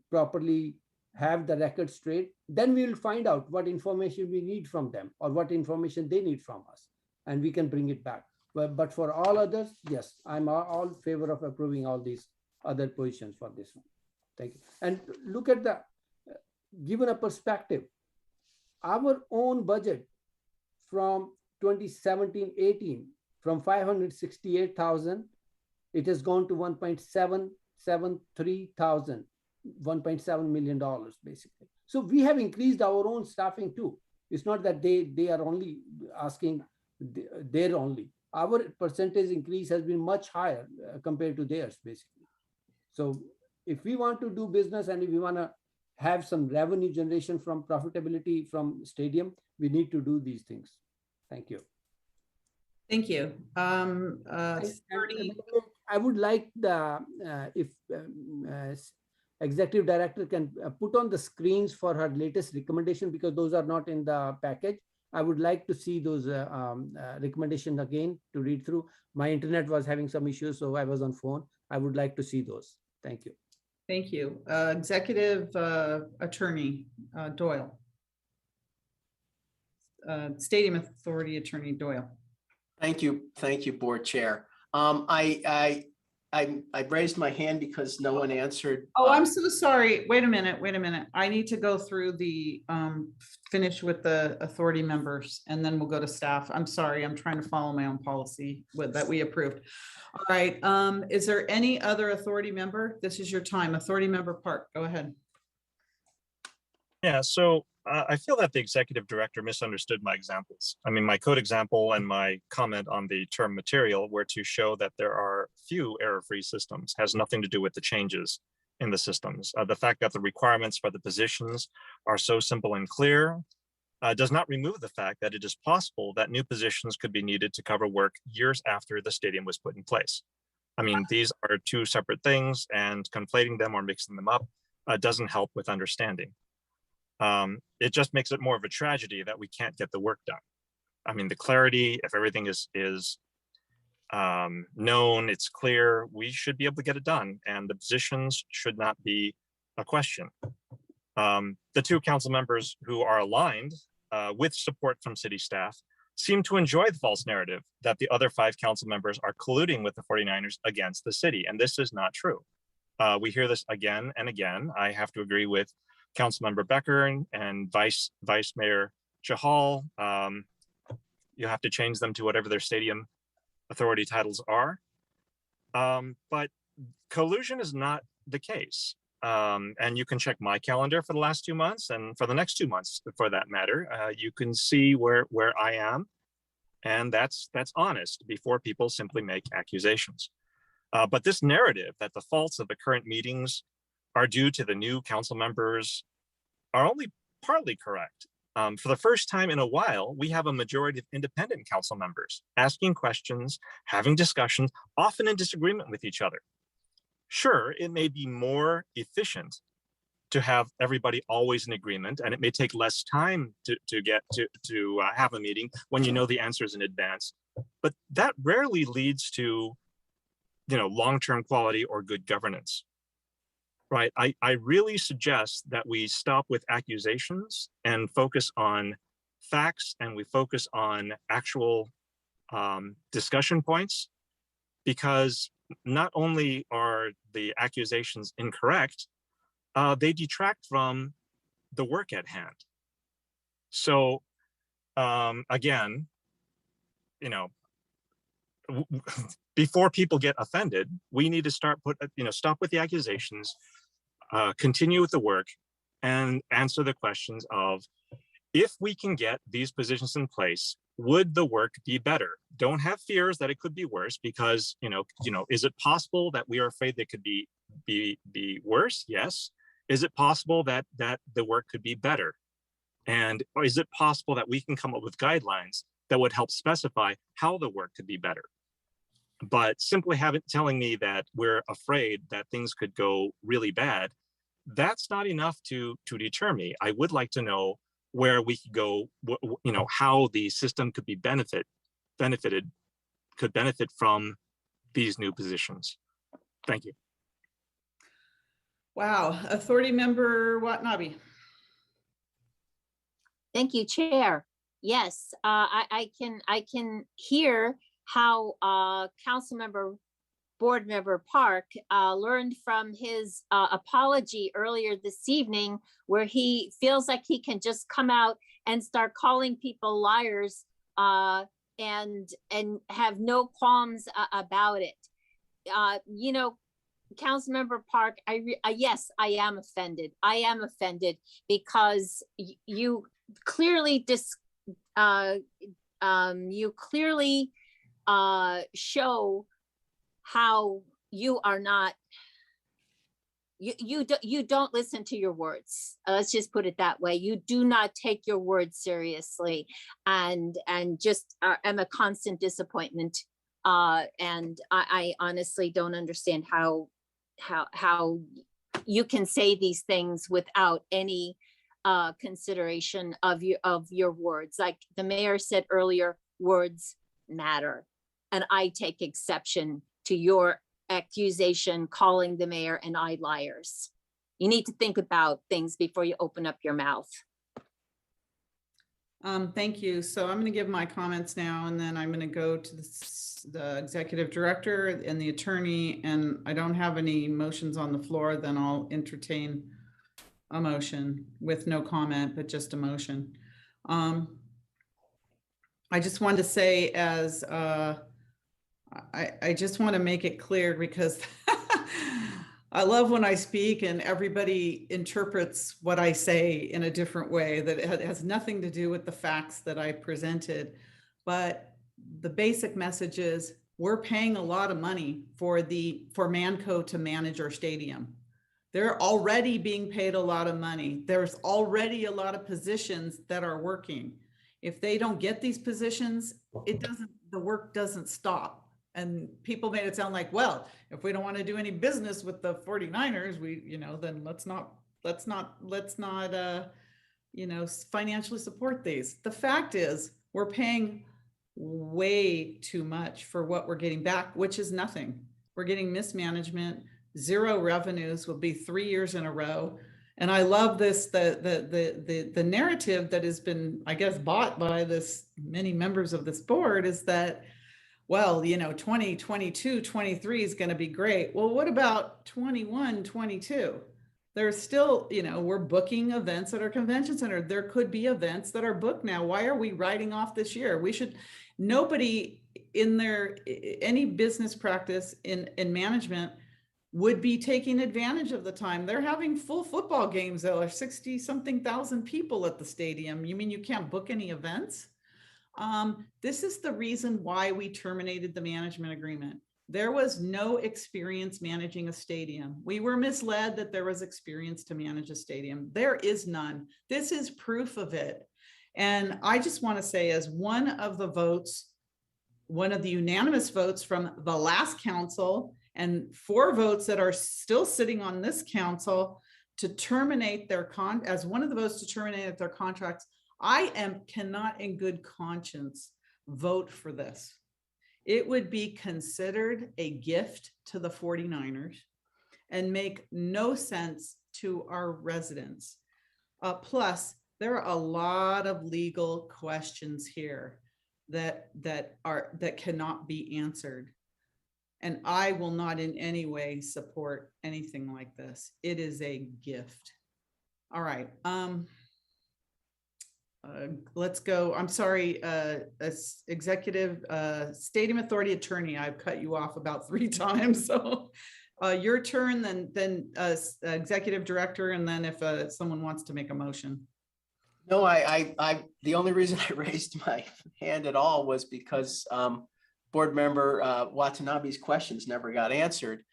properly have the record straight. Then we will find out what information we need from them or what information they need from us, and we can bring it back. But for all others, yes, I'm all favor of approving all these other positions for this one. Thank you. And look at the, given a perspective, our own budget from 2017-18, from 568,000, it has gone to 1.773,000, $1.7 million basically. So we have increased our own staffing too. It's not that they are only asking their only. Our percentage increase has been much higher compared to theirs, basically. So if we want to do business and if we want to have some revenue generation from profitability from stadium, we need to do these things. Thank you. Thank you. I would like the if executive director can put on the screens for her latest recommendation, because those are not in the package. I would like to see those recommendations again to read through. My internet was having some issues, so I was on phone. I would like to see those. Thank you. Thank you. Executive Attorney Doyle. Stadium Authority Attorney Doyle. Thank you, Board Chair. I raised my hand because no one answered. Oh, I'm so sorry. Wait a minute. I need to go through the, finish with the authority members and then we'll go to staff. I'm sorry. I'm trying to follow my own policy that we approved. All right. Is there any other authority member? This is your time. Authority member Park, go ahead. Yeah, so I feel that the executive director misunderstood my examples. I mean, my code example and my comment on the term material were to show that there are few error-free systems, has nothing to do with the changes in the systems. The fact that the requirements for the positions are so simple and clear does not remove the fact that it is possible that new positions could be needed to cover work years after the stadium was put in place. I mean, these are two separate things, and conflating them or mixing them up doesn't help with understanding. It just makes it more of a tragedy that we can't get the work done. I mean, the clarity, if everything is known, it's clear, we should be able to get it done, and the positions should not be a question. The two council members who are aligned with support from city staff seem to enjoy the false narrative that the other 5 council members are colluding with the 49ers against the city, and this is not true. We hear this again and again. I have to agree with Councilmember Becker and Vice Mayor Chahal. You have to change them to whatever their stadium authority titles are. But collusion is not the case. And you can check my calendar for the last 2 months and for the next 2 months, for that matter. You can see where I am, and that's honest before people simply make accusations. But this narrative that the faults of the current meetings are due to the new council members are only partly correct. For the first time in a while, we have a majority of independent council members asking questions, having discussions, often in disagreement with each other. Sure, it may be more efficient to have everybody always in agreement, and it may take less time to get to have a meeting when you know the answers in advance, but that rarely leads to long-term quality or good governance. Right, I really suggest that we stop with accusations and focus on facts, and we focus on actual discussion points, because not only are the accusations incorrect, they detract from the work at hand. So again, before people get offended, we need to stop with the accusations, continue with the work, and answer the questions of, if we can get these positions in place, would the work be better? Don't have fears that it could be worse, because is it possible that we are afraid they could be worse? Yes. Is it possible that the work could be better? And is it possible that we can come up with guidelines that would help specify how the work could be better? But simply telling me that we're afraid that things could go really bad, that's not enough to deter me. I would like to know where we could go, how the system could be benefit from these new positions. Thank you. Wow, Authority Member Watanabe. Thank you, Chair. Yes, I can hear how Board Member Park learned from his apology earlier this evening, where he feels like he can just come out and start calling people liars and have no qualms about it. Councilmember Park, yes, I am offended. I am offended because you clearly show how you are not, you don't listen to your words. Let's just put it that way. You do not take your words seriously, and just am a constant disappointment. And I honestly don't understand how you can say these things without any consideration of your words. Like the mayor said earlier, words matter, and I take exception to your accusation calling the mayor and I liars. You need to think about things before you open up your mouth. Thank you. So I'm going to give my comments now, and then I'm going to go to the executive director and the attorney, and I don't have any motions on the floor. Then I'll entertain a motion with no comment, but just a motion. I just wanted to say, as I just want to make it clear, because I love when I speak and everybody interprets what I say in a different way, that it has nothing to do with the facts that I presented. But the basic message is we're paying a lot of money for Manco to manage our stadium. They're already being paid a lot of money. There's already a lot of positions that are working. If they don't get these positions, the work doesn't stop. And people made it sound like, well, if we don't want to do any business with the 49ers, then let's not, financially support these. The fact is, we're paying way too much for what we're getting back, which is nothing. We're getting mismanagement, zero revenues will be 3 years in a row. And I love this, the narrative that has been, I guess, bought by many members of this board is that, well, 2022, 23 is going to be great. Well, what about 21, 22? There's still, we're booking events at our convention center. There could be events that are booked now. Why are we writing off this year? Nobody in any business practice in management would be taking advantage of the time. They're having full football games. There are 60 something thousand people at the stadium. You mean you can't book any events? This is the reason why we terminated the management agreement. There was no experience managing a stadium. We were misled that there was experience to manage a stadium. There is none. This is proof of it. And I just want to say, as one of the unanimous votes from the last council, and 4 votes that are still sitting on this council to terminate as one of the votes to terminate their contracts, I cannot in good conscience vote for this. It would be considered a gift to the 49ers and make no sense to our residents. Plus, there are a lot of legal questions here that cannot be answered. And I will not in any way support anything like this. It is a gift. All right. Let's go. I'm sorry, executive stadium authority attorney. I've cut you off about 3 times. So your turn, then executive director, and then if someone wants to make a motion. No, the only reason I raised my hand at all was because board member Watanabe's questions never got answered.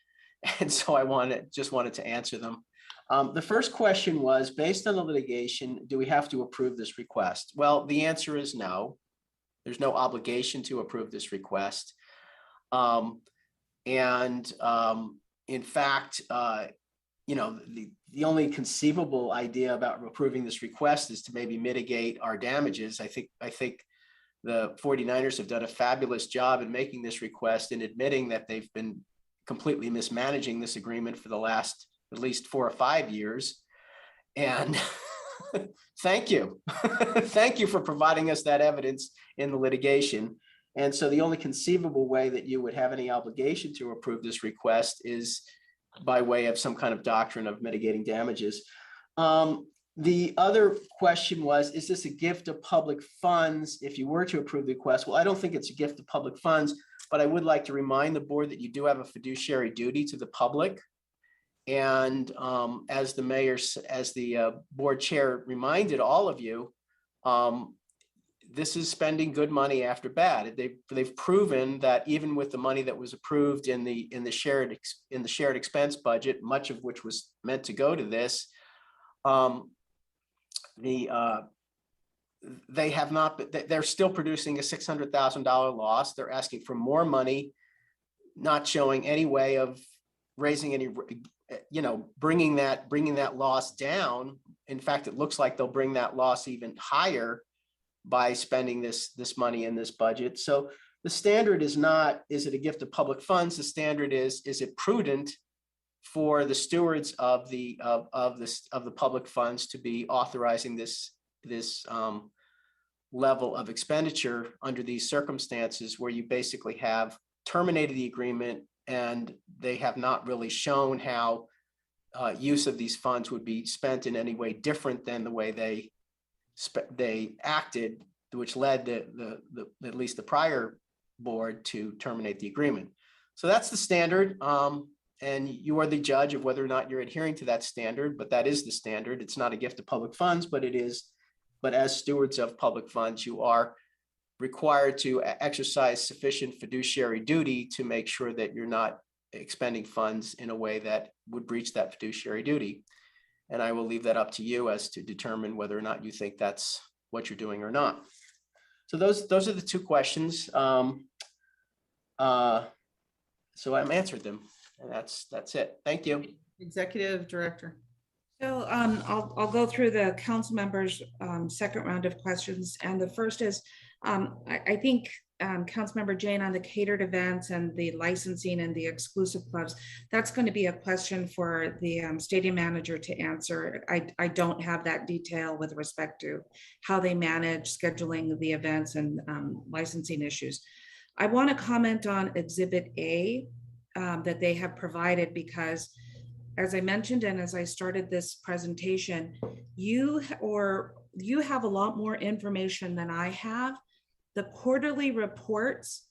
And so I just wanted to answer them. The first question was, based on the litigation, do we have to approve this request? Well, the answer is no. There's no obligation to approve this request. In fact, the only conceivable idea about approving this request is to maybe mitigate our damages. I think the 49ers have done a fabulous job in making this request and admitting that they've been completely mismanaging this agreement for the last at least 4 or 5 years. And thank you. Thank you for providing us that evidence in the litigation. And so the only conceivable way that you would have any obligation to approve this request is by way of some kind of doctrine of mitigating damages. The other question was, is this a gift of public funds if you were to approve the request? Well, I don't think it's a gift of public funds. but I would like to remind the board that you do have a fiduciary duty to the public. And as the board chair reminded all of you, this is spending good money after bad. They've proven that even with the money that was approved in the shared expense budget, much of which was meant to go to this, they have not. They're still producing a $600,000 loss. They're asking for more money, not showing any way of raising any, bringing that loss down. In fact, it looks like they'll bring that loss even higher by spending this money in this budget. So the standard is not, is it a gift of public funds? The standard is it prudent for the stewards of the public funds to be authorizing this level of expenditure under these circumstances, where you basically have terminated the agreement and they have not really shown how use of these funds would be spent in any way different than the way they acted, which led at least the prior board to terminate the agreement. So that's the standard. And you are the judge of whether or not you're adhering to that standard, but that is the standard. It's not a gift of public funds, but as stewards of public funds, you are required to exercise sufficient fiduciary duty to make sure that you're not expending funds in a way that would breach that fiduciary duty. And I will leave that up to you as to determine whether or not you think that's what you're doing or not. So those are the two questions. So I've answered them, and that's it. Thank you. Executive Director. So I'll go through the council members' second round of questions. And the first is, I think Councilmember Jane, on the catered events and the licensing and the exclusive clubs, that's going to be a question for the stadium manager to answer. I don't have that detail with respect to how they manage scheduling the events and licensing issues. I want to comment on Exhibit A that they have provided, because as I mentioned, and as I started this presentation, you have a lot more information than I have. The quarterly reports,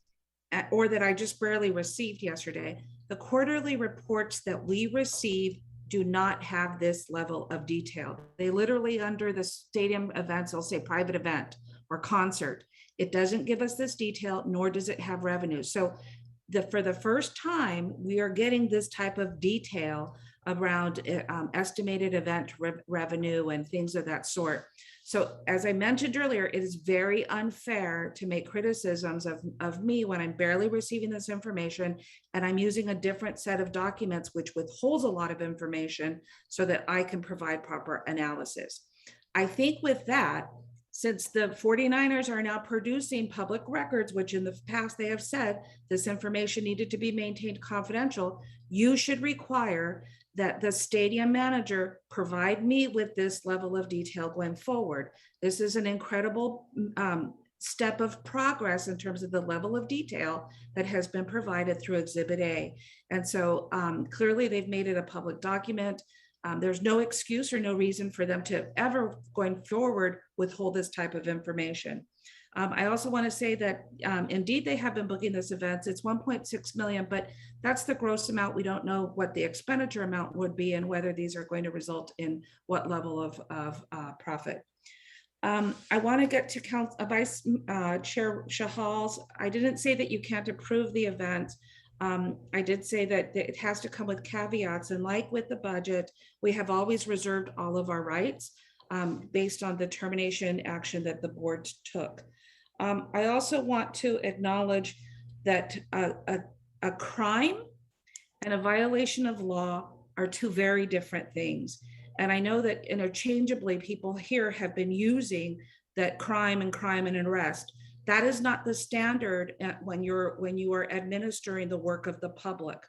or that I just barely received yesterday, the quarterly reports that we receive do not have this level of detail. They literally, under the stadium events, they'll say private event or concert. It doesn't give us this detail, nor does it have revenue. So for the first time, we are getting this type of detail around estimated event revenue and things of that sort. So as I mentioned earlier, it is very unfair to make criticisms of me when I'm barely receiving this information and I'm using a different set of documents which withholds a lot of information so that I can provide proper analysis. I think with that, since the 49ers are now producing public records, which in the past they have said this information needed to be maintained confidential, you should require that the stadium manager provide me with this level of detail going forward. This is an incredible step of progress in terms of the level of detail that has been provided through Exhibit A. And so clearly they've made it a public document. There's no excuse or no reason for them to ever going forward withhold this type of information. I also want to say that indeed they have been booking this event. It's 1.6 million, but that's the gross amount. We don't know what the expenditure amount would be and whether these are going to result in what level of profit. I want to get to Vice Chair Shahal's. I didn't say that you can't approve the event. I did say that it has to come with caveats, and like with the budget, we have always reserved all of our rights based on the termination action that the board took. I also want to acknowledge that a crime and a violation of law are two very different things. And I know that interchangeably people here have been using that crime and arrest. That is not the standard when you are administering the work of the public.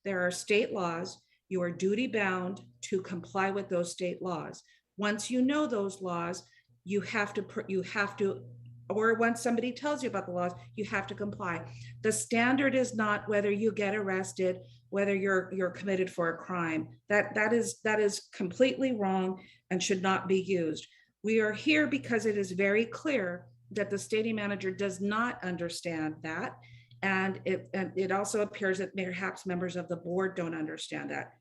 There are state laws. You are duty bound to comply with those state laws. Once you know those laws, you have to, or once somebody tells you about the laws, you have to comply. The standard is not whether you get arrested, whether you're committed for a crime. That is completely wrong and should not be used. We are here because it is very clear that the stadium manager does not understand that. And it also appears that perhaps members of the board don't understand that.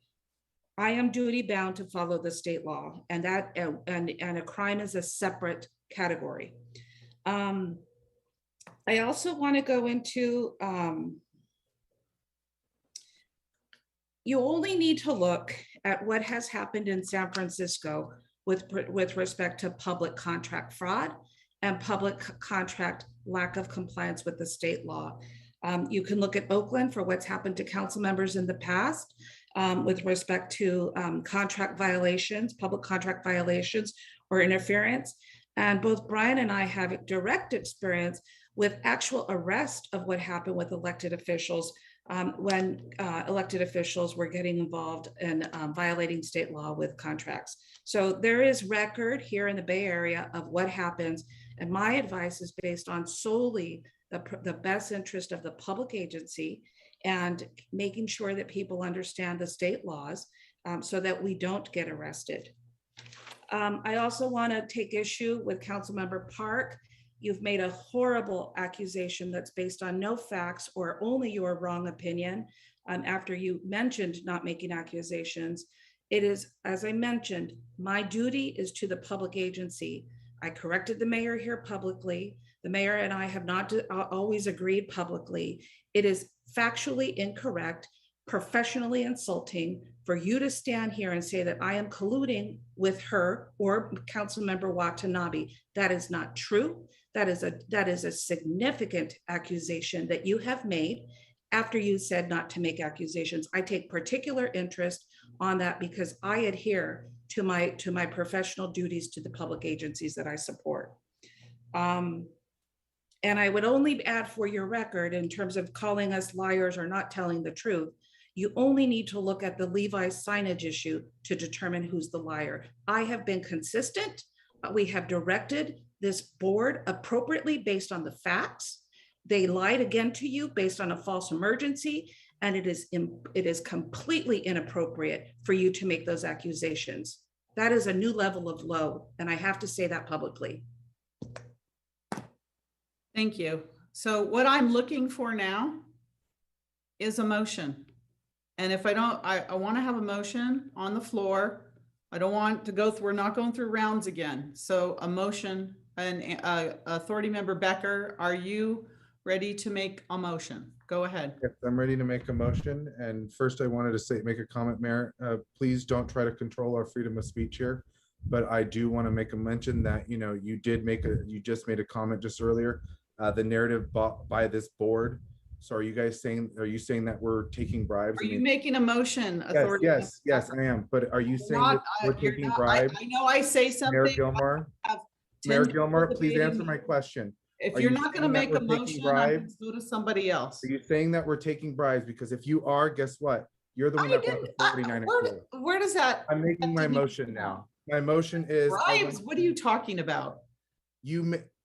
I am duty bound to follow the state law, and that and a crime is a separate category. I also want to go into you only need to look at what has happened in San Francisco with respect to public contract fraud and public contract lack of compliance with the state law. You can look at Oakland for what's happened to council members in the past with respect to contract violations, public contract violations or interference. And both Brian and I have direct experience with actual arrest of what happened with elected officials when elected officials were getting involved in violating state law with contracts. So there is record here in the Bay Area of what happens. And my advice is based on solely the best interest of the public agency and making sure that people understand the state laws so that we don't get arrested. I also want to take issue with Councilmember Park. You've made a horrible accusation that's based on no facts or only your wrong opinion after you mentioned not making accusations. It is, as I mentioned, my duty is to the public agency. I corrected the mayor here publicly. The mayor and I have not always agreed publicly. It is factually incorrect, professionally insulting for you to stand here and say that I am colluding with her or Councilmember Watanabe. That is not true. That is a significant accusation that you have made after you said not to make accusations. I take particular interest on that because I adhere to my professional duties to the public agencies that I support. And I would only add for your record in terms of calling us liars or not telling the truth, you only need to look at the Levi's signage issue to determine who's the liar. I have been consistent. We have directed this board appropriately based on the facts. They lied again to you based on a false emergency, and it is completely inappropriate for you to make those accusations. That is a new level of low, and I have to say that publicly. Thank you. So what I'm looking for now is a motion. And if I don't, I want to have a motion on the floor. I don't want to go through, we're not going through rounds again. So a motion, and Authority Member Becker, are you ready to make a motion? Go ahead. Yes, I'm ready to make a motion. And first I wanted to make a comment, Mayor. Please don't try to control our freedom of speech here. But I do want to make a mention that, you just made a comment just earlier, the narrative bought by this board. So are you saying that we're taking bribes? Are you making a motion? Yes, I am. But are you saying that we're taking bribes? I know I say something. Mayor Gilmore, please answer my question. If you're not going to make a motion, I'm going to go to somebody else. Are you saying that we're taking bribes? Because if you are, guess what? You're the one that brought the 49. Where does that? I'm making my motion now. My motion is bribes. What are you talking about?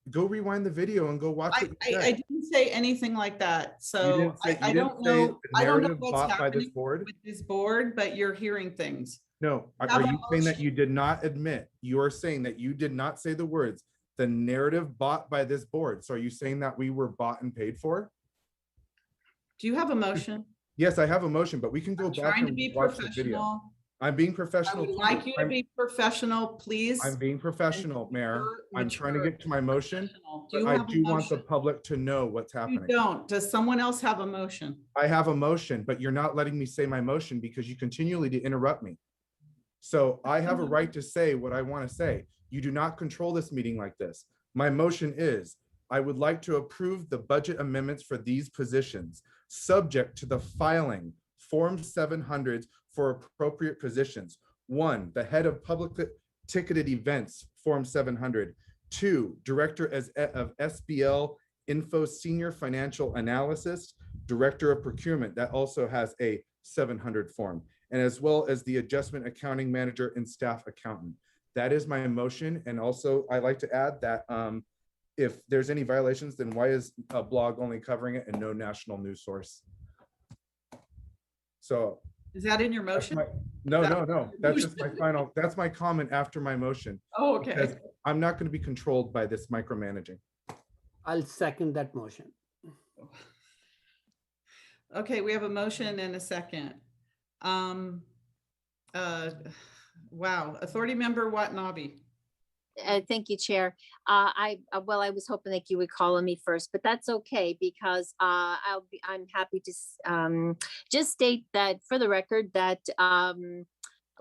Go rewind the video and go watch it. I didn't say anything like that. So I don't know. I don't know what's happening with this board, but you're hearing things. No, are you saying that you did not admit? You are saying that you did not say the words, the narrative bought by this board. So are you saying that we were bought and paid for? Do you have a motion? Yes, I have a motion, but we can go back and watch the video. I'm being professional. I would like you to be professional, please. I'm being professional, Mayor. I'm trying to get to my motion. I do want the public to know what's happening. You don't. Does someone else have a motion? I have a motion, but you're not letting me say my motion because you continually interrupt me. So I have a right to say what I want to say. You do not control this meeting like this. My motion is, I would like to approve the budget amendments for these positions, subject to the filing Form 700s for appropriate positions. 1, the head of public ticketed events, Form 700. 2, director of SBL Info Senior Financial Analysis, director of procurement, that also has a 700 form, and as well as the adjustment accounting manager and staff accountant. That is my motion. And also I like to add that if there's any violations, then why is a blog only covering it and no national news source? So is that in your motion? No. That's just my final, that's my comment after my motion. Oh, okay. Because I'm not going to be controlled by this micromanaging. I'll second that motion. Okay, we have a motion and a second. Wow, Authority Member Watanabe. Thank you, Chair. I was hoping that you would call on me first, but that's okay because I'm happy to just state that for the record that a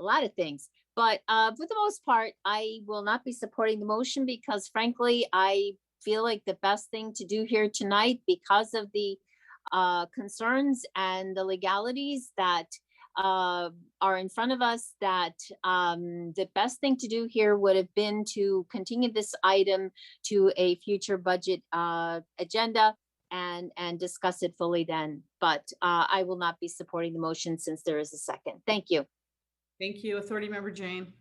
lot of things, but for the most part, I will not be supporting the motion because frankly, I feel like the best thing to do here tonight because of the concerns and the legalities that are in front of us, that the best thing to do here would have been to continue this item to a future budget agenda and discuss it fully then. But I will not be supporting the motion since there is a second. Thank you. Thank you, Authority Member Jane.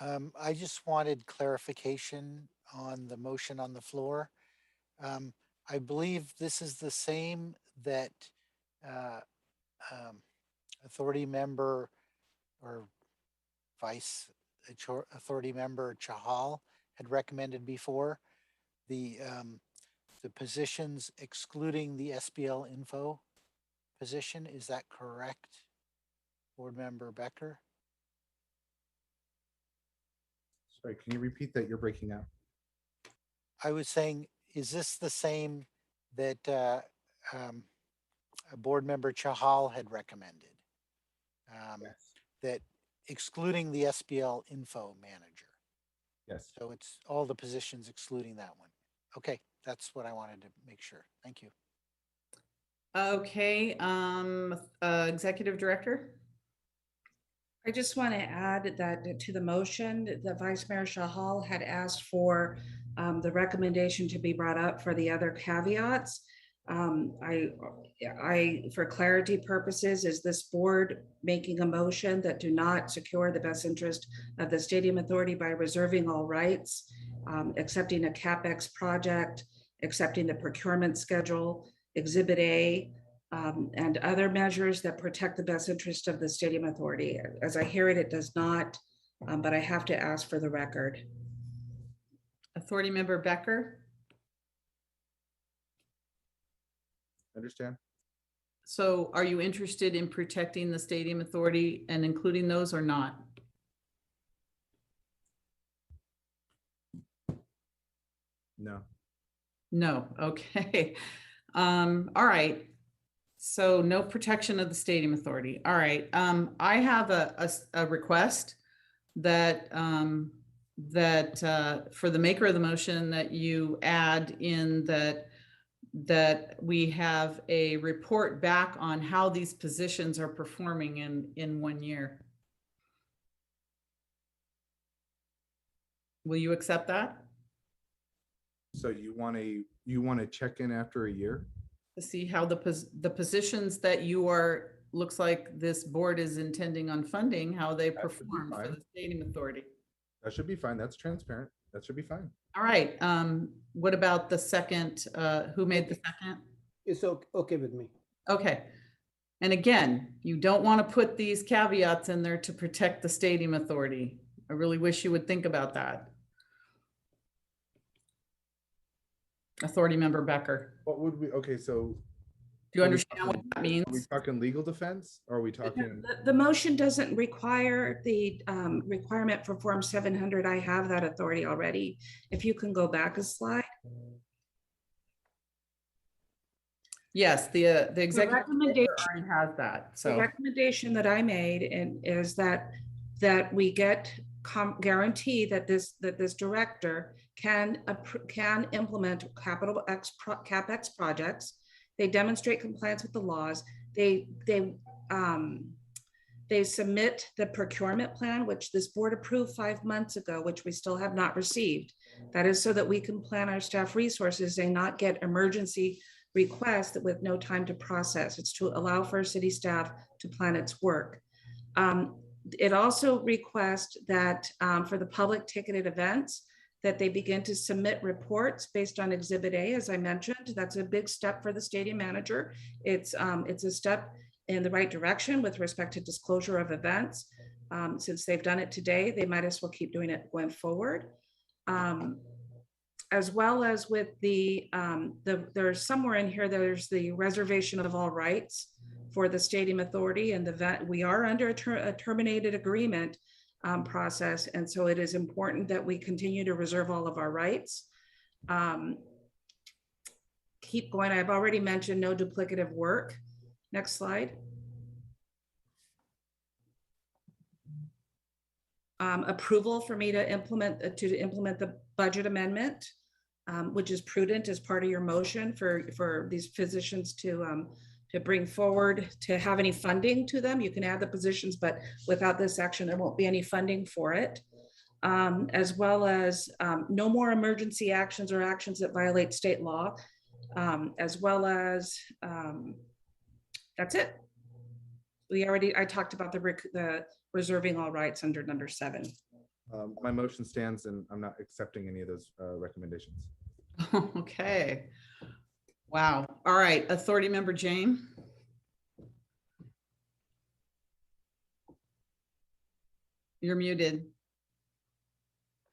I just wanted clarification on the motion on the floor. I believe this is the same that Authority Member or Authority Member Chahal had recommended before. The positions excluding the SBL info position, is that correct? Board Member Becker? Sorry, can you repeat that? You're breaking up. I was saying, is this the same that Board Member Chahal had recommended? Yes. That excluding the SBL info manager. Yes. So it's all the positions excluding that one. Okay, that's what I wanted to make sure. Thank you. Okay, Executive Director. I just want to add that to the motion, the Vice Mayor Shahal had asked for the recommendation to be brought up for the other caveats. For clarity purposes, is this board making a motion that do not secure the best interest of the Stadium Authority by reserving all rights, accepting a CapEx project, accepting the procurement schedule, Exhibit A, and other measures that protect the best interest of the Stadium Authority? As I hear it, it does not, but I have to ask for the record. Authority Member Becker. Understand. So are you interested in protecting the Stadium Authority and including those or not? No. No, okay. All right. So no protection of the Stadium Authority. All right. I have a request that for the maker of the motion that you add in that we have a report back on how these positions are performing in 1 year. Will you accept that? So you want to check in after a year to see how the positions that looks like this board is intending on funding, how they perform for the Stadium Authority. That should be fine. That's transparent. That should be fine. All right. What about the second? Who made the second? It's okay with me. Okay. And again, you don't want to put these caveats in there to protect the Stadium Authority. I really wish you would think about that. Authority Member Becker. What would we, okay, so. Do you understand what that means? Are we talking legal defense? Or are we talking? The motion doesn't require the requirement for Form 700. I have that authority already. If you can go back a slide. Yes, the executive recommendation already has that. So the recommendation that I made is that we get guarantee that this director can implement CapEx projects. They demonstrate compliance with the laws. They submit the procurement plan, which this board approved 5 months ago, which we still have not received. That is so that we can plan our staff resources and not get emergency requests with no time to process. It's to allow for city staff to plan its work. It also requests that for the public ticketed events, that they begin to submit reports based on Exhibit A, as I mentioned. That's a big step for the stadium manager. It's a step in the right direction with respect to disclosure of events. Since they've done it today, they might as well keep doing it going forward. as well as with there's somewhere in here, there's the reservation of all rights for the Stadium Authority, and we are under a terminated agreement process. And so it is important that we continue to reserve all of our rights. Keep going. I've already mentioned no duplicative work. Next slide. Approval for me to implement the budget amendment, which is prudent as part of your motion for these physicians to bring forward, to have any funding to them. You can add the positions, but without this action, there won't be any funding for it. As well as no more emergency actions or actions that violate state law, as well as that's it. I talked about the reserving all rights under number 7. My motion stands and I'm not accepting any of those recommendations. Okay. Wow. All right. Authority Member Jane. You're muted.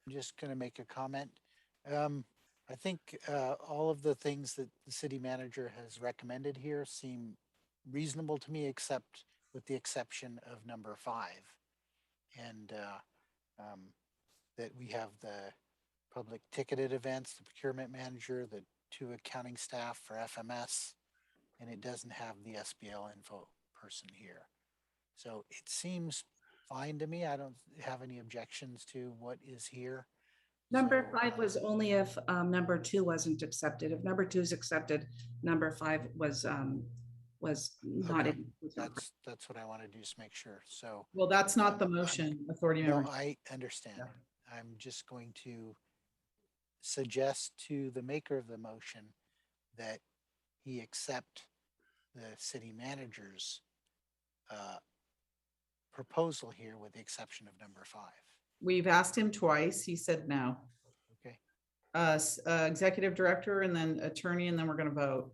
I'm just going to make a comment. I think all of the things that the city manager has recommended here seem reasonable to me, except with the exception of number 5. And that we have the public ticketed events, the procurement manager, the 2 accounting staff for FMS, and it doesn't have the SBL info person here. So it seems fine to me. I don't have any objections to what is here. Number 5 was only if number 2 wasn't accepted. If number 2 is accepted, number 5 was not. Okay. That's what I want to do, is make sure. So well, that's not the motion, Authority Member. No, I understand. Yeah. I'm just going to suggest to the maker of the motion that he accept the city manager's proposal here, with the exception of number 5. We've asked him twice. He said no. Okay. Executive Director and then Attorney, and then we're going to vote.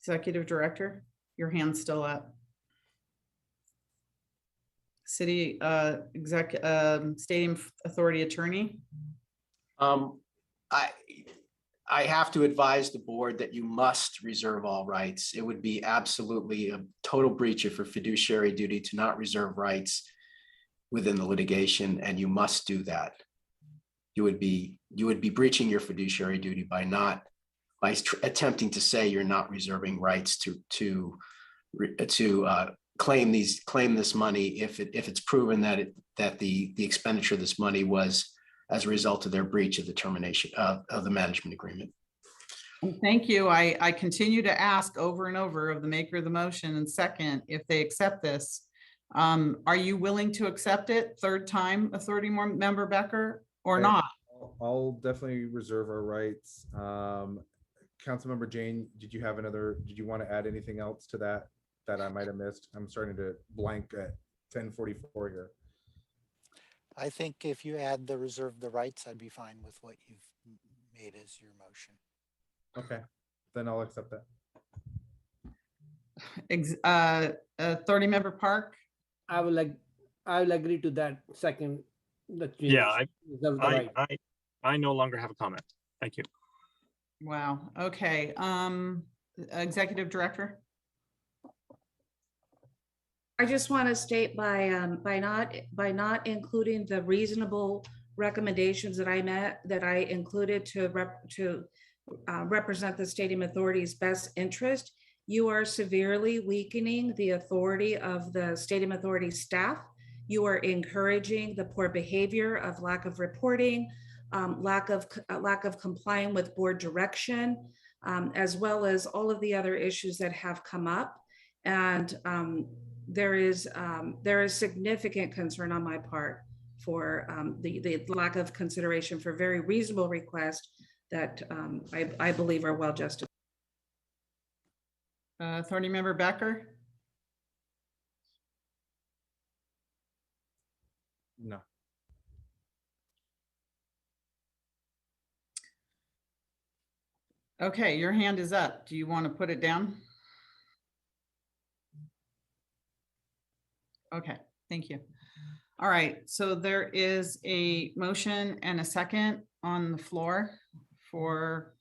Executive Director, your hand's still up. City Stadium Authority Attorney. I have to advise the board that you must reserve all rights. It would be absolutely a total breach of your fiduciary duty to not reserve rights within the litigation, and you must do that. You would be breaching your fiduciary duty by attempting to say you're not reserving rights to claim this money if it's proven that the expenditure of this money was as a result of their breach of the termination of the management agreement. Thank you. I continue to ask over and over of the maker of the motion and second, if they accept this. Are you willing to accept it third time, Authority Member Becker, or not? I'll definitely reserve our rights. Councilmember Jane, did you want to add anything else to that I might have missed? I'm starting to blank at 10:44 here. I think if you add the reserve the rights, I'd be fine with what you've made as your motion. Okay, then I'll accept that. Authority Member Park. I will agree to that second. Yeah, I no longer have a comment. Thank you. Wow. Okay. Executive Director. I just want to state by not including the reasonable recommendations that I included to represent the Stadium Authority's best interest, you are severely weakening the authority of the Stadium Authority staff. You are encouraging the poor behavior of lack of reporting, lack of complying with board direction, as well as all of the other issues that have come up. And there is significant concern on my part for the lack of consideration for very reasonable requests that I believe are well justified. Authority Member Becker? No. Okay, your hand is up. Do you want to put it down? Okay, thank you. All right, so there is a motion and a second on the floor for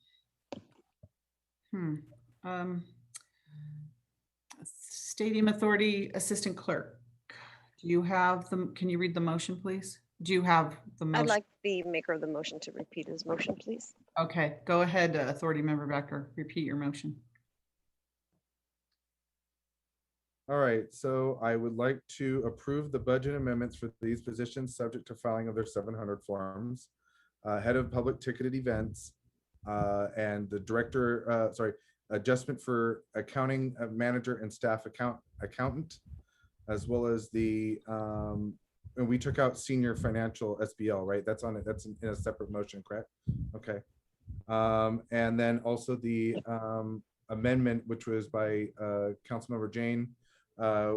Stadium Authority Assistant Clerk. Do you have them? Can you read the motion, please? Do you have the motion? I'd like the maker of the motion to repeat his motion, please. Okay, go ahead, Authority Member Becker. Repeat your motion. All right, so I would like to approve the budget amendments for these positions subject to filing of their 700 forms. Head of public ticketed events and the director, adjustment for accounting manager and staff accountant, as well as the, and we took out senior financial SBL, right? That's on it. That's in a separate motion, correct? Okay. And then also the amendment, which was by Councilmember Jane,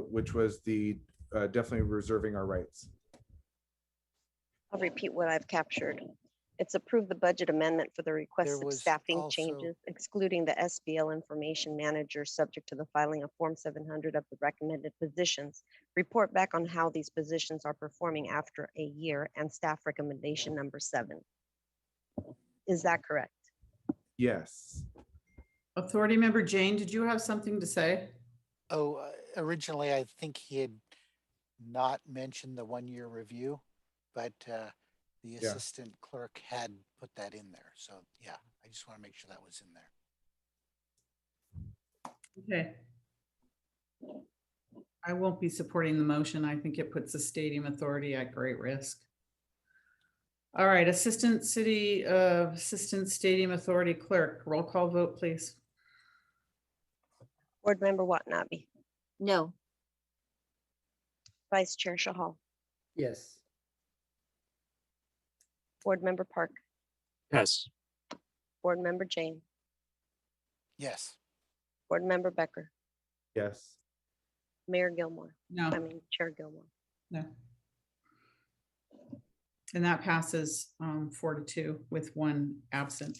which was the definitely reserving our rights. I'll repeat what I've captured. It's approved the budget amendment for the requested was staffing also- changes, excluding the SBL information manager, subject to the filing of Form 700 of the recommended positions. Report back on how these positions are performing after a year, and staff recommendation number 7. Is that correct? Yes. Authority Member Jane, did you have something to say? Oh, originally, I think he had not mentioned the 1-year review, but the assistant clerk had put that in there. So yeah, I just want to make sure that was in there. Okay. I won't be supporting the motion. I think it puts the Stadium Authority at great risk. All right, Assistant Stadium Authority Clerk, roll call vote, please. Board Member Watanabe, No. Vice Chair Shahal, Yes. Board Member Park, Yes. Board Member Jane, Yes. Board Member Becker, Yes. Mayor Gilmore. No. Chair Gilmore. No. And that passes 4-2 with 1 absent.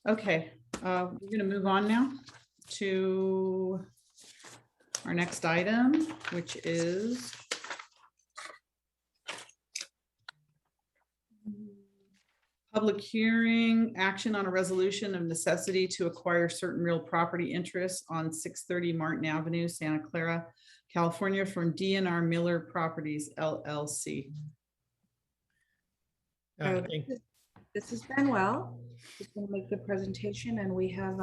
Okay, we're going to move on now to our next item, which is public hearing, action on a resolution of necessity to acquire certain real property interests on 630 Martin Avenue, Santa Clara, California from DNR Miller Properties LLC. This is Manuel. He's going to make the presentation, and we have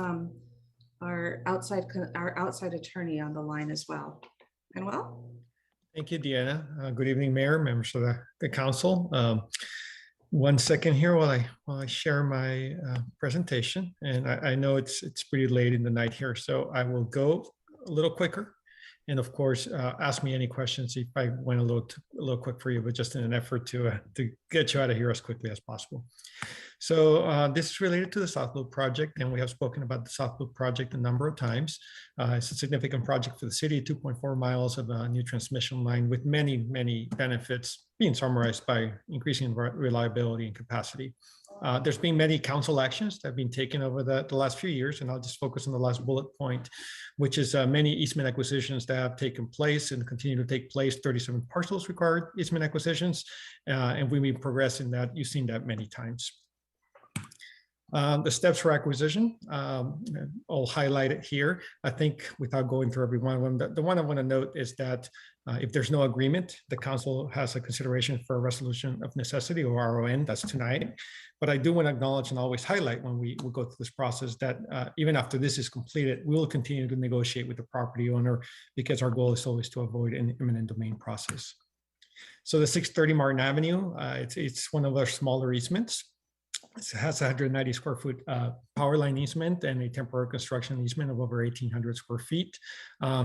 our outside attorney on the line as well. Manuel? Thank you, Deanna. Good evening, Mayor, members of the council. 1 second here while I share my presentation, and I know it's pretty late in the night here, so I will go a little quicker. And of course, ask me any questions if I went a little quick for you, but just in an effort to get you out of here as quickly as possible. So this is related to the South Loop project, and we have spoken about the South Loop project a number of times. It's a significant project for the city, 2.4 miles of a new transmission line with many, many benefits being summarized by increasing reliability and capacity. There's been many council actions that have been taken over the last few years, and I'll just focus on the last bullet point, which is many easement acquisitions that have taken place and continue to take place. 37 parcels required easement acquisitions, and we've been progressing that. You've seen that many times. The steps for acquisition, I'll highlight it here. I think without going through every one of them, the one I want to note is that if there's no agreement, the council has a consideration for a resolution of necessity, or RON, that's tonight. But I do want to acknowledge and always highlight when we go through this process that even after this is completed, we will continue to negotiate with the property owner, because our goal is always to avoid an eminent domain process. So the 630 Martin Avenue, it's one of our smaller easements. It has 190 square foot power line easement and a temporary construction easement of over 1,800 square feet.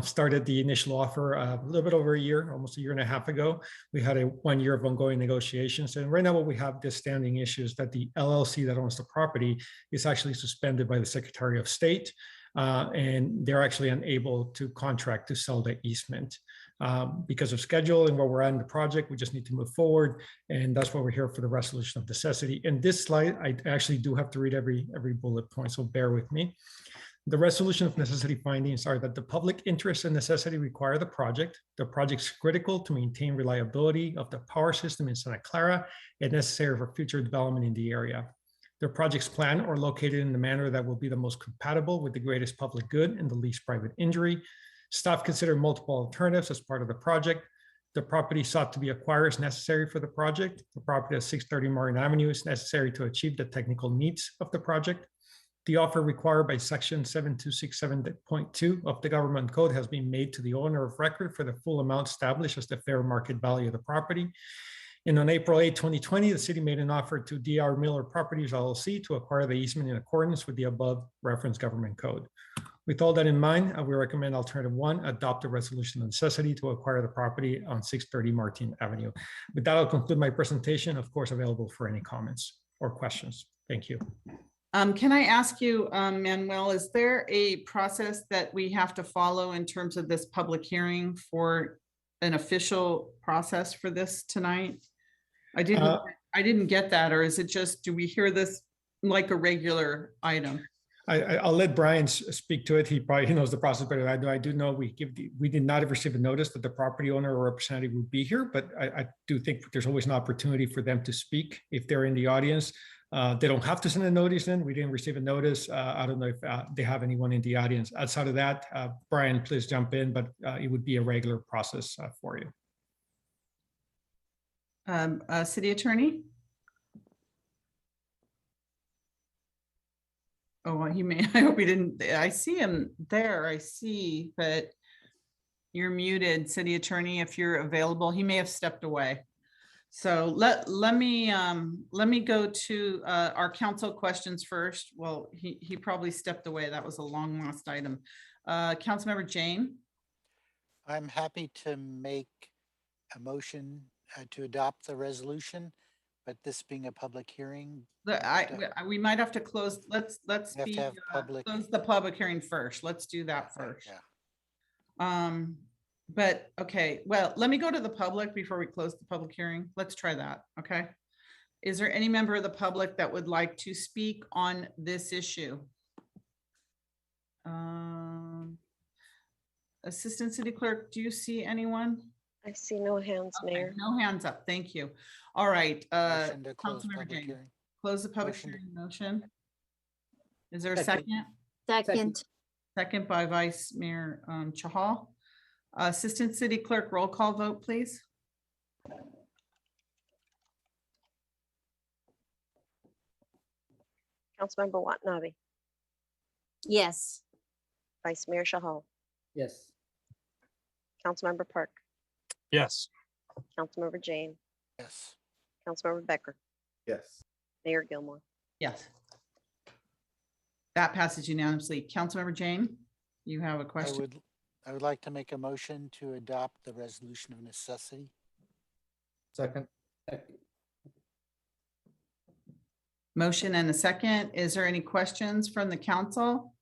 Started the initial offer a little bit over a year, almost a year and a half ago. We had a 1 year of ongoing negotiations. And right now what we have this standing issue is that the LLC that owns the property is actually suspended by the Secretary of State. And they're actually unable to contract to sell the easement. Because of schedule and where we're at in the project, we just need to move forward. And that's why we're here for the resolution of necessity. In this slide, I actually do have to read every bullet point, so bear with me. The resolution of necessity findings are that the public interest and necessity require the project's critical to maintain reliability of the power system in Santa Clara and necessary for future development in the area. The project's planned or located in the manner that will be the most compatible with the greatest public good and the least private injury. Staff considered multiple alternatives as part of the project. The property sought to be acquired is necessary for the project. The property at 630 Martin Avenue is necessary to achieve the technical needs of the project. The offer required by section 7267.2 of the government code has been made to the owner of record for the full amount established as the fair market value of the property. And on April 8, 2020, the city made an offer to DR Miller Properties LLC to acquire the easement in accordance with the above referenced government code. With all that in mind, we recommend alternative 1, adopt a resolution of necessity to acquire the property on 630 Martin Avenue. With that, I'll conclude my presentation, of course, available for any comments or questions. Thank you. Can I ask you, Manuel, is there a process that we have to follow in terms of this public hearing for an official process for this tonight? I didn't get that, or is it just, do we hear this like a regular item? I'll let Brian speak to it. He knows the process better than I do. I do know we did not receive a notice that the property owner or representative would be here, but I do think there's always an opportunity for them to speak if they're in the audience. They don't have to send a notice in. We didn't receive a notice. I don't know if they have anyone in the audience. Outside of that, Brian, please jump in, but it would be a regular process for you. City Attorney? Oh, he may, I hope he didn't, I see him there, I see, but you're muted, City Attorney, if you're available. He may have stepped away. So let me go to our council questions first. Well, he probably stepped away. That was a long lost item. Councilmember Jane. I'm happy to make a motion to adopt the resolution, but this being a public hearing. We might have to close. Let's close the public hearing first. Let's do that first. Yeah. But okay, well, let me go to the public before we close the public hearing. Let's try that. Okay. Is there any member of the public that would like to speak on this issue? Assistant City Clerk, do you see anyone? I see no hands, Mayor. No hands up. Thank you. All right. Councilmember Jane, hearing. close the public hearing motion. Is there a second? Second. Second by Vice Mayor Chahal. Assistant City Clerk, roll call vote, please. Councilmember Watanabe, Yes. Vice Mayor Shahal, Yes. Councilmember Park, Yes. Councilmember Jane, Yes. Councilmember Becker, Yes. Mayor Gilmore. Yes. That passes unanimously. Councilmember Jane, you have a question? I would like to make a motion to adopt the resolution of necessity. Second. Motion and a second. Is there any questions from the council?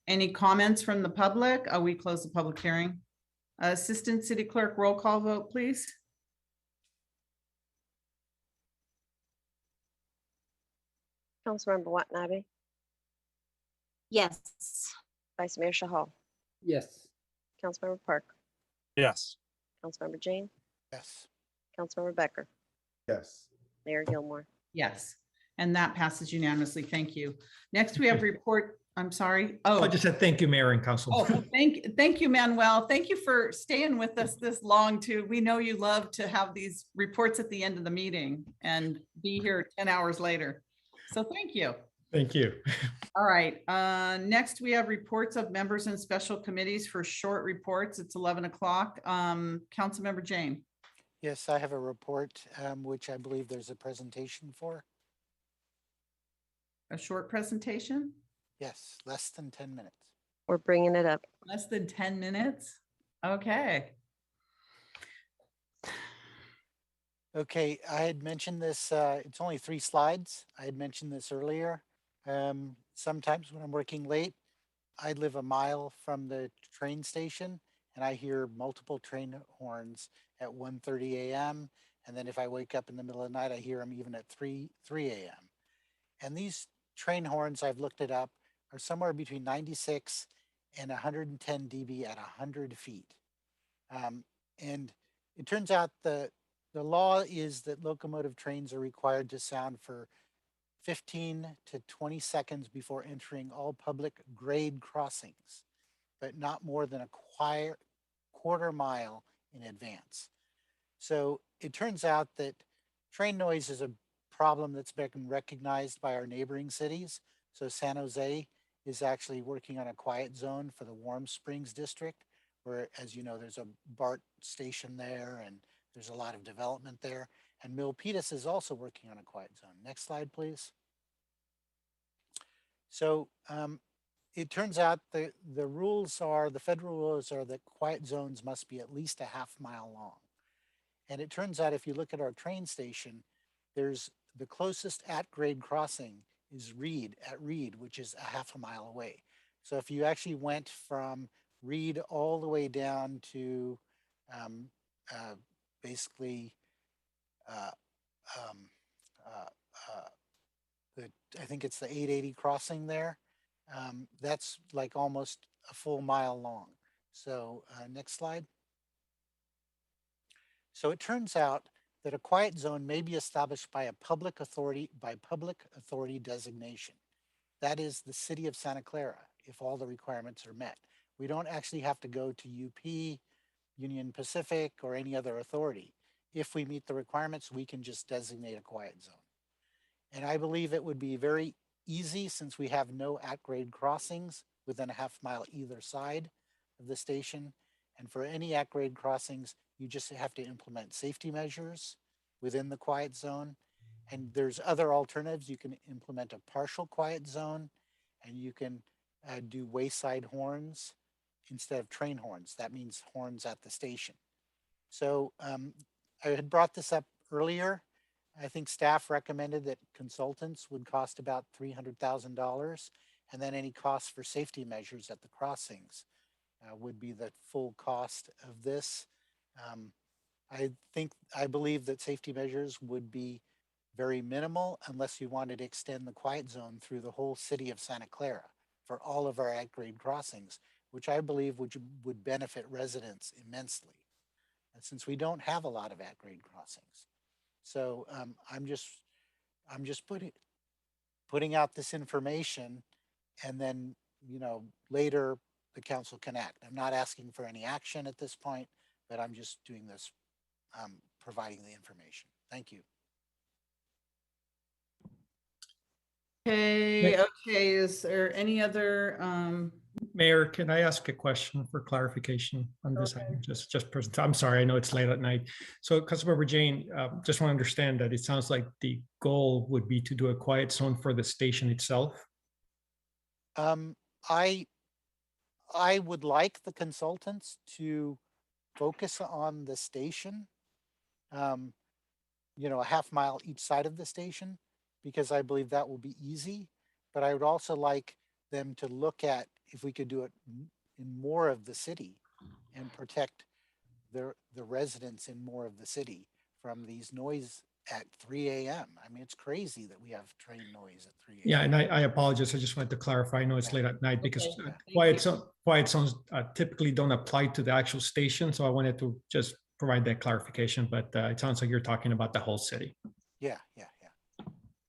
Any comments from the public? We close the public hearing. Assistant City Clerk, roll call vote, please. Councilmember Watanabe, Yes. Vice Mayor Shahal, Yes. Councilmember Park, Yes. Councilmember Jane, Yes. Councilmember Becker, Yes. Mayor Gilmore. Yes, and that passes unanimously. Thank you. Next, we have report. I'm sorry. Oh, I just said thank you, Mayor and Council. Oh, thank you, Manuel. Thank you for staying with us this long too. We know you love to have these reports at the end of the meeting and be here 10 hours later. So thank you. Thank you. All right. Next, we have reports of members and special committees for short reports. It's 11 o'clock. Councilmember Jane. Yes, I have a report, which I believe there's a presentation for. A short presentation? Yes, less than 10 minutes. We're bringing it up. Less than 10 minutes? Okay. Okay, I had mentioned this, it's only 3 slides. I had mentioned this earlier. Sometimes when I'm working late, I live a mile from the train station and I hear multiple train horns at 1:30 a.m. And then if I wake up in the middle of the night, I hear them even at 3 a.m. And these train horns, I've looked it up, are somewhere between 96 and 110 dB at 100 feet. And it turns out the law is that locomotive trains are required to sound for 15 to 20 seconds before entering all public grade crossings, but not more than a quarter mile in advance. So it turns out that train noise is a problem that's been recognized by our neighboring cities. So San Jose is actually working on a quiet zone for the Warm Springs district, where, as you know, there's a BART station there and there's a lot of development there. And Milpitas is also working on a quiet zone. Next slide, please. So it turns out the rules are, the federal rules are that quiet zones must be at least a half mile long. And it turns out if you look at our train station, there's the closest at-grade crossing is Reed, which is a half a mile away. So if you actually went from Reed all the way down to basically I think it's the 880 crossing there, that's like almost a full mile long. So next slide. So it turns out that a quiet zone may be established by a public authority designation. That is the city of Santa Clara, if all the requirements are met. We don't actually have to go to UP, Union Pacific, or any other authority. If we meet the requirements, we can just designate a quiet zone. And I believe it would be very easy since we have no at-grade crossings within a half mile either side of the station. And for any at-grade crossings, you just have to implement safety measures within the quiet zone. And there's other alternatives. You can implement a partial quiet zone, and you can do wayside horns instead of train horns. That means horns at the station. So I had brought this up earlier. I think staff recommended that consultants would cost about $300,000, and then any costs for safety measures at the crossings would be the full cost of this. I believe that safety measures would be very minimal unless you wanted to extend the quiet zone through the whole city of Santa Clara for all of our at-grade crossings, which I believe would benefit residents immensely, and since we don't have a lot of at-grade crossings. So I'm just putting out this information, and then, you know, later the council can act. I'm not asking for any action at this point, but I'm just doing this, providing the information. Thank you. Okay, is there any other Mayor, can I ask a question for clarification on this? Okay. Just present. I'm sorry, I know it's late at night. So Councilmember Jane, just want to understand that it sounds like the goal would be to do a quiet zone for the station itself. I would like the consultants to focus on the station, you know, a half mile each side of the station, because I believe that will be easy. But I would also like them to look at if we could do it in more of the city and protect the residents in more of the city from these noise at 3 a.m. I mean, it's crazy that we have train noise at 3 a.m. Yeah, and I apologize. I just wanted to clarify. I know it's late at night because Okay, quiet zones typically don't apply to the actual station. So I wanted to just provide that clarification, but it sounds like you're talking about the whole city. Yeah.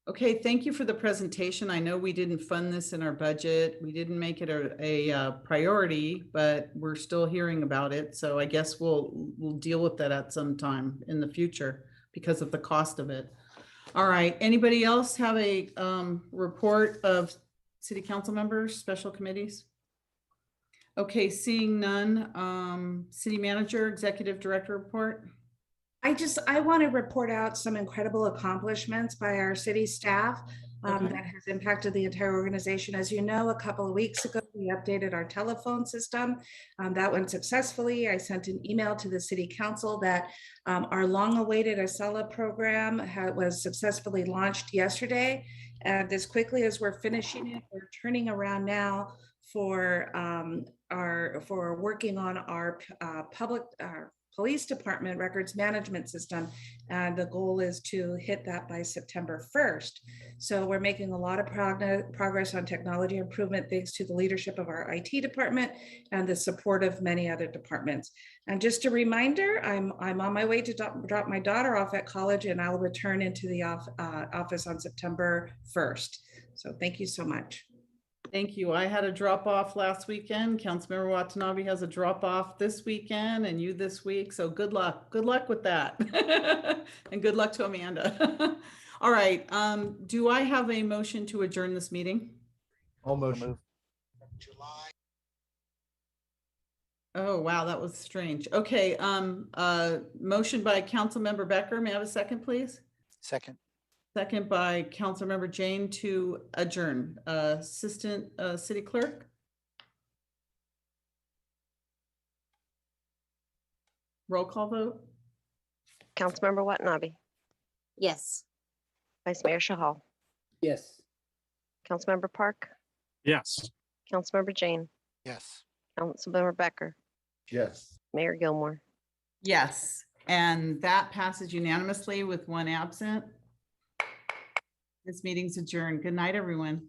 Okay, thank you for the presentation. I know we didn't fund this in our budget. We didn't make it a priority, but we're still hearing about it. So I guess we'll deal with that at some time in the future because of the cost of it. All right, anybody else have a report of city council members, special committees? Okay, seeing none, city manager, executive director report. I want to report out some incredible accomplishments by our city staff that has impacted the entire organization. As you know, a couple of weeks ago, we updated our telephone system. That went successfully. I sent an email to the city council that our long-awaited Acela program was successfully launched yesterday. And as quickly as we're finishing it, we're turning around now for working on our Police Department records management system. And the goal is to hit that by September 1st. So we're making a lot of progress on technology improvement thanks to the leadership of our IT department and the support of many other departments. And just a reminder, I'm on my way to drop my daughter off at college, and I'll return into the office on September 1st. So thank you so much. Thank you. I had a drop off last weekend. Councilmember Watanabe has a drop off this weekend and you this week. So good luck. Good luck with that. And good luck to Amanda. All right. Do I have a motion to adjourn this meeting? All motion. Oh, wow. That was strange. Okay. Motion by Councilmember Becker. May I have a second, please? Second. Second by Councilmember Jane to adjourn. Assistant City Clerk. Roll call vote. Councilmember Watanabe, Yes. Vice Mayor Shahal, Yes. Councilmember Park, Yes. Councilmember Jane, Yes. Councilmember Becker, Yes. Mayor Gilmore. Yes, and that passes unanimously with one absent. This meeting's adjourned. Good night, everyone.